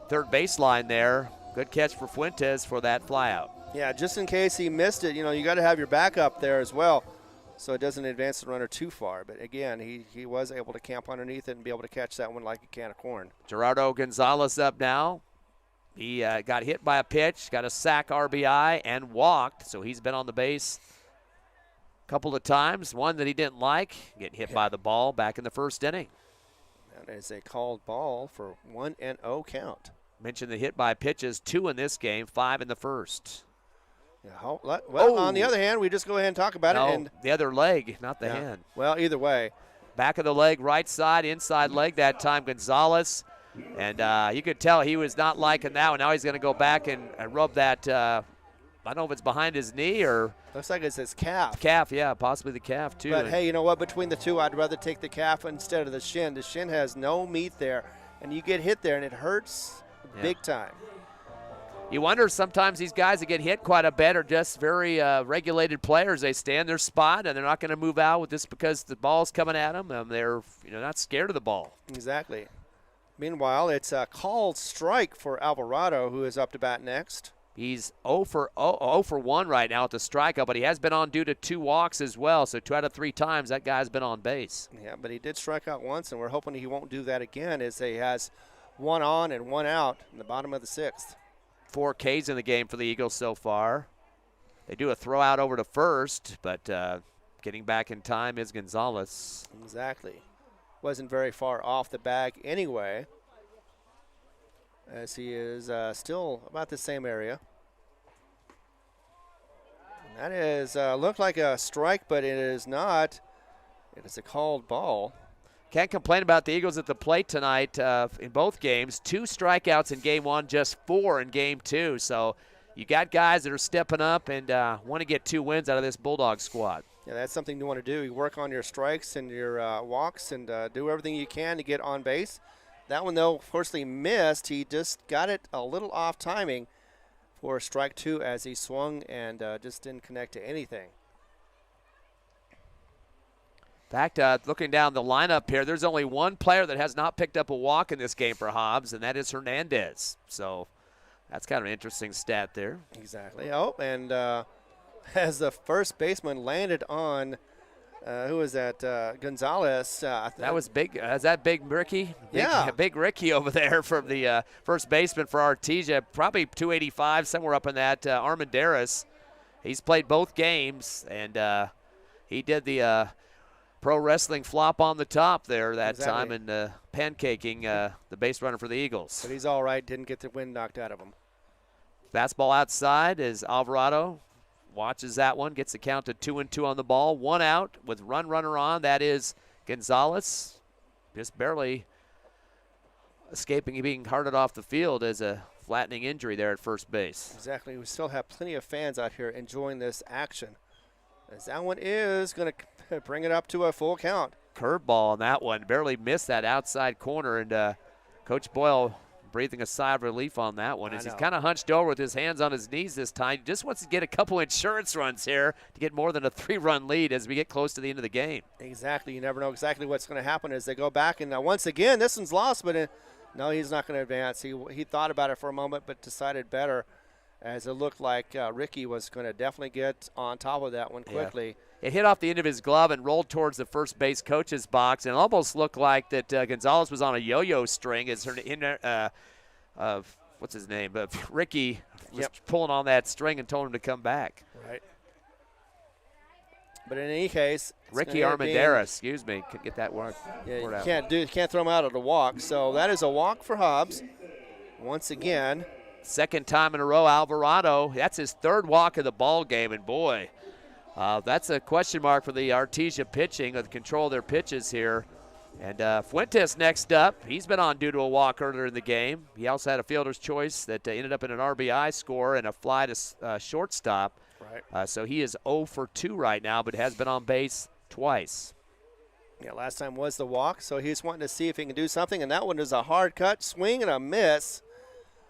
third baseline there. Good catch for Fuentes for that flyout. Yeah, just in case he missed it, you got to have your backup there as well, so it doesn't advance the runner too far. But again, he was able to camp underneath it and be able to catch that one like a can of corn. Gerardo Gonzalez up now. He got hit by a pitch, got a sack RBI, and walked. So he's been on the base a couple of times. One that he didn't like, getting hit by the ball back in the first inning. That is a called ball for 1-0 count. Mentioned the hit by pitches, 2 in this game, 5 in the first. Yeah, well, on the other hand, we just go ahead and talk about it. And the other leg, not the hand. Well, either way. Back of the leg, right side, inside leg that time, Gonzalez. And you could tell he was not liking that one. Now he's going to go back and rub that, I don't know if it's behind his knee or. Looks like it's his calf. Calf, yeah, possibly the calf too. But hey, you know what? Between the two, I'd rather take the calf instead of the shin. The shin has no meat there, and you get hit there, and it hurts big time. You wonder sometimes these guys that get hit quite a bit are just very regulated players. They stay in their spot, and they're not going to move out with this because the ball's coming at them. They're not scared of the ball. Exactly. Meanwhile, it's a called strike for Alvarado, who is up to bat next. He's 0 for 1 right now at the strikeout, but he has been on due to 2 walks as well. So 2 out of 3 times that guy's been on base. Yeah, but he did strike out once, and we're hoping he won't do that again as he has 1 on and 1 out in the bottom of the 6th. 4 Ks in the game for the Eagles so far. They do a throw out over to first, but getting back in time is Gonzalez. Exactly. Wasn't very far off the bag anyway, as he is still about the same area. And that is looked like a strike, but it is not. It is a called ball. Can't complain about the Eagles at the plate tonight in both games. 2 strikeouts in game 1, just 4 in game 2. So you got guys that are stepping up and want to get 2 wins out of this Bulldogs squad. Yeah, that's something you want to do. You work on your strikes and your walks and do everything you can to get on base. That one, though, fortunately missed. He just got it a little off timing for strike 2 as he swung and just didn't connect to anything. In fact, looking down the lineup here, there's only one player that has not picked up a walk in this game for Hobbs, and that is Hernandez. So that's kind of an interesting stat there. Exactly. Oh, and as the first baseman landed on, who was that? Gonzalez. That was big. Is that Big Ricky? Yeah. Big Ricky over there from the first baseman for Artesia. Probably 285, somewhere up in that. Armendariz. He's played both games, and he did the pro wrestling flop on the top there that time, Exactly. and pancaking the base runner for the Eagles. But he's all right. Didn't get the wind knocked out of him. Fastball outside as Alvarado watches that one, gets the count to 2-2 on the ball. One out with runner on. That is Gonzalez, just barely escaping being carted off the field as a flattening injury there at first base. Exactly. We still have plenty of fans out here enjoying this action, as that one is going to bring it up to a full count. Curveball on that one, barely missed that outside corner, and Coach Boyle breathing a sigh of relief on that one as he's kind of hunched over with his hands on his knees this time. He just wants to get a couple insurance runs here to get more than a 3-run lead as we get close to the end of the game. Exactly. You never know exactly what's going to happen as they go back. And once again, this one's lost, but no, he's not going to advance. He thought about it for a moment, but decided better, as it looked like Ricky was going to definitely get on top of that one quickly. Yeah. It hit off the end of his glove and rolled towards the first base coach's box, and it almost looked like that Gonzalez was on a yo-yo string as what's his name? Ricky was pulling on that string and told him to come back. Right. But in any case, Ricky Armendariz, excuse me, could get that word. Yeah, you can't throw him out of the walk. So that is a walk for Hobbs. Once again, second time in a row, Alvarado. That's his third walk of the ball game, and boy, that's a question mark for the Artesia pitching with control of their pitches here. And Fuentes next up. He's been on due to a walk earlier in the game. He also had a fielder's choice that ended up in an RBI score and a fly to shortstop. Right. So he is 0 for 2 right now, but has been on base twice. Yeah, last time was the walk, so he's wanting to see if he can do something. And that one is a hard cut, swing and a miss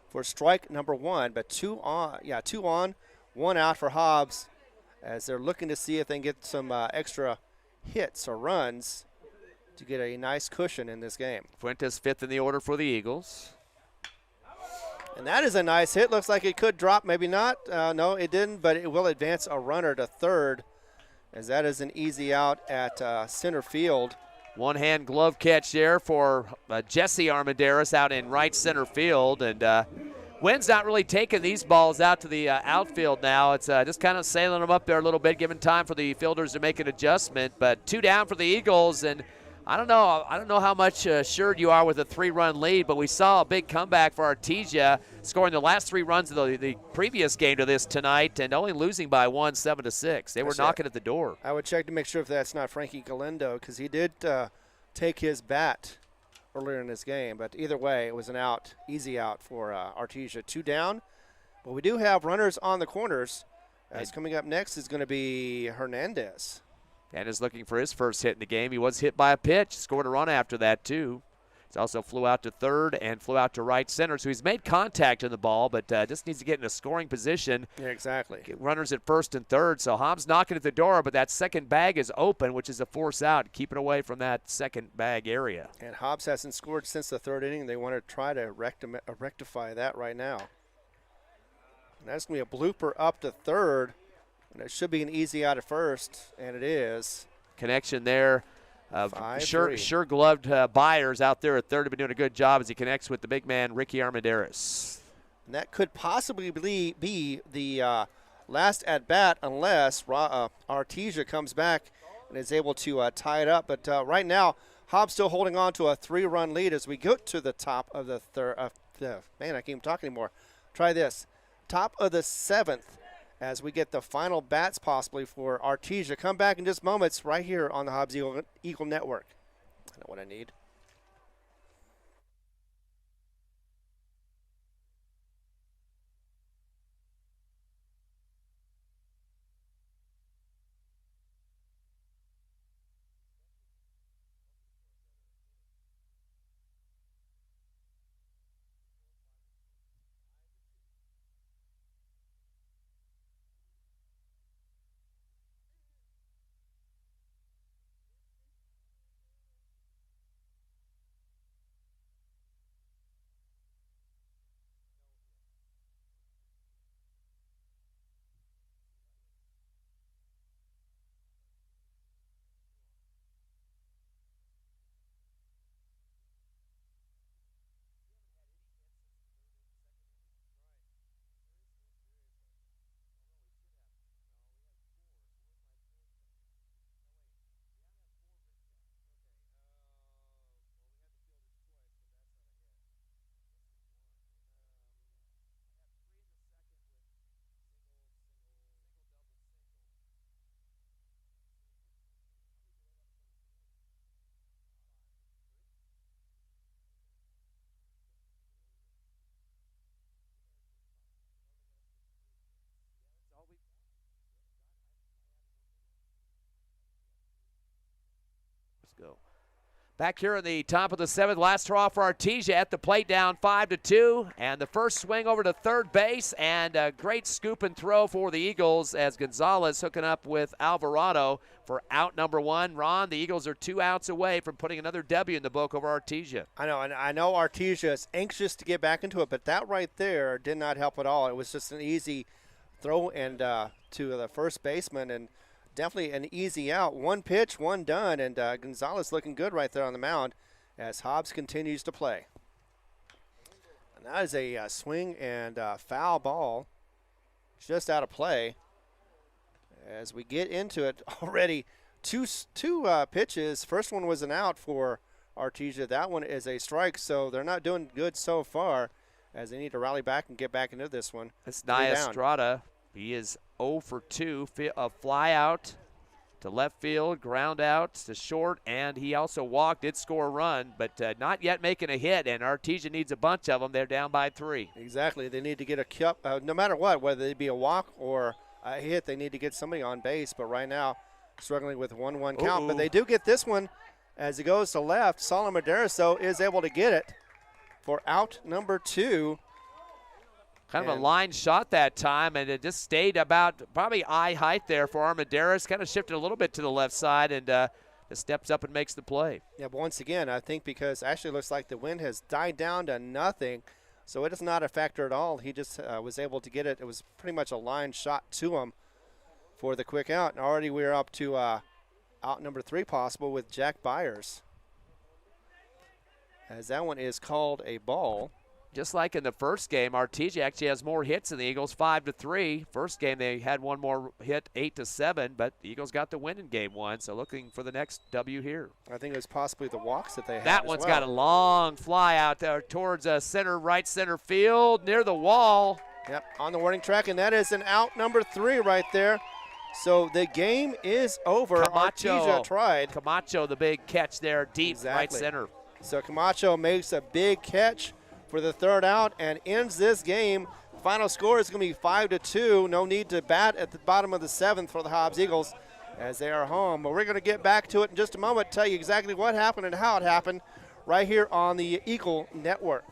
for strike number 1. But 2 on, 1 out for Hobbs, as they're looking to see if they can get some extra hits or runs to get a nice cushion in this game. Fuentes 5th in the order for the Eagles. And that is a nice hit. Looks like it could drop, maybe not. No, it didn't, but it will advance a runner to third, as that is an easy out at center field. One-hand glove catch there for Jesse Armendariz out in right center field. And Wynn's not really taking these balls out to the outfield now. It's just kind of sailing them up there a little bit, giving time for the fielders to make an adjustment. But 2 down for the Eagles, and I don't know how much assured you are with a 3-run lead, but we saw a big comeback for Artesia, scoring the last 3 runs of the previous game to this tonight, and only losing by 1, 7-6. They were knocking at the door. I would check to make sure if that's not Frankie Galindo, because he did take his bat earlier in this game. But either way, it was an out, easy out for Artesia. 2 down, but we do have runners on the corners. As coming up next is going to be Hernandez. And is looking for his first hit in the game. He was hit by a pitch, scored a run after that too. He's also flew out to third and flew out to right center. So he's made contact in the ball, but just needs to get in a scoring position. Yeah, exactly. Get runners at first and third. So Hobbs knocking at the door, but that second bag is open, which is a force out, keeping away from that second bag area. And Hobbs hasn't scored since the 3rd inning. They want to try to rectify that right now. And that's going to be a blooper up to third. And it should be an easy out at first, and it is. Connection there. Sure gloved Byers out there at third have been doing a good job as he connects with the big man, Ricky Armendariz. And that could possibly be the last at-bat unless Artesia comes back and is able to tie it up. But right now, Hobbs still holding on to a 3-run lead as we go to the top of the third. Man, I can't even talk anymore. Try this. Top of the 7th. As we get the final bats possibly for Artesia. Come back in just moments right here on the Hobbs Eagle Network. I know what I need. go. Back here in the top of the 7th, last hurrah for Artesia at the plate, down 5-2. And the first swing over to third base, and a great scoop and throw for the Eagles as Gonzalez hooking up with Alvarado for out number 1. Ron, the Eagles are 2 outs away from putting another W in the book over Artesia. I know, and I know Artesia is anxious to get back into it, but that right there did not help at all. It was just an easy throw and to the first baseman, and definitely an easy out. 1 pitch, 1 done, and Gonzalez looking good right there on the mound as Hobbs continues to play. And that is a swing and foul ball just out of play. As we get into it already, two pitches. First one was an out for Artesia. That one is a strike, so they're not doing good so far as they need to rally back and get back into this one. It's Nia Estrada. He is 0 for 2, a fly out to left field, ground out to short, and he also walked, did score a run, but not yet making a hit, and Artesia needs a bunch of them. They're down by 3. Exactly. They need to get no matter what, whether it be a walk or a hit, they need to get somebody on base, but right now struggling with 1-1 count. Ooh. But they do get this one as it goes to left. Solomon Medeiros, though, is able to get it for out number 2. Kind of a line shot that time, and it just stayed about probably eye height there for Armendariz. Kind of shifted a little bit to the left side, and just steps up and makes the play. Yeah, but once again, I think because actually looks like the wind has died down to nothing, so it is not a factor at all. He just was able to get it. It was pretty much a line shot to him for the quick out, and already we're up to out number 3 possible with Jack Byers, as that one is called a ball. Just like in the first game, Artesia actually has more hits than the Eagles, 5-3. First game they had one more hit, 8-7, but the Eagles got the win in game 1, so looking for the next W here. I think it was possibly the walks that they had. That one's got a long fly out there towards right center field, near the wall. Yep, on the warning track, and that is an out number 3 right there. So the game is over. Artesia tried. Camacho, the big catch there, deep right center. So Camacho makes a big catch for the 3rd out and ends this game. Final score is going to be 5-2. No need to bat at the bottom of the 7th for the Hobbs Eagles as they are home. But we're going to get back to it in just a moment, tell you exactly what happened and how it happened right here on the Eagle Network.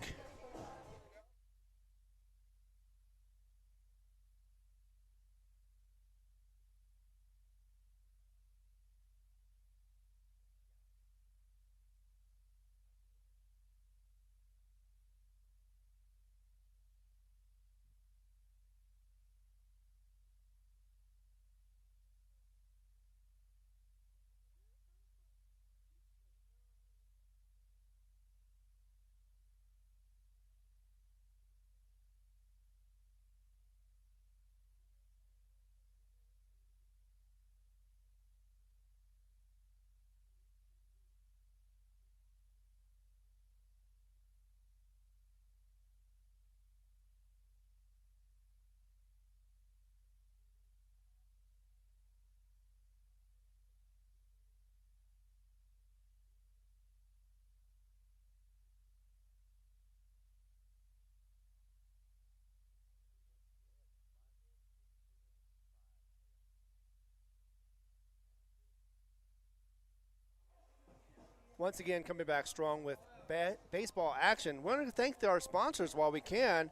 Once again, coming back strong with baseball action. We want to thank our sponsors while we can,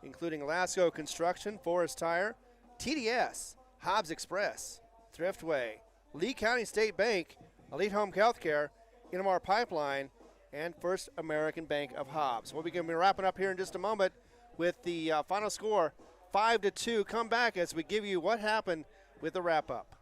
including Lasco Construction, Forest Tire, TDS, Hobbs Express, Thriftway, Lee County State Bank, Elite Home Healthcare, Innomar Pipeline, and First American Bank of Hobbs. We'll be going to be wrapping up here in just a moment with the final score, 5-2. Come back as we give you what happened with the wrap-up.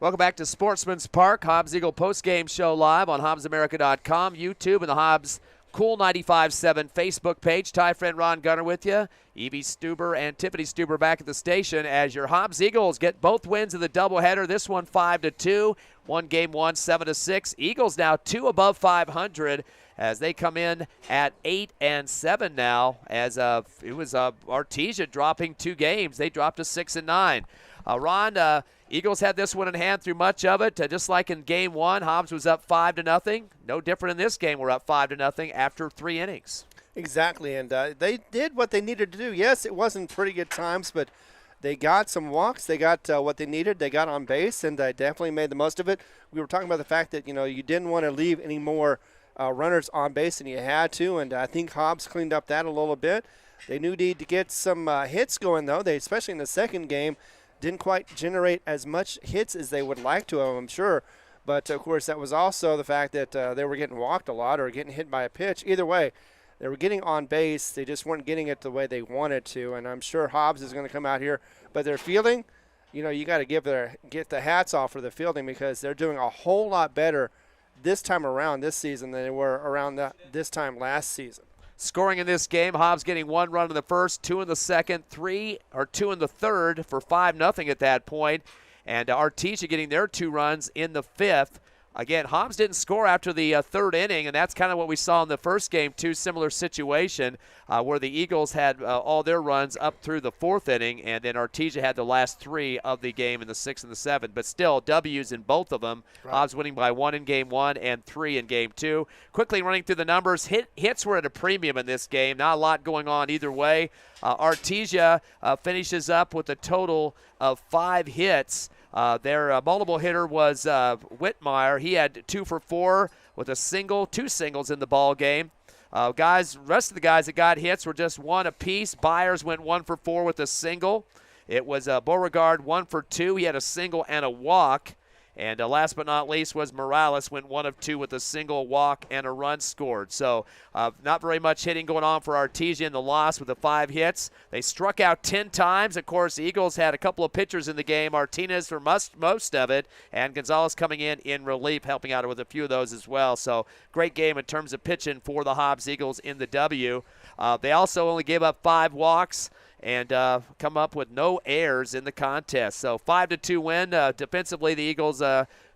Welcome back to Sportsman's Park, Hobbs Eagle postgame show live on HobbsAmerica.com, YouTube, and the Hobbs Cool 95.7 Facebook page. Ty friend Ron Gunner with you. Evie Stuber and Tiffany Stuber back at the station as your Hobbs Eagles get both wins of the doubleheader. This one 5-2. One game won 7-6. Eagles now 2 above 500 as they come in at 8-7 now. As it was Artesia dropping 2 games. They dropped to 6-9. Ron, Eagles had this one in hand through much of it. Just like in game 1, Hobbs was up 5-0. No different in this game. We're up 5-0 after 3 innings. Exactly, and they did what they needed to do. Yes, it wasn't pretty good times, but they got some walks. They got what they needed. They got on base, and they definitely made the most of it. We were talking about the fact that, you didn't want to leave any more runners on base than you had to, and I think Hobbs cleaned up that a little bit. They knew need to get some hits going, though. They, especially in the second game, didn't quite generate as much hits as they would like to have, I'm sure. But, of course, that was also the fact that they were getting walked a lot or getting hit by a pitch. Either way, they were getting on base. They just weren't getting it the way they wanted to. And I'm sure Hobbs is going to come out here. But their fielding, you got to get the hats off for the fielding because they're doing a whole lot better this time around this season than they were around this time last season. Scoring in this game, Hobbs getting 1 run in the first, 2 in the second, 2 in the third for 5-0 at that point. And Artesia getting their 2 runs in the fifth. Again, Hobbs didn't score after the third inning, and that's kind of what we saw in the first game, too. Similar situation where the Eagles had all their runs up through the 4th inning, and then Artesia had the last 3 of the game in the 6th and the 7th. But still, W's in both of them. Right. Hobbs winning by 1 in game 1 and 3 in game 2. Quickly running through the numbers, hits were at a premium in this game. Not a lot going on either way. Artesia finishes up with a total of 5 hits. Their multiple hitter was Whitmire. He had 2 for 4 with a single, 2 singles in the ball game. Rest of the guys that got hits were just 1 apiece. Byers went 1 for 4 with a single. It was Beauregard 1 for 2. He had a single and a walk. And last but not least was Morales, went 1 of 2 with a single, walk, and a run scored. So not very much hitting going on for Artesia in the loss with the 5 hits. They struck out 10 times. Of course, the Eagles had a couple of pitchers in the game, Martinez for most of it, and Gonzalez coming in relief, helping out with a few of those as well. So great game in terms of pitching for the Hobbs Eagles in the W. They also only gave up 5 walks and come up with no errors in the contest. So 5-2 win. Defensively, the Eagles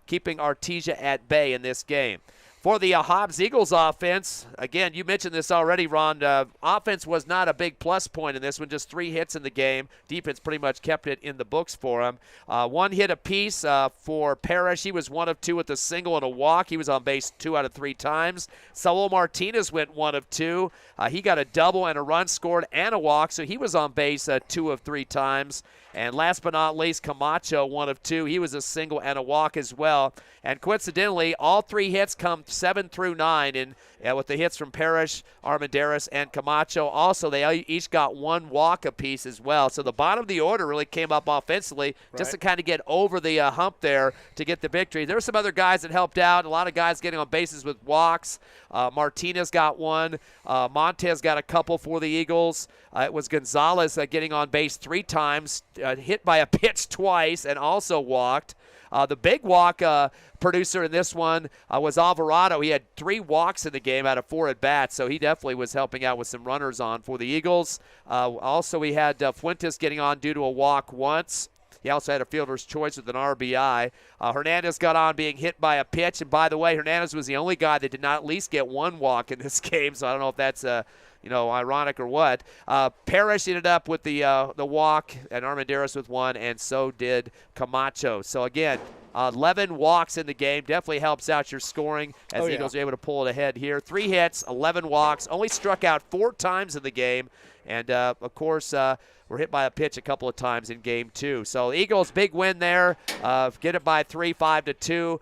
keeping Artesia at bay in this game. For the Hobbs Eagles offense, again, you mentioned this already, Ron. Offense was not a big plus point in this one, just 3 hits in the game. Defense pretty much kept it in the books for him. 1 hit apiece for Parrish. He was 1 of 2 with a single and a walk. He was on base 2 out of 3 times. Saul Martinez went 1 of 2. He got a double and a run scored and a walk, so he was on base 2 of 3 times. And last but not least, Camacho, 1 of 2. He was a single and a walk as well. And coincidentally, all 3 hits come 7 through 9, and with the hits from Parrish, Armendariz, and Camacho. Also, they each got 1 walk apiece as well. So the bottom of the order really came up offensively just to kind of get over the hump there to get the victory. There were some other guys that helped out. A lot of guys getting on bases with walks. Martinez got 1. Montez got a couple for the Eagles. It was Gonzalez getting on base 3 times, hit by a pitch twice, and also walked. The big walk producer in this one was Alvarado. He had 3 walks in the game out of 4 at-bats, so he definitely was helping out with some runners on for the Eagles. Also, we had Fuentes getting on due to a walk once. He also had a fielder's choice with an RBI. Hernandez got on being hit by a pitch, and by the way, Hernandez was the only guy that did not at least get 1 walk in this game, so I don't know if that's ironic or what. Parrish ended up with the walk, and Armendariz with 1, and so did Camacho. So again, 11 walks in the game definitely helps out your scoring as the Eagles are able to pull it ahead here. 3 hits, 11 walks, only struck out 4 times in the game, and of course were hit by a pitch a couple of times in game 2. So Eagles, big win there. Get it by 3, 5-2.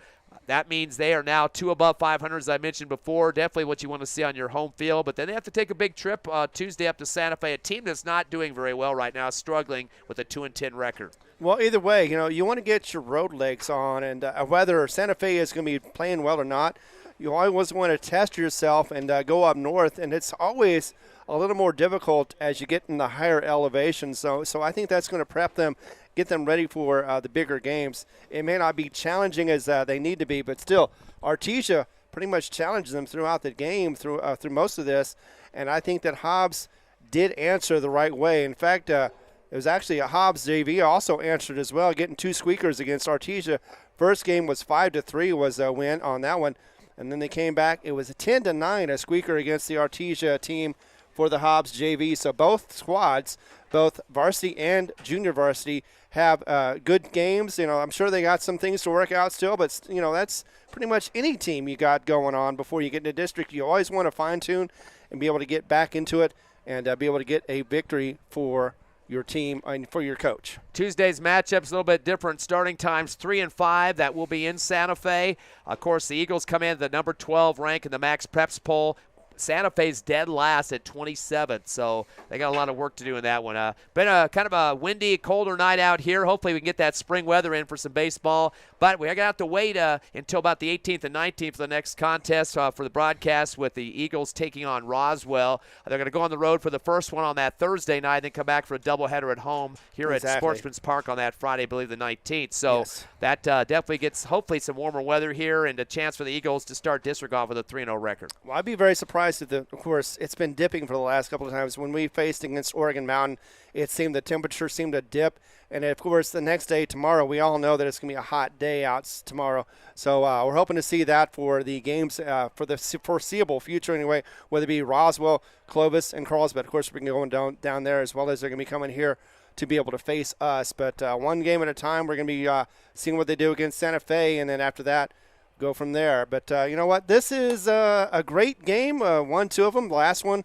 That means they are now 2 above 500, as I mentioned before. Definitely what you want to see on your home field. But then they have to take a big trip Tuesday up to Santa Fe, a team that's not doing very well right now, struggling with a 2-10 record. Well, either way, you want to get your road legs on, and whether Santa Fe is going to be playing well or not, you always want to test yourself and go up north, and it's always a little more difficult as you get in the higher elevation. So I think that's going to prep them get them ready for the bigger games. It may not be challenging as they need to be, but still, Artesia pretty much challenged them throughout the game, through most of this, and I think that Hobbs did answer the right way. In fact, it was actually a Hobbs JV also answered as well, getting 2 squeakers against Artesia. First game was 5-3 was a win on that one, and then they came back. It was a 10-9, a squeaker against the Artesia team for the Hobbs JV. So both squads, both varsity and junior varsity, have good games. I'm sure they got some things to work out still, but that's pretty much any team you got going on before you get into district. You always want to fine-tune and be able to get back into it and be able to get a victory for your team and for your coach. Tuesday's matchup's a little bit different. Starting times 3 and 5. That will be in Santa Fe. Of course, the Eagles come in at the number 12 rank in the Max Preps poll. Santa Fe's dead last at 27th, so they got a lot of work to do in that one. Been a kind of a windy, colder night out here. Hopefully we can get that spring weather in for some baseball, but we're going to have to wait until about the 18th and 19th for the next contest for the broadcast with the Eagles taking on Roswell. They're going to go on the road for the first one on that Thursday night, then come back for a doubleheader at home here at Sportsman's Park on that Friday, I believe the 19th. So yes, that definitely gets hopefully some warmer weather here and a chance for the Eagles to start district off with a 3-0 record. Well, I'd be very surprised if, of course, it's been dipping for the last couple of times. When we faced against Oregon Mountain, it seemed the temperature seemed to dip. And, of course, the next day, tomorrow, we all know that it's going to be a hot day out tomorrow. So we're hoping to see that for the games for the foreseeable future anyway, whether it be Roswell, Clovis, and Carlsbad. Of course, we're going down there as well as they're going to be coming here to be able to face us. But one game at a time, we're going to be seeing what they do against Santa Fe, and then after that, go from there. But you know what? This is a great game. Won 2 of them. The last one,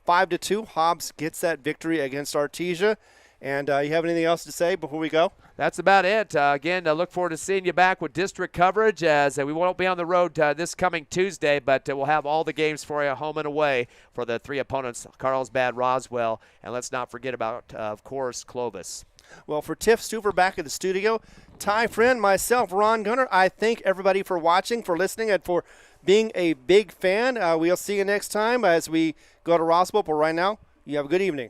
5-2. Hobbs gets that victory against Artesia. And you have anything else to say before we go? That's about it. Again, I look forward to seeing you back with district coverage as we won't be on the road this coming Tuesday, but we'll have all the games for you home and away for the 3 opponents, Carlsbad, Roswell, and let's not forget about, of course, Clovis. Well, for Tiff Stuver back at the studio, Ty Friend, myself, Ron Gunner, I thank everybody for watching, for listening, and for being a big fan. We'll see you next time as we go to Roswell. But right now, you have a good evening.